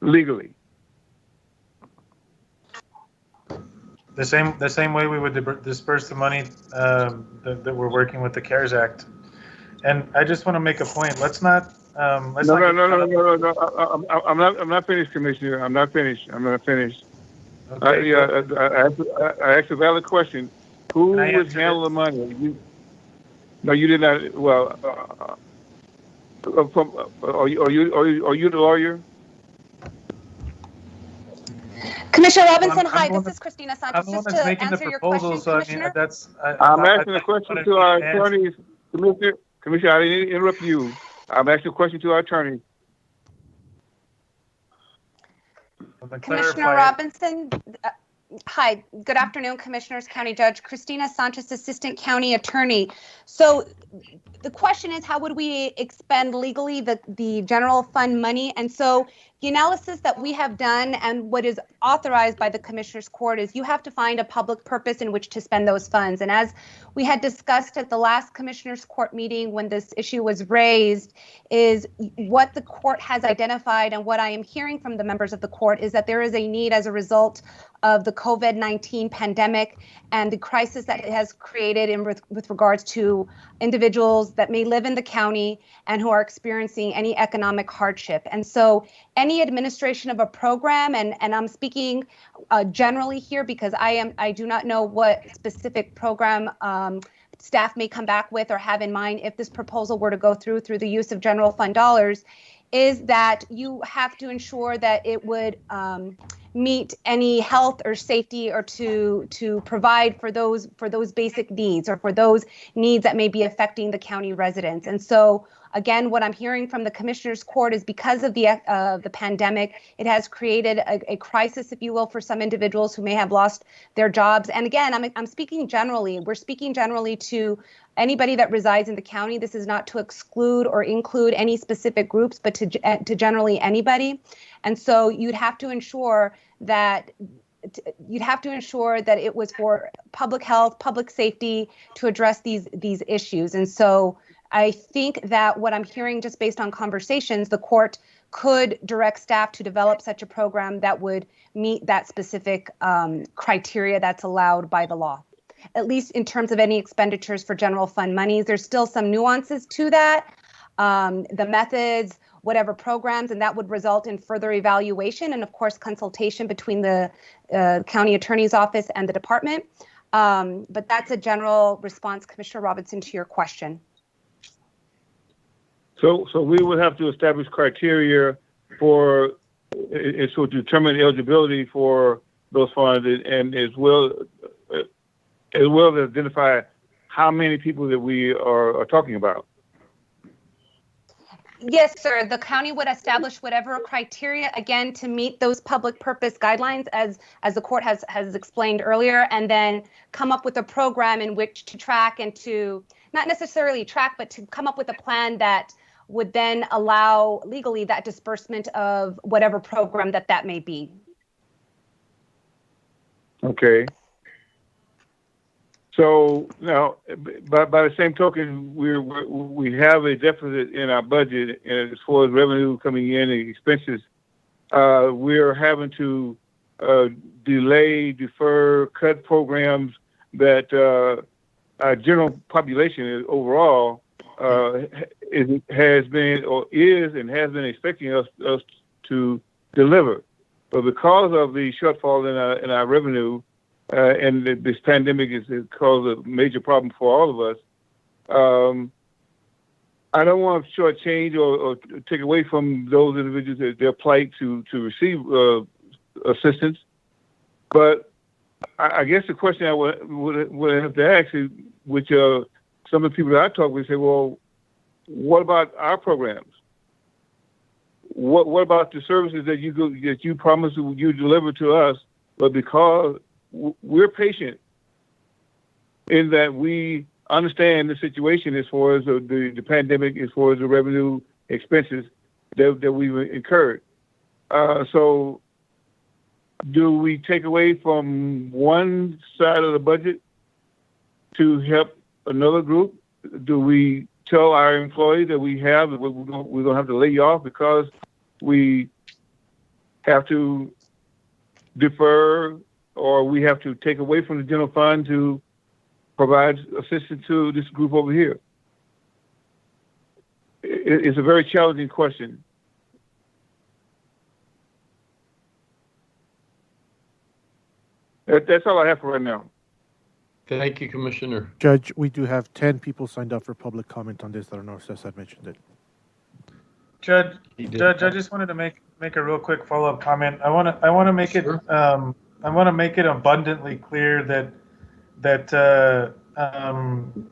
Speaker 19: legally?
Speaker 20: The same way we would disperse the money that we're working with the CARES Act. And I just want to make a point. Let's not. No.
Speaker 19: I'm not finished, Commissioner. I'm not finished.
Speaker 20: Okay,
Speaker 19: I asked a valid question. Who would handle the money? No, you did not. Well, are you the lawyer?
Speaker 1: Commissioner Robinson, hi, this is Christina Sanchez.
Speaker 20: I'm the one
Speaker 1: Just
Speaker 20: that's
Speaker 1: to
Speaker 20: making the
Speaker 1: answer your
Speaker 20: proposal,
Speaker 1: question,
Speaker 20: so I mean,
Speaker 1: Commissioner.
Speaker 19: I'm asking a question to our attorneys. Commissioner, I didn't interrupt you. I'm asking a question to our attorney.
Speaker 1: Commissioner Robinson, hi, good afternoon, Commissioners, County Judge. Christina Sanchez, Assistant County Attorney. So the question is, how would we expend legally the general fund money? And so the analysis that we have done and what is authorized by the Commissioner's Court is you have to find a public purpose in which to spend those funds. And as we had discussed at the last Commissioner's Court meeting when this issue was raised, is what the court has identified and what I am hearing from the members of the court is that there is a need as a result of the COVID-19 pandemic and the crisis that it has created with regards to individuals that may live in the county and who are experiencing any economic hardship. And so any administration of a program, and I'm speaking generally here because I do not know what specific program staff may come back with or have in mind if this proposal were to go through the use of general fund dollars, is that you have to ensure that it would meet any health or safety or to provide for those basic needs or for those needs that may be affecting the county residents. And so again, what I'm hearing from the Commissioner's Court is because of the pandemic, it has created a crisis, if you will, for some individuals who may have lost their jobs. And again, I'm speaking generally. We're speaking generally to anybody that resides in the county. This is not to exclude or include any specific groups, but to generally anybody. And so you'd have to ensure that it was for public health, public safety to address these issues. And so I think that what I'm hearing just based on conversations, the court could direct staff to develop such a program that would meet that specific criteria that's allowed by the law, at least in terms of any expenditures for general fund monies. There's still some nuances to that, the methods, whatever programs, and that would result in further evaluation and, of course, consultation between the county attorney's office and the department. But that's a general response, Commissioner Robinson, to your question.
Speaker 19: So we would have to establish criteria to determine eligibility for those funds, and as well as identify how many people that we are talking about.
Speaker 1: Yes, sir. The county would establish whatever criteria, again, to meet those public purpose guidelines as the court has explained earlier, and then come up with a program in which to track and to not necessarily track, but to come up with a plan that would then allow legally that disbursement of whatever program that may be. Okay.
Speaker 19: So now, by the same token, we have a deficit in our budget, and as far as revenue coming in and expenses, we're having to delay, defer, cut programs that our general population overall has been or is and has been expecting us to deliver. But because of the shortfall in our revenue, and this pandemic has caused a major problem for all of us, I don't want to shortchange or take away from those individuals that their plight to receive assistance, but I guess the question I would have to ask is, which some of the people that I talk with say, well, what about our programs? What about the services that you promise you deliver to us, but because we're patient in that we understand the situation as far as the pandemic, as far as the revenue expenses that we've incurred. So do we take away from one side of the budget to help another group? Do we tell our employees that we're going to have to lay you off because we have to defer, or we have to take away from the general fund to provide assistance to this group over here? It's a very challenging question. That's all I have for right now.
Speaker 2: Thank you, Commissioner.
Speaker 7: Judge, we do have 10 people signed up for public comment on this. I don't know if Cesar mentioned it.
Speaker 20: Judge, I just wanted to make a real quick follow-up comment. I want to make it I want to make it abundantly clear that I'm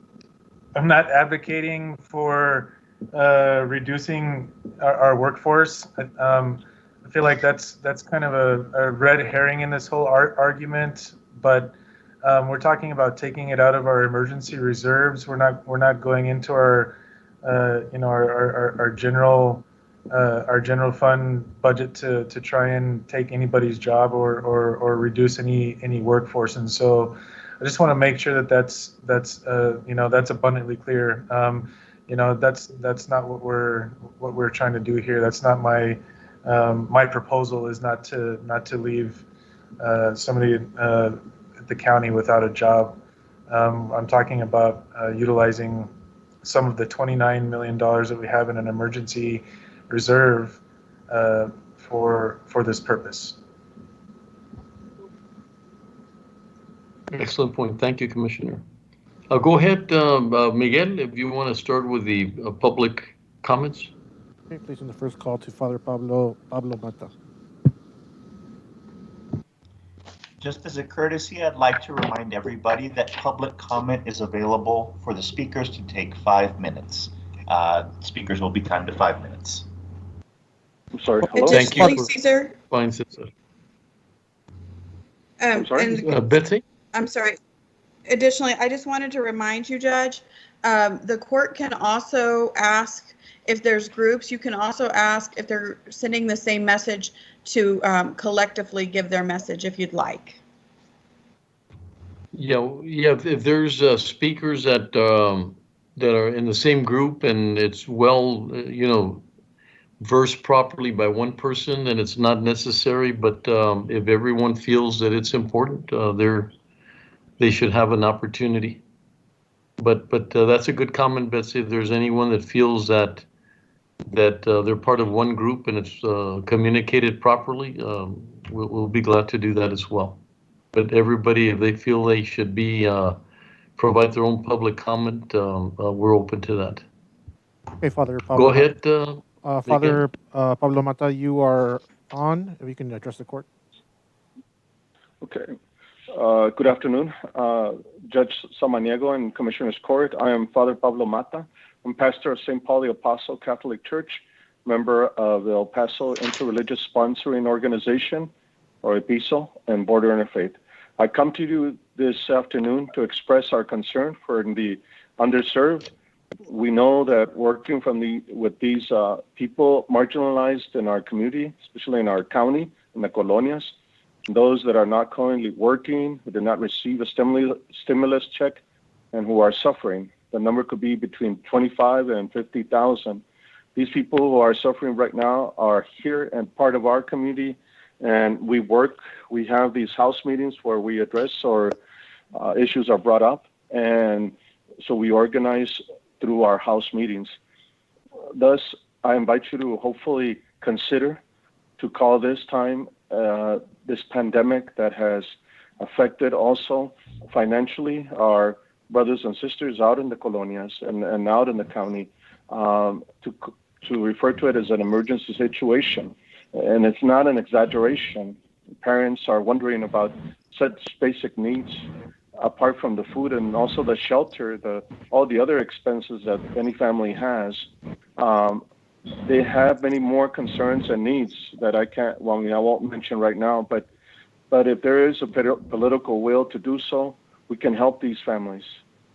Speaker 20: not advocating for reducing our workforce. I feel like that's kind of a red herring in this whole argument, but we're talking about taking it out of our emergency reserves. We're not going into our our general fund budget to try and take anybody's job or reduce any workforce. And so I just want to make sure that that's abundantly clear. That's not what we're trying to do here. That's not my proposal is not to leave somebody at the county without a job. I'm talking about utilizing some of the $29 million that we have in an emergency reserve for this purpose.
Speaker 2: Excellent point. Thank you, Commissioner. Go ahead, Miguel, if you want to start with the public comments.
Speaker 7: Okay, placing the first call to Father Pablo Mata.
Speaker 3: Just as a courtesy, I'd like to remind everybody that public comment is available for the speakers to take 5 minutes. Speakers will be timed to 5 minutes.
Speaker 10: I'm sorry.
Speaker 2: Hello? Thank you.
Speaker 11: Cesar.
Speaker 2: Fine, Cesar.
Speaker 11: I'm
Speaker 10: sorry.
Speaker 2: Betsy?
Speaker 11: I'm sorry. Additionally, I just wanted to remind you, Judge, the court can also ask if there's groups. You can also ask if they're sending the same message to collectively give their message if you'd like.
Speaker 2: Yeah. If there's speakers that are in the same group and it's well, versed properly by one person, then it's not necessary. But if everyone feels that it's important, they should have an opportunity. But that's a good comment, Betsy. If there's anyone that feels that they're part of one group and it's communicated properly, we'll be glad to do that as well. But everybody, if they feel they should be provide their own public comment, we're open to that.
Speaker 7: Okay, Father Pablo.
Speaker 2: Go ahead.
Speaker 7: Father Pablo Mata, you are on. If you can address the court.
Speaker 10: Okay. Good afternoon, Judge Samaniego and Commissioner's Court. I am Father Pablo Mata. I'm pastor of St. Paul the Apostle Catholic Church, member of the El Paso Interreligious Sponsoring Organization, or EPISO, and Border Interfaith. I come to you this afternoon to express our concern for the underserved. We know that working with these people marginalized in our community, especially in our county, in the colonias, those that are not currently working, who did not receive a stimulus check, and who are suffering. The number could be between 25 and 50,000. These people who are suffering right now are here and part of our community, and we have these house meetings where we address or issues are brought up, and so we organize through our house meetings. Thus, I invite you to hopefully consider to call this time this pandemic that has affected also financially our brothers and sisters out in the colonias and out in the county.
Speaker 15: to refer to it as an emergency situation. And it's not an exaggeration. Parents are wondering about such basic needs, apart from the food and also the shelter, all the other expenses that any family has. They have many more concerns and needs that I won't mention right now, but if there is a political will to do so, we can help these families.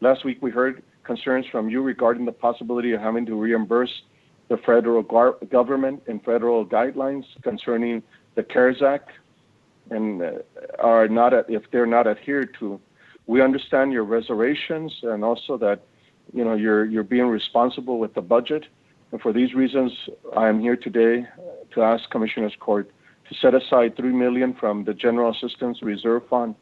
Speaker 15: Last week we heard concerns from you regarding the possibility of having to reimburse the federal government and federal guidelines concerning the CARES Act, and if they're not adhered to. We understand your reservations and also that you're being responsible with the budget. And for these reasons, I am here today to ask Commissioners Court to set aside $3 million from the General Assistance Reserve Fund.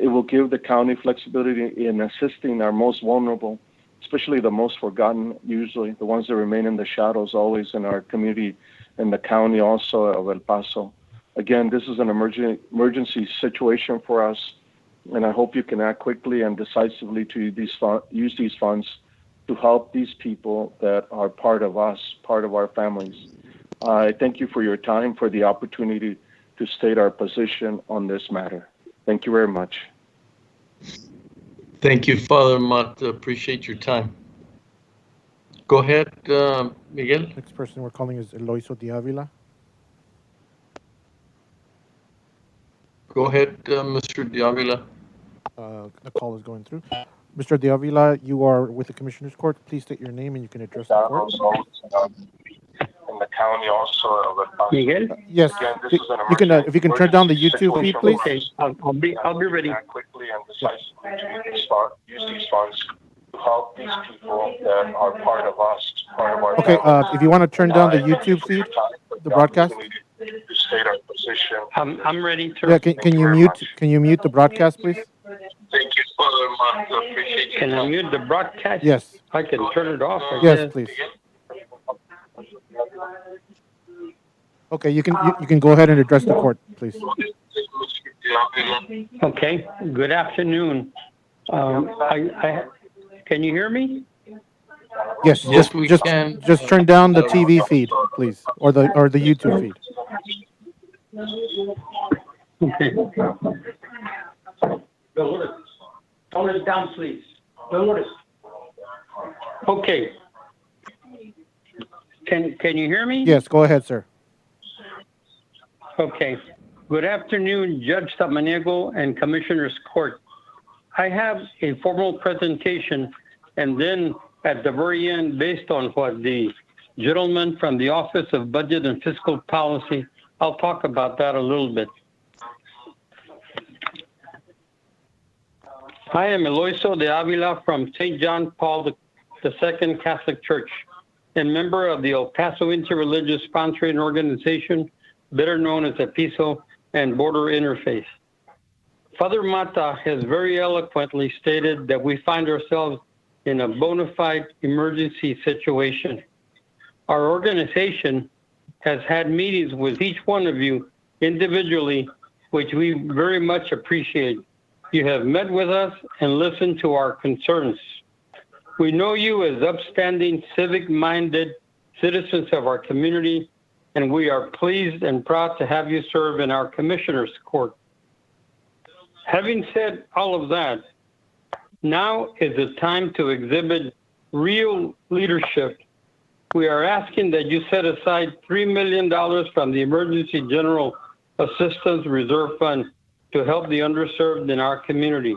Speaker 15: It will give the county flexibility in assisting our most vulnerable, especially the most forgotten, usually the ones that remain in the shadows always in our community and the county also of El Paso. Again, this is an emergency situation for us, and I hope you can act quickly and decisively to use these funds to help these people that are part of us, part of our families. I thank you for your time, for the opportunity to state our position on this matter. Thank you very much.
Speaker 2: Thank you, Father Mott. Appreciate your time. Go ahead, Miguel.
Speaker 7: Next person we're calling is Eloiso de Avila.
Speaker 2: Go ahead, Mr. de Avila.
Speaker 7: The call is going through. Mr. de Avila, you are with the Commissioners Court. Please state your name and you can address the court.
Speaker 15: In the county also of El Paso.
Speaker 16: Miguel?
Speaker 7: Yes. You can, if you can turn down the YouTube feed, please.
Speaker 16: Okay, I'll be ready.
Speaker 15: Quickly and decisively to use these funds to help these people that are part of us, part of our
Speaker 7: Okay,
Speaker 15: family.
Speaker 7: if you want to turn down the YouTube feed, the broadcast.
Speaker 15: To state our position.
Speaker 16: I'm ready to.
Speaker 7: Yeah, can you mute the broadcast, please?
Speaker 15: Thank you, Father Mott. Appreciate you.
Speaker 16: Can I mute the broadcast?
Speaker 7: Yes.
Speaker 16: I can turn it off.
Speaker 7: Yes, please. Okay, you can go ahead and address the court, please.
Speaker 16: Okay. Good afternoon. Can you hear me?
Speaker 7: Yes, just turn down the TV feed, please, or the YouTube feed.
Speaker 16: Okay. Tone it down, please. Okay. Can you hear me?
Speaker 7: Yes, go ahead, sir.
Speaker 16: Okay. Good afternoon, Judge Samaniego and Commissioners Court. I have a formal presentation, and then at the very end, based on what the gentleman from the Office of Budget and Fiscal Policy, I'll talk about that a little bit. I am Eloiso de Avila from St. John Paul II Catholic Church and member of the El Paso Interreligious Sponsoring Organization, better known as Paso and Border Interfaith. Father Mata has very eloquently stated that we find ourselves in a bona fide emergency situation. Our organization has had meetings with each one of you individually, which we very much appreciate. You have met with us and listened to our concerns. We know you as upstanding, civic-minded citizens of our community, and we are pleased and proud to have you serve in our Commissioners Court. Having said all of that, now is the time to exhibit real leadership. We are asking that you set aside $3 million from the Emergency General Assistance Reserve Fund to help the underserved in our community.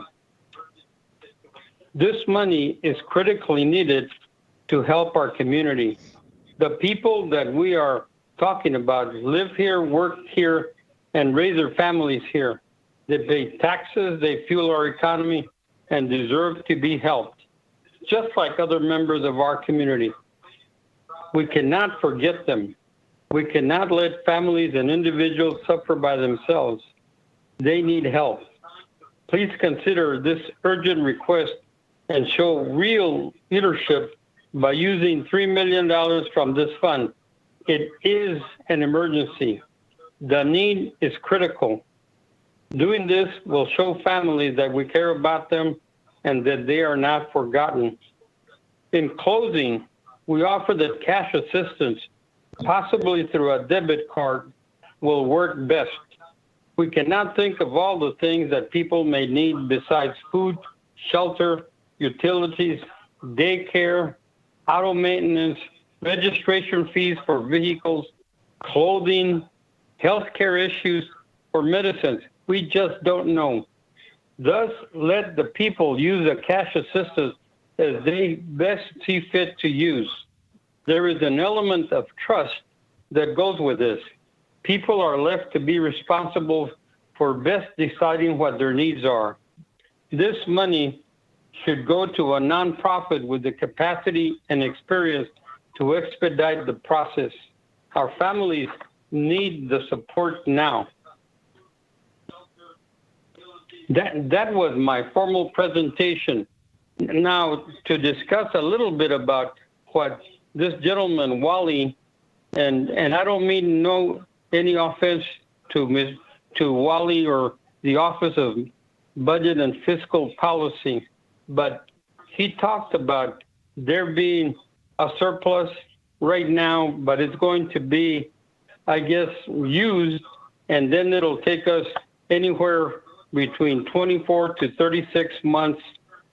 Speaker 16: This money is critically needed to help our community. The people that we are talking about live here, work here, and raise their families here. They pay taxes, they fuel our economy, and deserve to be helped, just like other members of our community. We cannot forget them. We cannot let families and individuals suffer by themselves. They need help. Please consider this urgent request and show real leadership by using $3 million from this fund. It is an emergency. The need is critical. Doing this will show families that we care about them and that they are not forgotten. In closing, we offer that cash assistance, possibly through a debit card, will work best. We cannot think of all the things that people may need besides food, shelter, utilities, daycare, auto maintenance, registration fees for vehicles, clothing, healthcare issues, or medicines. We just don't know. Thus, let the people use the cash assistance as they best see fit to use. There is an element of trust that goes with this. People are left to be responsible for best deciding what their needs are. This money should go to a nonprofit with the capacity and experience to expedite the process. Our families need the support now. That was my formal presentation. Now, to discuss a little bit about what this gentleman, Wally, and I don't mean any offense to Wally or the Office of Budget and Fiscal Policy, but he talked about there being a surplus right now, but it's going to be, I guess, used, and then it'll take us anywhere between 24 to 36 months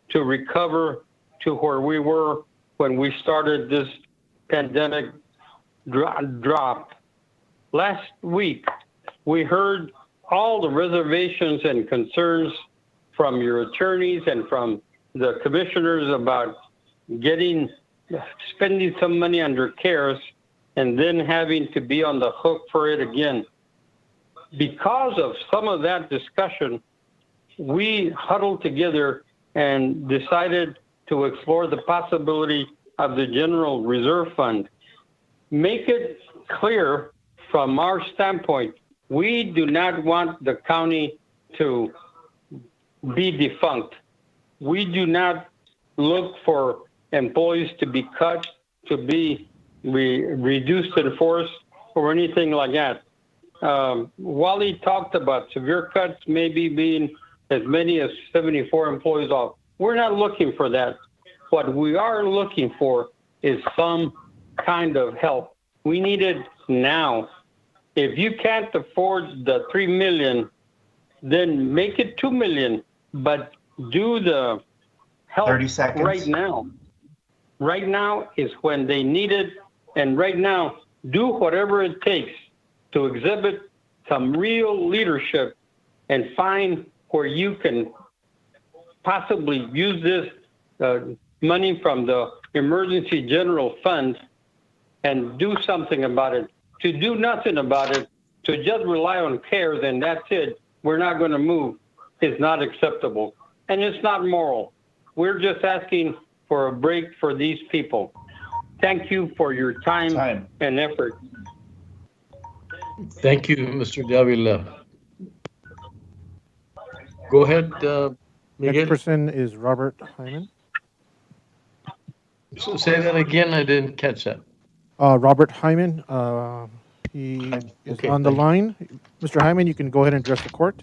Speaker 16: to recover to where we were when we started this pandemic drop. Last week, we heard all the reservations and concerns from your attorneys and from the commissioners about spending some money under CARES and then having to be on the hook for it again. Because of some of that discussion, we huddled together and decided to explore the possibility of the General Reserve Fund. Make it clear from our standpoint, we do not want the county to be defunct. We do not look for employees to be cut, to be reduced in force, or anything like that. Wally talked about severe cuts maybe being as many as 74 employees off. We're not looking for that. What we are looking for is some kind of help. We need it now. If you can't afford the $3 million, then make it $2 million, but do the help
Speaker 3: 30 seconds.
Speaker 16: right now. Right now is when they need it, and right now, do whatever it takes to exhibit some real leadership and find where you can possibly use this money from the Emergency General Fund and do something about it. To do nothing about it, to just rely on CARES and that's it, we're not going to move, is not acceptable. And it's not moral. We're just asking for a break for these people. Thank you for your time. And effort.
Speaker 2: Thank you, Mr. Davila. Go ahead, Miguel.
Speaker 7: Next person is Robert Hyman.
Speaker 2: So say that again. I didn't catch that.
Speaker 7: Robert Hyman. He is on the line. Mr. Hyman, you can go ahead and address the court.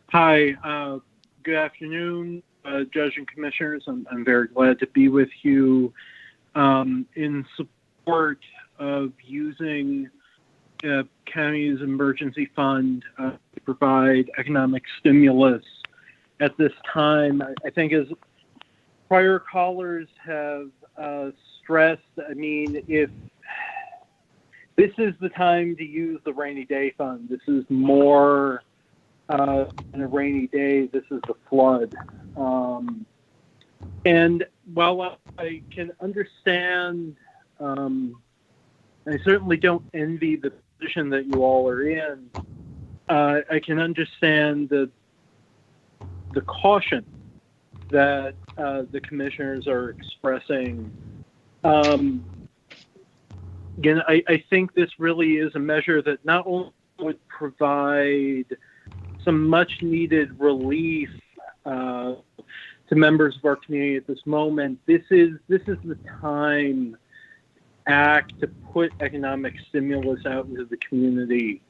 Speaker 12: Hi. Good afternoon, Judge and Commissioners. I'm very glad to be with you in support of using county's emergency fund to provide economic stimulus at this time. I think as prior callers have stressed, I mean, if this is the time to use the rainy day fund, this is more than a rainy day, this is the flood. And while I can understand, I certainly don't envy the position that you all are in. I can understand the caution that the commissioners are expressing. Again, I think this really is a measure that not only would provide some much needed relief to members of our community at this moment. This is the time act to put economic stimulus out into the community.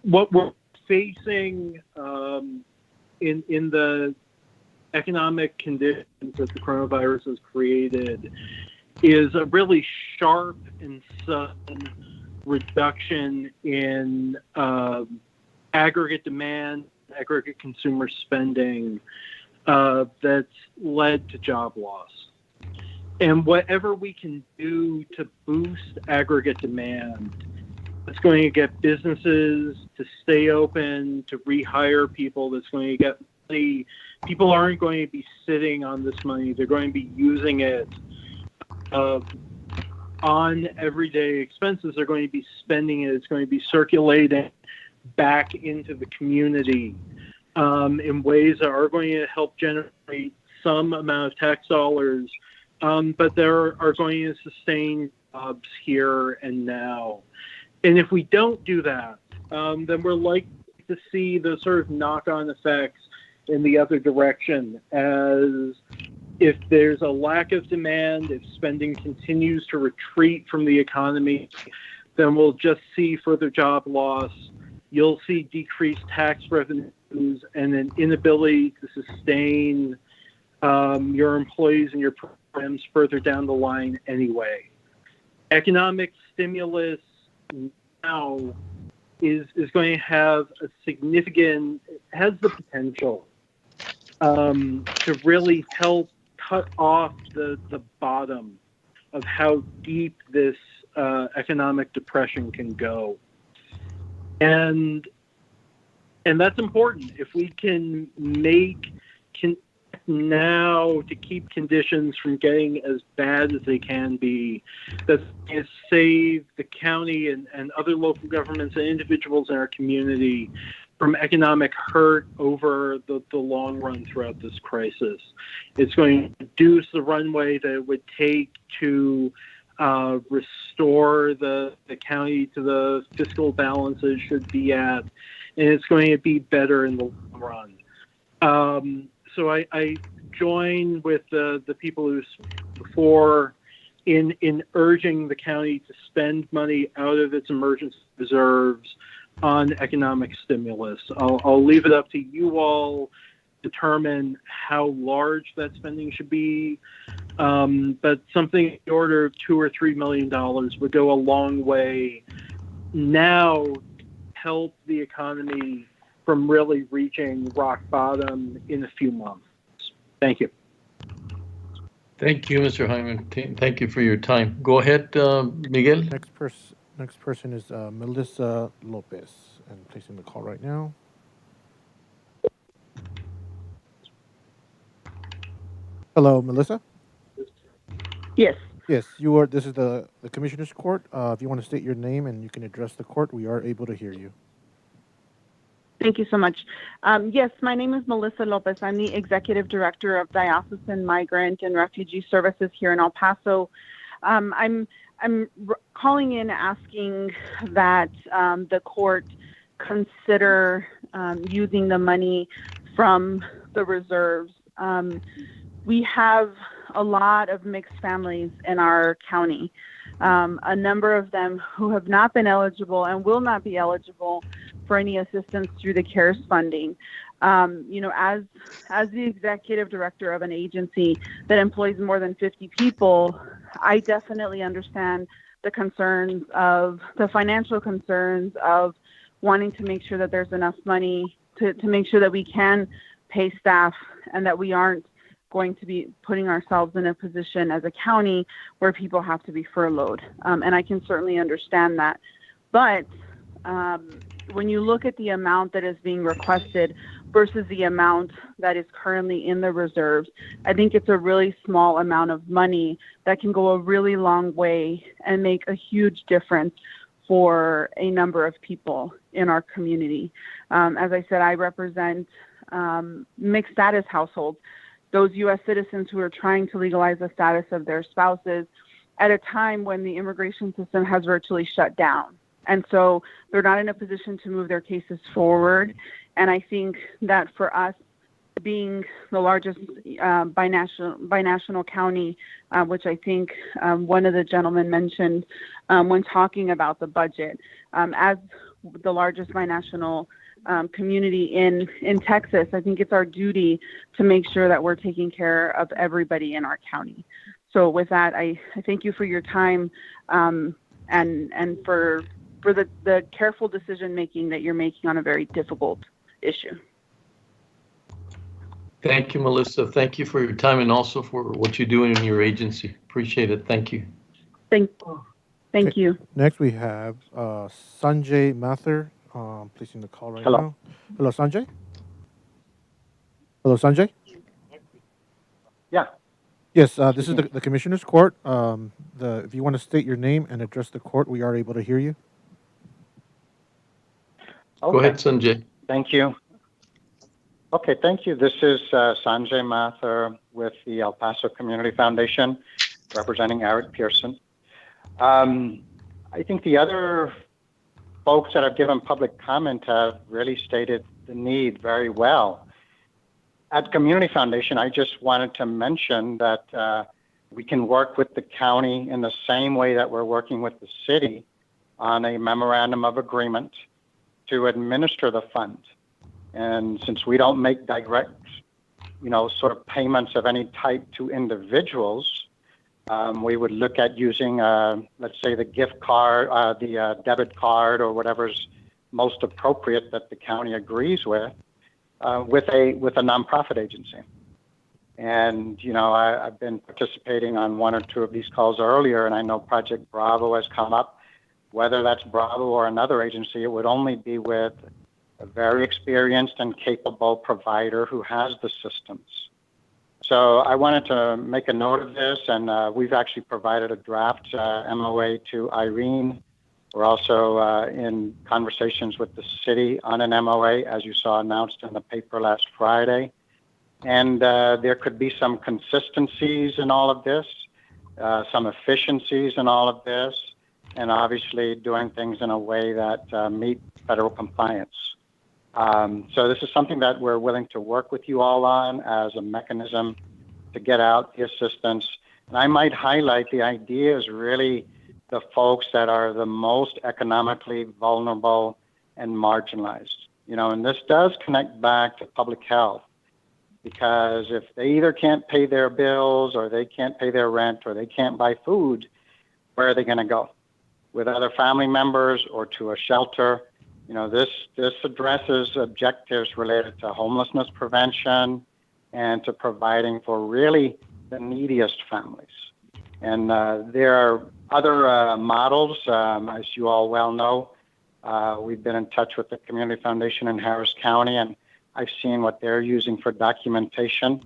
Speaker 12: What we're facing in the economic conditions that the coronavirus has created is a really sharp and sudden reduction in aggregate demand, aggregate consumer spending that's led to job loss. And whatever we can do to boost aggregate demand, it's going to get businesses to stay open, to rehire people, that's going to get money. People aren't going to be sitting on this money. They're going to be using it on everyday expenses. They're going to be spending it. It's going to be circulating back into the community in ways that are going to help generate some amount of tax dollars, but there are going to sustain jobs here and now. And if we don't do that, then we're likely to see the sort of knock-on effects in the other direction, as if there's a lack of demand, if spending continues to retreat from the economy, then we'll just see further job loss. You'll see decreased tax revenues and an inability to sustain your employees and your programs further down the line anyway. Economic stimulus now is going to have a significant, has the potential to really help cut off the bottom of how deep this economic depression can go. And that's important. If we can make now to keep conditions from getting as bad as they can be, that's going to save the county and other local governments and individuals in our community from economic hurt over the long run throughout this crisis. It's going to reduce the runway that it would take to restore the county to the fiscal balance it should be at, and it's going to be better in the long run. So I join with the people who spoke before in urging the county to spend money out of its emergency reserves on economic stimulus. I'll leave it up to you all to determine how large that spending should be, but something in the order of $2 or $3 million would go a long way now to help the economy from really reaching rock bottom in a few months. Thank you.
Speaker 2: Thank you, Mr. Hyman. Thank you for your time. Go ahead, Miguel.
Speaker 7: Next person is Melissa Lopez, and placing the call right now. Hello, Melissa.
Speaker 21: Yes.
Speaker 7: Yes, you are. This is the Commissioner's Court. If you want to state your name and you can address the court, we are able to hear you.
Speaker 21: Thank you so much. Yes, my name is Melissa Lopez. I'm the Executive Director of Diocesan Migrant and Refugee Services here in El Paso. I'm calling in asking that the court consider using the money from the reserves. We have a lot of mixed families in our county, a number of them who have not been eligible and will not be eligible for any assistance through the CARES funding. As the executive director of an agency that employs more than 50 people, I definitely understand the concerns of the financial concerns of wanting to make sure that there's enough money to make sure that we can pay staff and that we aren't going to be putting ourselves in a position as a county where people have to be furloughed. And I can certainly understand that. But when you look at the amount that is being requested versus the amount that is currently in the reserves, I think it's a really small amount of money that can go a really long way and make a huge difference for a number of people in our community. As I said, I represent mixed status households, those U.S. citizens who are trying to legalize the status of their spouses at a time when the immigration system has virtually shut down. And so they're not in a position to move their cases forward. And I think that for us, being the largest binational county, which I think one of the gentlemen mentioned when talking about the budget, as the largest binational community in Texas, I think it's our duty to make sure that we're taking care of everybody in our county. So with that, I thank you for your time and for the careful decision making that you're making on a very difficult issue.
Speaker 2: Thank you, Melissa. Thank you for your time and also for what you're doing in your agency. Appreciate it. Thank you.
Speaker 21: Thank you.
Speaker 7: Next, we have Sanjay Mathur placing the call right now. Hello, Sanjay. Hello, Sanjay.
Speaker 13: Yeah.
Speaker 7: Yes, this is the Commissioner's Court. If you want to state your name and address the court, we are able to hear you.
Speaker 13: Okay.
Speaker 2: Go ahead, Sanjay.
Speaker 13: Thank you. Okay, thank you. This is Sanjay Mathur with the El Paso Community Foundation, representing Eric Pearson. I think the other folks that have given public comment have really stated the need very well. At Community Foundation, I just wanted to mention that we can work with the county in the same way that we're working with the city on a memorandum of agreement to administer the fund. And since we don't make direct, sort of payments of any type to individuals, we would look at using, let's say, the gift card, the debit card, or whatever's most appropriate that the county agrees with a nonprofit agency. And I've been participating on one or two of these calls earlier, and I know Project Bravo has come up. Whether that's Bravo or another agency, it would only be with a very experienced and capable provider who has the systems. So I wanted to make a note of this, and we've actually provided a draft MOA to Irene. We're also in conversations with the city on an MOA, as you saw announced in the paper last Friday. And there could be some consistencies in all of this, some efficiencies in all of this, and obviously doing things in a way that meet federal compliance. So this is something that we're willing to work with you all on as a mechanism to get out the assistance. And I might highlight the idea is really the folks that are the most economically vulnerable and marginalized. And this does connect back to public health, because if they either can't pay their bills or they can't pay their rent or they can't buy food, where are they going to go? With other family members or to a shelter? This addresses objectives related to homelessness prevention and to providing for really the neediest families. And there are other models, as you all well know. We've been in touch with the Community Foundation in Harris County, and I've seen what they're using for documentation.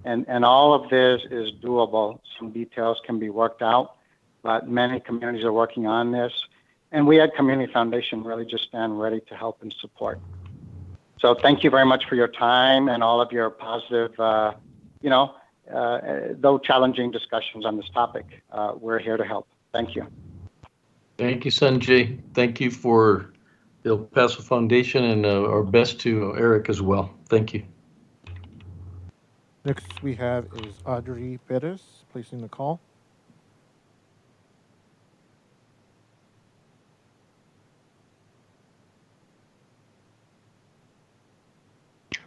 Speaker 13: And all of this is doable. Some details can be worked out, but many communities are working on this. And we at Community Foundation really just stand ready to help and support. So thank you very much for your time and all of your positive, though challenging discussions on this topic. We're here to help. Thank you.
Speaker 2: Thank you, Sanjay. Thank you for the El Paso Foundation, and our best to Eric as well. Thank you.
Speaker 7: Next we have is Audrey Perez placing the call.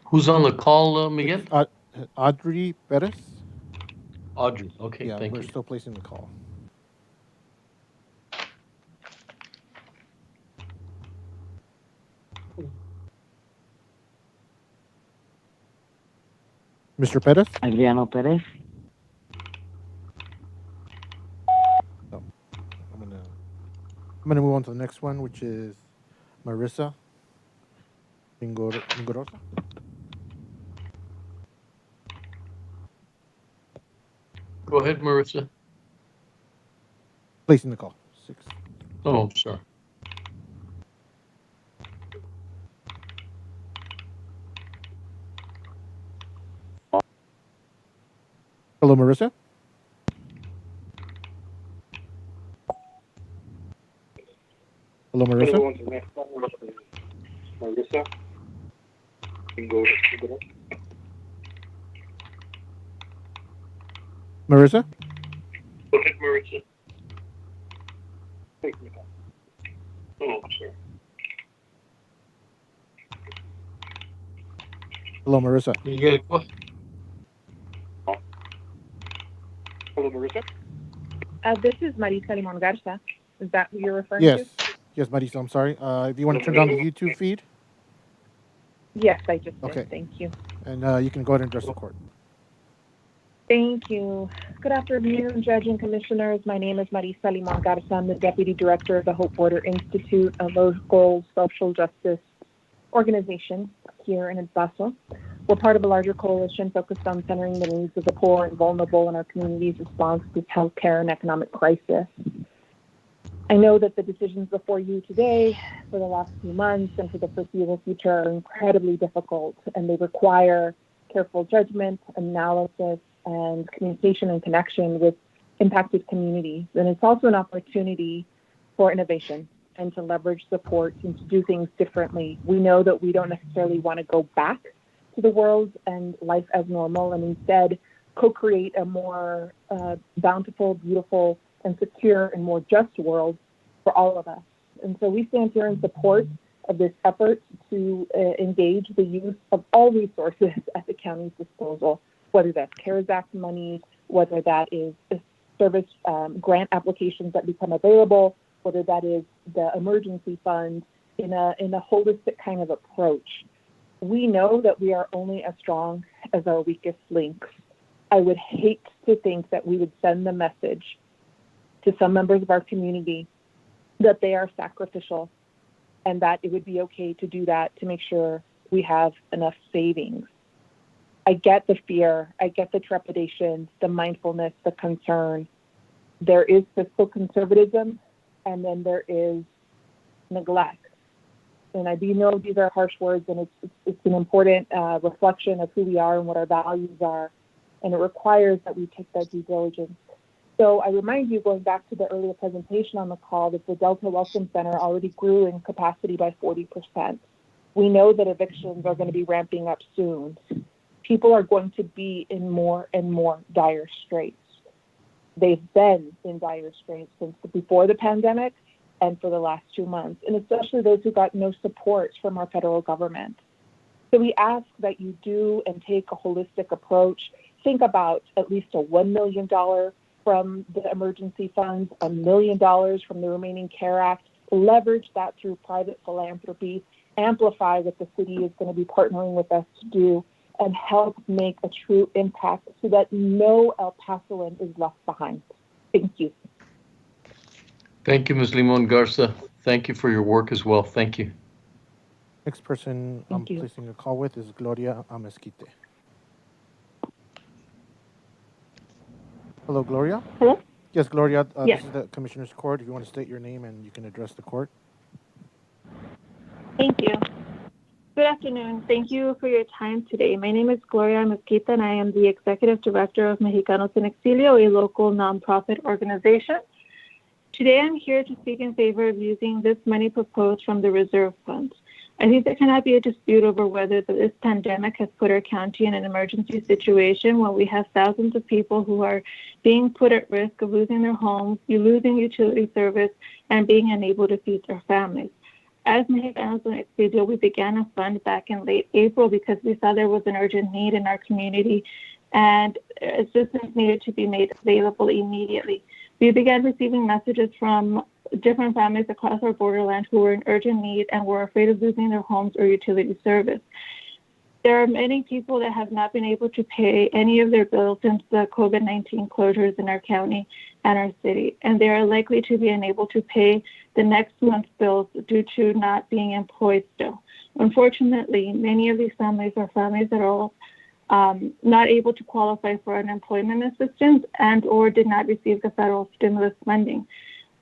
Speaker 2: Who's on the call, Miguel?
Speaker 7: Audrey Perez.
Speaker 2: Audrey, okay,
Speaker 7: yeah,
Speaker 2: thank
Speaker 7: we're
Speaker 2: you.
Speaker 7: still placing the call. Mr. Perez?
Speaker 17: Adriano Perez.
Speaker 7: Oh, I'm gonna move on to the next one, which is Marissa Ingorosa.
Speaker 2: Go ahead, Marissa.
Speaker 7: Placing the call. 6.
Speaker 2: Oh, I'm sorry.
Speaker 7: Hello, Marissa. Hello, Marissa.
Speaker 23: Marissa.
Speaker 7: Marissa?
Speaker 23: Go ahead, Marissa. Oh, I'm sorry.
Speaker 7: Hello, Marissa.
Speaker 23: Hello, Marissa.
Speaker 4: This is Marisa Limon Garza. Is that who you're referring
Speaker 7: Yes.
Speaker 4: to?
Speaker 7: Yes, Marisa, I'm sorry. Do you want to turn down the YouTube feed?
Speaker 4: Yes, I just did.
Speaker 7: Okay.
Speaker 4: Thank you.
Speaker 7: And you can go ahead and address the court.
Speaker 4: Thank you. Good afternoon, Judge and Commissioners. My name is Marisa Limon Garza. I'm the Deputy Director of the Hope Border Institute, a local social justice organization here in El Paso. We're part of a larger coalition focused on centering the needs of the poor and vulnerable in our community's response to this healthcare and economic crisis. I know that the decisions before you today for the last few months and for the foreseeable future are incredibly difficult, and they require careful judgment, analysis, and communication and connection with impacted communities. And it's also an opportunity for innovation and to leverage support and to do things differently. We know that we don't necessarily want to go back to the world and life as normal, and instead co-create a more bountiful, beautiful, and secure and more just world for all of us. And so we stand here in support of this effort to engage the use of all resources at the county's disposal, whether that's CARES Act money, whether that is service grant applications that become available, whether that is the emergency fund, in a holistic kind of approach. We know that we are only as strong as our weakest links. I would hate to think that we would send the message to some members of our community that they are sacrificial and that it would be okay to do that to make sure we have enough savings. I get the fear, I get the trepidation, the mindfulness, the concern. There is fiscal conservatism, and then there is neglect. And I do know these are harsh words, and it's an important reflection of who we are and what our values are, and it requires that we take that due diligence. So I remind you, going back to the earlier presentation on the call, that the Delta Welcome Center already grew in capacity by 40%. We know that evictions are going to be ramping up soon. People are going to be in more and more dire straits. They've been in dire straits since before the pandemic and for the last 2 months, and especially those who got no support from our federal government. So we ask that you do and take a holistic approach. Think about at least a $1 million from the emergency funds, $1 million from the remaining CARE Act, leverage that through private philanthropy, amplify what the city is going to be partnering with us to do, and help make a true impact so that no El Pasoan is left behind. Thank you.
Speaker 2: Thank you, Ms. Limon Garza. Thank you for your work as well. Thank you.
Speaker 7: Next person I'm placing a call with is Gloria Amezquite. Hello, Gloria?
Speaker 4: Hello?
Speaker 7: Yes, Gloria.
Speaker 4: Yes.
Speaker 7: This is the Commissioner's Court. If you want to state your name and you can address the court.
Speaker 5: Thank you. Good afternoon. Thank you for your time today. My name is Gloria Mezquita, and I am the Executive Director of Mexicanos en Exilio, a local nonprofit organization. Today, I'm here to speak in favor of using this money proposed from the Reserve Fund. I think there cannot be a dispute over whether this pandemic has put our county in an emergency situation when we have thousands of people who are being put at risk of losing their homes, losing utility service, and being unable to feed their families. As Mexicanos en Exilio, we began a fund back in late April because we saw there was an urgent need in our community and assistance needed to be made available immediately. We began receiving messages from different families across our borderland who were in urgent need and were afraid of losing their homes or utility service. There are many people that have not been able to pay any of their bills since the COVID-19 closures in our county and our city, and they are likely to be unable to pay the next month's bills due to not being employed still. Unfortunately, many of these families are families that are not able to qualify for unemployment assistance and or did not receive the federal stimulus funding.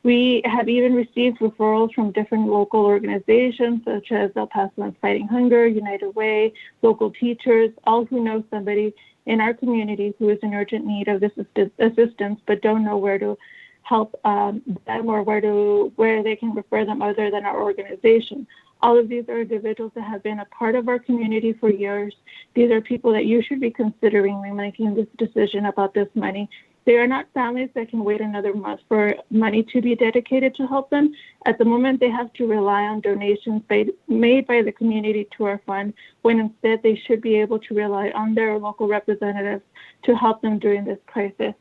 Speaker 5: We have even received referrals from different local organizations such as El Pasoans Fighting Hunger, United Way, local teachers, all who know somebody in our community who is in urgent need of this assistance but don't know where to help them or where they can refer them other than our organization. All of these are individuals that have been a part of our community for years. These are people that you should be considering when making this decision about this money. They are not families that can wait another month for money to be dedicated to help them. At the moment, they have to rely on donations made by the community to our fund, when instead they should be able to rely on their local representatives to help them during this crisis.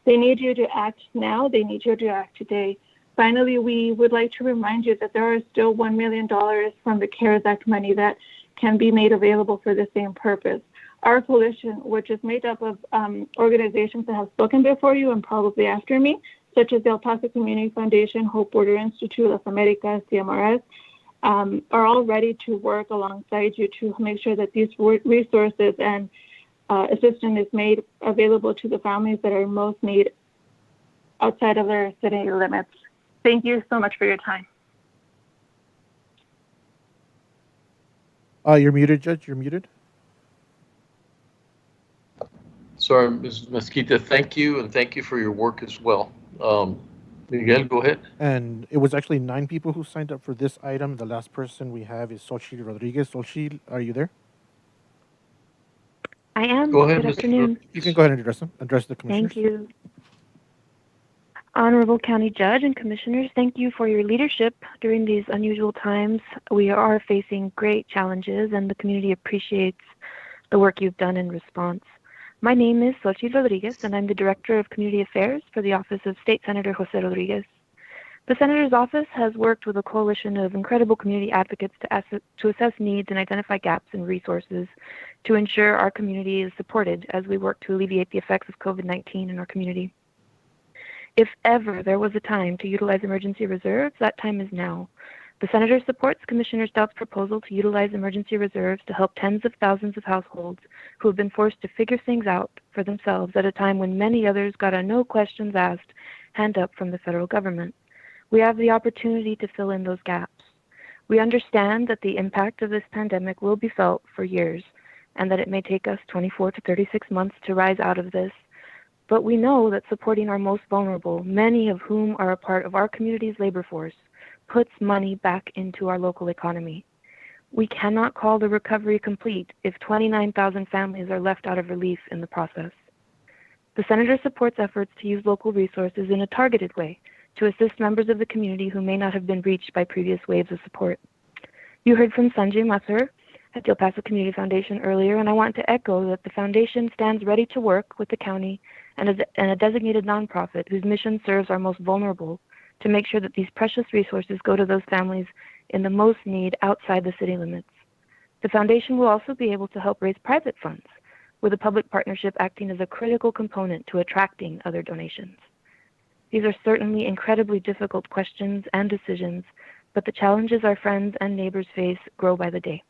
Speaker 5: They need you to act now. They need you to act today. Finally, we would like to remind you that there are still $1 million from the CARES Act money that can be made available for the same purpose. Our coalition, which is made up of organizations that have spoken before you and probably after me, such as the El Paso Community Foundation, Hope Border Institute, Las Americas, CMRS, are all ready to work alongside you to make sure that these resources and assistance is made available to the families that are in most need outside of their city limits. Thank you so much for your time.
Speaker 7: You're muted, Judge. You're muted.
Speaker 2: Sorry, Ms. Mesquita, thank you, and thank you for your work as well. Miguel, go ahead.
Speaker 7: And it was actually 9 people who signed up for this item. The last person we have is Xochitl Rodriguez. Xochitl, are you there?
Speaker 8: I am.
Speaker 2: Go ahead,
Speaker 8: Good
Speaker 2: Ms.
Speaker 8: afternoon.
Speaker 7: You can go ahead and address the commissioners.
Speaker 8: Thank you. Honorable County Judge and Commissioners, thank you for your leadership during these unusual times. We are facing great challenges, and the community appreciates the work you've done in response. My name is Xochitl Rodriguez, and I'm the Director of Community Affairs for the Office of State Senator Jose Rodriguez. The Senator's office has worked with a coalition of incredible community advocates to assess needs and identify gaps in resources to ensure our community is supported as we work to alleviate the effects of COVID-19 in our community. If ever there was a time to utilize emergency reserves, that time is now. The Senator supports Commissioner Stout's proposal to utilize emergency reserves to help tens of thousands of households who have been forced to figure things out for themselves at a time when many others got a no questions asked hand up from the federal government. We have the opportunity to fill in those gaps. We understand that the impact of this pandemic will be felt for years, and that it may take us 24 to 36 months to rise out of this. But we know that supporting our most vulnerable, many of whom are a part of our community's labor force, puts money back into our local economy. We cannot call the recovery complete if 29,000 families are left out of relief in the process. The Senator supports efforts to use local resources in a targeted way to assist members of the community who may not have been reached by previous waves of support. You heard from Sanjay Mathur at the El Paso Community Foundation earlier, and I want to echo that the foundation stands ready to work with the county and a designated nonprofit whose mission serves our most vulnerable to make sure that these precious resources go to those families in the most need outside the city limits. The foundation will also be able to help raise private funds, with a public partnership acting as a critical component to attracting other donations. These are certainly incredibly difficult questions and decisions, but the challenges our friends and neighbors face grow by the day.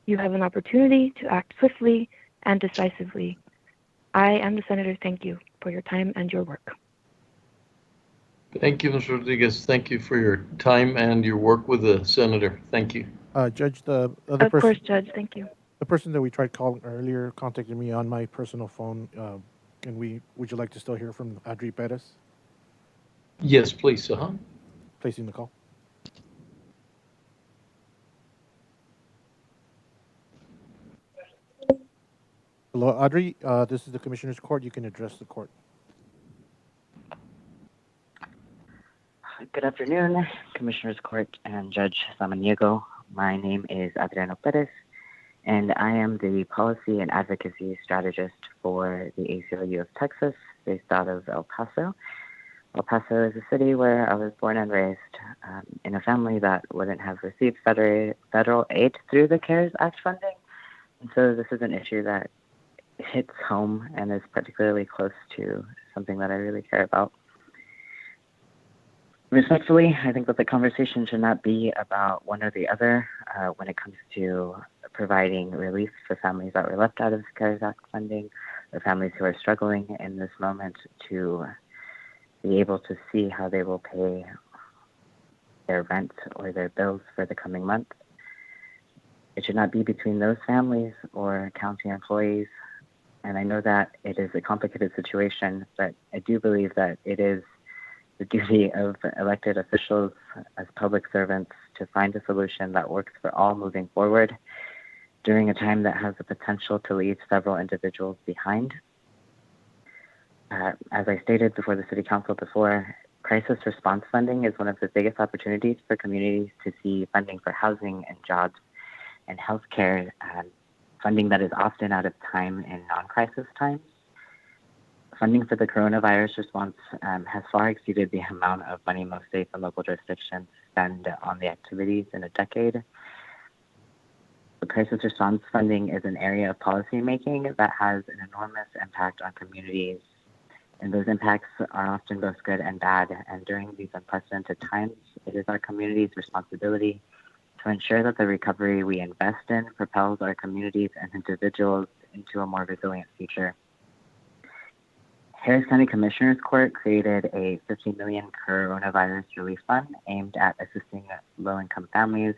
Speaker 8: You have an opportunity to act swiftly and decisively. I am the Senator. Thank you for your time and your work.
Speaker 2: Thank you, Ms. Rodriguez. Thank you for your time and your work with the Senator. Thank you.
Speaker 7: Judge, the other
Speaker 8: Of
Speaker 7: person.
Speaker 8: course, Judge. Thank you.
Speaker 7: The person that we tried calling earlier contacted me on my personal phone. Would you like to still hear from Adri Perez?
Speaker 2: Yes, please.
Speaker 7: Placing the call. Hello, Audrey. This is the Commissioner's Court. You can address the court.
Speaker 17: Good afternoon, Commissioner's Court and Judge Samaniego. My name is Adriano Perez, and I am the Policy and Advocacy Strategist for the ACLU of Texas, based out of El Paso. El Paso is a city where I was born and raised, in a family that wouldn't have received federal aid through the CARES Act funding. And so this is an issue that hits home and is particularly close to something that I really care about. Respectfully, I think that the conversation should not be about one or the other when it comes to providing relief for families that were left out of CARES Act funding, or families who are struggling in this moment to be able to see how they will pay their rent or their bills for the coming month. It should not be between those families or county employees. And I know that it is a complicated situation, but I do believe that it is the duty of elected officials as public servants to find a solution that works for all moving forward during a time that has the potential to leave several individuals behind. As I stated before the City Council before, crisis response funding is one of the biggest opportunities for communities to see funding for housing and jobs and healthcare, funding that is often out of time in non-crisis times. Funding for the coronavirus response has far exceeded the amount of money most states and local jurisdictions spend on the activities in a decade. The crisis response funding is an area of policymaking that has an enormous impact on communities, and those impacts are often both good and bad. And during these unprecedented times, it is our community's responsibility to ensure that the recovery we invest in propels our communities and individuals into a more resilient future. Harris County Commissioners Court created a $15 million coronavirus relief fund aimed at assisting low-income families,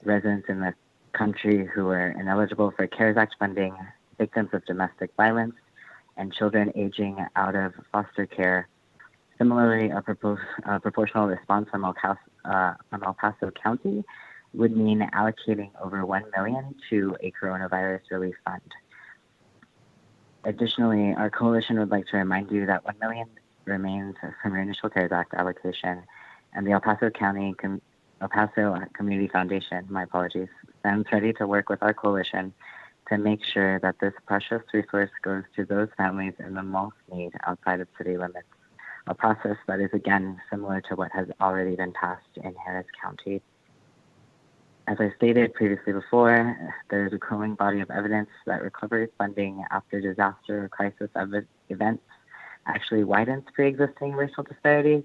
Speaker 17: residents in the country who are ineligible for CARES Act funding, victims of domestic violence, and children aging out of foster care. Similarly, a proportional response from El Paso County would mean allocating over $1 million to a coronavirus relief fund. Additionally, our coalition would like to remind you that $1 million remains from your initial CARES Act allocation, and the El Paso Community Foundation, stands ready to work with our coalition to make sure that this precious resource goes to those families in the most need outside of city limits, a process that is, again, similar to what has already been passed in Harris County. As I stated previously before, there is a growing body of evidence that recovery funding after disaster or crisis events actually widens pre-existing racial disparities.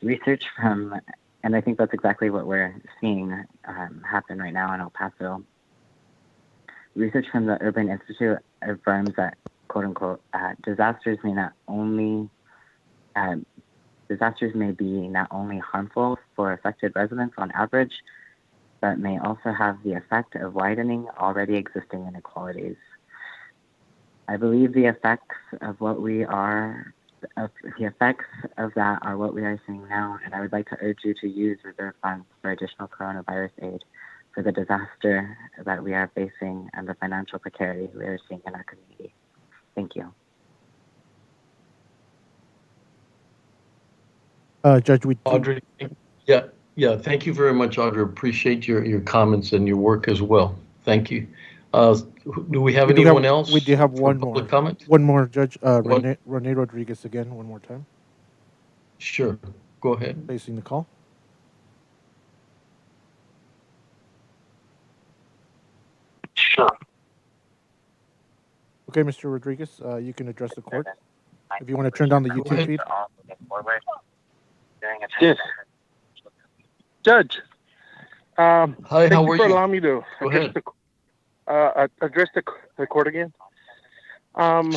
Speaker 17: Research from, and I think that's exactly what we're seeing happen right now in El Paso. Research from the Urban Institute affirms that, quote unquote, disasters may be not only harmful for affected residents on average, but may also have the effect of widening already existing inequalities. I believe the effects of that are what we are seeing now, and I would like to urge you to use reserve funds for additional coronavirus aid for the disaster that we are facing and the financial precarity we are seeing in our community. Thank you.
Speaker 7: Judge,
Speaker 2: Audrey, yeah, thank you very much, Audrey. Appreciate your comments and your work as well. Thank you. Do we have anyone else?
Speaker 7: We do have one more.
Speaker 2: Comment?
Speaker 7: One more, Judge. Rene Rodriguez again, one more time.
Speaker 2: Sure. Go ahead.
Speaker 7: Facing the call.
Speaker 23: Sure.
Speaker 7: Okay, Mr. Rodriguez, you can address the court. If you want to turn down the YouTube feed.
Speaker 15: Yes. Judge,
Speaker 2: hi,
Speaker 15: thank
Speaker 2: how
Speaker 15: you
Speaker 2: are
Speaker 15: for
Speaker 2: you?
Speaker 15: allowing me to address the court again.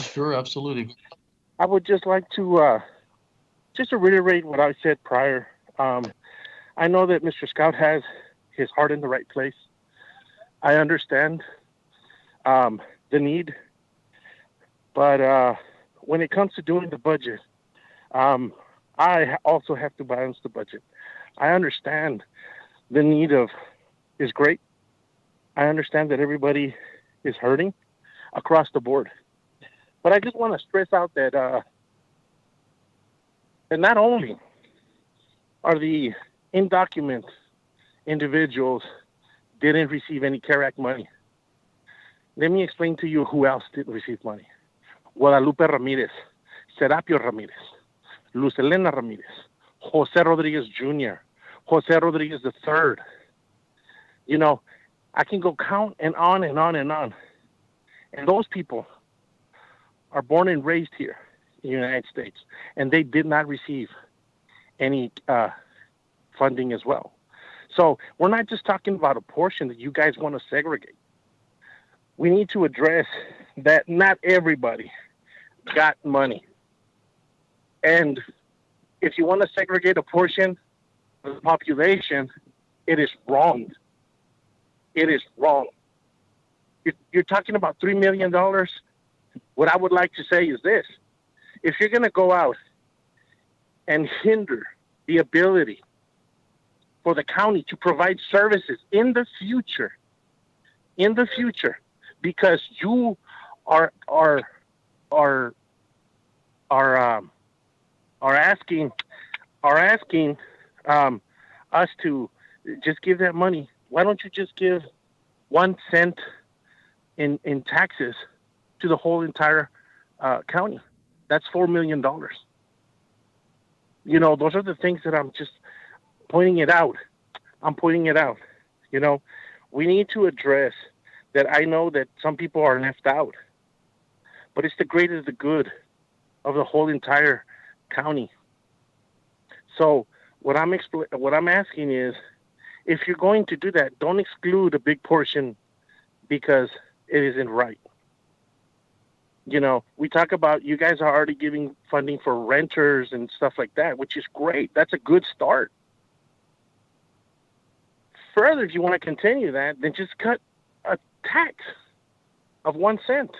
Speaker 2: Sure, absolutely.
Speaker 15: I would just like to reiterate what I said prior. I know that Mr. Scout has his heart in the right place. I understand the need, but when it comes to doing the budget, I also have to balance the budget. I understand the need is great. I understand that everybody is hurting across the board. But I just want to stress out that not only are the undocumented individuals didn't receive any CARE Act money. Let me explain to you who else didn't receive money. Guadalupe Ramirez, Serapio Ramirez, Luz Elena Ramirez, Jose Rodriguez Jr., Jose Rodriguez III. You know, I can go count and on and on and on. And those people are born and raised here in the United States, and they did not receive any funding as well. So we're not just talking about a portion that you guys want to segregate. We need to address that not everybody got money. And if you want to segregate a portion of the population, it is wrong. It is wrong. You're talking about $3 million. What I would like to say is this. If you're going to go out and hinder the ability for the county to provide services in the future, because you are
Speaker 9: are asking us to just give that money. Why don't you just give 1 cent in taxes to the whole entire county? That's $4 million. You know, those are the things that I'm just pointing it out. I'm pointing it out. You know, we need to address that. I know that some people are left out, but it's the greater the good of the whole entire county. So what I'm asking is, if you're going to do that, don't exclude a big portion because it isn't right. You know, we talk about you guys are already giving funding for renters and stuff like that, which is great. That's a good start. Further, if you want to continue that, then just cut a tax of 1 cent.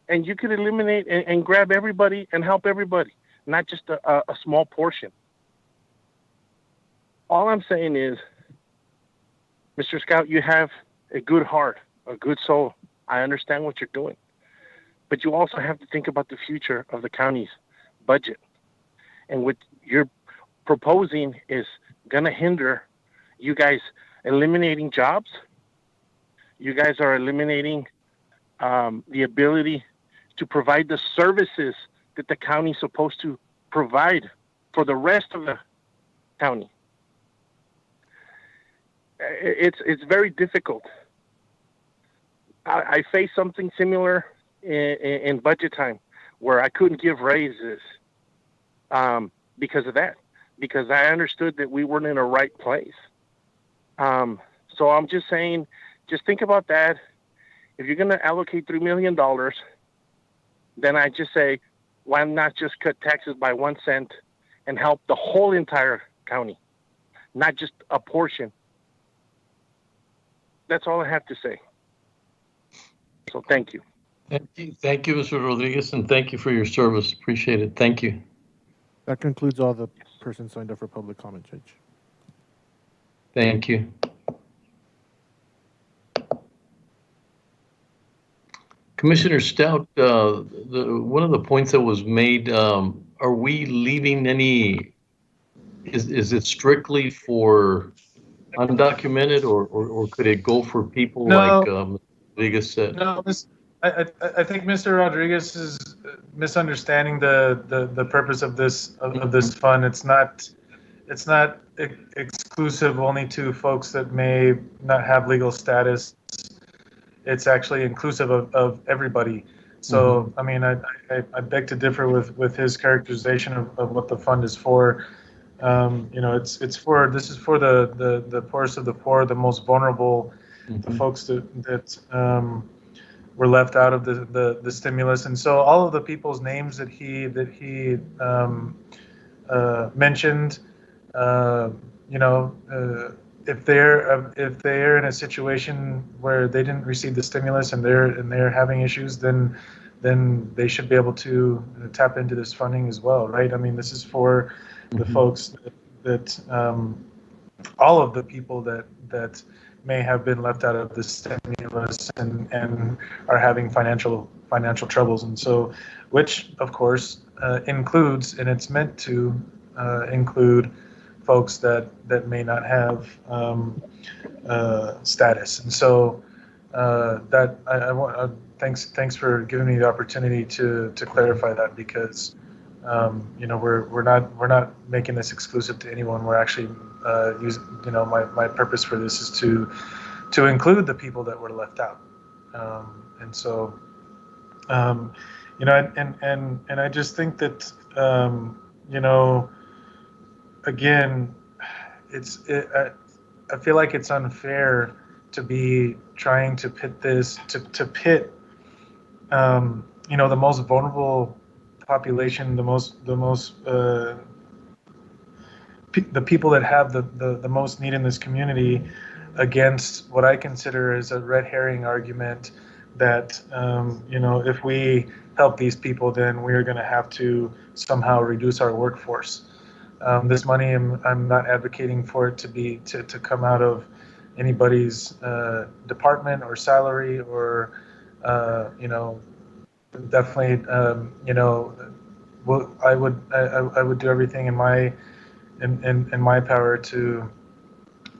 Speaker 9: And you could eliminate and grab everybody and help everybody, not just a small portion. All I'm saying is, Mr. Scout, you have a good heart, a good soul. I understand what you're doing. But you also have to think about the future of the county's budget. And what you're proposing is going to hinder you guys eliminating jobs. You guys are eliminating the ability to provide the services that the county is supposed to provide for the rest of the county. It's very difficult. I faced something similar in budget time where I couldn't give raises because of that, because I understood that we weren't in a right place. So I'm just saying, just think about that. If you're going to allocate $3 million, then I just say, why not just cut taxes by 1 cent and help the whole entire county, not just a portion. That's all I have to say. So thank you.
Speaker 2: Thank you, Mr. Rodriguez, and thank you for your service. Appreciate it. Thank you.
Speaker 7: That concludes all the persons signed up for public comment, Judge.
Speaker 2: Thank you. Commissioner Stout, one of the points that was made, are we leaving any, is it strictly for undocumented or could it go for people like Rodriguez said?
Speaker 20: No, I think Mr. Rodriguez is misunderstanding the purpose of this fund. It's not exclusive only to folks that may not have legal status. It's actually inclusive of everybody. So I mean, I beg to differ with his characterization of what the fund is for. You know, this is for the poorest of the poor, the most vulnerable, the folks that were left out of the stimulus. And so all of the people's names that he mentioned, you know, if they're in a situation where they didn't receive the stimulus and they're having issues, then they should be able to tap into this funding as well, right? I mean, this is for the folks that all of the people that may have been left out of the stimulus and are having financial troubles, and so, which of course includes, and it's meant to include folks that may not have status. And so that I want thanks for giving me the opportunity to clarify that, because you know, we're not making this exclusive to anyone. We're actually using, you know, my purpose for this is to include the people that were left out. And so you know, and I just think that you know, again, I feel like it's unfair to be trying to pit this to pit you know, the most vulnerable population, the people that have the most need in this community against what I consider is a red herring argument that you know, if we help these people, then we're going to have to somehow reduce our workforce. This money, I'm not advocating for it to come out of anybody's department or salary or you know, definitely you know, I would do everything in my power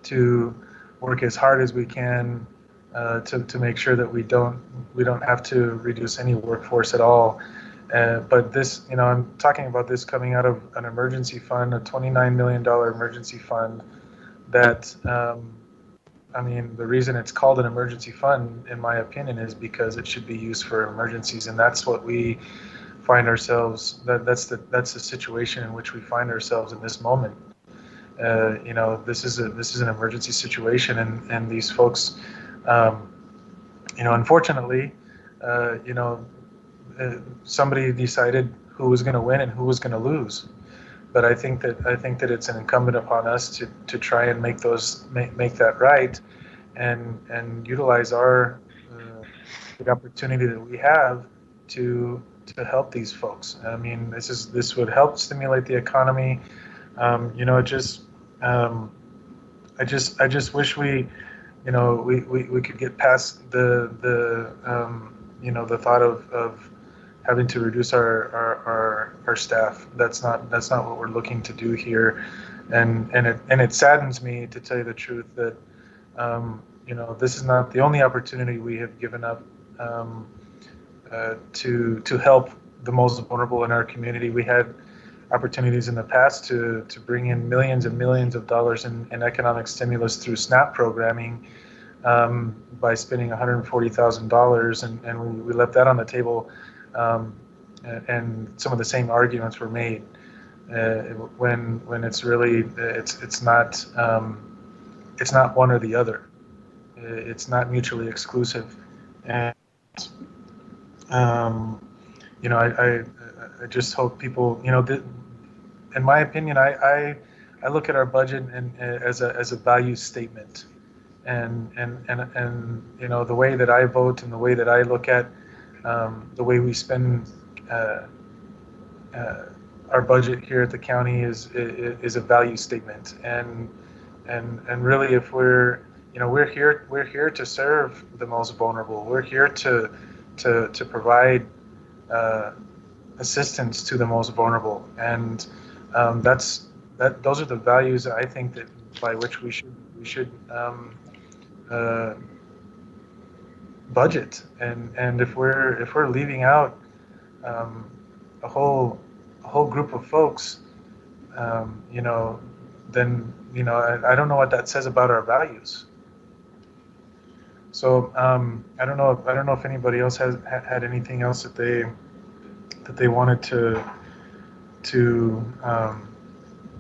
Speaker 20: to work as hard as we can to make sure that we don't have to reduce any workforce at all. But this, I'm talking about this coming out of an emergency fund, a $29 million emergency fund that, the reason it's called an emergency fund, in my opinion, is because it should be used for emergencies. And that's what we find ourselves, that's the situation in which we find ourselves in this moment. This is an emergency situation, and these folks, unfortunately, somebody decided who was going to win and who was going to lose. But I think that it's an incumbent upon us to try and make that right, and utilize the opportunity that we have to help these folks. This would help stimulate the economy. I just wish we could get past the thought of having to reduce our staff. That's not what we're looking to do here, and it saddens me, to tell you the truth, that this is not the only opportunity we have given up to help the most vulnerable in our community. We had opportunities in the past to bring in millions and millions of dollars in economic stimulus through SNAP programming, by spending $140,000, and we left that on the table, and some of the same arguments were made when it's really it's not one or the other. It's not mutually exclusive, and I just hope people, in my opinion, I look at our budget as a value statement, and the way that I vote and the way that I look at the way we spend our budget here at the county is a value statement, and really, if we're here to serve the most vulnerable. We're here to provide assistance to the most vulnerable, and those are the values I think that by which we should budget, and if we're leaving out a whole group of folks, then I don't know what that says about our values. So I don't know if anybody else has had anything else that they wanted to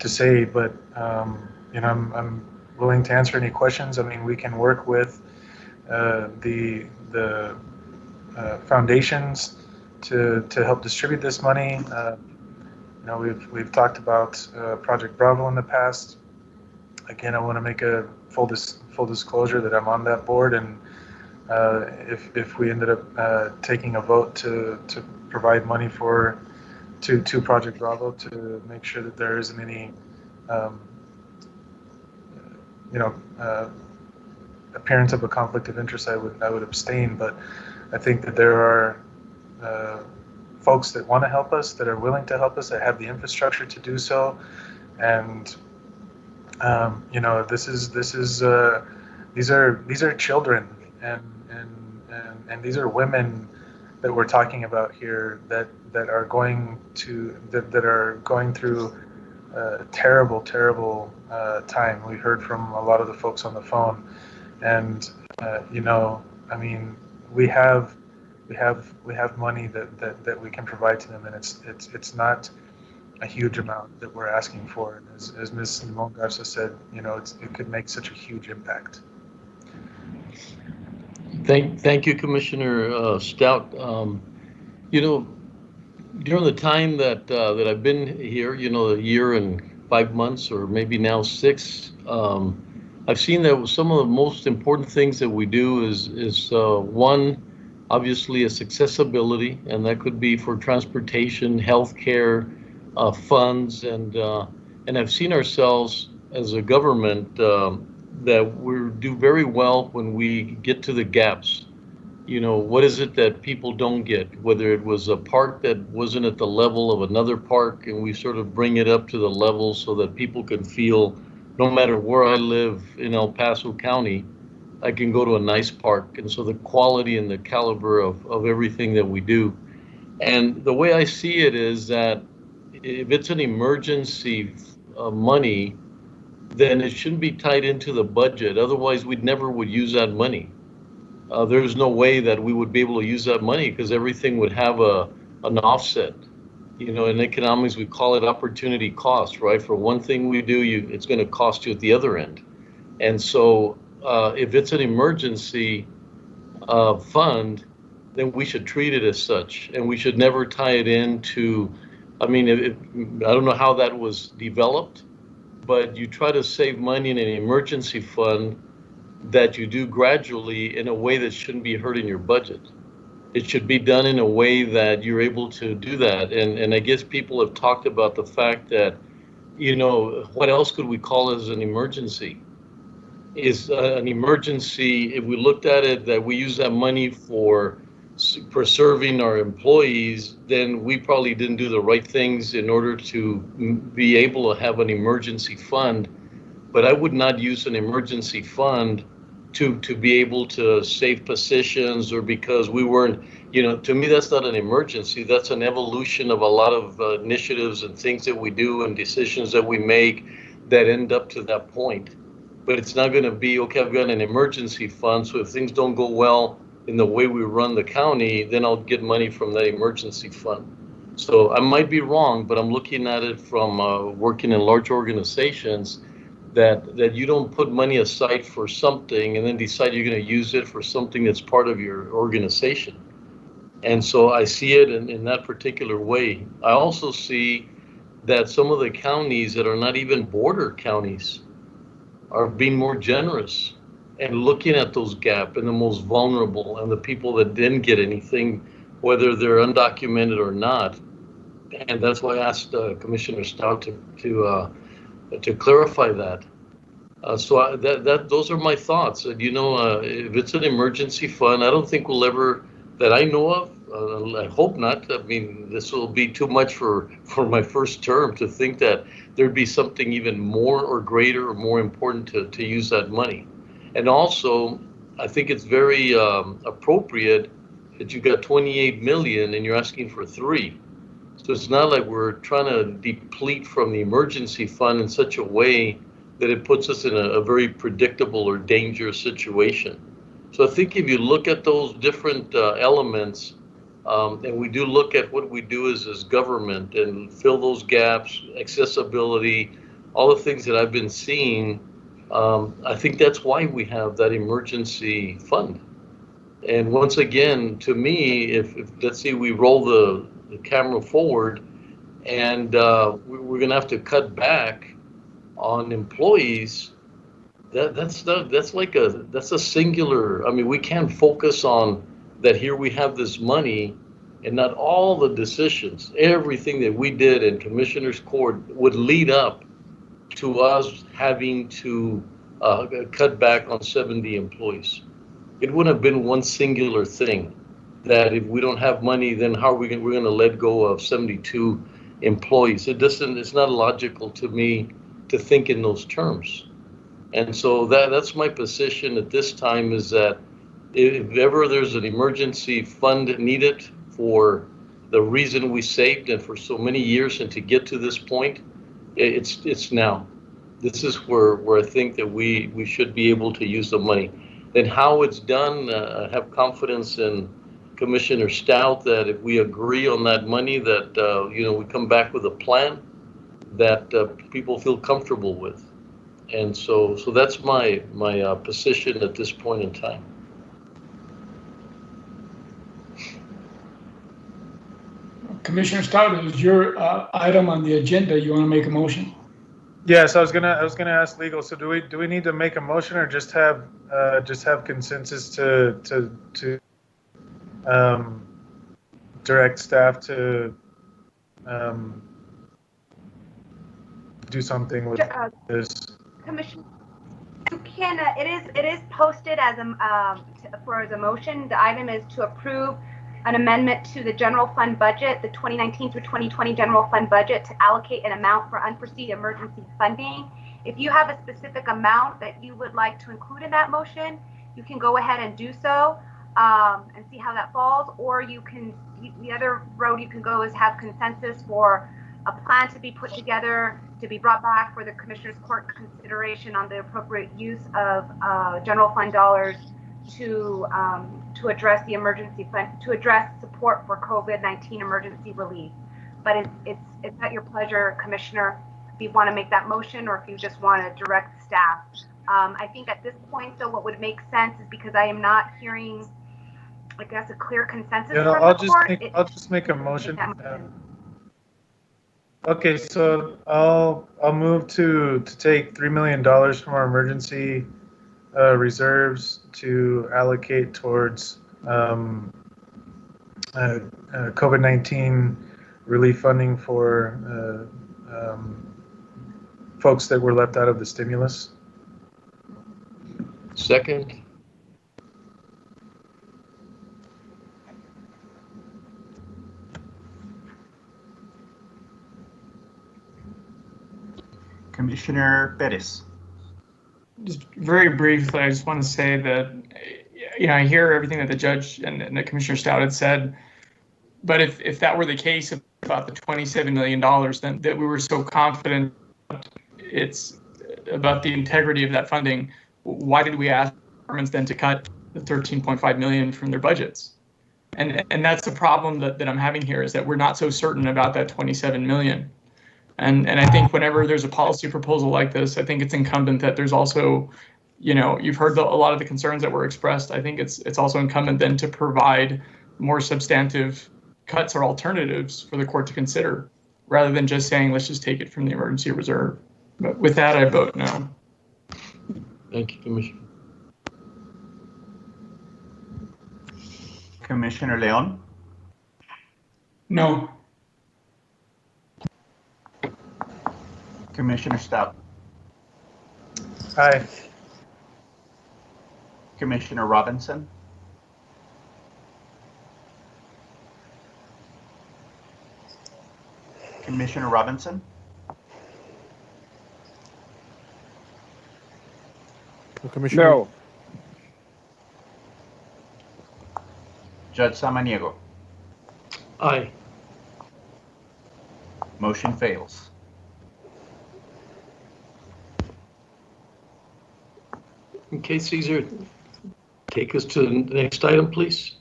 Speaker 20: say, but I'm willing to answer any questions. We can work with the foundations to help distribute this money. We've talked about Project Bravo in the past. Again, I want to make a full disclosure that I'm on that board, and if we ended up taking a vote to provide money to Project Bravo, to make sure that there isn't any appearance of a conflict of interest, I would abstain. But I think that there are folks that want to help us, that are willing to help us, that have the infrastructure to do so, and these are children, and these are women that we're talking about here that are going through a terrible time. We heard from a lot of the folks on the phone, and we have money that we can provide to them, and it's not a huge amount that we're asking for. And as Ms. Limon Garza said, it could make such a huge impact.
Speaker 2: Thank you, Commissioner Stout. During the time that I've been here, a year and 5 months, or maybe now 6, I've seen that some of the most important things that we do is one, obviously, is accessibility, and that could be for transportation, healthcare, funds, and I've seen ourselves as a government that we do very well when we get to the gaps what is it that people don't get? Whether it was a park that wasn't at the level of another park, and we sort of bring it up to the level so that people can feel, no matter where I live in El Paso County, I can go to a nice park. And so the quality and the caliber of everything that we do. And the way I see it is that if it's an emergency money, then it shouldn't be tied into the budget. Otherwise, we never would use that money. There's no way that we would be able to use that money because everything would have an offset. In economics, we call it opportunity cost, right? For one thing we do, it's going to cost you at the other end. And so if it's an emergency fund, then we should treat it as such. And we should never tie it into, I don't know how that was developed, but you try to save money in an emergency fund that you do gradually in a way that shouldn't be hurting your budget. It should be done in a way that you're able to do that. And I guess people have talked about the fact that, what else could we call as an emergency? Is an emergency, if we looked at it, that we use that money for preserving our employees, then we probably didn't do the right things in order to be able to have an emergency fund. But I would not use an emergency fund to be able to save positions, or because we weren't, to me, that's not an emergency. That's an evolution of a lot of initiatives and things that we do and decisions that we make that end up to that point. But it's not going to be, okay, I've got an emergency fund, so if things don't go well in the way we run the county, then I'll get money from that emergency fund. So I might be wrong, but I'm looking at it from working in large organizations, that you don't put money aside for something and then decide you're going to use it for something that's part of your organization. And so I see it in that particular way. I also see that some of the counties that are not even border counties are being more generous and looking at those gaps and the most vulnerable and the people that didn't get anything, whether they're undocumented or not. And that's why I asked Commissioner Stout to clarify that. So those are my thoughts. And if it's an emergency fund, I don't think we'll ever, that I know of, I hope not. This will be too much for my first term to think that there'd be something even more or greater or more important to use that money. And also, I think it's very appropriate that you've got 28 million and you're asking for 3. So it's not like we're trying to deplete from the emergency fund in such a way that it puts us in a very predictable or dangerous situation. So I think if you look at those different elements, and we do look at what we do as government and fill those gaps, accessibility, all the things that I've been seeing, I think that's why we have that emergency fund. And once again, to me, if let's say we roll the camera forward and we're going to have to cut back on employees, that's a singular. We can't focus on that. Here we have this money, and not all the decisions, everything that we did in Commissioner's Court would lead up to us having to cut back on 70 employees. It wouldn't have been one singular thing. That if we don't have money, then how are we're going to let go of 72 employees? It's not logical to me to think in those terms. And so that's my position at this time, is that if ever there's an emergency fund needed for the reason we saved and for so many years and to get to this point, it's now. This is where I think that we should be able to use the money. Then how it's done, I have confidence in Commissioner Stout that if we agree on that money, that we come back with a plan that people feel comfortable with. And so that's my position at this point in time.
Speaker 6: Commissioner Stout, it was your item on the agenda. You want to make a motion?
Speaker 20: Yes, I was gonna ask legal. So do we need to make a motion or just have consensus to direct staff to do something with this?
Speaker 1: Commissioner, you can, it is posted as a motion. The item is to approve an amendment to the general fund budget, the 2019 through 2020 general fund budget, to allocate an amount for unforeseen emergency funding. If you have a specific amount that you would like to include in that motion, you can go ahead and do so and see how that falls. Or you can, the other road you can go is have consensus for a plan to be put together to be brought back for the Commissioners Court consideration on the appropriate use of general fund dollars to address the emergency fund, to address support for COVID-19 emergency relief. But it's at your pleasure, Commissioner, if you want to make that motion or if you just want to direct staff. I think at this point, though, what would make sense is because I am not hearing, I guess, a clear consensus from the court.
Speaker 20: I'll just make a motion. Okay, so I'll move to take $3 million from our emergency reserves to allocate towards COVID-19 relief funding for folks that were left out of the stimulus.
Speaker 2: Second.
Speaker 3: Commissioner Perez.
Speaker 6: Just very briefly, I just want to say that, I hear everything that the judge and the Commissioner Stout had said, but if that were the case about the $27 million, then that we were so confident it's about the integrity of that funding, why did we ask departments then to cut the $13.5 million from their budgets? And that's the problem that I'm having here, is that we're not so certain about that $27 million. And I think whenever there's a policy proposal like this, I think it's incumbent that there's also, you've heard a lot of the concerns that were expressed. I think it's also incumbent then to provide more substantive cuts or alternatives for the court to consider, rather than just saying, let's just take it from the emergency reserve. But with that, I vote no.
Speaker 2: Thank you, Commissioner.
Speaker 3: Commissioner Leon.
Speaker 6: No.
Speaker 3: Commissioner Stout.
Speaker 20: Aye.
Speaker 3: Commissioner Robinson. Commissioner Robinson.
Speaker 7: Commissioner.
Speaker 19: No.
Speaker 3: Judge Samaniego.
Speaker 2: Aye.
Speaker 3: Motion fails.
Speaker 2: Okay, Caesar, take us to the next item, please.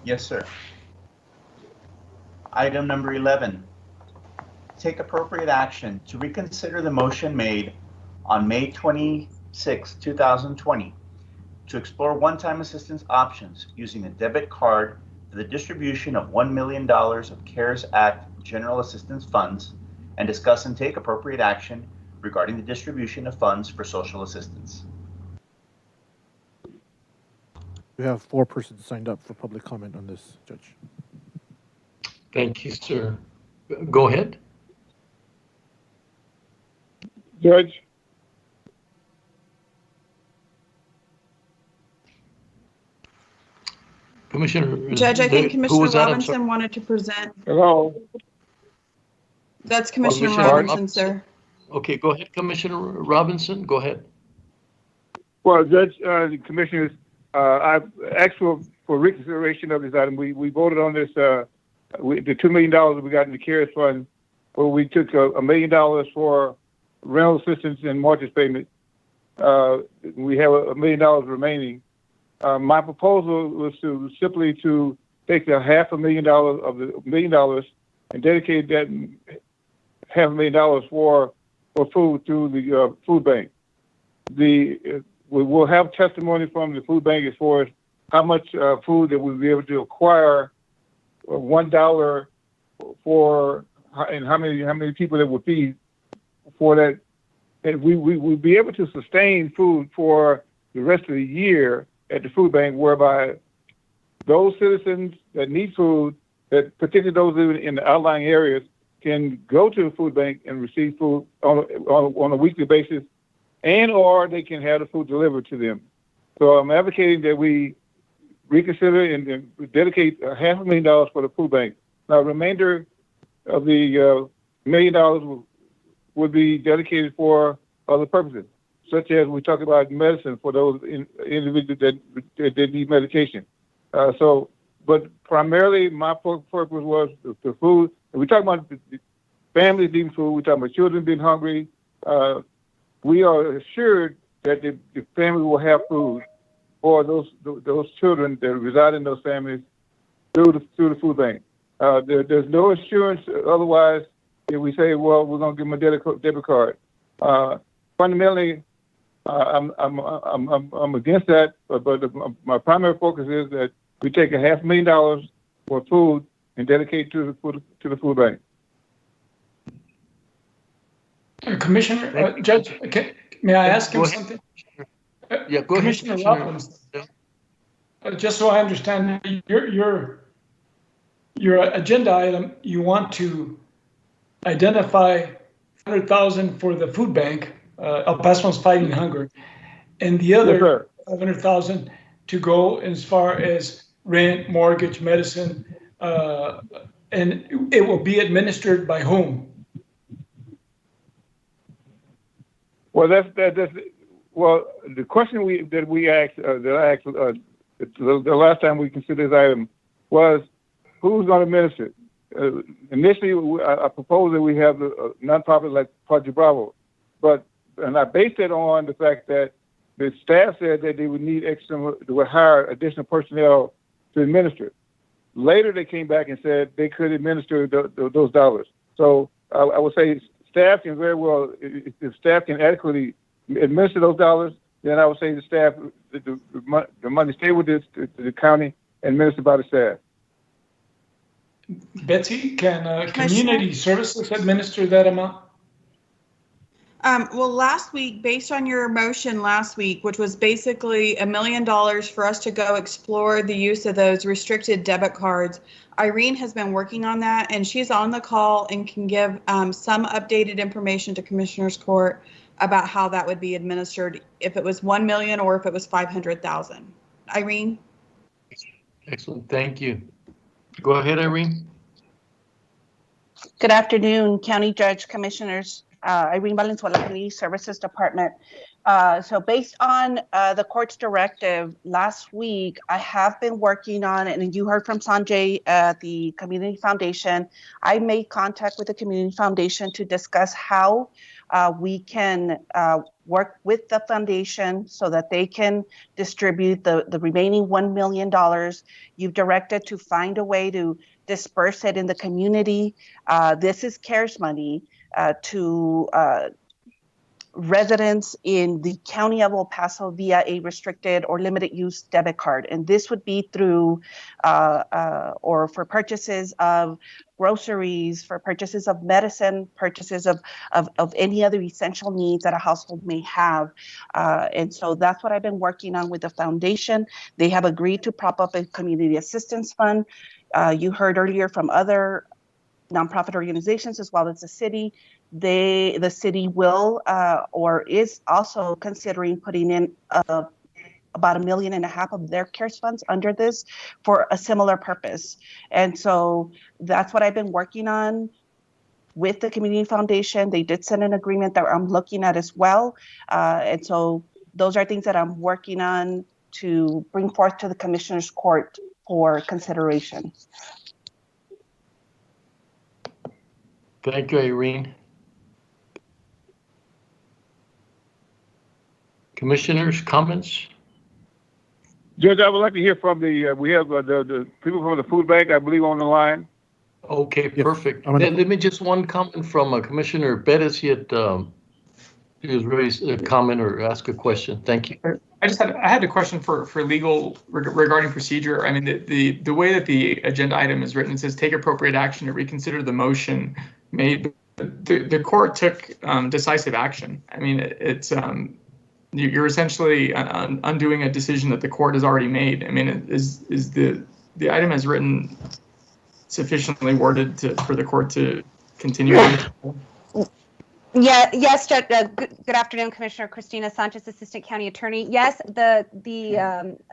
Speaker 3: Yes, sir. Item number 11. Take appropriate action to reconsider the motion made on May 26, 2020, to explore one-time assistance options using a debit card for the distribution of $1 million of CARES Act general assistance funds, and discuss and take appropriate action regarding the distribution of funds for social assistance.
Speaker 7: We have 4 persons signed up for public comment on this, Judge.
Speaker 2: Thank you, sir. Go ahead.
Speaker 19: Judge.
Speaker 2: Commissioner.
Speaker 11: Judge, I think Commissioner Robinson wanted to present.
Speaker 19: Hello.
Speaker 11: That's Commissioner Robinson, sir.
Speaker 2: Okay, go ahead, Commissioner Robinson. Go ahead.
Speaker 19: Well, Judge, the Commissioners, I've asked for reconsideration of this item. We voted on this, the $2 million we got in the CARES Fund, where we took $1 million for rental assistance and mortgage payment. We have $1 million remaining. My proposal was to simply take the $500,000 of the $1 million and dedicate that $500,000 for food through the food bank. We will have testimony from the food bank as far as how much food that we'll be able to acquire, $1 for, and how many people that will feed for that. And we'll be able to sustain food for the rest of the year at the food bank, whereby those citizens that need food, that particularly those in the outlying areas, can go to the food bank and receive food on a weekly basis and or they can have the food delivered to them. So I'm advocating that we reconsider and dedicate $500,000 for the food bank. Now, the remainder of the $1 million would be dedicated for other purposes, such as we talk about medicine for those individuals that need medication. But primarily my purpose was the food. And we talk about the families needing food. We talk about children being hungry. We are assured that the family will have food for those children that reside in those families through the food bank. There's no assurance otherwise if we say, well, we're going to give them a debit card. Fundamentally, I'm against that, but my primary focus is that we take $500,000 for food and dedicate to the food bank.
Speaker 6: Commissioner, Judge, may I ask him something?
Speaker 2: Yeah, go ahead,
Speaker 6: Commissioner Robbins, just so I understand, your agenda item, you want to identify $100,000 for the food bank, El Paso's Fighting Hunger, and the other $500,000 to go as far as rent, mortgage, medicine, and it will be administered by whom?
Speaker 19: Well, well, the question I asked the last time we considered this item was who's going to administer it. Initially, I proposed that we have a nonprofit like Project Bravo, and I based it on the fact that the staff said that they would need they would hire additional personnel to administer it. Later, they came back and said they could administer those dollars. So I would say staff can very well, if staff can adequately administer those dollars, then I would say the staff, the money stay with the county and administered by the staff.
Speaker 6: Betsy, can community services administer that amount?
Speaker 11: Well, last week, based on your motion last week, which was basically $1 million for us to go explore the use of those restricted debit cards, Irene has been working on that, and she's on the call and can give some updated information to Commissioner's Court about how that would be administered, if it was $1 million or if it was $500,000. Irene?
Speaker 2: Excellent, thank you. Go ahead, Irene.
Speaker 14: Good afternoon, County Judge, Commissioners. Irene Valenzuela, Community Services Department. So based on the court's directive last week, I have been working on, and you heard from Sanjay at the Community Foundation, I made contact with the Community Foundation to discuss how we can work with the foundation so that they can distribute the remaining $1 million. You've directed to find a way to disperse it in the community. This is CARES money to residents in the county of El Paso via a restricted or limited use debit card. And this would be through or for purchases of groceries, for purchases of medicine, purchases of any other essential needs that a household may have. And so that's what I've been working on with the foundation. They have agreed to prop up a community assistance fund. You heard earlier from other nonprofit organizations as well as the city. The city will or is also considering putting in about $1.5 million of their CARES funds under this for a similar purpose. And so that's what I've been working on with the Community Foundation. They did send an agreement that I'm looking at as well. And so those are things that I'm working on to bring forth to the Commissioner's Court for consideration.
Speaker 2: Thank you, Irene. Commissioners, comments?
Speaker 19: Judge, I would like to hear from we have the people from the food bank, I believe, on the line.
Speaker 2: Okay, perfect. Let me just one comment from Commissioner Perez. He was ready to comment or ask a question. Thank you.
Speaker 6: I had a question for legal regarding procedure. I mean, the way that the agenda item is written, it says take appropriate action to reconsider the motion made. The court took decisive action. I mean, it's you're essentially undoing a decision that the court has already made. I mean, is the item as written sufficiently worded for the court to continue?
Speaker 1: Yeah, yes, Judge, good afternoon, Commissioner Christina Sanchez, Assistant County Attorney. Yes, a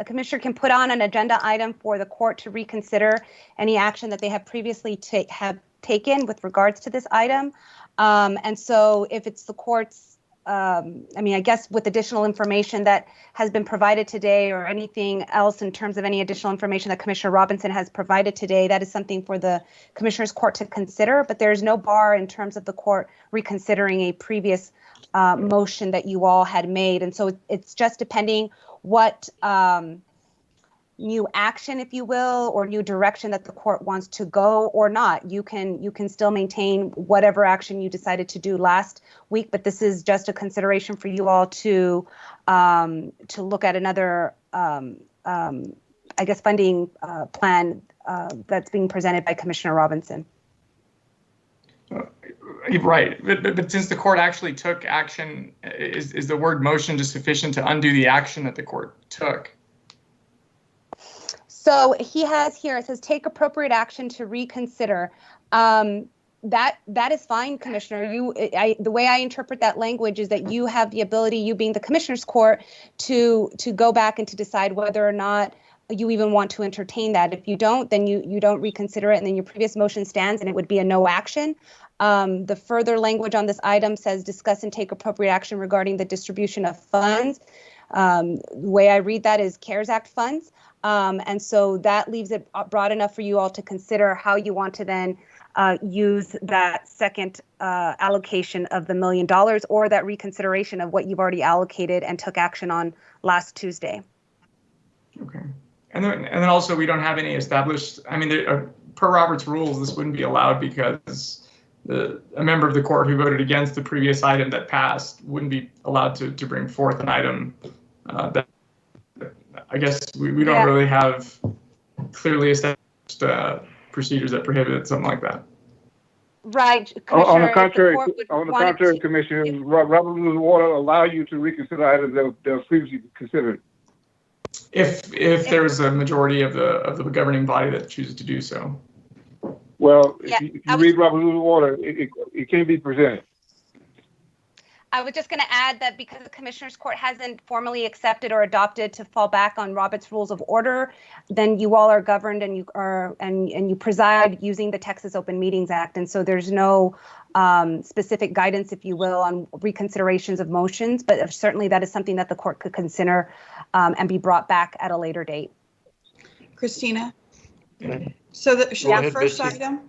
Speaker 1: commissioner can put on an agenda item for the court to reconsider any action that they have previously have taken with regards to this item. And so if it's the court's, I guess with additional information that has been provided today or anything else in terms of any additional information that Commissioner Robinson has provided today, that is something for the Commissioner's Court to consider, but there's no bar in terms of the court reconsidering a previous motion that you all had made. And so it's just depending what new action, if you will, or new direction that the court wants to go or not. You can still maintain whatever action you decided to do last week, but this is just a consideration for you all to look at another, I guess, funding plan that's being presented by Commissioner Robinson.
Speaker 6: Right, but since the court actually took action, is the word motion just sufficient to undo the action that the court took?
Speaker 1: So he has here, it says, take appropriate action to reconsider. That is fine, Commissioner. The way I interpret that language is that you have the ability, you being the Commissioner's Court, to go back and to decide whether or not you even want to entertain that. If you don't, then you don't reconsider it, and then your previous motion stands, and it would be a no action. The further language on this item says discuss and take appropriate action regarding the distribution of funds. The way I read that is CARES Act funds. And so that leaves it broad enough for you all to consider how you want to then use that second allocation of the $1 million or that reconsideration of what you've already allocated and took action on last Tuesday.
Speaker 6: Okay. And then also we don't have any established, per Robert's rules, this wouldn't be allowed because a member of the court who voted against the previous item that passed wouldn't be allowed to bring forth an item that I guess we don't really have clearly established procedures that prohibit something like that.
Speaker 1: Right.
Speaker 19: On the contrary, Commissioner, Robert Rules of Order allow you to reconsider items that were previously considered.
Speaker 6: If there's a majority of the governing body that chooses to do so.
Speaker 19: Well, if you read Robert Rules of Order, it can be presented.
Speaker 1: I was just going to add that because the Commissioner's Court hasn't formally accepted or adopted to fall back on Robert's Rules of Order, then you all are governed and you preside using the Texas Open Meetings Act, and so there's no specific guidance, if you will, on reconsiderations of motions. But certainly that is something that the court could consider and be brought back at a later date.
Speaker 11: Christina, so the first item.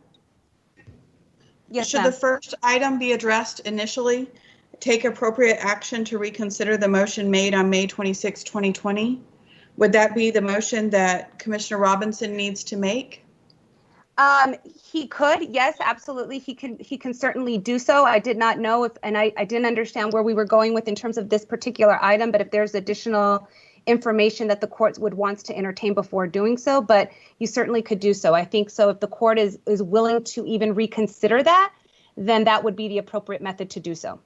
Speaker 11: Yes, should the first item be addressed initially? Take appropriate action to reconsider the motion made on May 26, 2020. Would that be the motion that Commissioner Robinson needs to make?
Speaker 1: He could, yes, absolutely. He can certainly do so. I did not know I didn't understand where we were going with in terms of this particular item, but if there's additional information that the court would want to entertain before doing so, but you certainly could do so. I think so. If the court is willing to even reconsider that, then that would be the appropriate method to do so.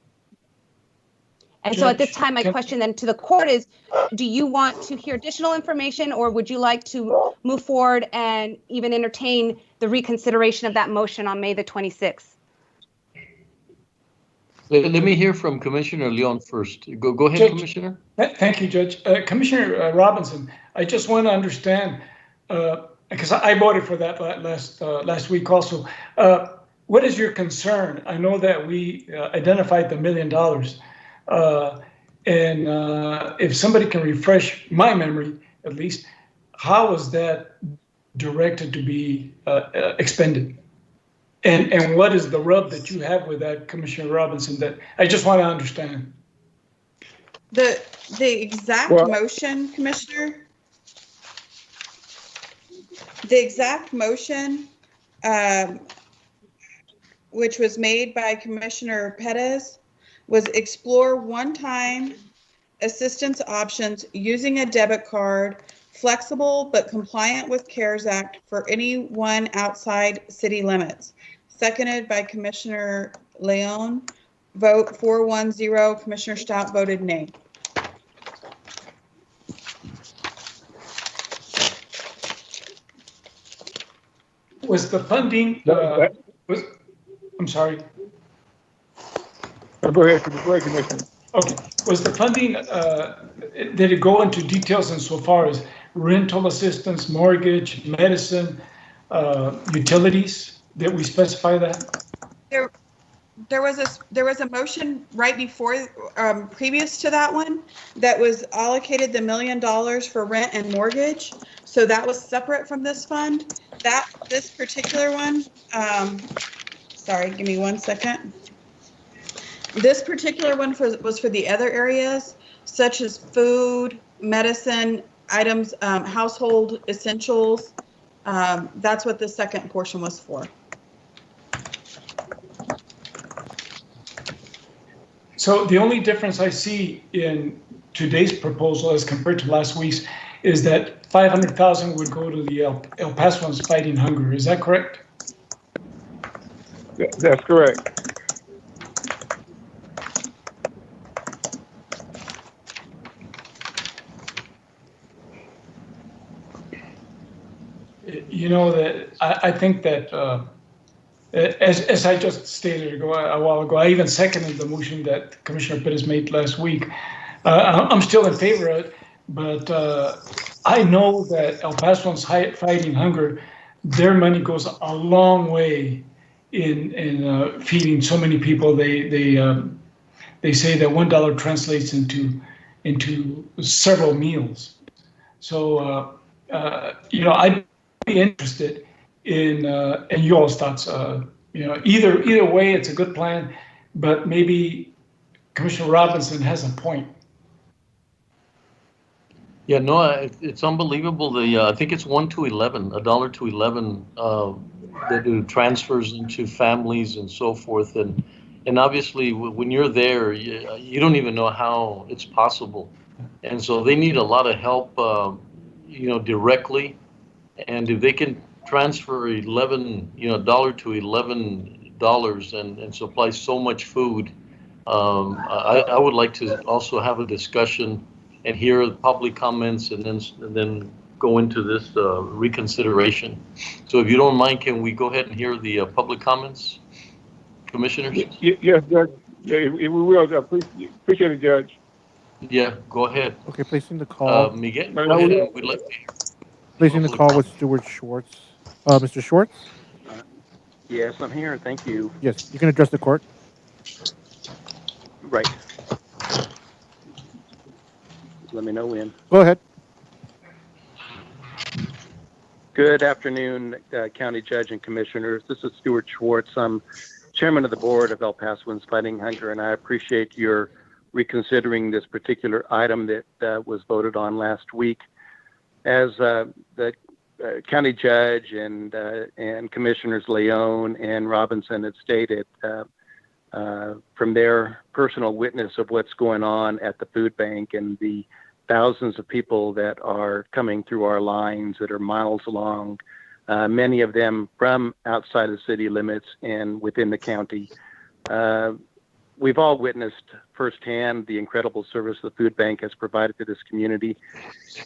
Speaker 1: And Judge, so at this time, my question then to the court is, do you want to hear additional information, or would you like to move forward and even entertain the reconsideration of that motion on May the 26th?
Speaker 2: Let me hear from Commissioner Leon first. Go ahead, Judge, Commissioner.
Speaker 10: Thank you, Judge. Commissioner Robinson, I just want to understand, because I voted for that last week also. What is your concern? I know that we identified the $1 million. And if somebody can refresh my memory, at least, how was that directed to be expended? And what is the rub that you have with that, Commissioner Robinson, that I just want to understand?
Speaker 11: The exact motion, Commissioner, the exact motion, which was made by Commissioner Perez, was explore one-time assistance options using a debit card, flexible but compliant with CARES Act for anyone outside city limits. Seconded by Commissioner Leon. Vote 410. Commissioner Stout voted nay.
Speaker 10: Was the funding, I'm sorry.
Speaker 19: Go ahead, Commissioner.
Speaker 10: Okay. Was the funding, did it go into details insofar as rental assistance, mortgage, medicine, utilities? Did we specify that?
Speaker 11: There was a motion right before, previous to that one, that was allocated the $1 million for rent and mortgage. So that was separate from this fund. This particular one, sorry, give me 1 second. This particular one was for the other areas, such as food, medicine, items, household essentials. That's what the second portion was for.
Speaker 10: So the only difference I see in today's proposal as compared to last week's is that 500,000 would go to the El Pasoans fighting hunger. Is that correct?
Speaker 19: That's correct.
Speaker 10: You know, that I think that as I just stated a while ago, I even seconded the motion that Commissioner Perez made last week. I'm still in favor of it, but I know that El Pasoans fighting hunger, their money goes a long way in feeding so many people. They say that $1 translates into several meals. So you know, I'd be interested in you all's thoughts. You know, either way, it's a good plan, but maybe Commissioner Robinson has a point.
Speaker 2: Yeah, no, it's unbelievable. I think it's $1 to $11 to 11 that do transfers into families and so forth, and obviously when you're there, you don't even know how it's possible, and so they need a lot of help, you know, directly, and if they can transfer $11 to $11 and supply so much food, I would like to also have a discussion and hear the public comments and then go into this reconsideration. So if you don't mind, can we go ahead and hear the public comments, commissioners?
Speaker 19: Yes, Judge. Yeah, we will. Appreciate it, Judge.
Speaker 2: Yeah, go ahead.
Speaker 7: Okay, placing the call.
Speaker 2: Miguel, go ahead. And we'd like to hear.
Speaker 7: Placing the call with Stuart Schwartz. Mr. Schwartz?
Speaker 16: Yes, I'm here. Thank you.
Speaker 7: Yes, you can address the court.
Speaker 16: Right. Let me know when.
Speaker 7: Go ahead.
Speaker 16: Good afternoon, County Judge and Commissioners. This is Stuart Schwartz. I'm Chairman of the Board of El Pasoans Fighting Hunger, and I appreciate your reconsidering this particular item that was voted on last week. As the County Judge and Commissioners Leon and Robinson had stated, from their personal witness of what's going on at the food bank and the thousands of people that are coming through our lines that are miles long, many of them from outside of city limits and within the county. We've all witnessed firsthand the incredible service the food bank has provided to this community.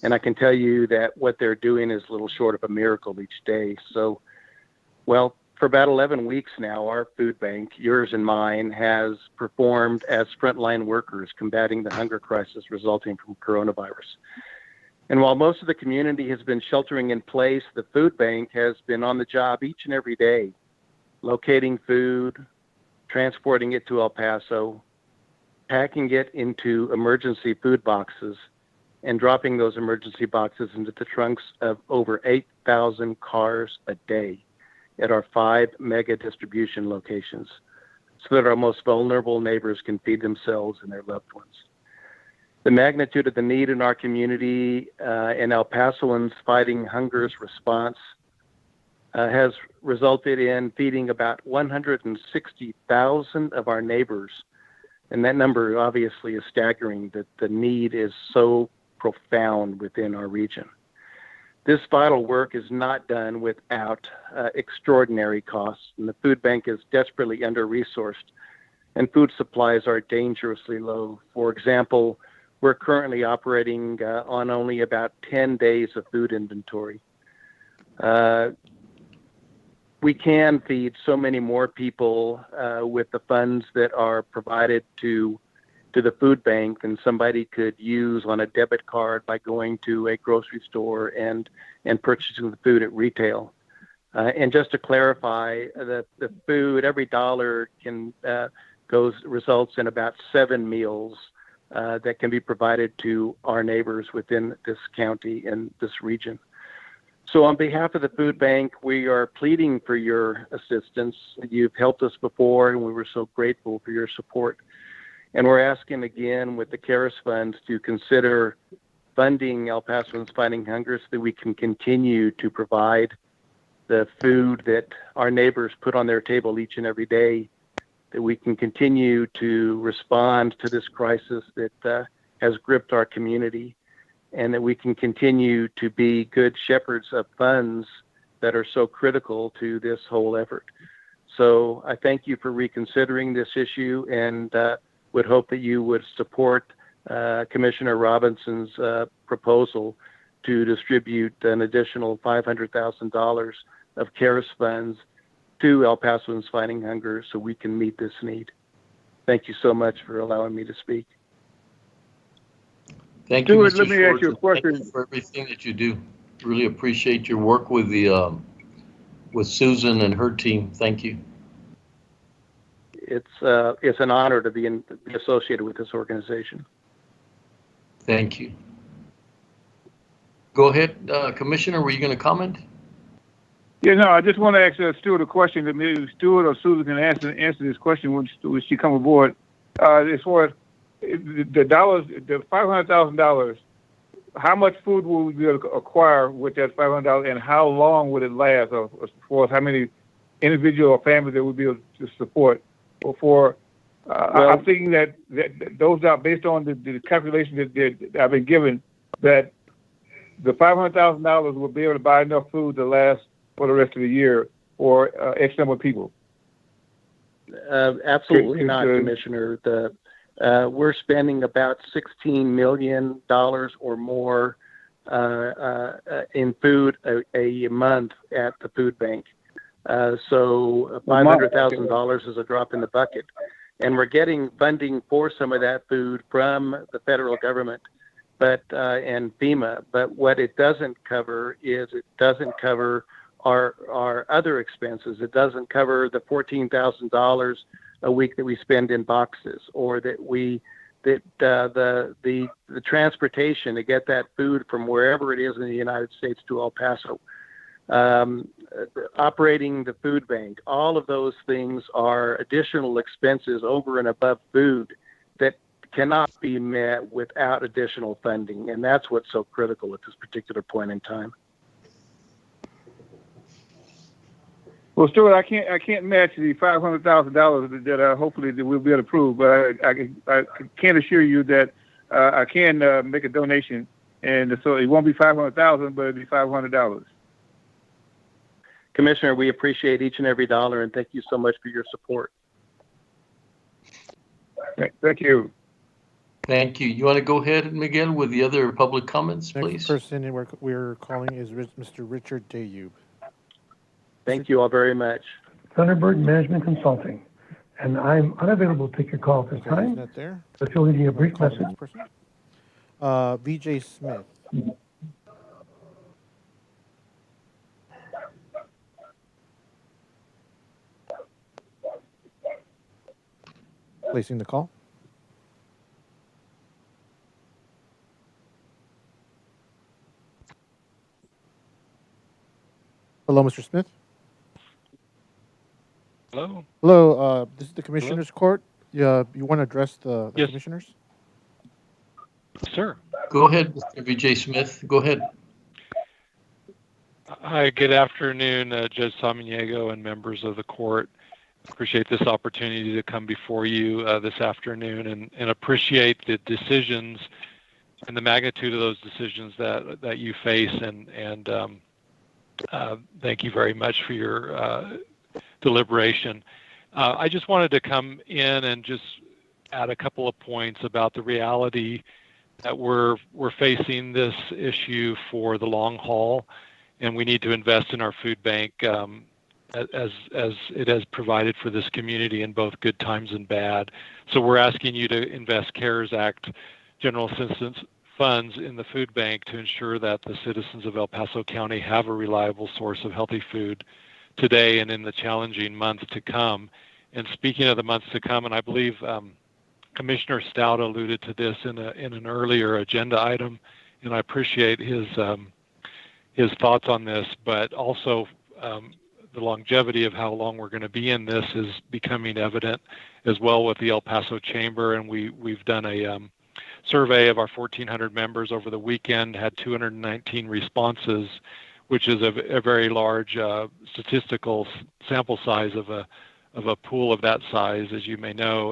Speaker 16: And I can tell you that what they're doing is little short of a miracle each day. So, well, for about 11 weeks now, our food bank, yours and mine, has performed as frontline workers combating the hunger crisis resulting from coronavirus. And while most of the community has been sheltering in place, the food bank has been on the job each and every day, locating food, transporting it to El Paso, packing it into emergency food boxes, and dropping those emergency boxes into the trunks of over 8,000 cars a day at our 5 mega distribution locations so that our most vulnerable neighbors can feed themselves and their loved ones. The magnitude of the need in our community and El Pasoans Fighting Hunger's response has resulted in feeding about 160,000 of our neighbors. And that number obviously is staggering, that the need is so profound within our region. This vital work is not done without extraordinary costs, and the food bank is desperately under-resourced, and food supplies are dangerously low. For example, we're currently operating on only about 10 days of food inventory. we can feed so many more people with the funds that are provided to the food bank than somebody could use on a debit card by going to a grocery store and purchasing the food at retail. And just to clarify, the food, every dollar results in about 7 meals that can be provided to our neighbors within this county and this region. So on behalf of the food bank, we are pleading for your assistance. You've helped us before, and we were so grateful for your support. And we're asking again with the CARES funds to consider funding El Pasoans Fighting Hunger so that we can continue to provide the food that our neighbors put on their table each and every day, that we can continue to respond to this crisis that has gripped our community, and that we can continue to be good shepherds of funds that are so critical to this whole effort. So I thank you for reconsidering this issue, and would hope that you would support Commissioner Robinson's proposal to distribute an additional $500,000 of CARES funds to El Pasoans Fighting Hunger so we can meet this need. Thank you so much for allowing me to speak.
Speaker 2: Thank you,
Speaker 19: Stuart,
Speaker 2: Mr.
Speaker 19: let me ask you a
Speaker 2: Schwartz,
Speaker 19: question.
Speaker 2: thank you for everything that you do. Really appreciate your work with with Susan and her team. Thank you.
Speaker 16: It's an honor to be associated with this organization.
Speaker 2: Thank you. Go ahead, Commissioner. Were you going to comment?
Speaker 19: Yeah, no, I just want to ask Stuart a question that maybe Stuart or Susan can answer this question when she come aboard. As far as the dollars, the $500,000, how much food will we be able to acquire with that $500, and how long would it last? Or as far as how many individual or families that we'll be able to support? I'm thinking that those are based on the calculation that I've been given, that the $500,000 will be able to buy enough food to last for the rest of the year for X number of people.
Speaker 16: Absolutely not, Commissioner. We're spending about $16 million or more in food a month at the food bank. So $500,000 is a drop in the bucket. And we're getting funding for some of that food from the federal government and FEMA. But what it doesn't cover is our other expenses. It doesn't cover the $14,000 a week that we spend in boxes, or the transportation to get that food from wherever it is in the United States to El Paso. Operating the food bank, all of those things are additional expenses over and above food that cannot be met without additional funding, and that's what's so critical at this particular point in time.
Speaker 19: Well, Stuart, I can't match the $500,000 that hopefully that we'll be able to prove, but I can assure you that I can make a donation, and so it won't be $500,000, but it'll be $500.
Speaker 16: Commissioner, we appreciate each and every dollar, and thank you so much for your support.
Speaker 19: Thank you.
Speaker 2: Thank you. You want to go ahead, Miguel, with the other public comments, please?
Speaker 7: Next person we're calling is Mr. Richard Dayub.
Speaker 16: Thank you all very much.
Speaker 12: Thunderbird Management Consulting, and I'm unavailable to take your call at this time.
Speaker 7: Not there.
Speaker 12: So if you'll leave me a brief message.
Speaker 7: VJ Smith. Placing the call. Hello, Mr. Smith.
Speaker 18: Hello.
Speaker 7: Hello. This is the Commissioner's Court. You want to address the commissioners?
Speaker 18: Sir.
Speaker 2: Go ahead, Mr. VJ Smith. Go ahead.
Speaker 18: Hi, good afternoon, Judge Samaniego and members of the court. Appreciate this opportunity to come before you this afternoon and appreciate the decisions and the magnitude of those decisions that you face, and thank you very much for your deliberation. I just wanted to come in and just add a couple of points about the reality that we're facing this issue for the long haul, and we need to invest in our food bank as it has provided for this community in both good times and bad. So we're asking you to invest CARES Act general assistance funds in the food bank to ensure that the citizens of El Paso County have a reliable source of healthy food today and in the challenging months to come. And speaking of the months to come, and I believe Commissioner Stout alluded to this in an earlier agenda item, and I appreciate his thoughts on this, but also the longevity of how long we're going to be in this is becoming evident as well with the El Paso Chamber, and we've done a survey of our 1,400 members over the weekend, had 219 responses, which is a very large statistical sample size of a pool of that size, as you may know.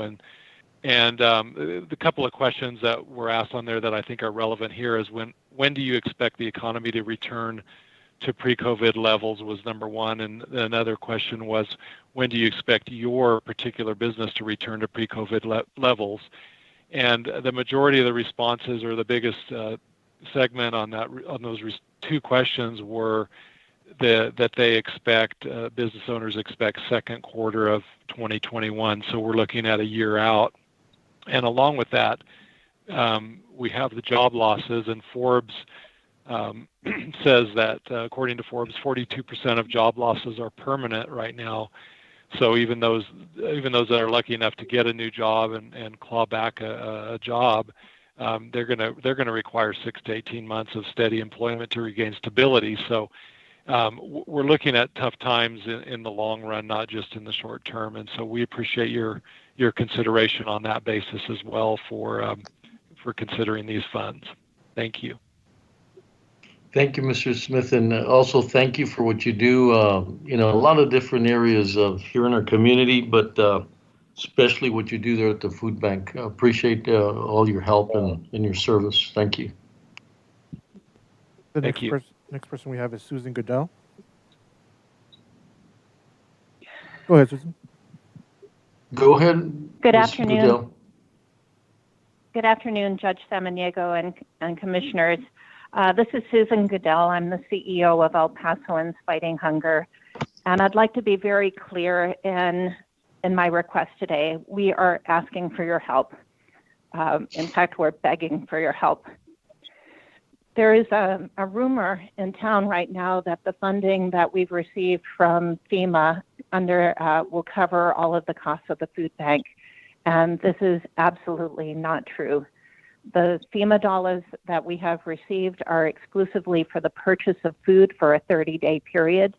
Speaker 18: And the couple of questions that were asked on there that I think are relevant here is when do you expect the economy to return to pre-COVID levels was number one, and another question was when do you expect your particular business to return to pre-COVID levels? And the majority of the responses, or the biggest segment on those two questions, were that they expect business owners expect second quarter of 2021. So we're looking at a year out. And along with that, we have the job losses, and Forbes says that according to Forbes, 42% of job losses are permanent right now. So even those that are lucky enough to get a new job and claw back a job, they're gonna require 6 to 18 months of steady employment to regain stability. So we're looking at tough times in the long run, not just in the short term. And so we appreciate your consideration on that basis as well for considering these funds. Thank you.
Speaker 2: Thank you, Mr. Smith, and also thank you for what you do. A lot of different areas here in our community, but especially what you do there at the food bank. I appreciate all your help and your service. Thank you.
Speaker 7: The next person we have is Susan Goodell. Go ahead, Susan.
Speaker 2: Go ahead.
Speaker 13: Good
Speaker 2: Ms.
Speaker 13: afternoon.
Speaker 2: Goodell.
Speaker 13: Good afternoon, Judge Samaniego and commissioners. This is Susan Goodell. I'm the CEO of El Pasoans Fighting Hunger, and I'd like to be very clear in my request today. We are asking for your help. In fact, we're begging for your help. There is a rumor in town right now that the funding that we've received from FEMA will cover all of the costs of the food bank, and this is absolutely not true. The FEMA dollars that we have received are exclusively for the purchase of food for a 30-day period.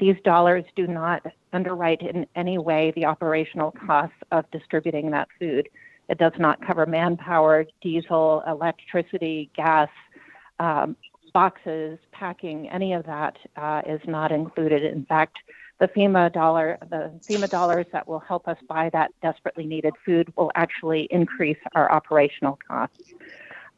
Speaker 13: These dollars do not underwrite in any way the operational costs of distributing that food. It does not cover manpower, diesel, electricity, gas, boxes, packing. Any of that is not included. In fact, the FEMA dollars that will help us buy that desperately needed food will actually increase our operational costs.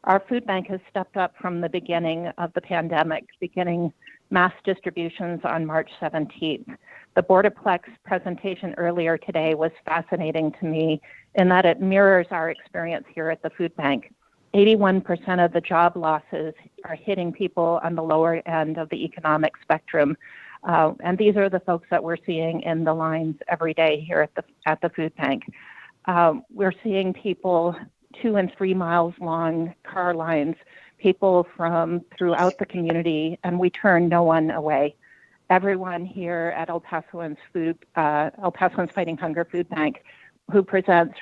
Speaker 13: Our food bank has stepped up from the beginning of the pandemic, beginning mass distributions on March 17th. The Boardaplex presentation earlier today was fascinating to me in that it mirrors our experience here at the food bank. 81% of the job losses are hitting people on the lower end of the economic spectrum. And these are the folks that we're seeing in the lines every day here at the food bank. We're seeing people 2 and 3 miles long car lines, people from throughout the community, and we turn no one away. Everyone here at El Pasoans Fighting Hunger Food Bank who presents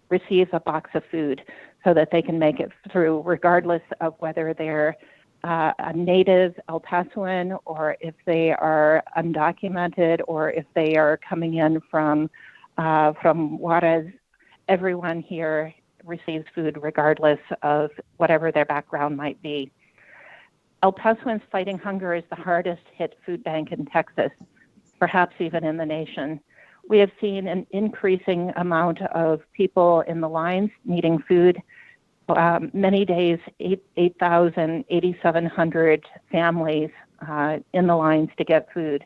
Speaker 13: receives a box of food so that they can make it through, regardless of whether they're a native El Pasoan, or if they are undocumented, or if they are coming in from Juarez. Everyone here receives food regardless of whatever their background might be. El Pasoans Fighting Hunger is the hardest hit food bank in Texas, perhaps even in the nation. We have seen an increasing amount of people in the lines needing food. Many days, 8,000, 8,700 families in the lines to get food.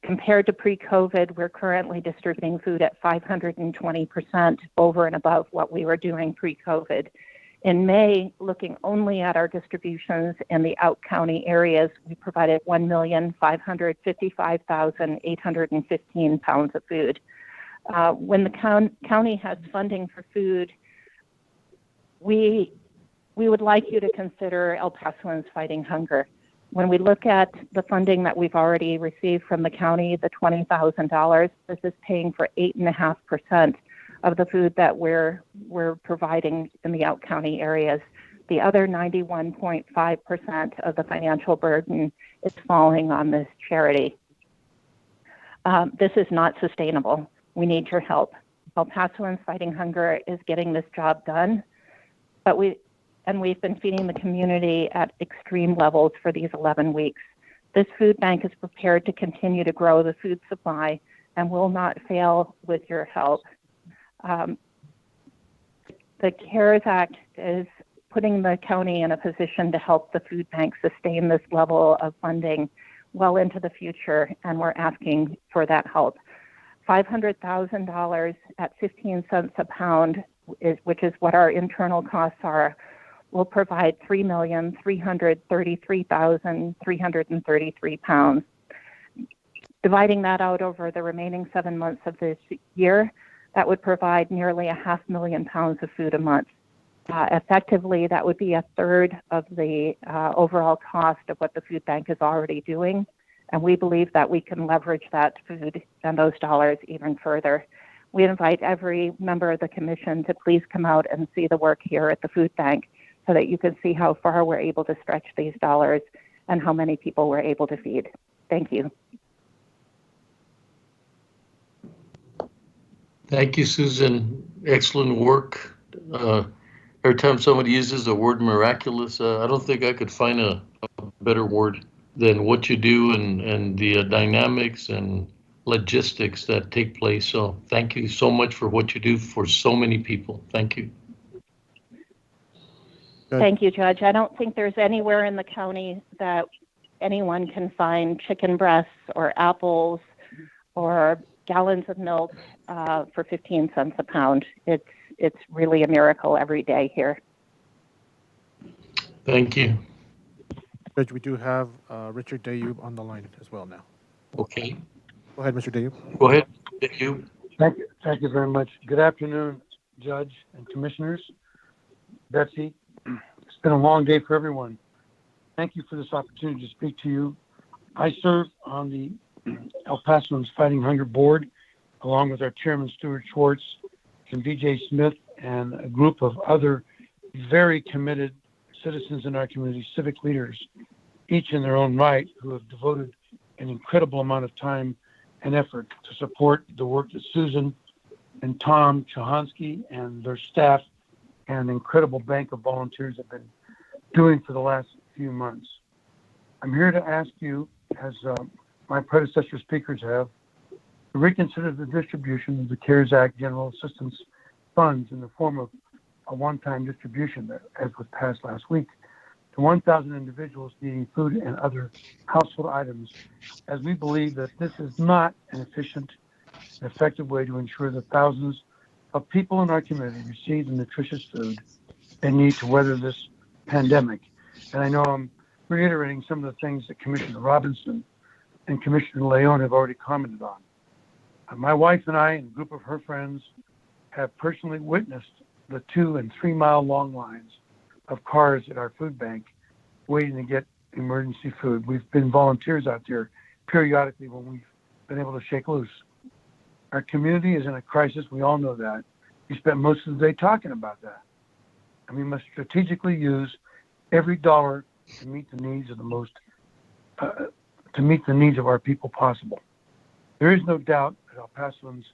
Speaker 13: Compared to pre-COVID, we're currently distributing food at 520% over and above what we were doing pre-COVID. In May, looking only at our distributions in the out-county areas, we provided 1,555,815 pounds of food. When the county has funding for food, we would like you to consider El Pasoans Fighting Hunger. When we look at the funding that we've already received from the county, the $20,000, this is paying for 8.5% of the food that we're providing in the out-county areas. The other 91.5% of the financial burden is falling on this charity. This is not sustainable. We need your help. El Pasoans Fighting Hunger is getting this job done, but we've been feeding the community at extreme levels for these 11 weeks. This food bank is prepared to continue to grow the food supply and will not fail with your help. The CARES Act is putting the county in a position to help the food bank sustain this level of funding well into the future, and we're asking for that help. $500,000 at 15 cents a pound, which is what our internal costs are, will provide 3,333,333 pounds. Dividing that out over the remaining 7 months of this year, that would provide nearly 500,000 pounds of food a month. Effectively, that would be a third of the overall cost of what the food bank is already doing. And we believe that we can leverage that food and those dollars even further. We invite every member of the commission to please come out and see the work here at the food bank so that you can see how far we're able to stretch these dollars and how many people we're able to feed. Thank you.
Speaker 2: Thank you, Susan. Excellent work. Every time somebody uses the word miraculous, I don't think I could find a better word than what you do and the dynamics and logistics that take place. So thank you so much for what you do for so many people. Thank you.
Speaker 13: Thank you, Judge. I don't think there's anywhere in the county that anyone can find chicken breasts or apples or gallons of milk for 15 cents a pound. It's really a miracle every day here.
Speaker 2: Thank you.
Speaker 7: Judge, we do have Richard Dayub on the line as well now.
Speaker 2: Okay.
Speaker 7: Go ahead, Mr. Dayub.
Speaker 2: Go ahead, Dayub.
Speaker 12: Thank you very much. Good afternoon, Judge and Commissioners. Betsy, it's been a long day for everyone. Thank you for this opportunity to speak to you. I serve on the El Pasoans Fighting Hunger Board, along with our chairman, Stuart Schwartz, and VJ Smith, and a group of other very committed citizens in our community, civic leaders, each in their own right, who have devoted an incredible amount of time and effort to support the work that Susan and Tom Chahansky and their staff and an incredible bank of volunteers have been doing for the last few months. I'm here to ask you, as my predecessor speakers have, to reconsider the distribution of the CARES Act General Assistance Funds in the form of a one-time distribution that, as was passed last week, to 1,000 individuals needing food and other household items, as we believe that this is not an efficient and effective way to ensure that thousands of people in our community receive the nutritious food they need to weather this pandemic. And I know I'm reiterating some of the things that Commissioner Robinson and Commissioner Leon have already commented on. My wife and I and a group of her friends have personally witnessed the 2 and 3 mile long lines of cars at our food bank waiting to get emergency food. We've been volunteers out there periodically when we've been able to shake loose. Our community is in a crisis. We all know that. We spent most of the day talking about that. And we must strategically use every dollar to meet the needs of our people possible. There is no doubt that El Pasoans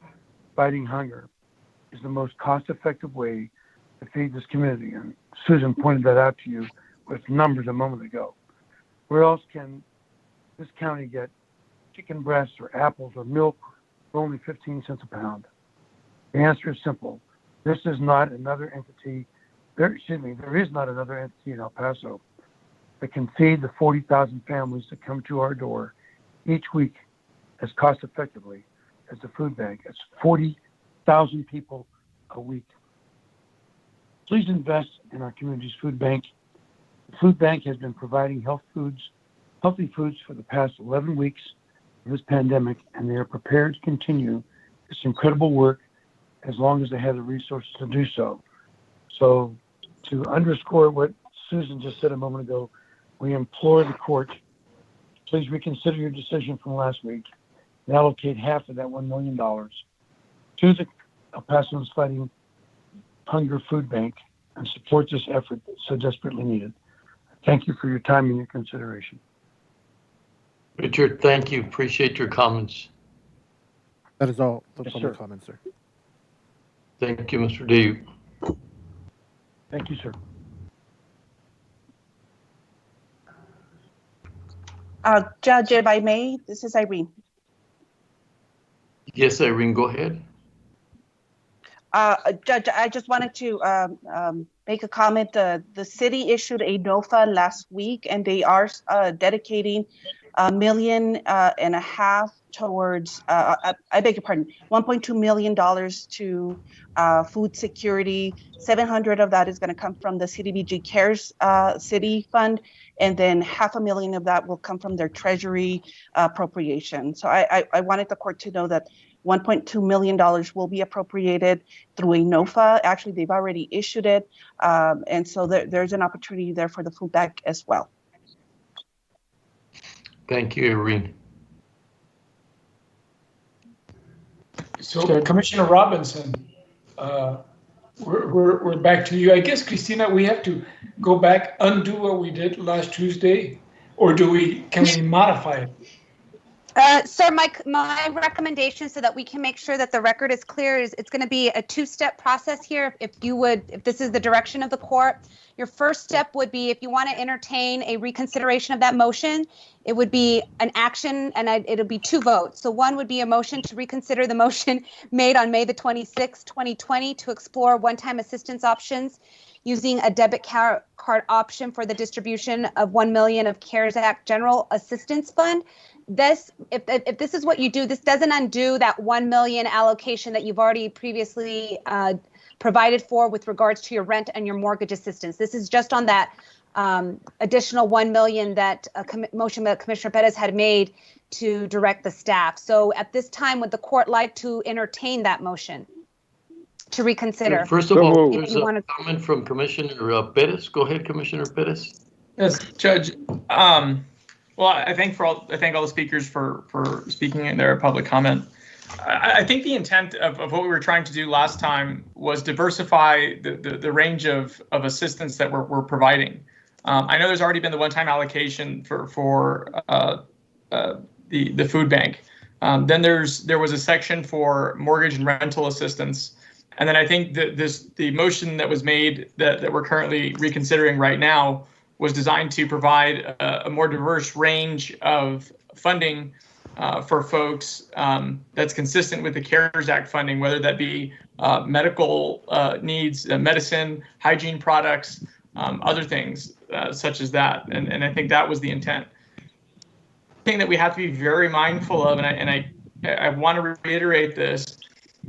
Speaker 12: Fighting Hunger is the most cost-effective way to feed this community. And Susan pointed that out to you with numbers a moment ago. Where else can this county get chicken breasts or apples or milk for only 15 cents a pound? The answer is simple. There is not another entity in El Paso that can feed the 40,000 families that come to our door each week as cost effectively as the food bank. It's 40,000 people a week. Please invest in our community's food bank. The food bank has been providing healthy foods for the past 11 weeks of this pandemic, and they are prepared to continue this incredible work as long as they have the resources to do so. So, to underscore what Susan just said a moment ago, we implore the court, please reconsider your decision from last week and allocate half of that $1 million to the El Paso's Fighting Hunger Food Bank and support this effort that's so desperately needed. Thank you for your time and your consideration.
Speaker 2: Richard, thank you. Appreciate your comments.
Speaker 7: That is all the
Speaker 12: Yes,
Speaker 7: public
Speaker 12: sir.
Speaker 7: comments, sir.
Speaker 2: Thank you, Mr. Dave.
Speaker 12: Thank you, sir.
Speaker 14: Judge, if I may, this is Irene.
Speaker 2: Yes, Irene, go ahead.
Speaker 14: Judge, I just wanted to make a comment. The city issued a NOFA last week, and they are dedicating $1.5 million towards, I beg your pardon, $1.2 million to food security. 700 of that is going to come from the CDBG CARES City Fund, and then $500,000 of that will come from their treasury appropriation. So I wanted the court to know that $1.2 million will be appropriated through a NOFA. Actually, they've already issued it. And so there's an opportunity there for the food bank as well.
Speaker 2: Thank you, Irene.
Speaker 10: So Commissioner Robinson, we're back to you. I guess, Christina, we have to go back, undo what we did last Tuesday, or can we modify it?
Speaker 1: Sir, my recommendation, so that we can make sure that the record is clear, is it's going to be a two-step process here. If this is the direction of the court, your first step would be, if you want to entertain a reconsideration of that motion, it would be an action, and it'll be 2 votes. So one would be a motion to reconsider the motion made on May the 26th, 2020, to explore one-time assistance options using a debit card option for the distribution of $1 million of CARES Act General Assistance Fund. If this is what you do, this doesn't undo that $1 million allocation that you've already previously provided for with regards to your rent and your mortgage assistance. This is just on that additional $1 million that motion that Commissioner Perez had made to direct the staff. So at this time, would the court like to entertain that motion to reconsider?
Speaker 2: First of all, there's a comment from Commissioner Perez. Go ahead, Commissioner Perez.
Speaker 6: Yes, Judge. Well, I thank all the speakers for speaking in their public comment. I think the intent of what we were trying to do last time was diversify the range of assistance that we're providing. I know there's already been the one-time allocation for the food bank. Then there was a section for mortgage and rental assistance. And then I think that the motion that was made that we're currently reconsidering right now was designed to provide a more diverse range of funding for folks that's consistent with the CARES Act funding, whether that be medical needs, medicine, hygiene products, other things such as that. And I think that was the intent. The thing that we have to be very mindful of, and I want to reiterate this,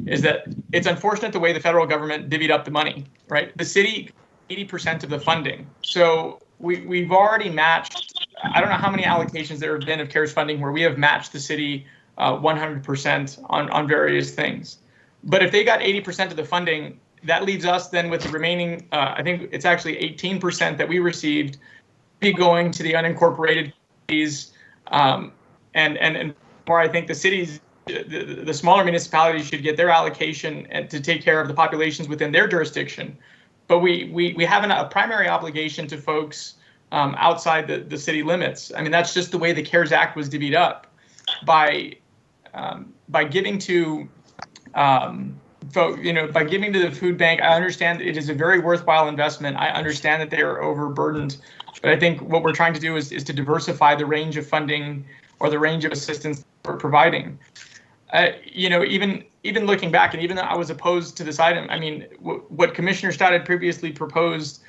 Speaker 6: is that it's unfortunate the way the federal government divvied up the money, right? The city, 80% of the funding. So we've already matched, I don't know how many allocations there have been of CARES funding where we have matched the city 100% on various things. But if they got 80% of the funding, that leaves us then with the remaining, I think it's actually 18% that we received, be going to the unincorporated cities, and more, I think the cities, the smaller municipalities should get their allocation to take care of the populations within their jurisdiction. But we have a primary obligation to folks outside the city limits. I mean, that's just the way the CARES Act was divvied up. By giving to by giving to the food bank, I understand it is a very worthwhile investment. I understand that they are overburdened, but I think what we're trying to do is to diversify the range of funding or the range of assistance we're providing. Even looking back, and even though I was opposed to this item, I mean, what Commissioner Stout had previously proposed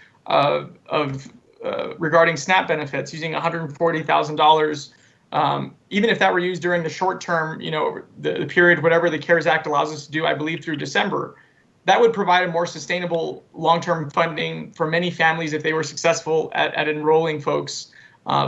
Speaker 6: regarding SNAP benefits, using $140,000, even if that were used during the short term, the period, whatever the CARES Act allows us to do, I believe through December, that would provide a more sustainable long-term funding for many families if they were successful at enrolling folks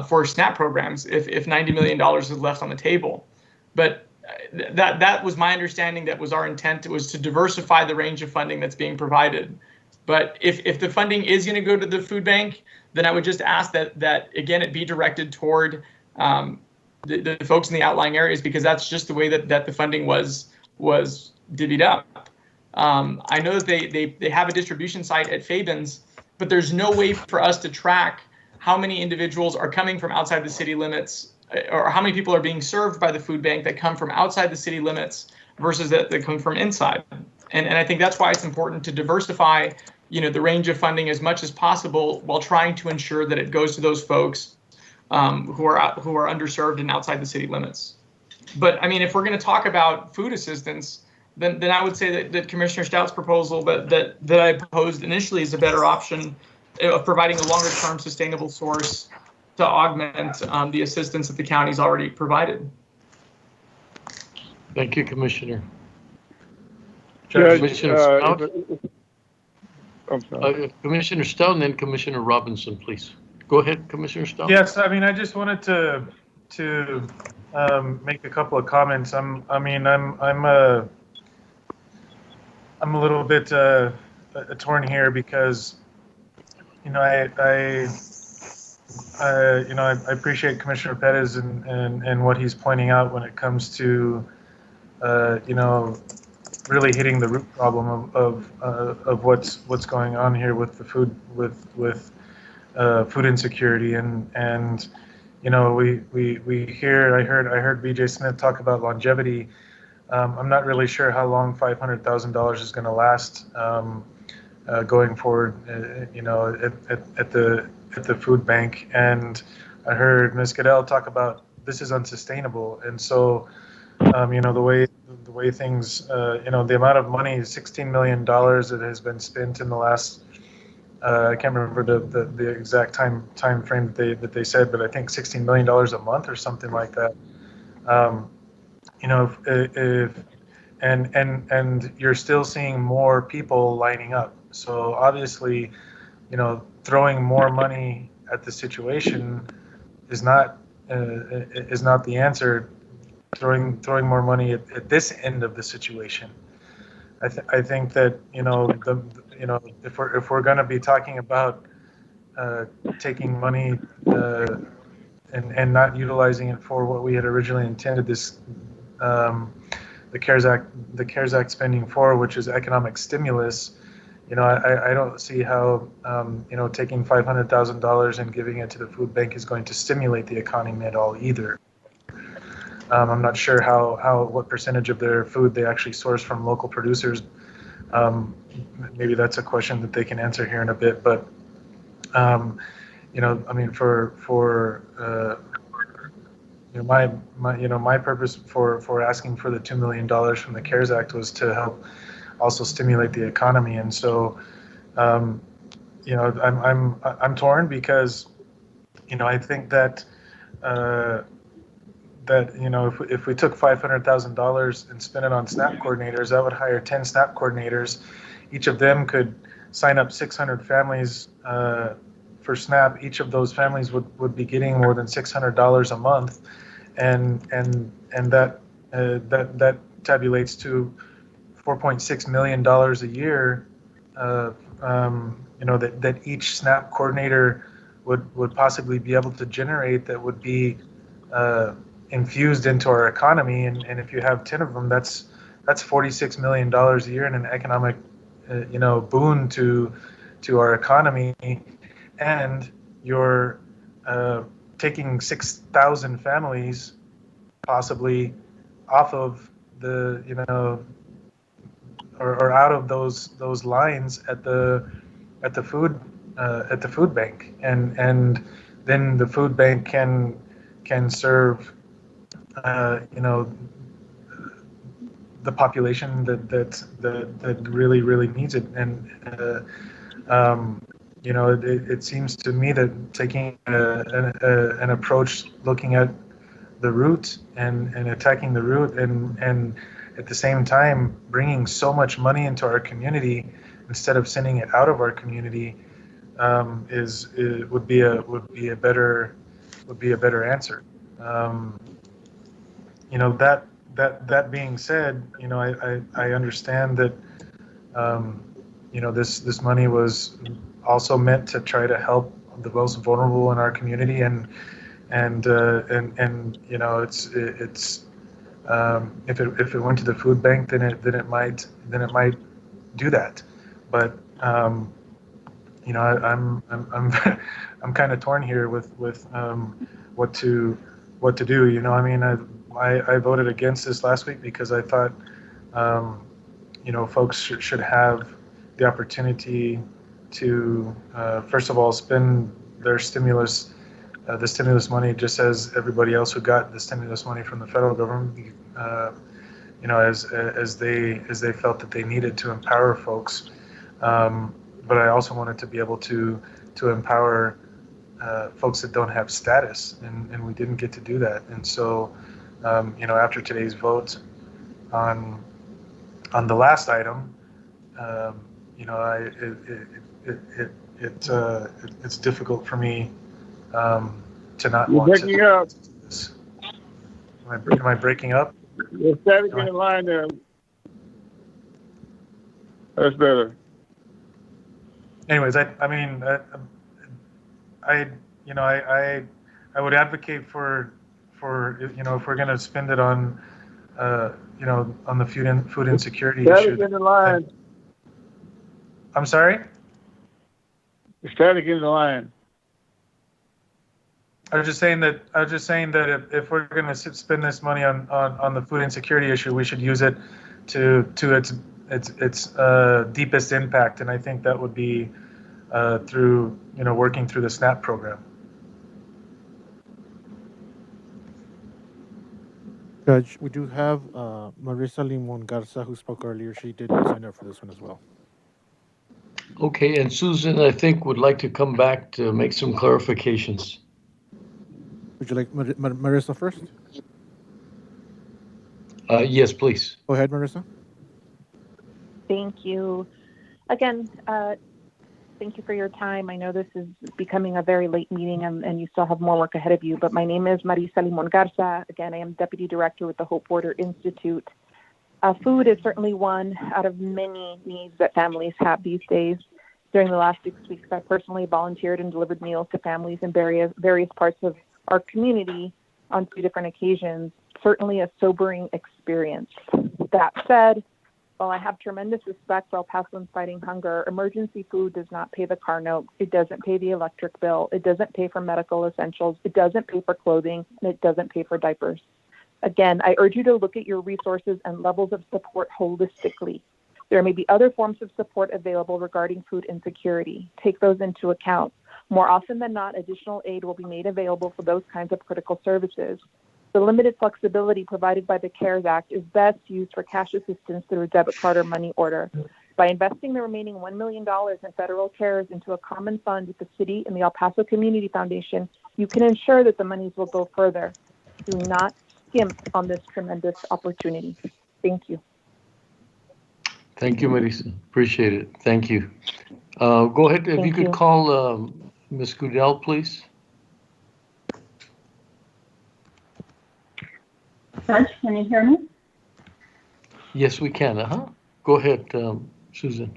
Speaker 6: for SNAP programs, if $90 million is left on the table. But that was my understanding. That was our intent. It was to diversify the range of funding that's being provided. But if the funding is going to go to the food bank, then I would just ask that again, it be directed toward the folks in the outlying areas, because that's just the way that the funding was divvied up. I know that they have a distribution site at Fabens, but there's no way for us to track how many individuals are coming from outside the city limits, or how many people are being served by the food bank that come from outside the city limits versus that come from inside. And I think that's why it's important to diversify, the range of funding as much as possible, while trying to ensure that it goes to those folks who are underserved and outside the city limits. But I mean, if we're going to talk about food assistance, then I would say that Commissioner Stout's proposal that I proposed initially is a better option of providing a longer-term sustainable source to augment the assistance that the county's already provided.
Speaker 2: Thank you, Commissioner.
Speaker 19: Judge,
Speaker 2: Commissioner Stout?
Speaker 19: I'm sorry.
Speaker 2: Commissioner Stout, and then Commissioner Robinson, please. Go ahead, Commissioner Stout.
Speaker 20: Yes, I mean, I just wanted to make a couple of comments. I'm a little bit torn here because, I appreciate Commissioner Perez and what he's pointing out when it comes to, really hitting the root problem of what's going on here with the food with food insecurity and we hear I heard BJ Smith talk about longevity. I'm not really sure how long $500,000 is going to last going forward. At the food bank, and I heard Ms. Goodell talk about this is unsustainable, and so the way things the amount of money, $16 million that has been spent in the last I can't remember the exact time frame that they said, but I think $16 million a month or something like that. And you're still seeing more people lining up. So obviously, throwing more money at the situation is not the answer. Throwing more money at this end of the situation. I think that if we're going to be talking about taking money and not utilizing it for what we had originally intended the CARES Act spending for, which is economic stimulus, I don't see how taking $500,000 and giving it to the food bank is going to stimulate the economy at all either. I'm not sure what percentage of their food they actually source from local producers. Maybe that's a question that they can answer here in a bit. But my purpose for asking for the $2 million from the CARES Act was to help also stimulate the economy. And so, I'm torn because, I think that. If we took $500,000 and spent it on SNAP coordinators, I would hire 10 SNAP coordinators. Each of them could sign up 600 families for SNAP. Each of those families would be getting more than $600 a month, and that tabulates to $4.6 million a year. That each SNAP coordinator would possibly be able to generate, that would be infused into our economy, and if you have 10 of them, that's $46 million a year in an economic boon to our economy, and you're taking 6,000 families possibly off of the or out of those lines at the food bank, and then the food bank can serve the population that really needs it. And it seems to me that taking an approach looking at the root and attacking the root and at the same time, bringing so much money into our community instead of sending it out of our community would be a better answer. That being said, I understand that this money was also meant to try to help the most vulnerable in our community, and it's if it went to the food bank, then it might do that. But I'm kind of torn here with what to do. I voted against this last week because I thought folks should have the opportunity to first of all spend their stimulus. The stimulus money, just as everybody else who got the stimulus money from the federal government, as they felt that they needed to empower folks. But I also wanted to be able to empower folks that don't have status, and we didn't get to do that. And so, after today's vote on the last item, it's difficult for me to not
Speaker 19: You're
Speaker 20: want
Speaker 19: breaking
Speaker 20: to
Speaker 19: up.
Speaker 20: do this. Am I breaking up?
Speaker 19: You're static in the line there. That's better.
Speaker 20: Anyways, I would advocate for if we're going to spend it on on the food insecurity issue.
Speaker 19: Static in the line.
Speaker 20: I'm sorry?
Speaker 19: Static in the line.
Speaker 20: I was just saying that if we're going to spend this money on the food insecurity issue, we should use it to its deepest impact, and I think that would be through working through the SNAP program.
Speaker 7: Judge, we do have Marisa Limon Garza, who spoke earlier. She did sign up for this one as well.
Speaker 2: Okay, and Susan, I think, would like to come back to make some clarifications.
Speaker 7: Would you like Marisa first?
Speaker 2: Yes, please.
Speaker 7: Go ahead, Marisa.
Speaker 13: Thank you. Again, thank you for your time. I know this is becoming a very late meeting and you still have more work ahead of you, but my name is Marisa Limon Garza. Again, I am Deputy Director with the Hope Border Institute. Food is certainly one out of many needs that families have these days. During the last 6 weeks, I personally volunteered and delivered meals to families in various parts of our community on 2 different occasions. Certainly a sobering experience. That said, while I have tremendous respect for El Pasoans fighting hunger, emergency food does not pay the car note. It doesn't pay the electric bill. It doesn't pay for medical essentials. It doesn't pay for clothing, and it doesn't pay for diapers. Again, I urge you to look at your resources and levels of support holistically. There may be other forms of support available regarding food insecurity. Take those into account. More often than not, additional aid will be made available for those kinds of critical services. The limited flexibility provided by the CARES Act is best used for cash assistance through a debit card or money order. By investing the remaining $1 million in federal CARES into a common fund with the city and the El Paso Community Foundation, you can ensure that the monies will go further. Do not skimp on this tremendous opportunity. Thank you.
Speaker 2: Thank you, Marisa. Appreciate it. Thank you. Go ahead. If you could call Ms. Goodell, please.
Speaker 4: Judge, can you hear me?
Speaker 2: Yes, we can. Go ahead, Susan.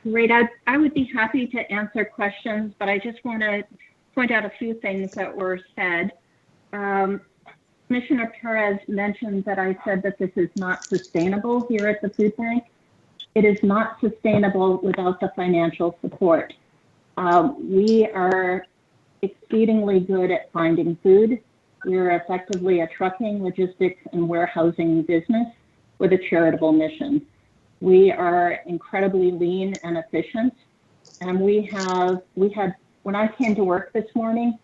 Speaker 4: Great. I would be happy to answer questions, but I just want to point out a few things that were said. Commissioner Perez mentioned that I said that this is not sustainable here at the food bank. It is not sustainable without the financial support. We are exceedingly good at finding food. We're effectively a trucking, logistics, and warehousing business with a charitable mission. We are incredibly lean and efficient. And we had, when I came to work this morning,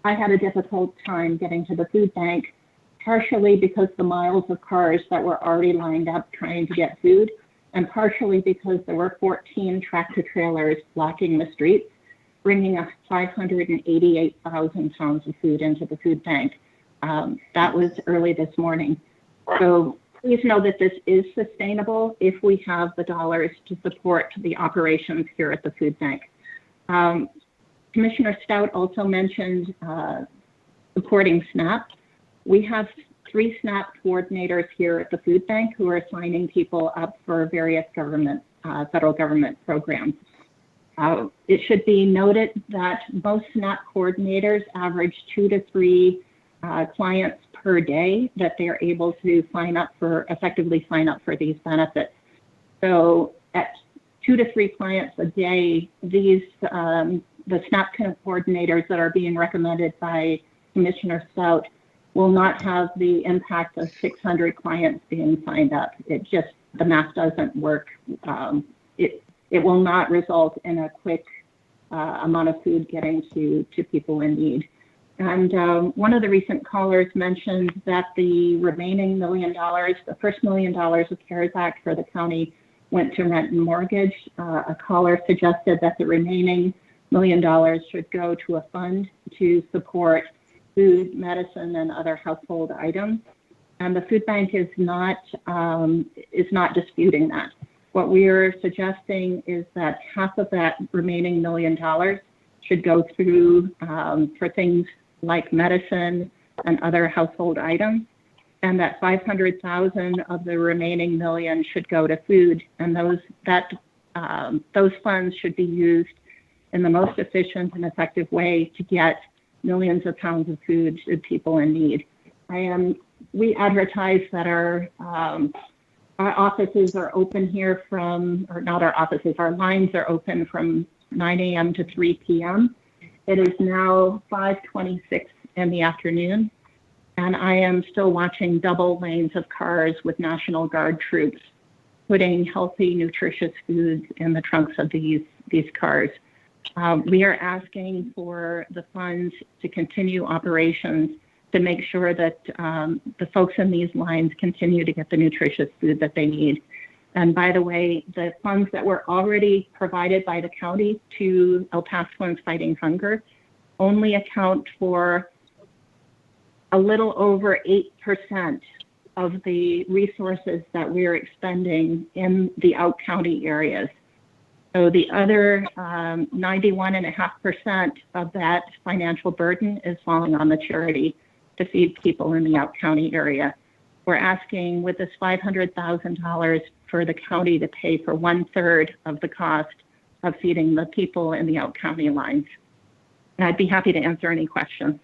Speaker 4: I had a difficult time getting to the food bank, partially because the miles of cars that were already lined up trying to get food, and partially because there were 14 tractor trailers blocking the streets, bringing us 588,000 pounds of food into the food bank. That was early this morning. So please know that this is sustainable if we have the dollars to support the operations here at the food bank. Commissioner Stout also mentioned supporting SNAP. We have 3 SNAP coordinators here at the food bank who are signing people up for various federal government programs. It should be noted that most SNAP coordinators average 2 to 3 clients per day that they're able to effectively sign up for these benefits. So at 2 to 3 clients a day, these the SNAP coordinators that are being recommended by Commissioner Stout will not have the impact of 600 clients being signed up. The math doesn't work. It will not result in a quick amount of food getting to people in need. And one of the recent callers mentioned that the remaining $1 million, the first $1 million of CARES Act for the county went to rent and mortgage. A caller suggested that the remaining $1 million should go to a fund to support food, medicine, and other household items. And the food bank is not disputing that. What we are suggesting is that half of that remaining $1 million should go through for things like medicine and other household items, and that $500,000 of the remaining $1 million should go to food, and those funds should be used in the most efficient and effective way to get millions of pounds of food to people in need. We advertise that our offices are open here our lines are open from 9 a.m. to 3 p.m. It is now 5:26 in the afternoon, and I am still watching double lanes of cars with National Guard troops putting healthy, nutritious foods in the trunks of these cars. We are asking for the funds to continue operations to make sure that the folks in these lines continue to get the nutritious food that they need. And by the way, the funds that were already provided by the county to El Pasoans Fighting Hunger only account for a little over 8% of the resources that we're expending in the out-county areas. So the other 91.5% of that financial burden is falling on the charity to feed people in the out-county area. We're asking with this $500,000 for the county to pay for 1/3 of the cost of feeding the people in the out-county lines. And I'd be happy to answer any questions.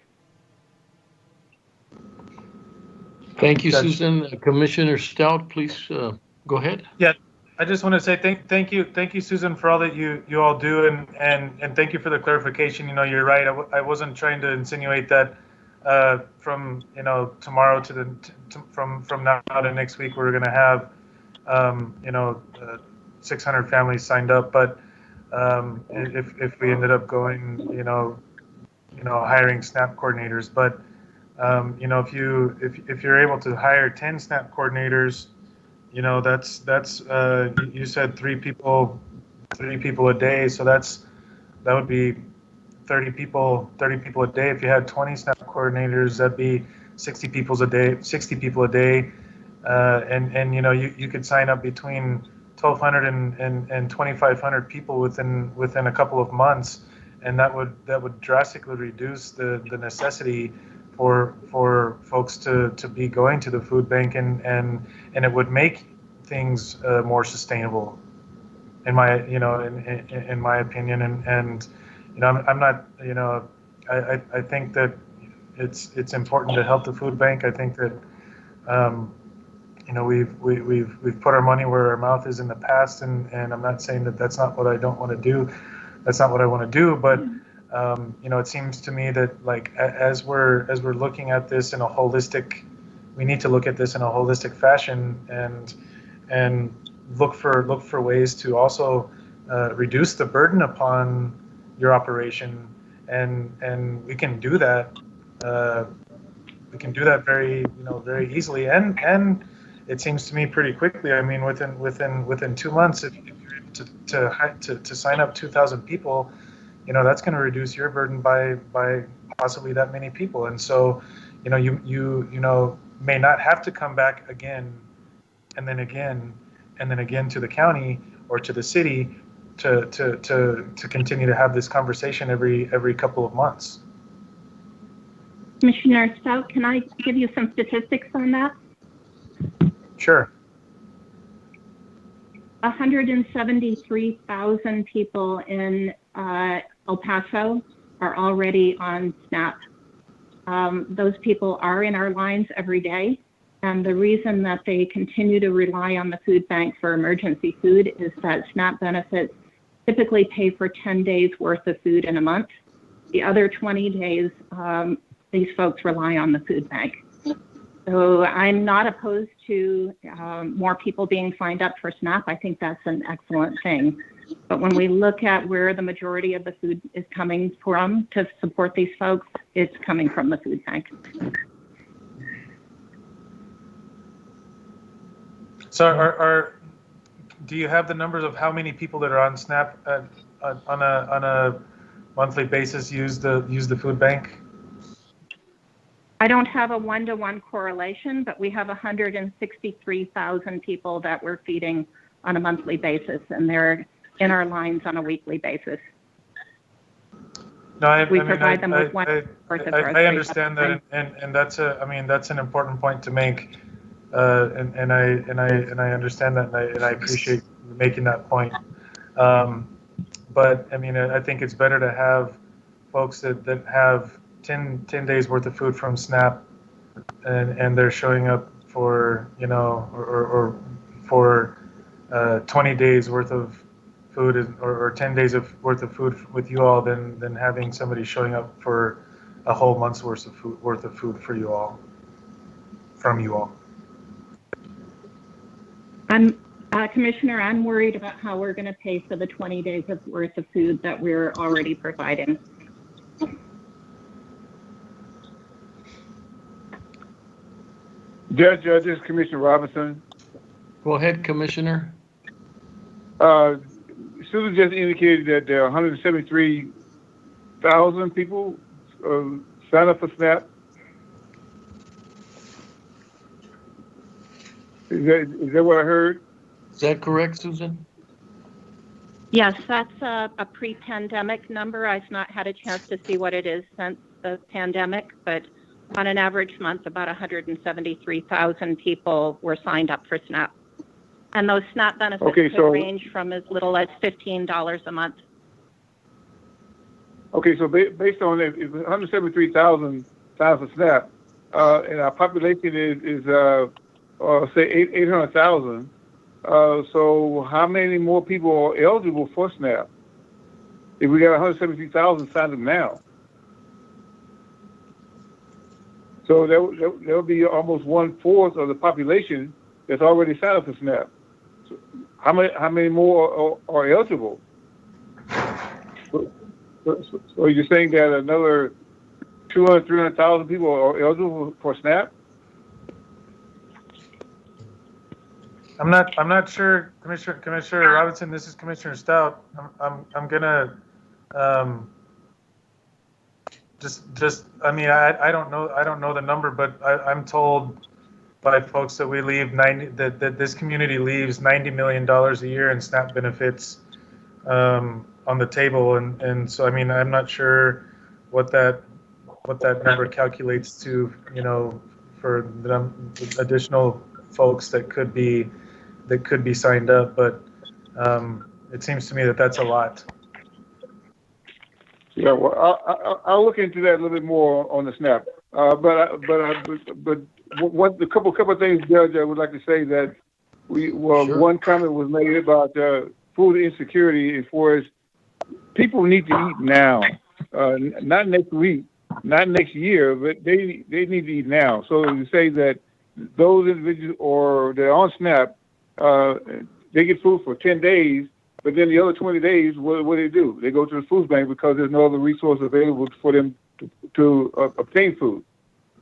Speaker 2: Thank you, Susan. Commissioner Stout, please go ahead.
Speaker 20: Yeah, I just want to say thank you, Susan, for all that you all do, and thank you for the clarification. You're right. I wasn't trying to insinuate that from tomorrow from now to next week we're going to have 600 families signed up, but if we ended up going hiring SNAP coordinators, but if you're able to hire 10 SNAP coordinators, that's you said 3 people a day, so that would be 30 people a day. If you had 20 SNAP coordinators, that'd be 60 people a day. And you could sign up between 1,200 and 2,500 people within a couple of months, and that would drastically reduce the necessity for folks to be going to the food bank, and it would make things more sustainable, in my opinion. And I'm not, I think that it's important to help the food bank. I think that we've put our money where our mouth is in the past, and I'm not saying that that's not what I don't want to do. That's not what I want to do, but it seems to me that as we're looking at this in a holistic, we need to look at this in a holistic fashion and look for ways to also reduce the burden upon your operation, and we can do that. We can do that very easily, and it seems to me pretty quickly. I mean, within 2 months, if you're able to sign up 2,000 people, that's going to reduce your burden by possibly that many people. And so, you may not have to come back again and then again to the county or to the city to continue to have this conversation every couple of months.
Speaker 4: Commissioner Stout, can I give you some statistics on that?
Speaker 20: Sure.
Speaker 4: 173,000 people in El Paso are already on SNAP. Those people are in our lines every day. And the reason that they continue to rely on the food bank for emergency food is that SNAP benefits typically pay for 10 days worth of food in a month. The other 20 days, these folks rely on the food bank. So I'm not opposed to more people being signed up for SNAP. I think that's an excellent thing. But when we look at where the majority of the food is coming from to support these folks, it's coming from the food bank.
Speaker 20: So do you have the numbers of how many people that are on SNAP on a monthly basis use the food bank?
Speaker 4: I don't have a one-to-one correlation, but we have 163,000 people that we're feeding on a monthly basis, and they're in our lines on a weekly basis.
Speaker 20: No,
Speaker 4: we provide them with one worth of groceries.
Speaker 20: I understand that, and that's an important point to make, and I understand that, and I appreciate you making that point. But I mean, I think it's better to have folks that have 10 days worth of food from SNAP, and they're showing up for, or for 20 days worth of food, or 10 days worth of food with you all, than having somebody showing up for a whole month's worth of food for you all, from you all.
Speaker 4: Commissioner, I'm worried about how we're going to pay for the 20 days of worth of food that we're already providing.
Speaker 19: Judge, this is Commissioner Robinson.
Speaker 2: Go ahead, Commissioner.
Speaker 19: Susan just indicated that there are 173,000 people sign up for SNAP. Is that what I heard?
Speaker 2: Is that correct, Susan?
Speaker 4: Yes, that's a pre-pandemic number. I've not had a chance to see what it is since the pandemic, but on an average month, about 173,000 people were signed up for SNAP. And those SNAP benefits could range from as little as $15 a month.
Speaker 19: Okay, so based on it, 173,000 for SNAP, and our population is say 800,000. So how many more people are eligible for SNAP if we got 173,000 signed up now? So there will be almost 1/4 of the population that's already signed up for SNAP. So how many more are eligible? So you're saying that another 200,000, 300,000 people are eligible for SNAP?
Speaker 20: I'm not sure, Commissioner Robinson. This is Commissioner Stout. I'm gonna I mean, I don't know the number, but I'm told by folks that we leave that this community leaves $90 million a year in SNAP benefits on the table, and so I mean, I'm not sure what that number calculates to, for the additional folks that could be signed up, but it seems to me that that's a lot.
Speaker 19: Yeah, well, I'll look into that a little bit more on the SNAP. But what a couple of things, Judge, I would like to say that sure. One comment was made about food insecurity as far as people need to eat now, not next week, not next year, but they need to eat now. So you say that those individuals or they're on SNAP, they get food for 10 days. But then the other 20 days, what do? They go to the food bank because there's no other resource available for them to obtain food.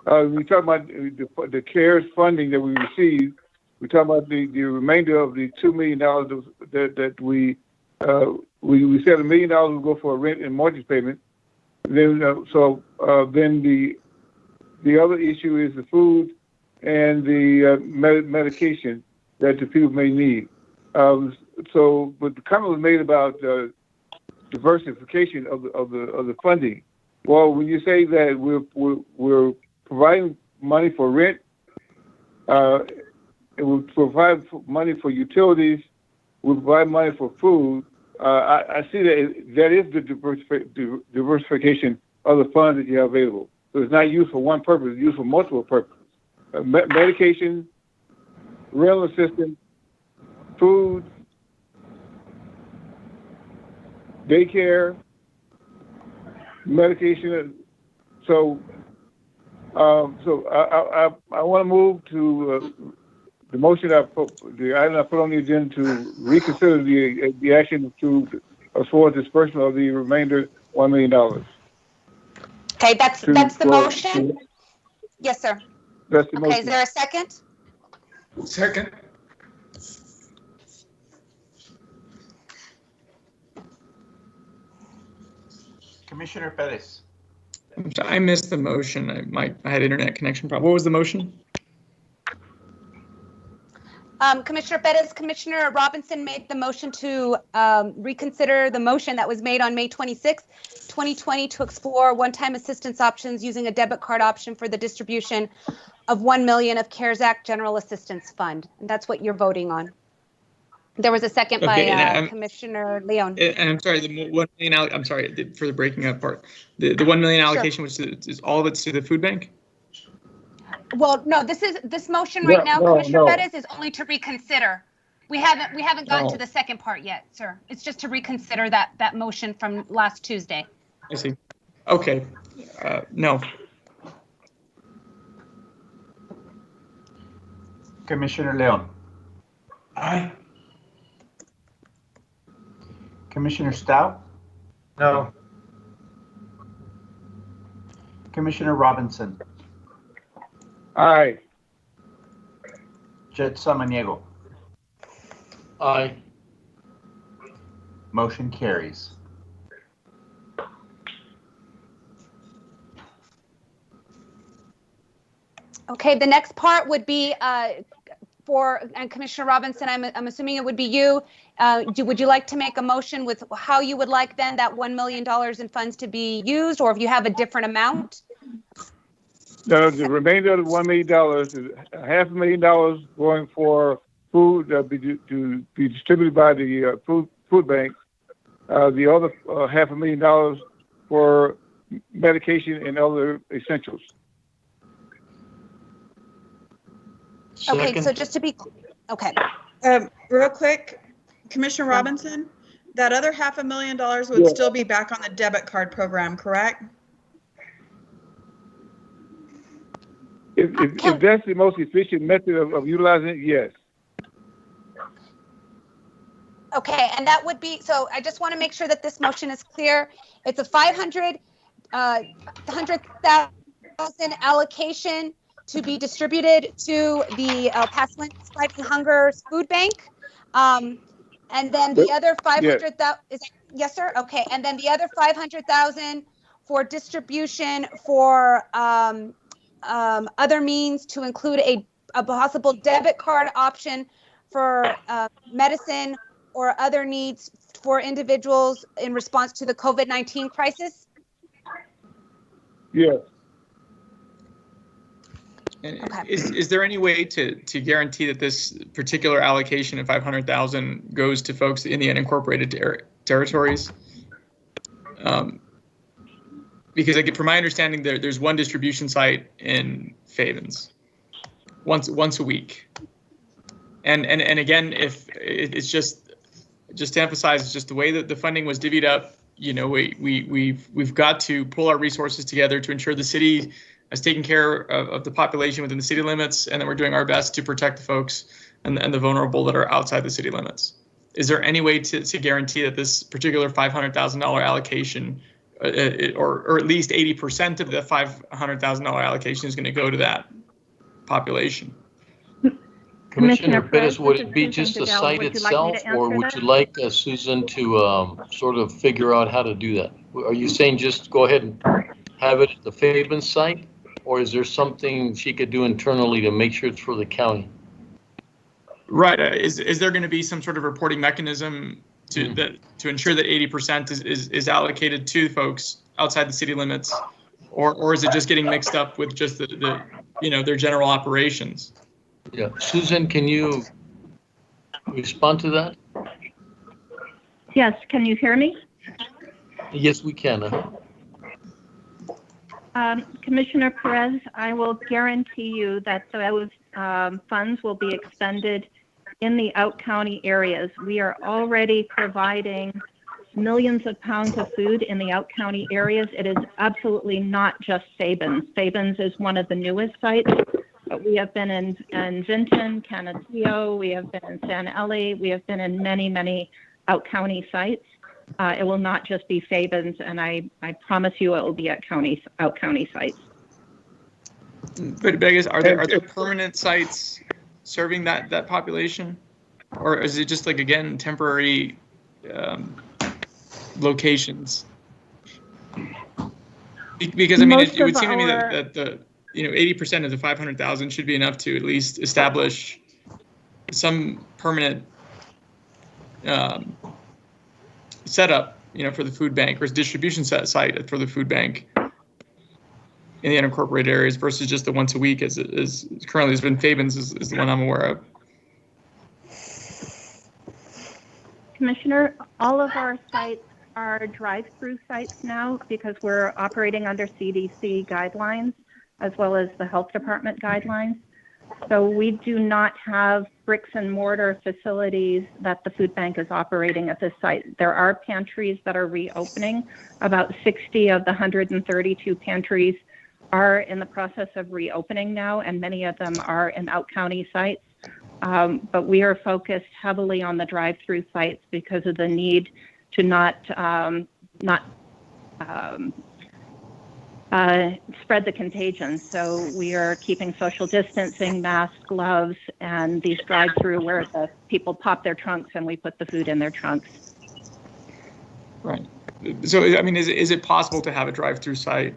Speaker 19: We talk about the CARES funding that we received. We talk about the remainder of the $2 million that we said $1 million will go for a rent and mortgage payment. Then then the other issue is the food and the medication that the people may need. So, but the comment was made about diversification of the funding. Well, when you say that we're providing money for rent, and we provide money for utilities, we provide money for food. I see that is the diversification of the funds that you have available. So it's not used for one purpose; it's used for multiple purposes. Medication, rental assistance, food, daycare, medication. So I want to move to the motion the item I put on the agenda to reconsider the action to as far as disbursement of the remainder $1 million.
Speaker 1: Okay, that's the motion. Yes, sir.
Speaker 19: That's the motion.
Speaker 1: Okay, is there a second?
Speaker 10: Second.
Speaker 3: Commissioner Perez.
Speaker 6: I missed the motion. I had internet connection problem. What was the motion?
Speaker 1: Commissioner Perez, Commissioner Robinson made the motion to reconsider the motion that was made on May 26, 2020 to explore one-time assistance options using a debit card option for the distribution of $1 million of CARES Act General Assistance Fund. And that's what you're voting on. There was a second by Commissioner Leon.
Speaker 6: And I'm sorry, the 1 million. I'm sorry for the breaking up part. The 1 million allocation, which is all of it's to the food bank.
Speaker 1: Well, no, this motion right now, Commissioner Perez, is only to reconsider. We haven't gotten to the second part yet, sir. It's just to reconsider that motion from last Tuesday.
Speaker 6: I see. Okay. No.
Speaker 3: Commissioner Leon.
Speaker 10: Aye.
Speaker 3: Commissioner Stout.
Speaker 19: No.
Speaker 3: Commissioner Robinson.
Speaker 19: Aye.
Speaker 3: Judge Samaniego.
Speaker 2: Aye.
Speaker 3: Motion carries.
Speaker 1: Okay, the next part would be and Commissioner Robinson, I'm assuming it would be you. Would you like to make a motion with how you would like then that $1 million in funds to be used, or if you have a different amount?
Speaker 19: No, the remainder of the $1 million is $500,000 going for food to be distributed by the food bank. The other $500,000 for medication and other essentials.
Speaker 1: Okay, so just to be okay.
Speaker 11: Real quick, Commissioner Robinson, that other $500,000 would still be back on the debit card program, correct?
Speaker 19: If that's the most efficient method of utilizing it, yes.
Speaker 1: Okay, and that would be, so I just want to make sure that this motion is clear. It's a $100,000 allocation to be distributed to the Paso Fighting Hunger's food bank. And then the other 500,000 is, yes, sir. Okay. And then the other 500,000 for distribution for other means, to include a possible debit card option for medicine or other needs for individuals in response to the COVID-19 crisis.
Speaker 19: Yes.
Speaker 6: And is there any way to guarantee that this particular allocation of $500,000 goes to folks in the unincorporated territories? Because from my understanding, there's one distribution site in Favens, once a week. And again, if it's just to emphasize, it's just the way that the funding was divvied up. You know, we've got to pull our resources together to ensure the city has taken care of the population within the city limits, and then we're doing our best to protect the folks and the vulnerable that are outside the city limits. Is there any way to guarantee that this particular $500,000 allocation, or at least 80% of the $500,000 allocation, is going to go to that population?
Speaker 2: Commissioner Perez, would it be just the site itself, or would you like Susan to sort of figure out how to do that? Are you saying just go ahead and have it at the Fabian site, or is there something she could do internally to make sure it's for the county?
Speaker 6: Right. Is there going to be some sort of reporting mechanism to ensure that 80% is allocated to folks outside the city limits, or is it just getting mixed up with just the their general operations?
Speaker 2: Yeah, Susan, can you respond to that?
Speaker 13: Yes, can you hear me?
Speaker 2: Yes, we can.
Speaker 13: Commissioner Perez, I will guarantee you that those funds will be expended in the out-county areas. We are already providing millions of pounds of food in the out-county areas. It is absolutely not just Sabins. Sabins is one of the newest sites, but we have been in Vinton, Canutillo, we have been in San Eli, we have been in many, many out-county sites. It will not just be Sabins, and I promise you it will be out-county sites.
Speaker 6: But I guess, are there permanent sites serving that population? Or is it just, like, again, temporary locations? Because, I mean, it would seem to me that the 80% of the 500,000 should be enough to at least establish some permanent setup, for the food bank, or distribution site for the food bank in the unincorporated areas versus just the once a week as currently has been. Fabens is the one I'm aware of.
Speaker 13: Commissioner, all of our sites are drive-through sites now because we're operating under CDC guidelines as well as the health department guidelines. So we do not have bricks and mortar facilities that the food bank is operating at this site. There are pantries that are reopening. About 60 of the 132 pantries are in the process of reopening now, and many of them are in out-county sites. But we are focused heavily on the drive-through sites because of the need to not spread the contagion. So we are keeping social distancing, masks, gloves, and these drive-through where the people pop their trunks and we put the food in their trunks.
Speaker 6: Right. So, I mean, is it possible to have a drive-through site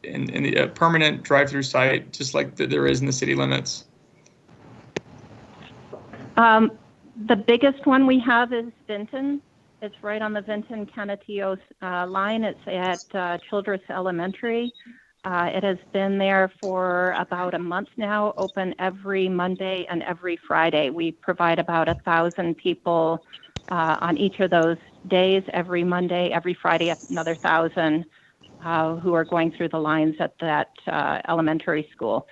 Speaker 6: in the permanent drive-through site, just like there is in the city limits?
Speaker 13: The biggest one we have is Vinton. It's right on the Vinton-Canutillo line. It's at Childress Elementary. It has been there for about a month now, open every Monday and every Friday. We provide about 1,000 people on each of those days, every Monday, every Friday, another 1,000 who are going through the lines at that elementary school.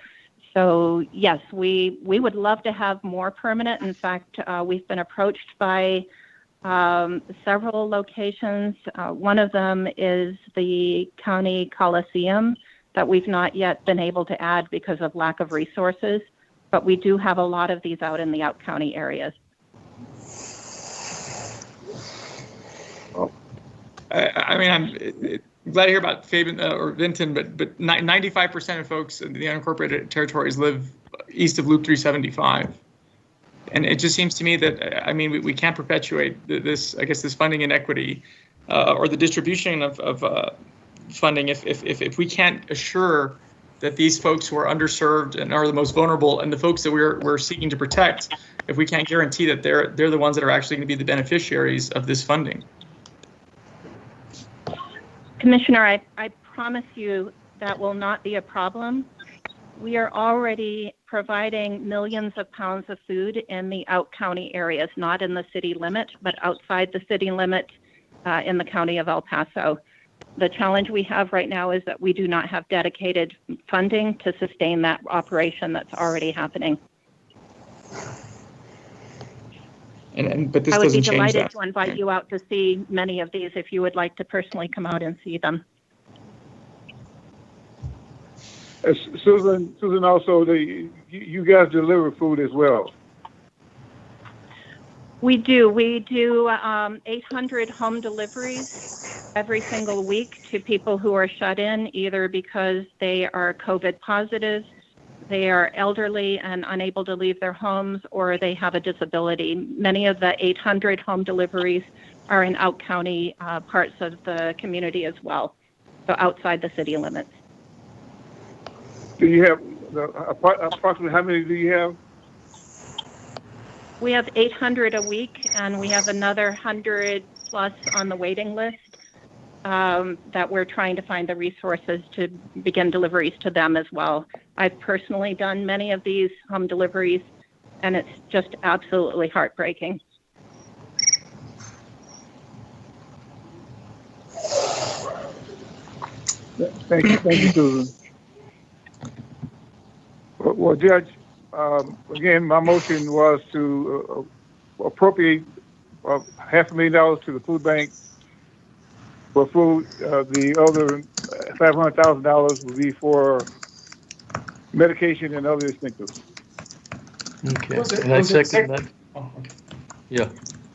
Speaker 13: So yes, we would love to have more permanent. In fact, we've been approached by several locations. One of them is the County Coliseum that we've not yet been able to add because of lack of resources, but we do have a lot of these out in the out-county areas.
Speaker 6: I mean, I'm glad to hear about Fabian or Vinton, but 95% of folks in the unincorporated territories live east of Loop 375. And it just seems to me that, I mean, we can't perpetuate this funding inequity or the distribution of funding if we can't assure that these folks who are underserved and are the most vulnerable and the folks that we're seeking to protect, if we can't guarantee that they're the ones that are actually going to be the beneficiaries of this funding.
Speaker 13: Commissioner, I promise you that will not be a problem. We are already providing millions of pounds of food in the out-county areas, not in the city limit, but outside the city limit in the county of El Paso. The challenge we have right now is that we do not have dedicated funding to sustain that operation that's already happening.
Speaker 6: But this
Speaker 13: I would be
Speaker 6: doesn't change
Speaker 13: delighted
Speaker 6: that.
Speaker 13: to invite you out to see many of these if you would like to personally come out and see them.
Speaker 19: Susan, also, you guys deliver food as well.
Speaker 13: We do. We do 800 home deliveries every single week to people who are shut in, either because they are COVID positive, they are elderly and unable to leave their homes, or they have a disability. Many of the 800 home deliveries are in out-county parts of the community as well, so outside the city limits.
Speaker 19: Do you have approximately how many do you have?
Speaker 13: We have 800 a week, and we have another 100 plus on the waiting list that we're trying to find the resources to begin deliveries to them as well. I've personally done many of these home deliveries, and it's just absolutely heartbreaking.
Speaker 19: Thank you, Susan. Well, Judge, again, my motion was to appropriate $500,000 to the food bank for food. The other $500,000 will be for medication and other expenses.
Speaker 2: Okay, and I second that.
Speaker 6: Oh, okay.
Speaker 2: Yeah.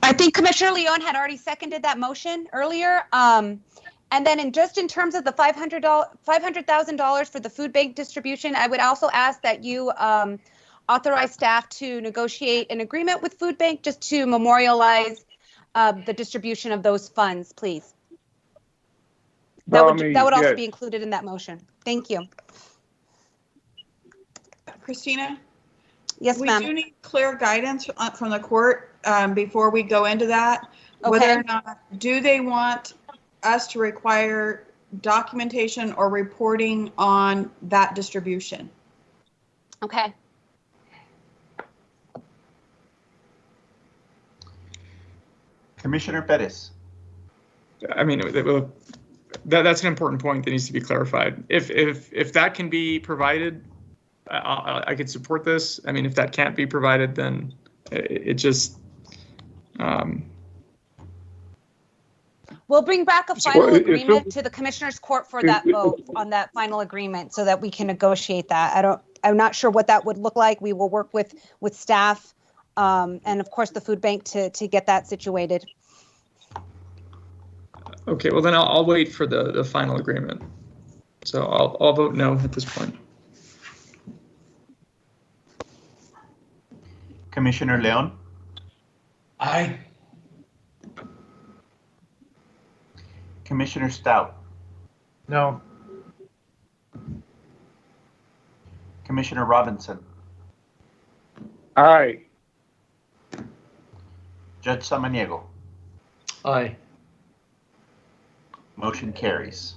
Speaker 1: I think Commissioner Leon had already seconded that motion earlier. And then in terms of the $500,000 for the food bank distribution, I would also ask that you authorize staff to negotiate an agreement with food bank just to memorialize the distribution of those funds, please. That would also be included in that motion. Thank you.
Speaker 11: Christina?
Speaker 1: Yes, ma'am.
Speaker 11: We do need clear guidance from the court before we go into that.
Speaker 1: Okay.
Speaker 11: Whether or not, do they want us to require documentation or reporting on that distribution?
Speaker 1: Okay.
Speaker 3: Commissioner Perez.
Speaker 6: I mean, that's an important point that needs to be clarified. If that can be provided, I could support this. I mean, if that can't be provided, then it just.
Speaker 1: We'll bring back a final agreement to the Commissioners Court for that vote on that final agreement so that we can negotiate that. I'm not sure what that would look like. We will work with staff and of course the food bank to get that situated.
Speaker 6: Okay, well then I'll wait for the final agreement. So I'll vote no at this point.
Speaker 3: Commissioner Leon.
Speaker 10: Aye.
Speaker 3: Commissioner Stout.
Speaker 19: No.
Speaker 3: Commissioner Robinson.
Speaker 19: Aye.
Speaker 3: Judge Samaniego.
Speaker 2: Aye.
Speaker 3: Motion carries.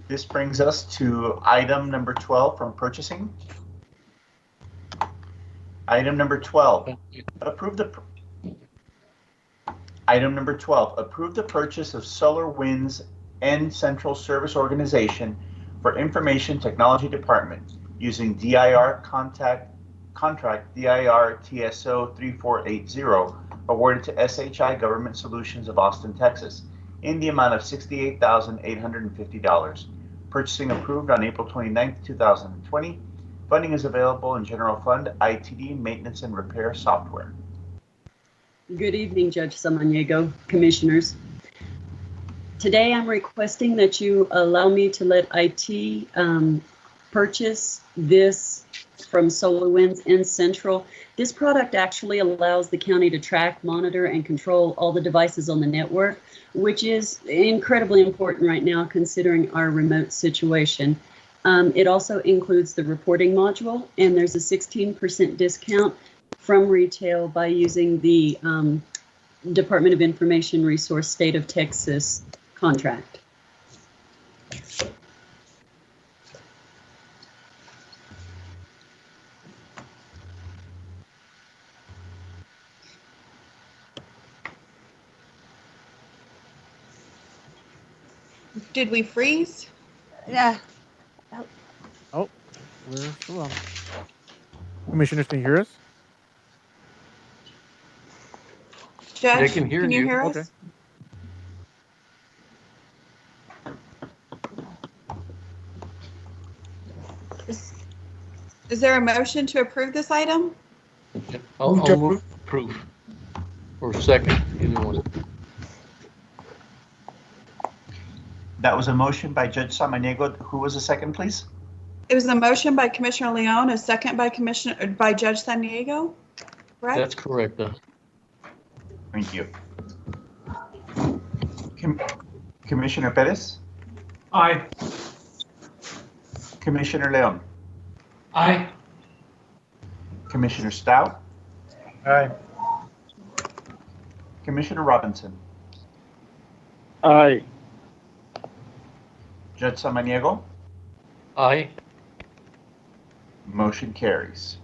Speaker 3: This brings us to item number 12 from purchasing. Item number 12, approve the purchase of SolarWinds N Central Service Organization for Information Technology Department using DIR contract DIR TSO 3480 awarded to SHI Government Solutions of Austin, Texas in the amount of $68,850. Purchasing approved on April 29, 2020. Funding is available in General Fund, ITD, Maintenance and Repair Software.
Speaker 5: Good evening, Judge Samaniego, Commissioners. Today I'm requesting that you allow me to let IT purchase this from SolarWinds N Central. This product actually allows the county to track, monitor, and control all the devices on the network, which is incredibly important right now considering our remote situation. It also includes the reporting module, and there's a 16% discount from retail by using the Department of Information Resource State of Texas contract.
Speaker 11: Did we freeze?
Speaker 1: Yeah.
Speaker 7: Oh, we're still on. Commissioners, can you hear us?
Speaker 11: Judge,
Speaker 2: They can hear
Speaker 11: you
Speaker 2: you.
Speaker 11: hear us?
Speaker 7: Okay.
Speaker 11: Is there a motion to approve this item?
Speaker 2: I'll move approve. Or second, either one.
Speaker 3: That was a motion by Judge Samaniego. Who was the second, please?
Speaker 11: It was a motion by Commissioner Leon, a second by Judge Saniego, right?
Speaker 2: That's correct.
Speaker 3: Thank you. Commissioner Perez?
Speaker 10: Aye.
Speaker 3: Commissioner Leon?
Speaker 10: Aye.
Speaker 3: Commissioner Stout?
Speaker 19: Aye.
Speaker 3: Commissioner Robinson?
Speaker 9: Aye.
Speaker 3: Judge Samaniego?
Speaker 2: Aye.
Speaker 3: Motion carries.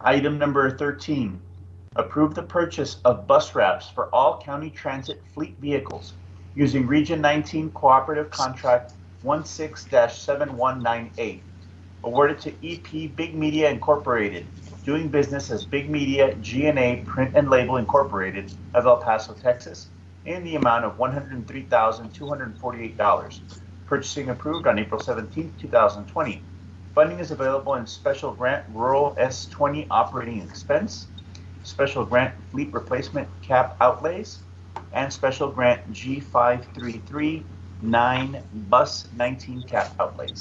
Speaker 3: Item number 13, approve the purchase of bus wraps for all county transit fleet vehicles using Region 19 Cooperative Contract 16-7198, awarded to EP Big Media Incorporated, doing business as Big Media G&A Print and Label Incorporated of El Paso, Texas, in the amount of $103,248. Purchasing approved on April 17, 2020. Funding is available in Special Grant Rural S20 Operating Expense, Special Grant Fleet Replacement Cap Outlays, and Special Grant G5339 Bus 19 Cap Outlays.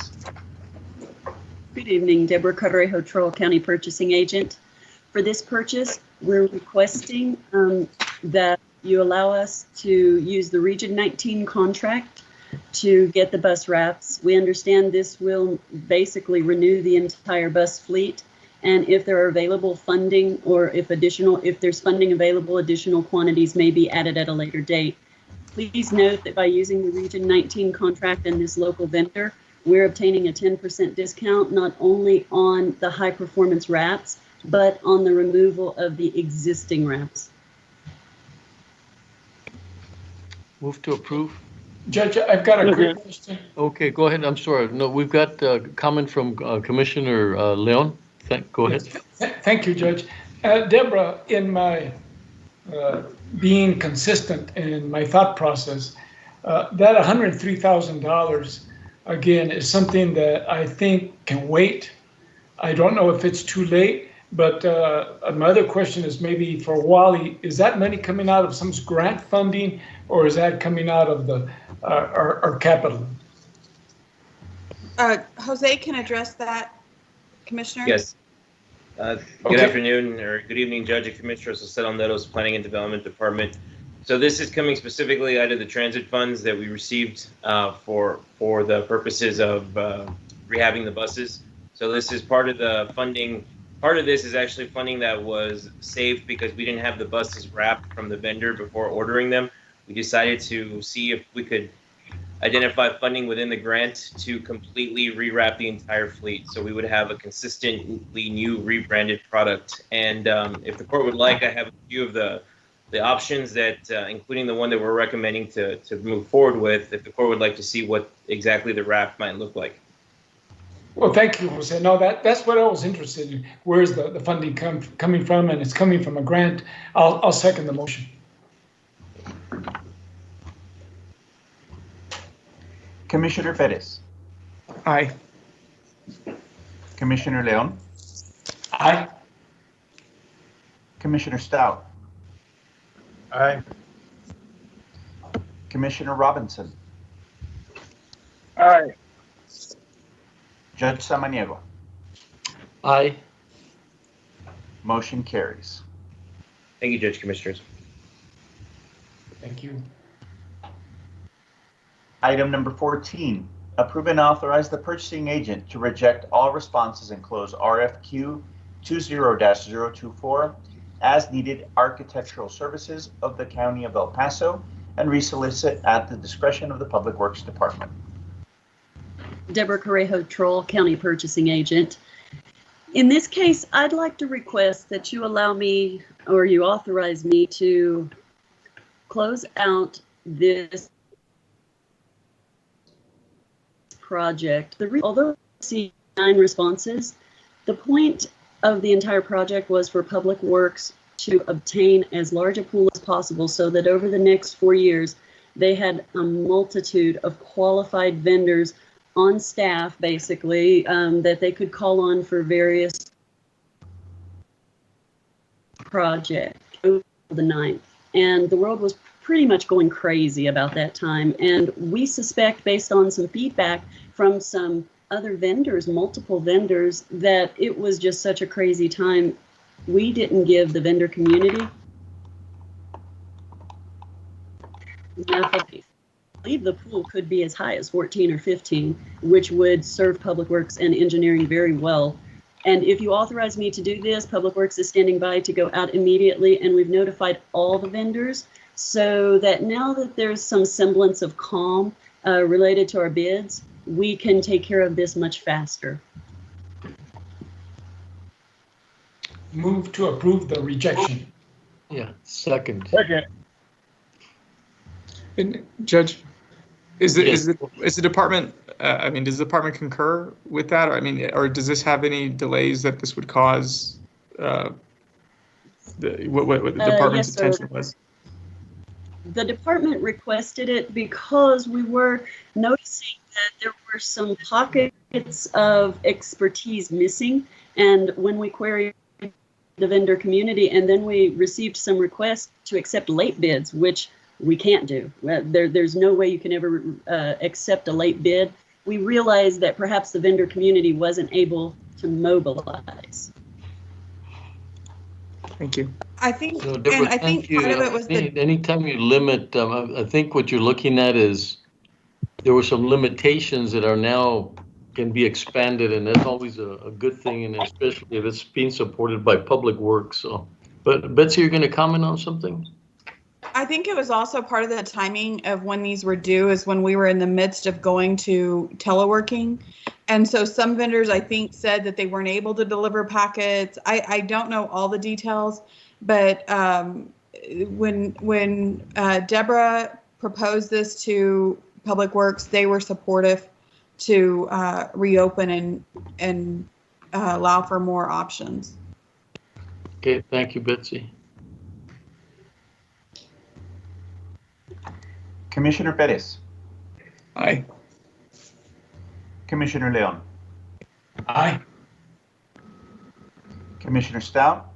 Speaker 5: Good evening, Deborah Correjo, Troll County Purchasing Agent. For this purchase, we're requesting that you allow us to use the Region 19 contract to get the bus wraps. We understand this will basically renew the entire bus fleet, and if there are available funding or if there's funding available, additional quantities may be added at a later date. Please note that by using the Region 19 contract and this local vendor, we're obtaining a 10% discount not only on the high performance wraps, but on the removal of the existing wraps.
Speaker 2: Move to approve.
Speaker 10: Judge, I've got a quick question.
Speaker 2: Okay, go ahead. I'm sorry. No, we've got a comment from Commissioner Leon. Go ahead.
Speaker 10: Thank you, Judge. Deborah, in my being consistent in my thought process, that $103,000, again, is something that I think can wait. I don't know if it's too late, but my other question is maybe for Wally, is that money coming out of some grant funding, or is that coming out of our capital?
Speaker 11: Jose can address that, Commissioner.
Speaker 8: Yes. Good afternoon or good evening, Judge and Commissioners of Sedonderos Planning and Development Department. So this is coming specifically out of the transit funds that we received for the purposes of rehabbing the buses. So this is part of the funding. Part of this is actually funding that was saved because we didn't have the buses wrapped from the vendor before ordering them. We decided to see if we could identify funding within the grant to completely rewrap the entire fleet. So we would have a consistently new rebranded product. And if the court would like, I have a few of the options that, including the one that we're recommending to move forward with, if the court would like to see what exactly the wrap might look like.
Speaker 10: Well, thank you, Jose. No, that's what I was interested in. Where is the funding coming from? And it's coming from a grant. I'll second the motion.
Speaker 3: Commissioner Perez?
Speaker 10: Aye.
Speaker 3: Commissioner Leon?
Speaker 10: Aye.
Speaker 3: Commissioner Stout?
Speaker 19: Aye.
Speaker 3: Commissioner Robinson?
Speaker 9: Aye.
Speaker 3: Judge Samaniego?
Speaker 2: Aye.
Speaker 3: Motion carries.
Speaker 8: Thank you, Judge Commissioners.
Speaker 10: Thank you.
Speaker 3: Item number 14, approve and authorize the purchasing agent to reject all responses and close RFQ 20-024 as needed architectural services of the County of El Paso and resolicit at the discretion of the Public Works Department.
Speaker 5: Deborah Correjo, Troll County Purchasing Agent. In this case, I'd like to request that you allow me or you authorize me to close out this project. Although I see 9 responses, the point of the entire project was for Public Works to obtain as large a pool as possible so that over the next 4 years, they had a multitude of qualified vendors on staff, basically, that they could call on for various projects over the 9th. And the world was pretty much going crazy about that time. And we suspect, based on some feedback from some other vendors, multiple vendors, that it was just such a crazy time. We didn't give the vendor community enough of these. I believe the pool could be as high as 14 or 15, which would serve Public Works and engineering very well. And if you authorize me to do this, Public Works is standing by to go out immediately, and we've notified all the vendors so that now that there's some semblance of calm related to our bids, we can take care of this much faster.
Speaker 10: Move to approve the rejection.
Speaker 2: Yeah, second.
Speaker 19: Second.
Speaker 6: And Judge, is the department? I mean, does the department concur with that? Or I mean, or does this have any delays that this would cause? What the department's
Speaker 5: yes,
Speaker 6: attention was?
Speaker 5: The department requested it because we were noticing that there were some pockets of expertise missing. And when we queried the vendor community, and then we received some requests to accept late bids, which we can't do. There's no way you can ever accept a late bid. We realized that perhaps the vendor community wasn't able to mobilize.
Speaker 6: Thank you.
Speaker 11: I think,
Speaker 2: So,
Speaker 11: and
Speaker 2: Deborah,
Speaker 11: I think
Speaker 2: thank you.
Speaker 11: part of it was
Speaker 2: Anytime you limit, I think what you're looking at is there were some limitations that are now can be expanded, and that's always a good thing, and especially if it's being supported by Public Works. So, but Betsy, you're going to comment on something?
Speaker 11: I think it was also part of the timing of when these were due is when we were in the midst of going to teleworking. And so some vendors, I think, said that they weren't able to deliver packets. I don't know all the details, but when Deborah proposed this to Public Works, they were supportive to reopen and allow for more options.
Speaker 2: Okay, thank you, Betsy.
Speaker 3: Commissioner Perez.
Speaker 6: Aye.
Speaker 3: Commissioner Leon.
Speaker 10: Aye.
Speaker 3: Commissioner Stout.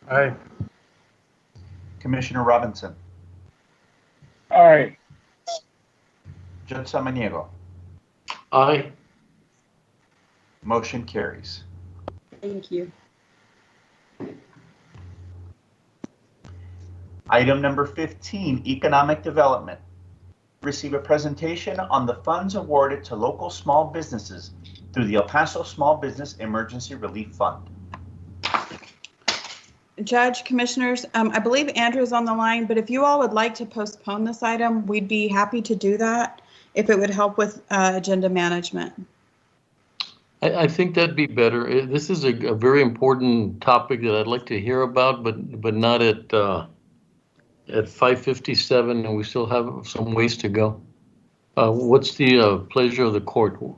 Speaker 19: Aye.
Speaker 3: Commissioner Robinson.
Speaker 19: Aye.
Speaker 3: Judge Samaniego.
Speaker 2: Aye.
Speaker 3: Motion carries.
Speaker 5: Thank you.
Speaker 3: Item number 15, Economic Development. Receive a presentation on the funds awarded to local small businesses through the El Paso Small Business Emergency Relief Fund.
Speaker 11: Judge, Commissioners, I believe Andrew's on the line, but if you all would like to postpone this item, we'd be happy to do that if it would help with agenda management.
Speaker 2: I think that'd be better. This is a very important topic that I'd like to hear about, but not at 5:57, and we still have some ways to go. What's the pleasure of the court?
Speaker 6: Do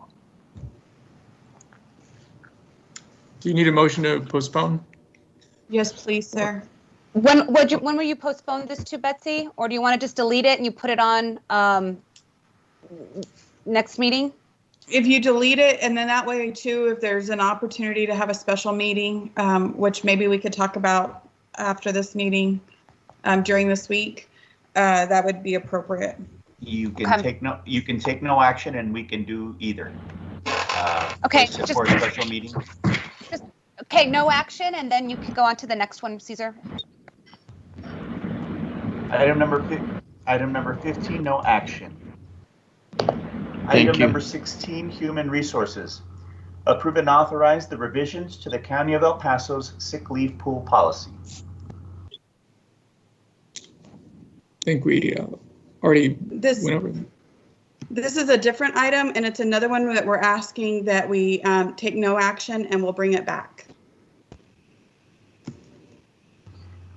Speaker 6: you need a motion to postpone?
Speaker 11: Yes, please, sir.
Speaker 1: When will you postpone this to, Betsy? Or do you want to just delete it and you put it on next meeting?
Speaker 11: If you delete it, and then that way too, if there's an opportunity to have a special meeting, which maybe we could talk about after this meeting during this week, that would be appropriate.
Speaker 3: You can take no action, and we can do either.
Speaker 1: Okay,
Speaker 3: for a special meeting.
Speaker 1: Okay, no action, and then you can go on to the next one, Caesar.
Speaker 3: Item number 15, no action. Item number 16, Human Resources. Approve and authorize the revisions to the County of El Paso's sick leave pool policy.
Speaker 6: I think we already went over that.
Speaker 11: This is a different item, and it's another one that we're asking that we take no action, and we'll bring it back.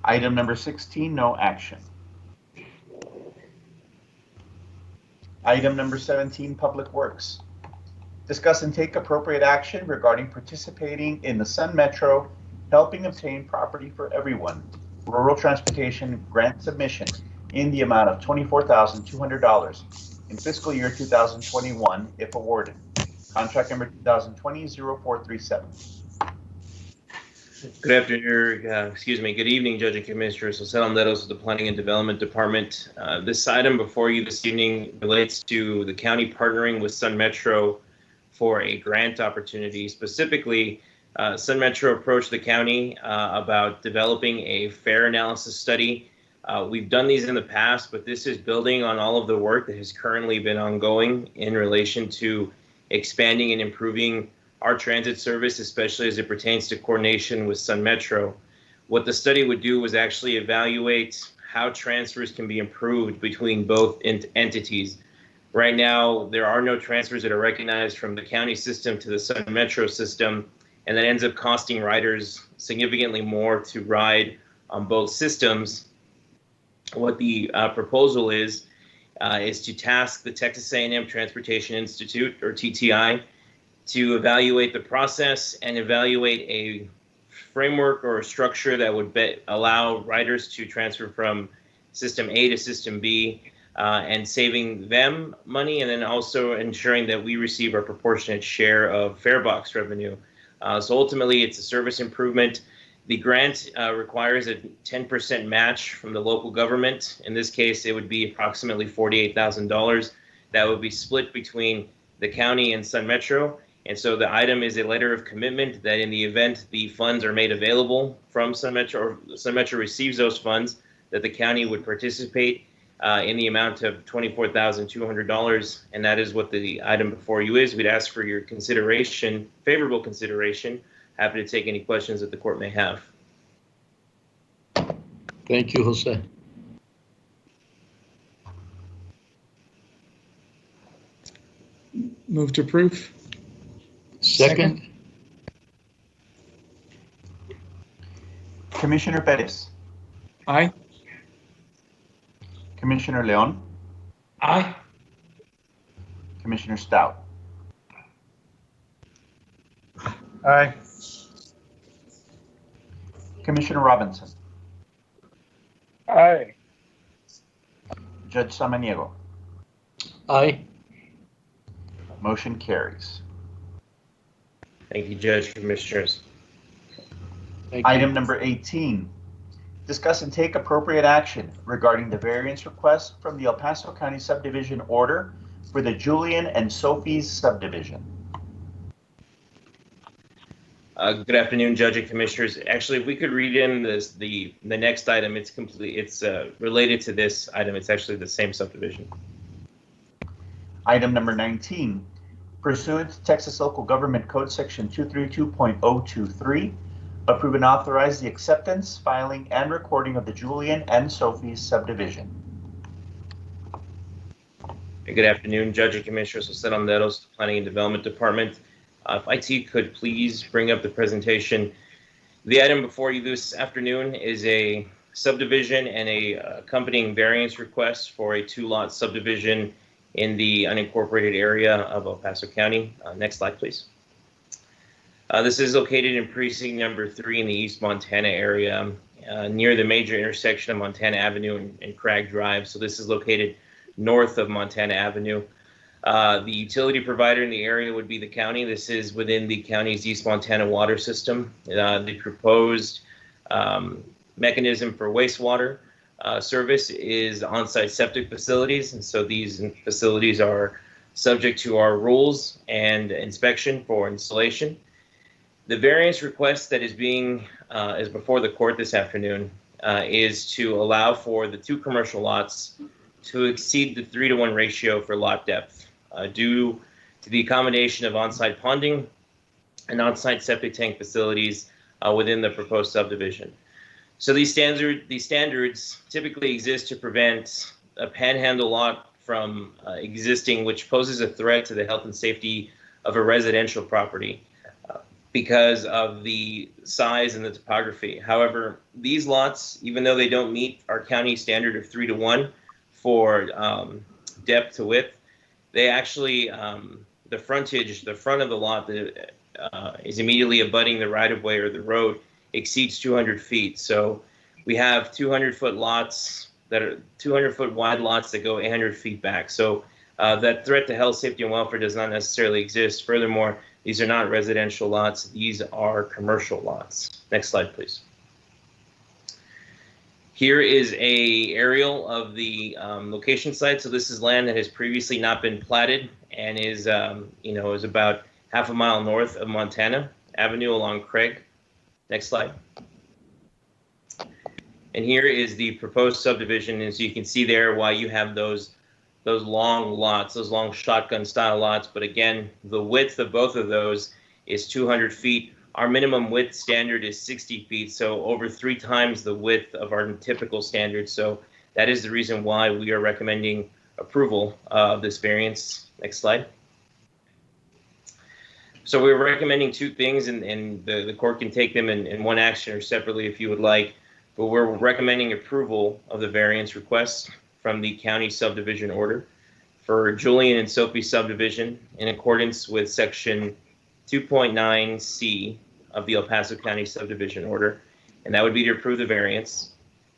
Speaker 3: Item number 16, no action. Item number 17, Public Works. Discuss and take appropriate action regarding participating in the Sun Metro Helping Obtain Property for Everyone Rural Transportation Grant Submission in the amount of $24,200 in fiscal year 2021 if awarded. Contract number 2020-0437.
Speaker 8: Good afternoon, good evening, Judge and Commissioners. Jose Landeros of the Planning and Development Department. This item before you this evening relates to the county partnering with Sun Metro for a grant opportunity. Specifically, Sun Metro approached the county about developing a fair analysis study. We've done these in the past, but this is building on all of the work that has currently been ongoing in relation to expanding and improving our transit service, especially as it pertains to coordination with Sun Metro. What the study would do was actually evaluate how transfers can be improved between both entities. Right now, there are no transfers that are recognized from the county system to the Sun Metro system, and that ends up costing riders significantly more to ride on both systems. What the proposal is to task the Texas A&M Transportation Institute, or TTI, to evaluate the process and evaluate a framework or a structure that would allow riders to transfer from System A to System B, and saving them money, and then also ensuring that we receive our proportionate share of fare box revenue. So ultimately, it's a service improvement. The grant requires a 10% match from the local government. In this case, it would be approximately $48,000. That would be split between the county and Sun Metro. And so the item is a letter of commitment that in the event the funds are made available from Sun Metro, or Sun Metro receives those funds, that the county would participate in the amount of $24,200. And that is what the item before you is. We'd ask for your consideration, favorable consideration. Happy to take any questions that the court may have.
Speaker 2: Thank you, Jose.
Speaker 6: Move to approve.
Speaker 2: Second.
Speaker 3: Commissioner Perez.
Speaker 6: Aye.
Speaker 3: Commissioner Leon.
Speaker 10: Aye.
Speaker 3: Commissioner Stout.
Speaker 19: Aye.
Speaker 3: Commissioner Robinson.
Speaker 19: Aye.
Speaker 3: Judge Samaniego.
Speaker 2: Aye.
Speaker 3: Motion carries.
Speaker 8: Thank you, Judge, Commissioners.
Speaker 3: Item number 18, discuss and take appropriate action regarding the variance request from the El Paso County Subdivision Order for the Julian and Sophie's subdivision.
Speaker 8: Good afternoon, Judge and Commissioners. Actually, if we could read in the next item, it's complete. It's related to this item. It's actually the same subdivision.
Speaker 3: Item number 19, pursuant to Texas Local Government Code Section 232.023, approve and authorize the acceptance, filing, and recording of the Julian and Sophie's subdivision.
Speaker 8: Good afternoon, Judge and Commissioners. Jose Landeros, Planning and Development Department. If IT could please bring up the presentation. The item before you this afternoon is a subdivision and a accompanying variance request for a 2-lot subdivision in the unincorporated area of El Paso County. Next slide, please. This is located in precinct number 3 in the East Montana area, near the major intersection of Montana Avenue and Crag Drive. So this is located north of Montana Avenue. The utility provider in the area would be the county. This is within the county's East Montana water system. The proposed mechanism for wastewater service is on-site septic facilities, and so these facilities are subject to our rules and inspection for installation. The variance request that is before the court this afternoon is to allow for the 2 commercial lots to exceed the 3-to-1 ratio for lot depth due to the accommodation of on-site ponding and on-site septic tank facilities within the proposed subdivision. So these standards typically exist to prevent a panhandle lot from existing, which poses a threat to the health and safety of a residential property because of the size and the topography. However, these lots, even though they don't meet our county standard of 3-to-1 for depth to width, they actually, the front of the lot that is immediately abutting the right-of-way or the road exceeds 200 feet. So we have 200-foot lots that are 200-foot wide lots that go 800 feet back. So that threat to health, safety, and welfare does not necessarily exist. Furthermore, These are not residential lots. These are commercial lots. Next slide, please. Here is a aerial of the location site. So this is land that has previously not been platted and is, is about half a mile north of Montana Avenue along Craig. Next slide. And here is the proposed subdivision. And so you can see there why you have those long lots, those long shotgun style lots. But again, the width of both of those is 200 feet. Our minimum width standard is 60 feet, so over 3 times the width of our typical standard. So that is the reason why we are recommending approval of this variance. Next slide. So we're recommending 2 things, and the court can take them in one action or separately if you would like. But we're recommending approval of the variance request from the county subdivision order for Julian and Sophie subdivision in accordance with section 2.9C of the El Paso County subdivision order, and that would be to approve the variance.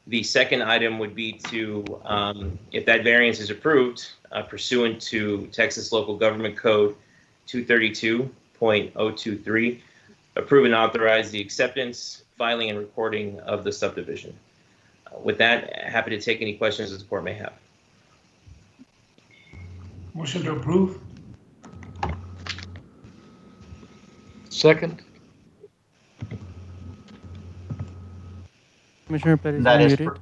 Speaker 8: The second item would be to, if that variance is approved, pursuant to Texas Local Government Code 232.023, approve and authorize the acceptance, filing, and recording of the subdivision. With that, happy to take any questions that the court may have.
Speaker 10: Motion to approve.
Speaker 7: Second. Commissioner Perez,
Speaker 3: That is
Speaker 7: muted.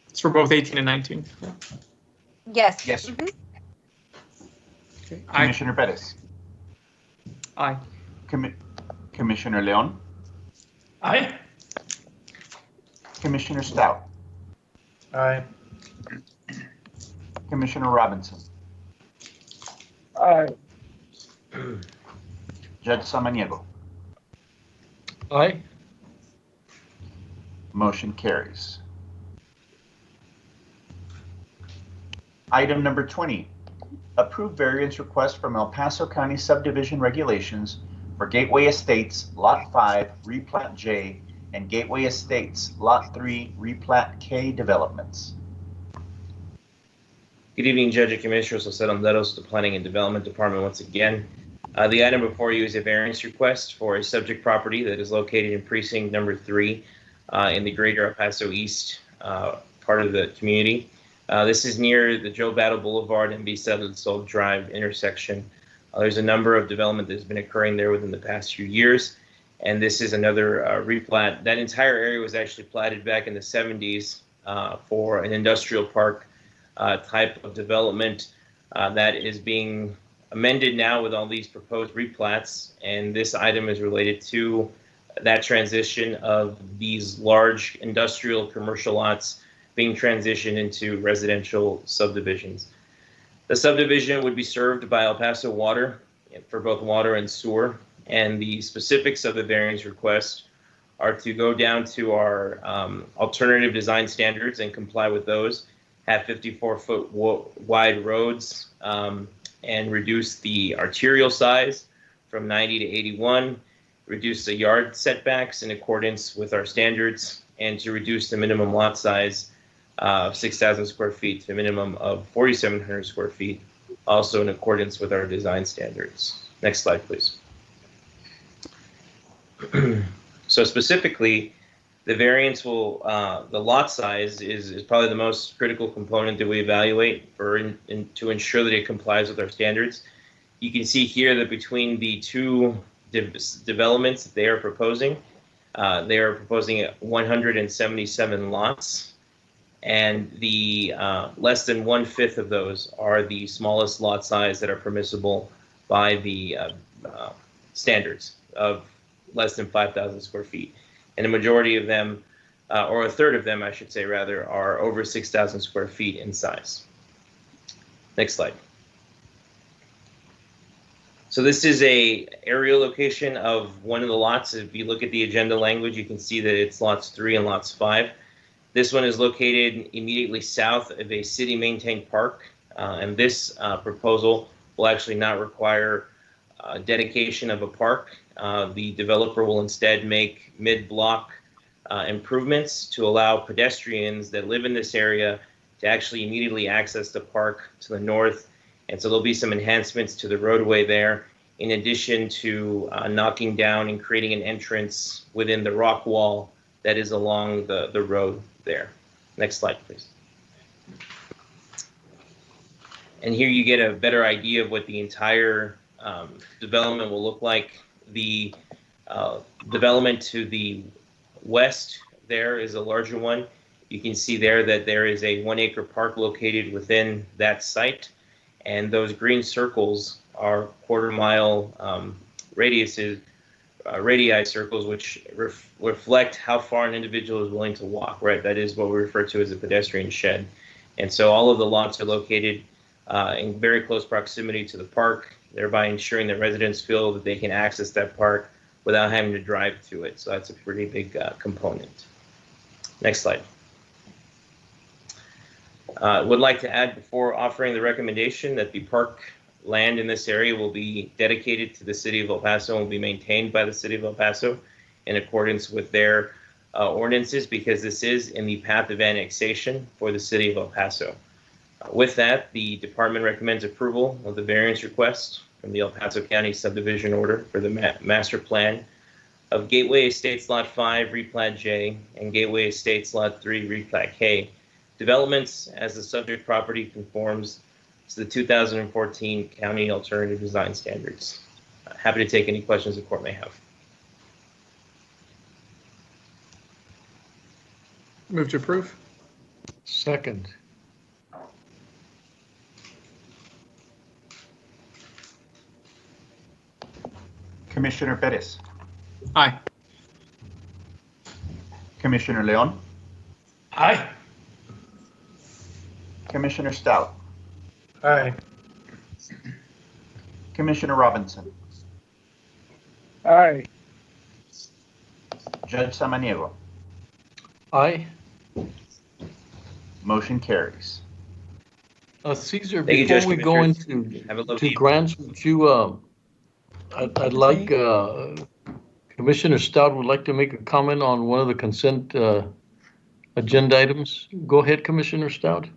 Speaker 6: It's for both 18 and 19.
Speaker 1: Yes.
Speaker 3: Yes.
Speaker 1: Mhm.
Speaker 6: Okay. Aye.
Speaker 3: Commissioner Perez.
Speaker 6: Aye.
Speaker 3: Commissioner Leon.
Speaker 10: Aye.
Speaker 3: Commissioner Stout.
Speaker 20: Aye.
Speaker 3: Commissioner Robinson.
Speaker 19: Aye.
Speaker 3: Judge Samaniego.
Speaker 7: Aye.
Speaker 3: Motion carries. Item number 20, approve variance request from El Paso County subdivision regulations for Gateway Estates Lot 5 Replat J and Gateway Estates Lot 3 Replat K developments.
Speaker 8: Good evening, Judge and Commissioners. Jose Landeros, the Planning and Development Department once again. The item before you is a variance request for a subject property that is located in precinct number 3 in the greater El Paso East part of the community. This is near the Joe Battle Boulevard and Vista del Sol Drive intersection. There's a number of development that's been occurring there within the past few years, and this is another replat. That entire area was actually platted back in the 70s for an industrial park type of development that is being amended now with all these proposed replats, and this item is related to that transition of these large industrial commercial lots being transitioned into residential subdivisions. The subdivision would be served by El Paso Water for both water and sewer, and the specifics of the variance request are to go down to our alternative design standards and comply with those, have 54-foot wide roads, and reduce the arterial size from 90 to 81, reduce the yard setbacks in accordance with our standards, and to reduce the minimum lot size of 6,000 square feet to a minimum of 4,700 square feet, also in accordance with our design standards. Next slide, please. So specifically, the variance will, the lot size is probably the most critical component that we evaluate to ensure that it complies with our standards. You can see here that between the two developments that they are proposing 177 lots, and the less than 1/5 of those are the smallest lot size that are permissible by the standards of less than 5,000 square feet. And a majority of them, or a third of them, I should say rather, are over 6,000 square feet in size. Next slide. So this is a aerial location of one of the lots. If you look at the agenda language, you can see that it's lots 3 and lots 5. This one is located immediately south of a city-maintained park, and this proposal will actually not require dedication of a park. The developer will instead make mid-block improvements to allow pedestrians that live in this area to actually immediately access the park to the north And so there'll be some enhancements to the roadway there, in addition to knocking down and creating an entrance within the rock wall that is along the road there. Next slide, please. And here you get a better idea of what the entire development will look like. The development to the west there is a larger one. You can see there that there is a 1 acre park located within that site. And those green circles are quarter-mile radii circles, which reflect how far an individual is willing to walk, right? That is what we refer to as a pedestrian shed. And so all of the lots are located in very close proximity to the park, thereby ensuring that residents feel that they can access that park without having to drive to it. So that's a pretty big component. Next slide. Would like to add, before offering the recommendation, that the park land in this area will be dedicated to the City of El Paso and will be maintained by the City of El Paso in accordance with their ordinances, because this is in the path of annexation for the City of El Paso. With that, the department recommends approval of the variance request from the El Paso County subdivision order for the master plan of Gateway Estates Lot 5, Replat J, and Gateway Estates Lot 3, Replat K, developments as the subject property conforms to the 2014 County Alternative Design Standards. Happy to take any questions the court may have.
Speaker 17: Move to approve.
Speaker 2: Second.
Speaker 3: Commissioner Perez.
Speaker 17: Aye.
Speaker 3: Commissioner Leon.
Speaker 10: Aye.
Speaker 3: Commissioner Stout.
Speaker 19: Aye.
Speaker 3: Commissioner Robinson.
Speaker 19: Aye.
Speaker 3: Judge Samaniego.
Speaker 2: Aye.
Speaker 3: Motion carries.
Speaker 2: Caesar,
Speaker 8: Thank you,
Speaker 2: before
Speaker 8: Judge
Speaker 2: we go
Speaker 8: Commissioners. Have a
Speaker 2: into
Speaker 8: lovely
Speaker 2: grants, would you, I'd like, Commissioner Stout would like to make a comment on one of the consent agenda items. Go ahead, Commissioner Stout.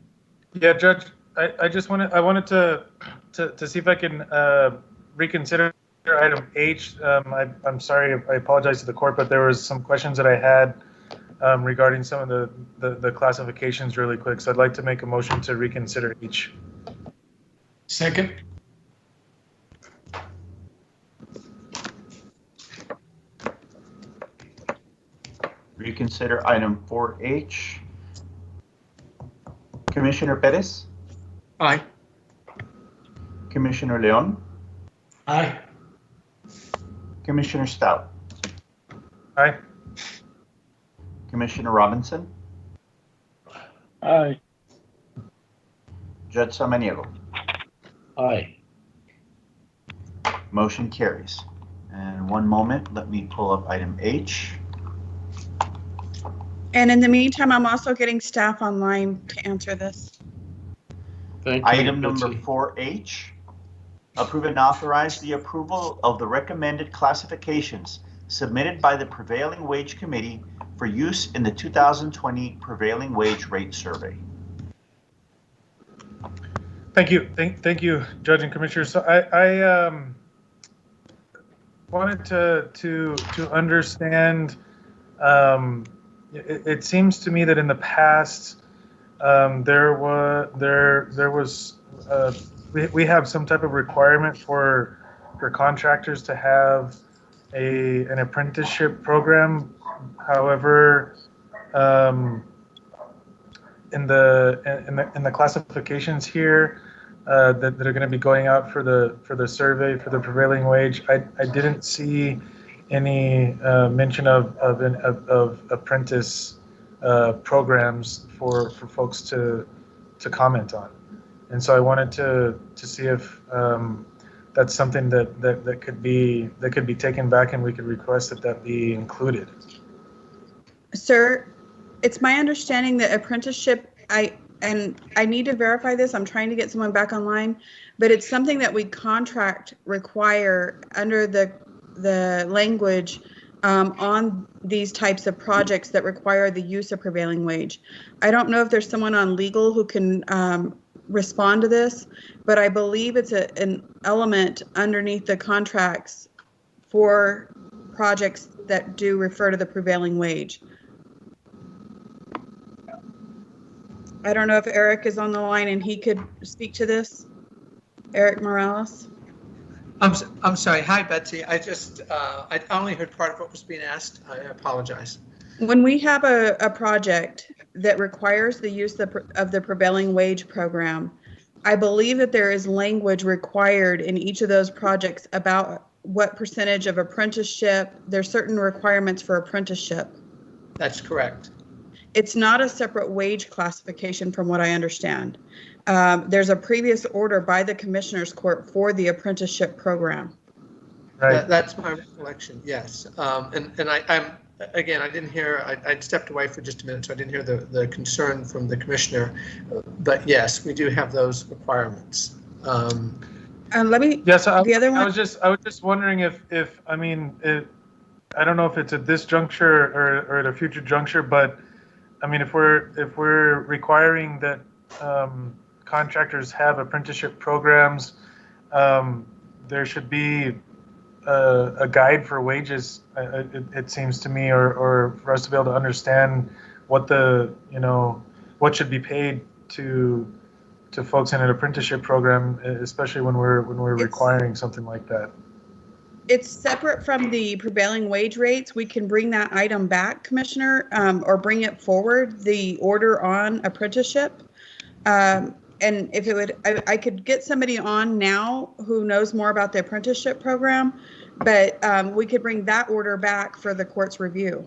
Speaker 20: Yeah, Judge, I wanted to see if I can reconsider item H. I'm sorry, I apologize to the court, but there was some questions that I had regarding some of the classifications really quick. So I'd like to make a motion to reconsider H.
Speaker 10: Second.
Speaker 3: Reconsider item 4H. Commissioner Perez.
Speaker 10: Aye.
Speaker 3: Commissioner Leon.
Speaker 10: Aye.
Speaker 3: Commissioner Stout.
Speaker 20: Aye.
Speaker 3: Commissioner Robinson.
Speaker 19: Aye.
Speaker 3: Judge Samaniego.
Speaker 2: Aye.
Speaker 3: Motion carries. And one moment, let me pull up item H.
Speaker 11: And in the meantime, I'm also getting staff online to answer this.
Speaker 2: Thank you.
Speaker 3: Item number 4H. Approve and authorize the approval of the recommended classifications submitted by the Prevailing Wage Committee for use in the 2020 Prevailing Wage Rate Survey.
Speaker 20: Thank you. Thank you, Judge and Commissioner. So I wanted to understand. It seems to me that in the past we have some type of requirement for contractors to have an apprenticeship program. However, in the classifications here that are going to be going out for the survey for the prevailing wage, I didn't see any mention of apprentice programs for folks to comment on, and so I wanted to see if that's something that could be taken back and we could request that be included.
Speaker 11: Sir, it's my understanding that apprenticeship, I need to verify this, I'm trying to get someone back online, but it's something that we contract require under the language on these types of projects that require the use of prevailing wage. I don't know if there's someone on legal who can respond to this, but I believe it's an element underneath the contracts for projects that do refer to the prevailing wage. I don't know if Eric is on the line and he could speak to this. Eric Morales.
Speaker 21: I'm sorry. Hi, Betsy. I only heard part of what was being asked. I apologize.
Speaker 11: When we have a project that requires the use of the prevailing wage program, I believe that there is language required in each of those projects about what percentage of apprenticeship. There's certain requirements for apprenticeship.
Speaker 21: That's correct.
Speaker 11: It's not a separate wage classification from what I understand. There's a previous order by the Commissioners Court for the apprenticeship program.
Speaker 21: Right. That's my recollection, yes. I didn't hear, I'd stepped away for just a minute, so I didn't hear the concern from the commissioner. But yes, we do have those requirements.
Speaker 11: Let me,
Speaker 20: yes,
Speaker 11: the other one.
Speaker 20: I was just wondering if I don't know if it's at this juncture or at a future juncture, but I mean, if we're requiring that contractors have apprenticeship programs, there should be a guide for wages. It seems to me, or for us to be able to understand what what should be paid to folks in an apprenticeship program, especially when we're requiring something like that.
Speaker 11: It's separate from the prevailing wage rates. We can bring that item back, Commissioner, or bring it forward, the order on apprenticeship. And if it would, I could get somebody on now who knows more about the apprenticeship program, but we could bring that order back for the court's review.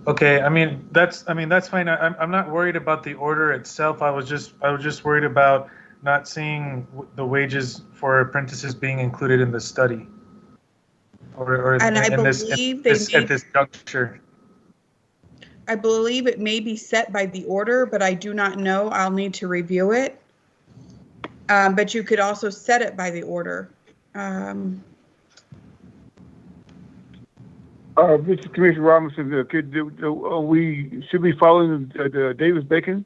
Speaker 20: Okay, that's fine. I'm not worried about the order itself. I was just worried about not seeing the wages for apprentices being included in the study, or
Speaker 11: and
Speaker 20: at this juncture.
Speaker 11: I believe it may be set by the order, but I do not know. I'll need to review it. But you could also set it by the order.
Speaker 19: Mr. Commissioner Robinson, we should be following the Davis-Bacon?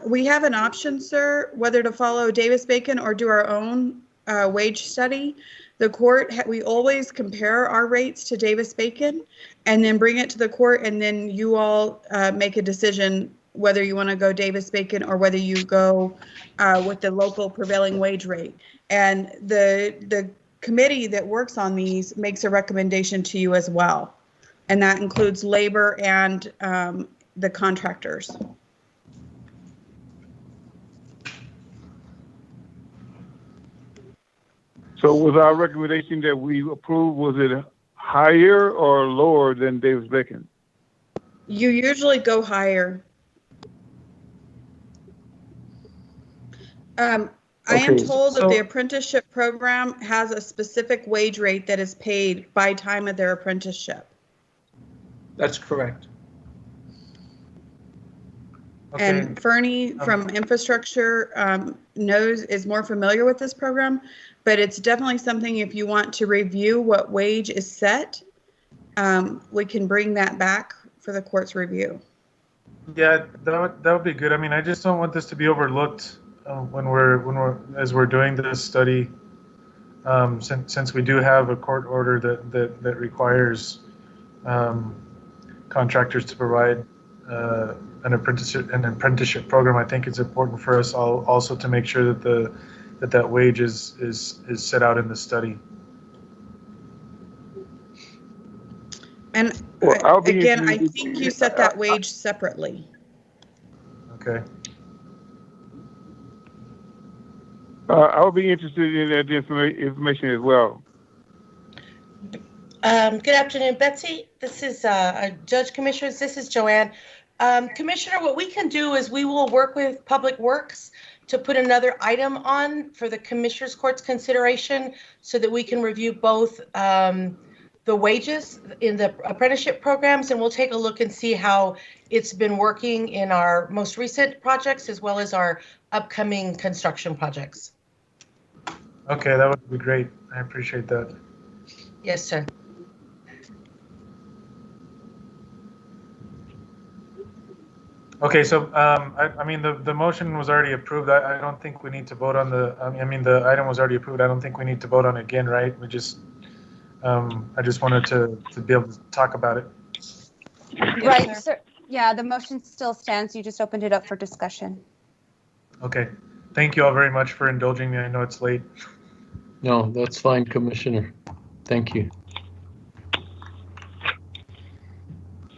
Speaker 11: We have an option, sir, whether to follow Davis-Bacon or do our own wage study. The court, we always compare our rates to Davis-Bacon and then bring it to the court, and then you all make a decision whether you want to go Davis-Bacon or whether you go with the local prevailing wage rate. And the committee that works on these makes a recommendation to you as well. And that includes labor and the contractors.
Speaker 19: So was our recommendation that we approve, was it higher or lower than Davis-Bacon?
Speaker 11: You usually go higher. I am told that the apprenticeship program has a specific wage rate that is paid by time of their apprenticeship.
Speaker 21: That's correct.
Speaker 20: Okay.
Speaker 11: And Fernie from infrastructure is more familiar with this program, but it's definitely something, if you want to review what wage is set, we can bring that back for the court's review.
Speaker 20: Yeah, that would be good. I just don't want this to be overlooked when we're doing this study, since we do have a court order that requires contractors to provide an apprenticeship program. I think it's important for us also to make sure that that wage is set out in the study.
Speaker 11: And again, I think you set that wage separately.
Speaker 20: Okay.
Speaker 19: I would be interested in that information as well.
Speaker 22: Good afternoon, Betsy. This is Judge Commissioners. This is Joanne. Commissioner, what we can do is we will work with Public Works to put another item on for the Commissioners Court's consideration so that we can review both the wages in the apprenticeship programs, and we'll take a look and see how it's been working in our most recent projects as well as our upcoming construction projects.
Speaker 20: Okay, that would be great. I appreciate that.
Speaker 22: Yes, sir.
Speaker 20: Okay, so I mean the motion was already approved. I don't think we need to vote on the. I mean the item was already approved. I don't think we need to vote on it again, right? We just. I just wanted to be able to talk about it.
Speaker 1: Right, sir. Yeah, the motion still stands. You just opened it up for discussion.
Speaker 20: Okay. Thank you all very much for indulging me. I know it's late.
Speaker 2: No, that's fine, Commissioner. Thank you.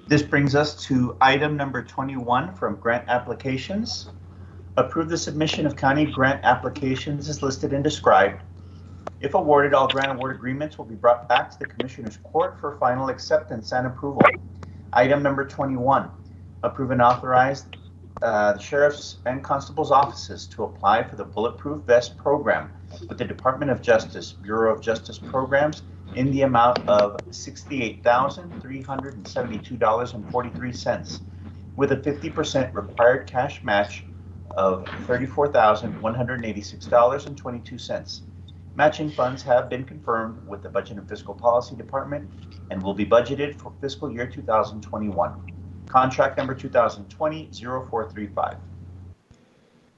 Speaker 3: This brings us to item number 21 from grant applications. Approve the submission of county grant applications as listed and described. If awarded, all grant award agreements will be brought back to the Commissioner's Court for final acceptance and approval. Item number 21, approve and authorize the Sheriff's and Constable's offices to apply for the Bulletproof Vest program with the Department of Justice, Bureau of Justice Programs in the amount of $68,372.43 with a 50% required cash match of $34,186.22. Matching funds have been confirmed with the Budget and Fiscal Policy Department and will be budgeted for fiscal year 2021. Contract number 2020-0435.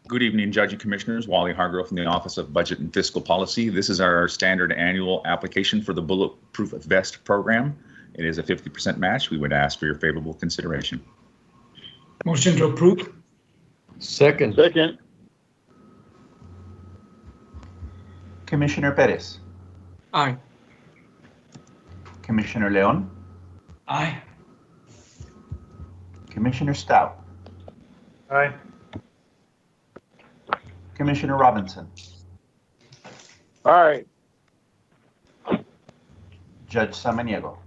Speaker 15: Good evening, Judge and Commissioners. Wally Hargrove from the Office of Budget and Fiscal Policy. This is our standard annual application for the Bulletproof Vest program. It is a 50% match. We would ask for your favorable consideration.
Speaker 10: Motion to approve.
Speaker 2: Second.
Speaker 12: Second.
Speaker 3: Commissioner Perez.
Speaker 17: Aye.
Speaker 3: Commissioner Leon.
Speaker 10: Aye.
Speaker 3: Commissioner Stout.
Speaker 20: Aye.
Speaker 3: Commissioner Robinson.
Speaker 12: Aye.
Speaker 3: Judge Samaniego.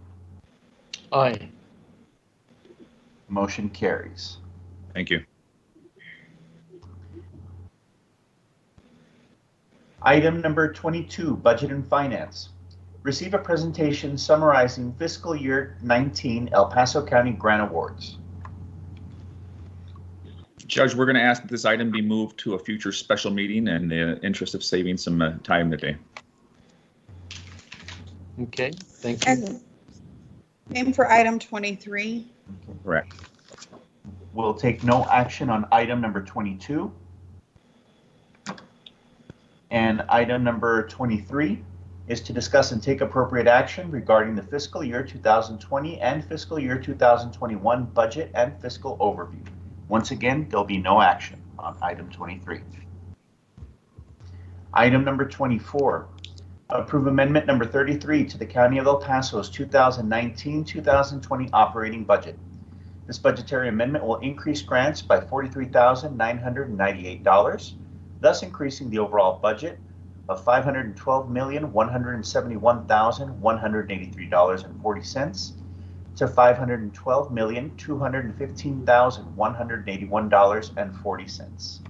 Speaker 2: Aye.
Speaker 3: Motion carries.
Speaker 15: Thank you.
Speaker 3: Item number 22, Budget and Finance. Receive a presentation summarizing fiscal year 19 El Paso County grant awards.
Speaker 15: Judge, we're going to ask that this item be moved to a future special meeting in the interest of saving some time today.
Speaker 2: Okay, thank you.
Speaker 11: And same for item 23.
Speaker 15: Correct.
Speaker 3: We'll take no action on item number 22. And item number 23 is to discuss and take appropriate action regarding the fiscal year 2020 and fiscal year 2021 budget and fiscal overview. Once again, there'll be no action on item 23. Item number 24, approve amendment number 33 to the County of El Paso's 2019-2020 operating budget. This budgetary amendment will increase grants by $43,998, thus increasing the overall budget of $512,171,183.40 to $512,215,181.40.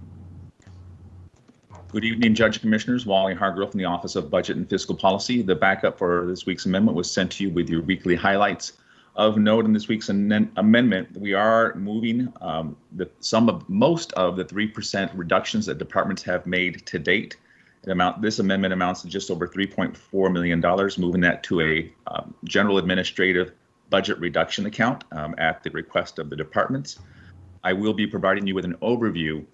Speaker 15: Good evening, Judge Commissioners. Wally Hargrove from the Office of Budget and Fiscal Policy. The backup for this week's amendment was sent to you with your weekly highlights. Of note in this week's amendment, we are moving most of the 3% reductions that departments have made to date. This amendment amounts to just over $3.4 million, moving that to a general administrative budget reduction account at the request of the departments. I will be providing you with an overview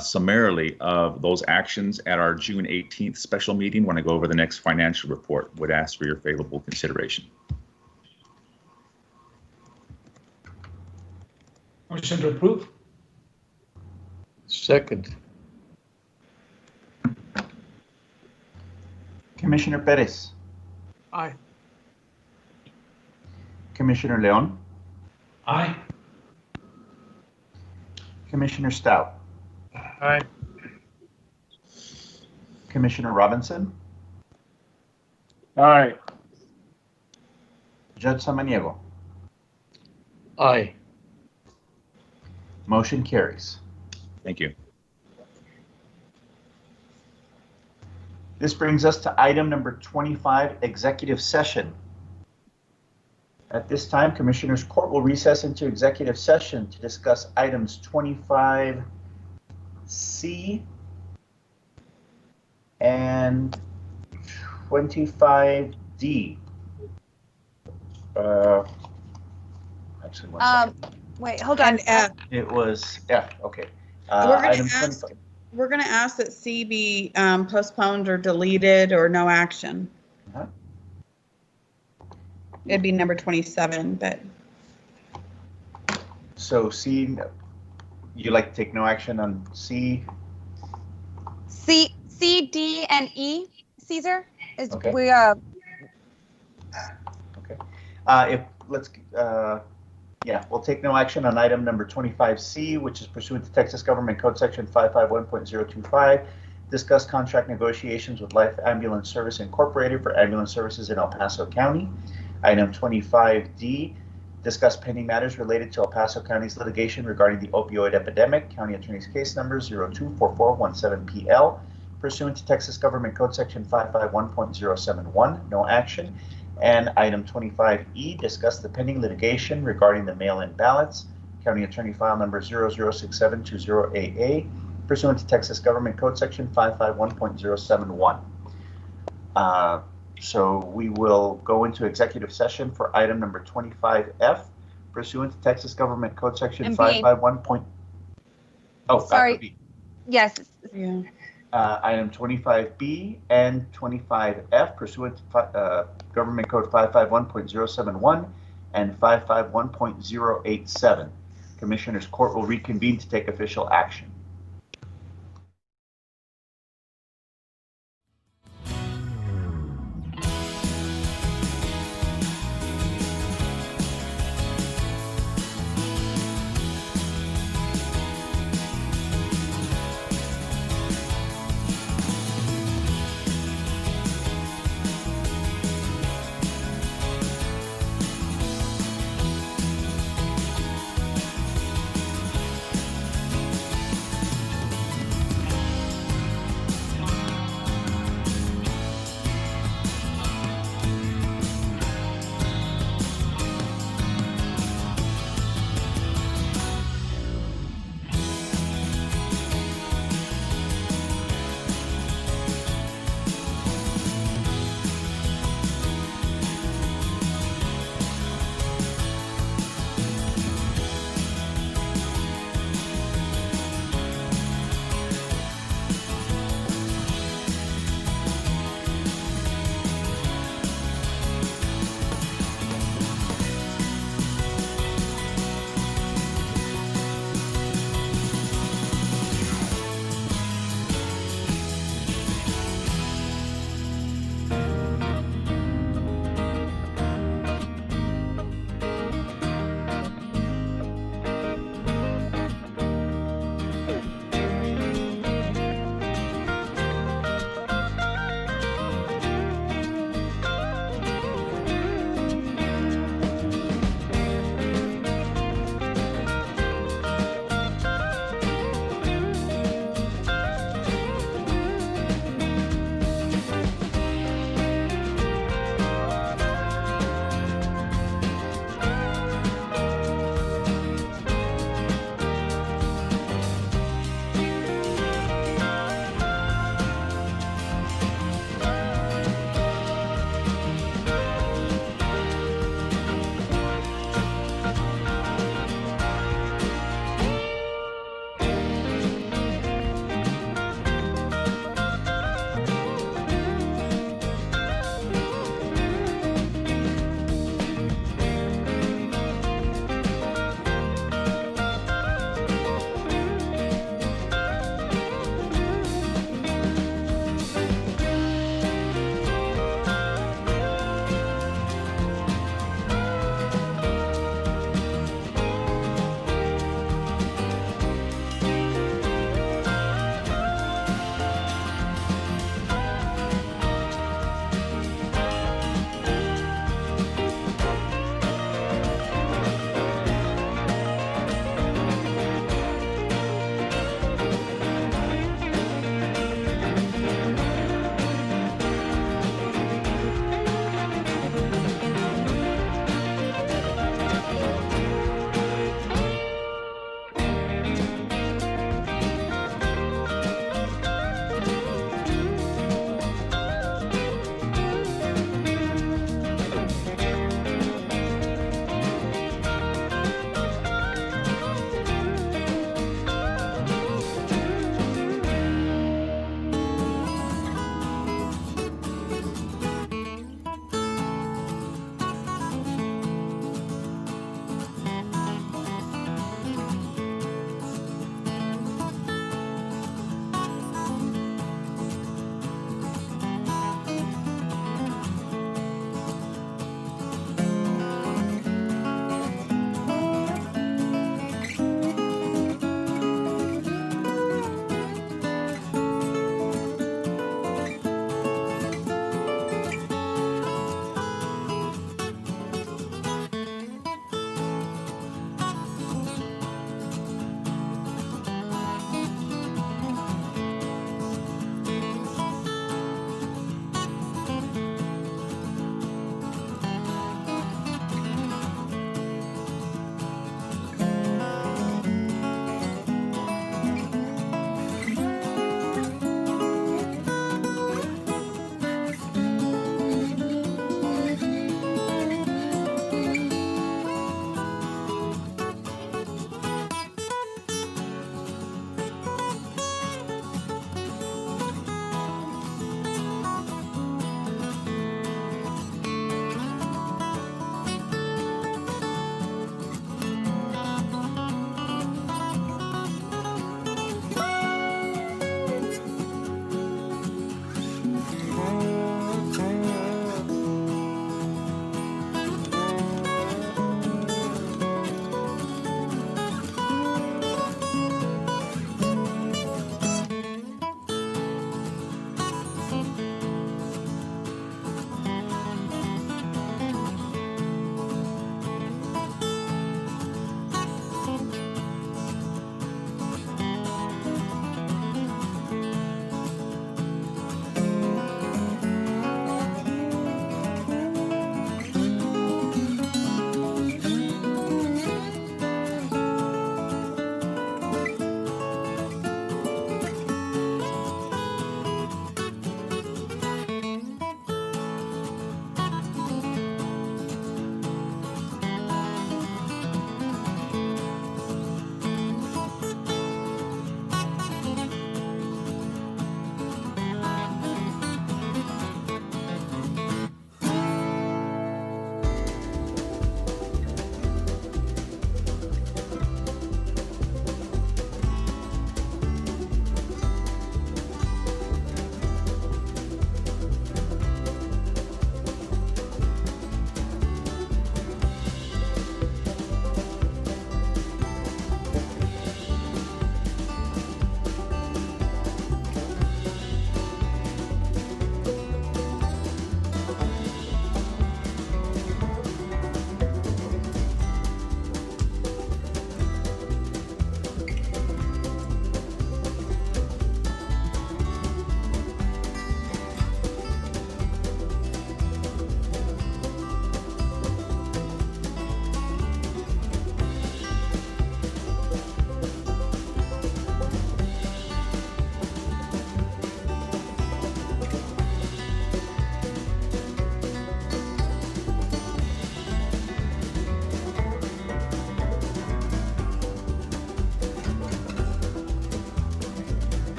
Speaker 15: summarily of those actions at our June 18th special meeting when I go over the next financial report. Would ask for your favorable consideration.
Speaker 10: Motion to approve.
Speaker 2: Second.
Speaker 3: Commissioner Perez.
Speaker 17: Aye.
Speaker 3: Commissioner Leon.
Speaker 10: Aye.
Speaker 3: Commissioner Stout.
Speaker 20: Aye.
Speaker 3: Commissioner Robinson.
Speaker 12: Aye.
Speaker 3: Judge Samaniego.
Speaker 2: Aye.
Speaker 3: Motion carries.
Speaker 15: Thank you.
Speaker 3: This brings us to item number 25, executive session. At this time, Commissioners Court will recess into executive session to discuss items 25C and 25D. Actually, one second.
Speaker 1: Wait, hold on.
Speaker 3: It was F, okay.
Speaker 11: We're gonna
Speaker 3: Item
Speaker 11: ask-
Speaker 3: 25.
Speaker 11: We're going to ask that C be postponed or deleted or no action.
Speaker 3: Uh-huh.
Speaker 11: It'd be number 27, but
Speaker 3: So C, you like to take no action on C?
Speaker 1: C, D, and E, Caesar? Is
Speaker 3: Okay.
Speaker 1: we
Speaker 3: We'll take no action on item number 25C, which is pursuant to Texas Government Code Section 551.025. Discuss contract negotiations with Life Ambulance Service Incorporated for ambulance services in El Paso County. Item 25D, discuss pending matters related to El Paso County's litigation regarding the opioid epidemic. County Attorney's Case Number 024417PL. Pursuant to Texas Government Code Section 551.071, no action. And item 25E, discuss the pending litigation regarding the mail-in ballots. County Attorney File Number 006720AA, pursuant to Texas Government Code Section 551.071. So we will go into executive session for item number 25F, pursuant to Texas Government Code Section 551.
Speaker 1: sorry. Yes.
Speaker 11: Yeah.
Speaker 3: Item 25B and 25F, pursuant to Government Code 551.071 and 551.087. Commissioners Court will reconvene to take official action.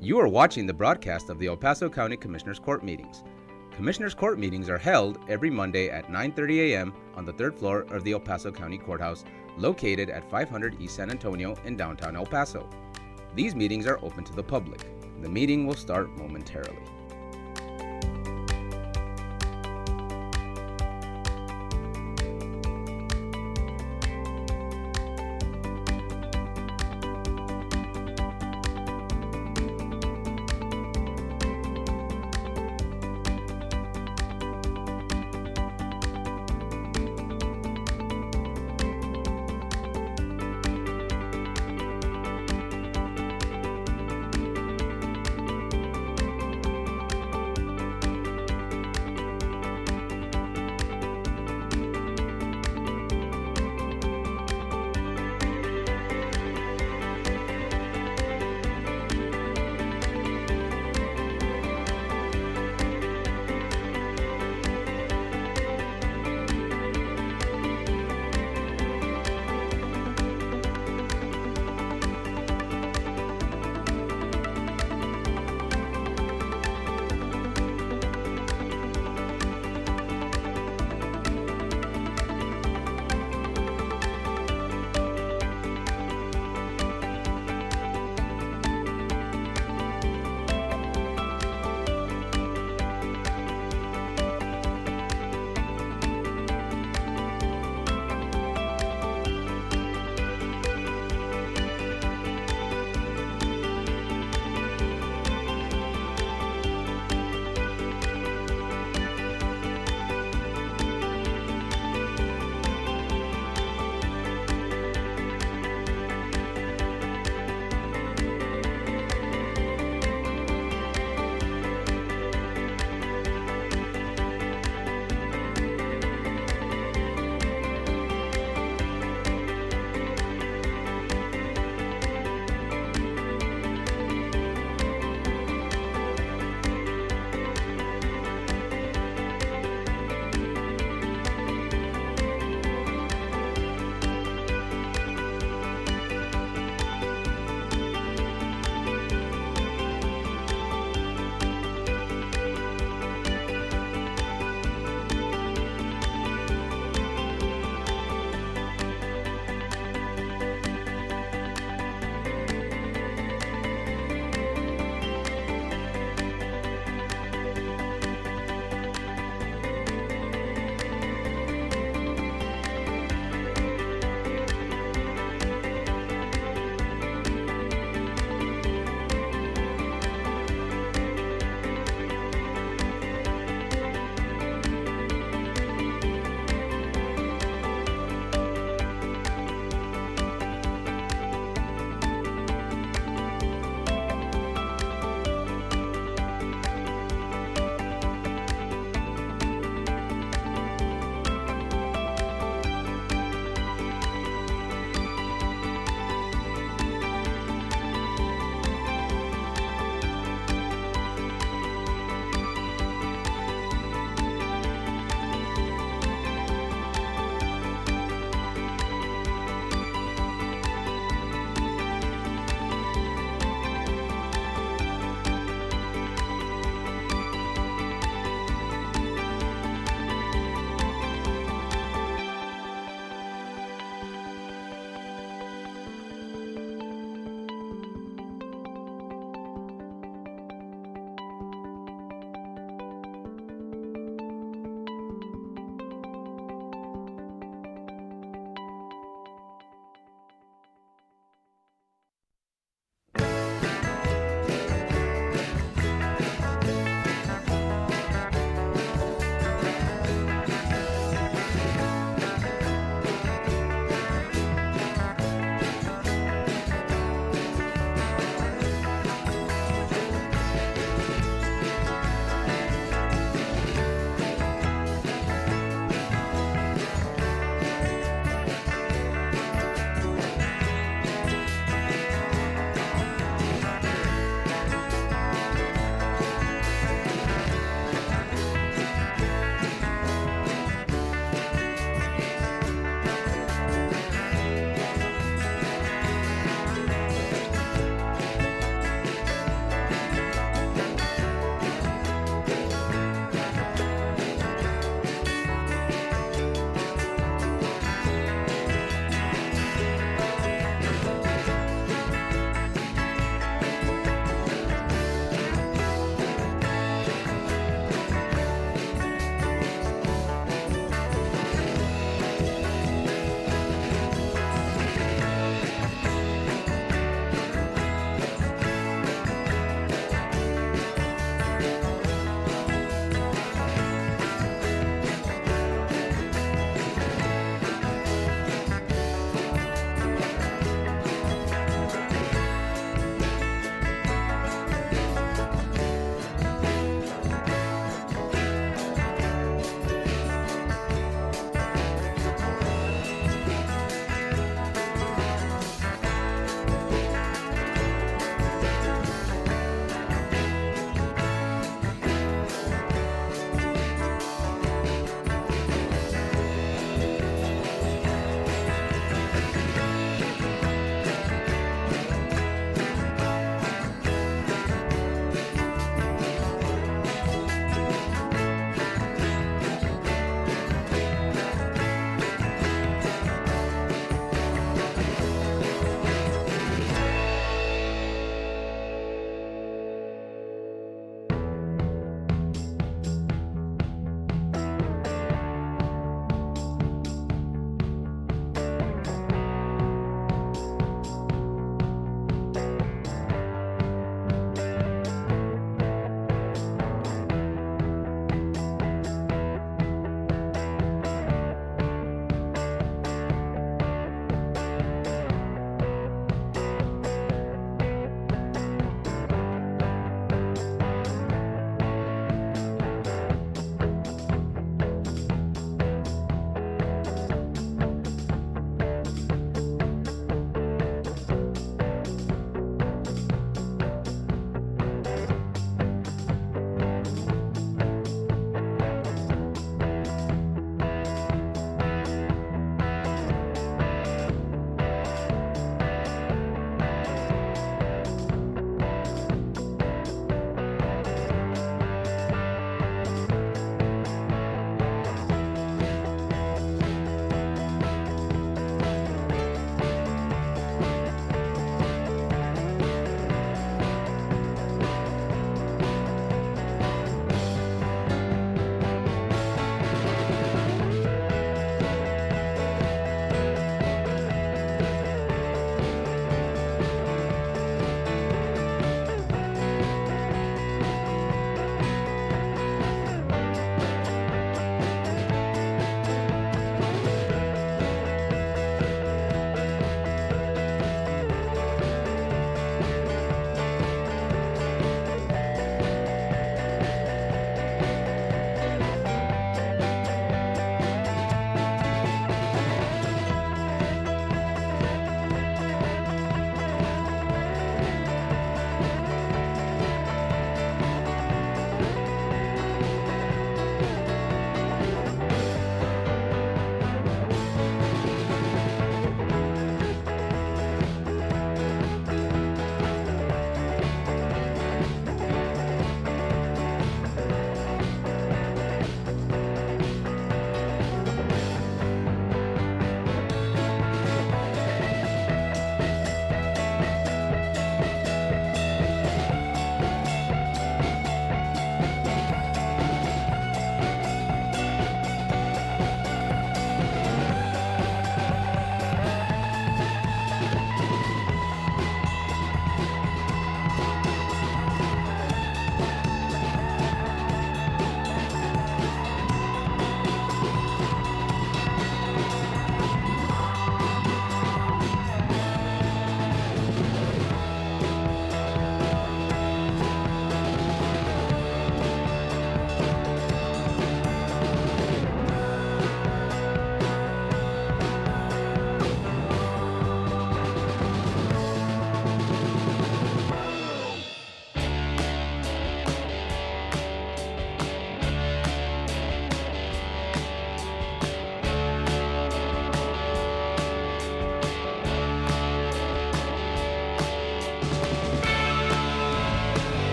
Speaker 16: You are watching the broadcast of the El Paso County Commissioners Court meetings. Commissioners Court meetings are held every Monday at 9:30 a.m. on the third floor of the El Paso County Courthouse, located at 500 East San Antonio in downtown El Paso. These meetings are open to the public. The meeting will start momentarily.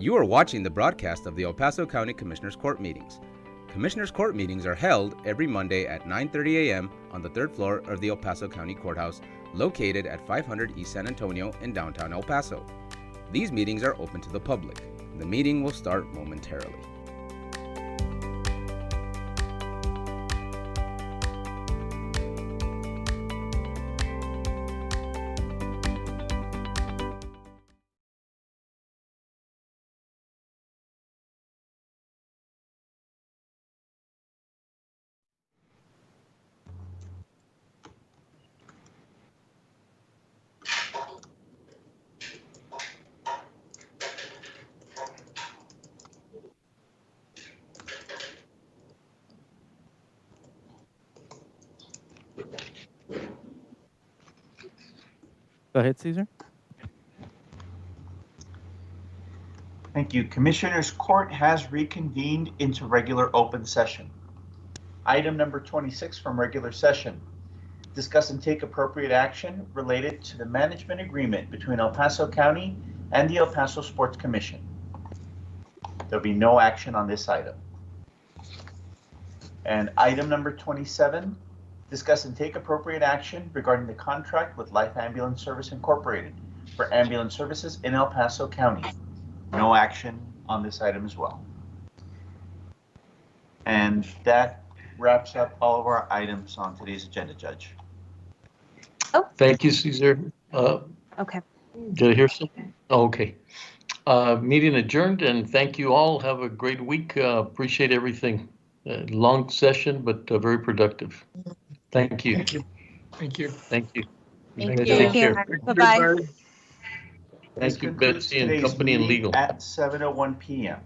Speaker 16: You are watching the broadcast of the El Paso County Commissioners Court meetings. Commissioners Court meetings are held every Monday at 9:30 a.m. on the third floor of the El Paso County Courthouse, located at 500 East San Antonio in downtown El Paso. These meetings are open to the public. The meeting will start momentarily.
Speaker 7: Go ahead, Caesar.
Speaker 3: Thank you. Commissioners Court has reconvened into regular open session. Item number 26 from regular session. Discuss and take appropriate action related to the management agreement between El Paso County and the El Paso Sports Commission. There'll be no action on this item. And item number 27, discuss and take appropriate action regarding the contract with Life Ambulance Service Incorporated for ambulance services in El Paso County. No action on this item as well. And that wraps up all of our items on today's agenda, Judge.
Speaker 2: Thank you, Caesar.
Speaker 1: Okay.
Speaker 2: Did I hear something? Oh, okay. Meeting adjourned, and thank you all. Have a great week. Appreciate everything. Long session, but very productive. Thank you.
Speaker 6: Thank you. Thank you.
Speaker 2: Thank you.
Speaker 22: Thank you.
Speaker 2: Take care.
Speaker 1: Bye-bye.
Speaker 3: This
Speaker 2: Thank you,
Speaker 3: concludes
Speaker 2: Betsy and
Speaker 3: today's
Speaker 2: company and
Speaker 3: meeting
Speaker 2: legal.
Speaker 3: at 7:01 p.m.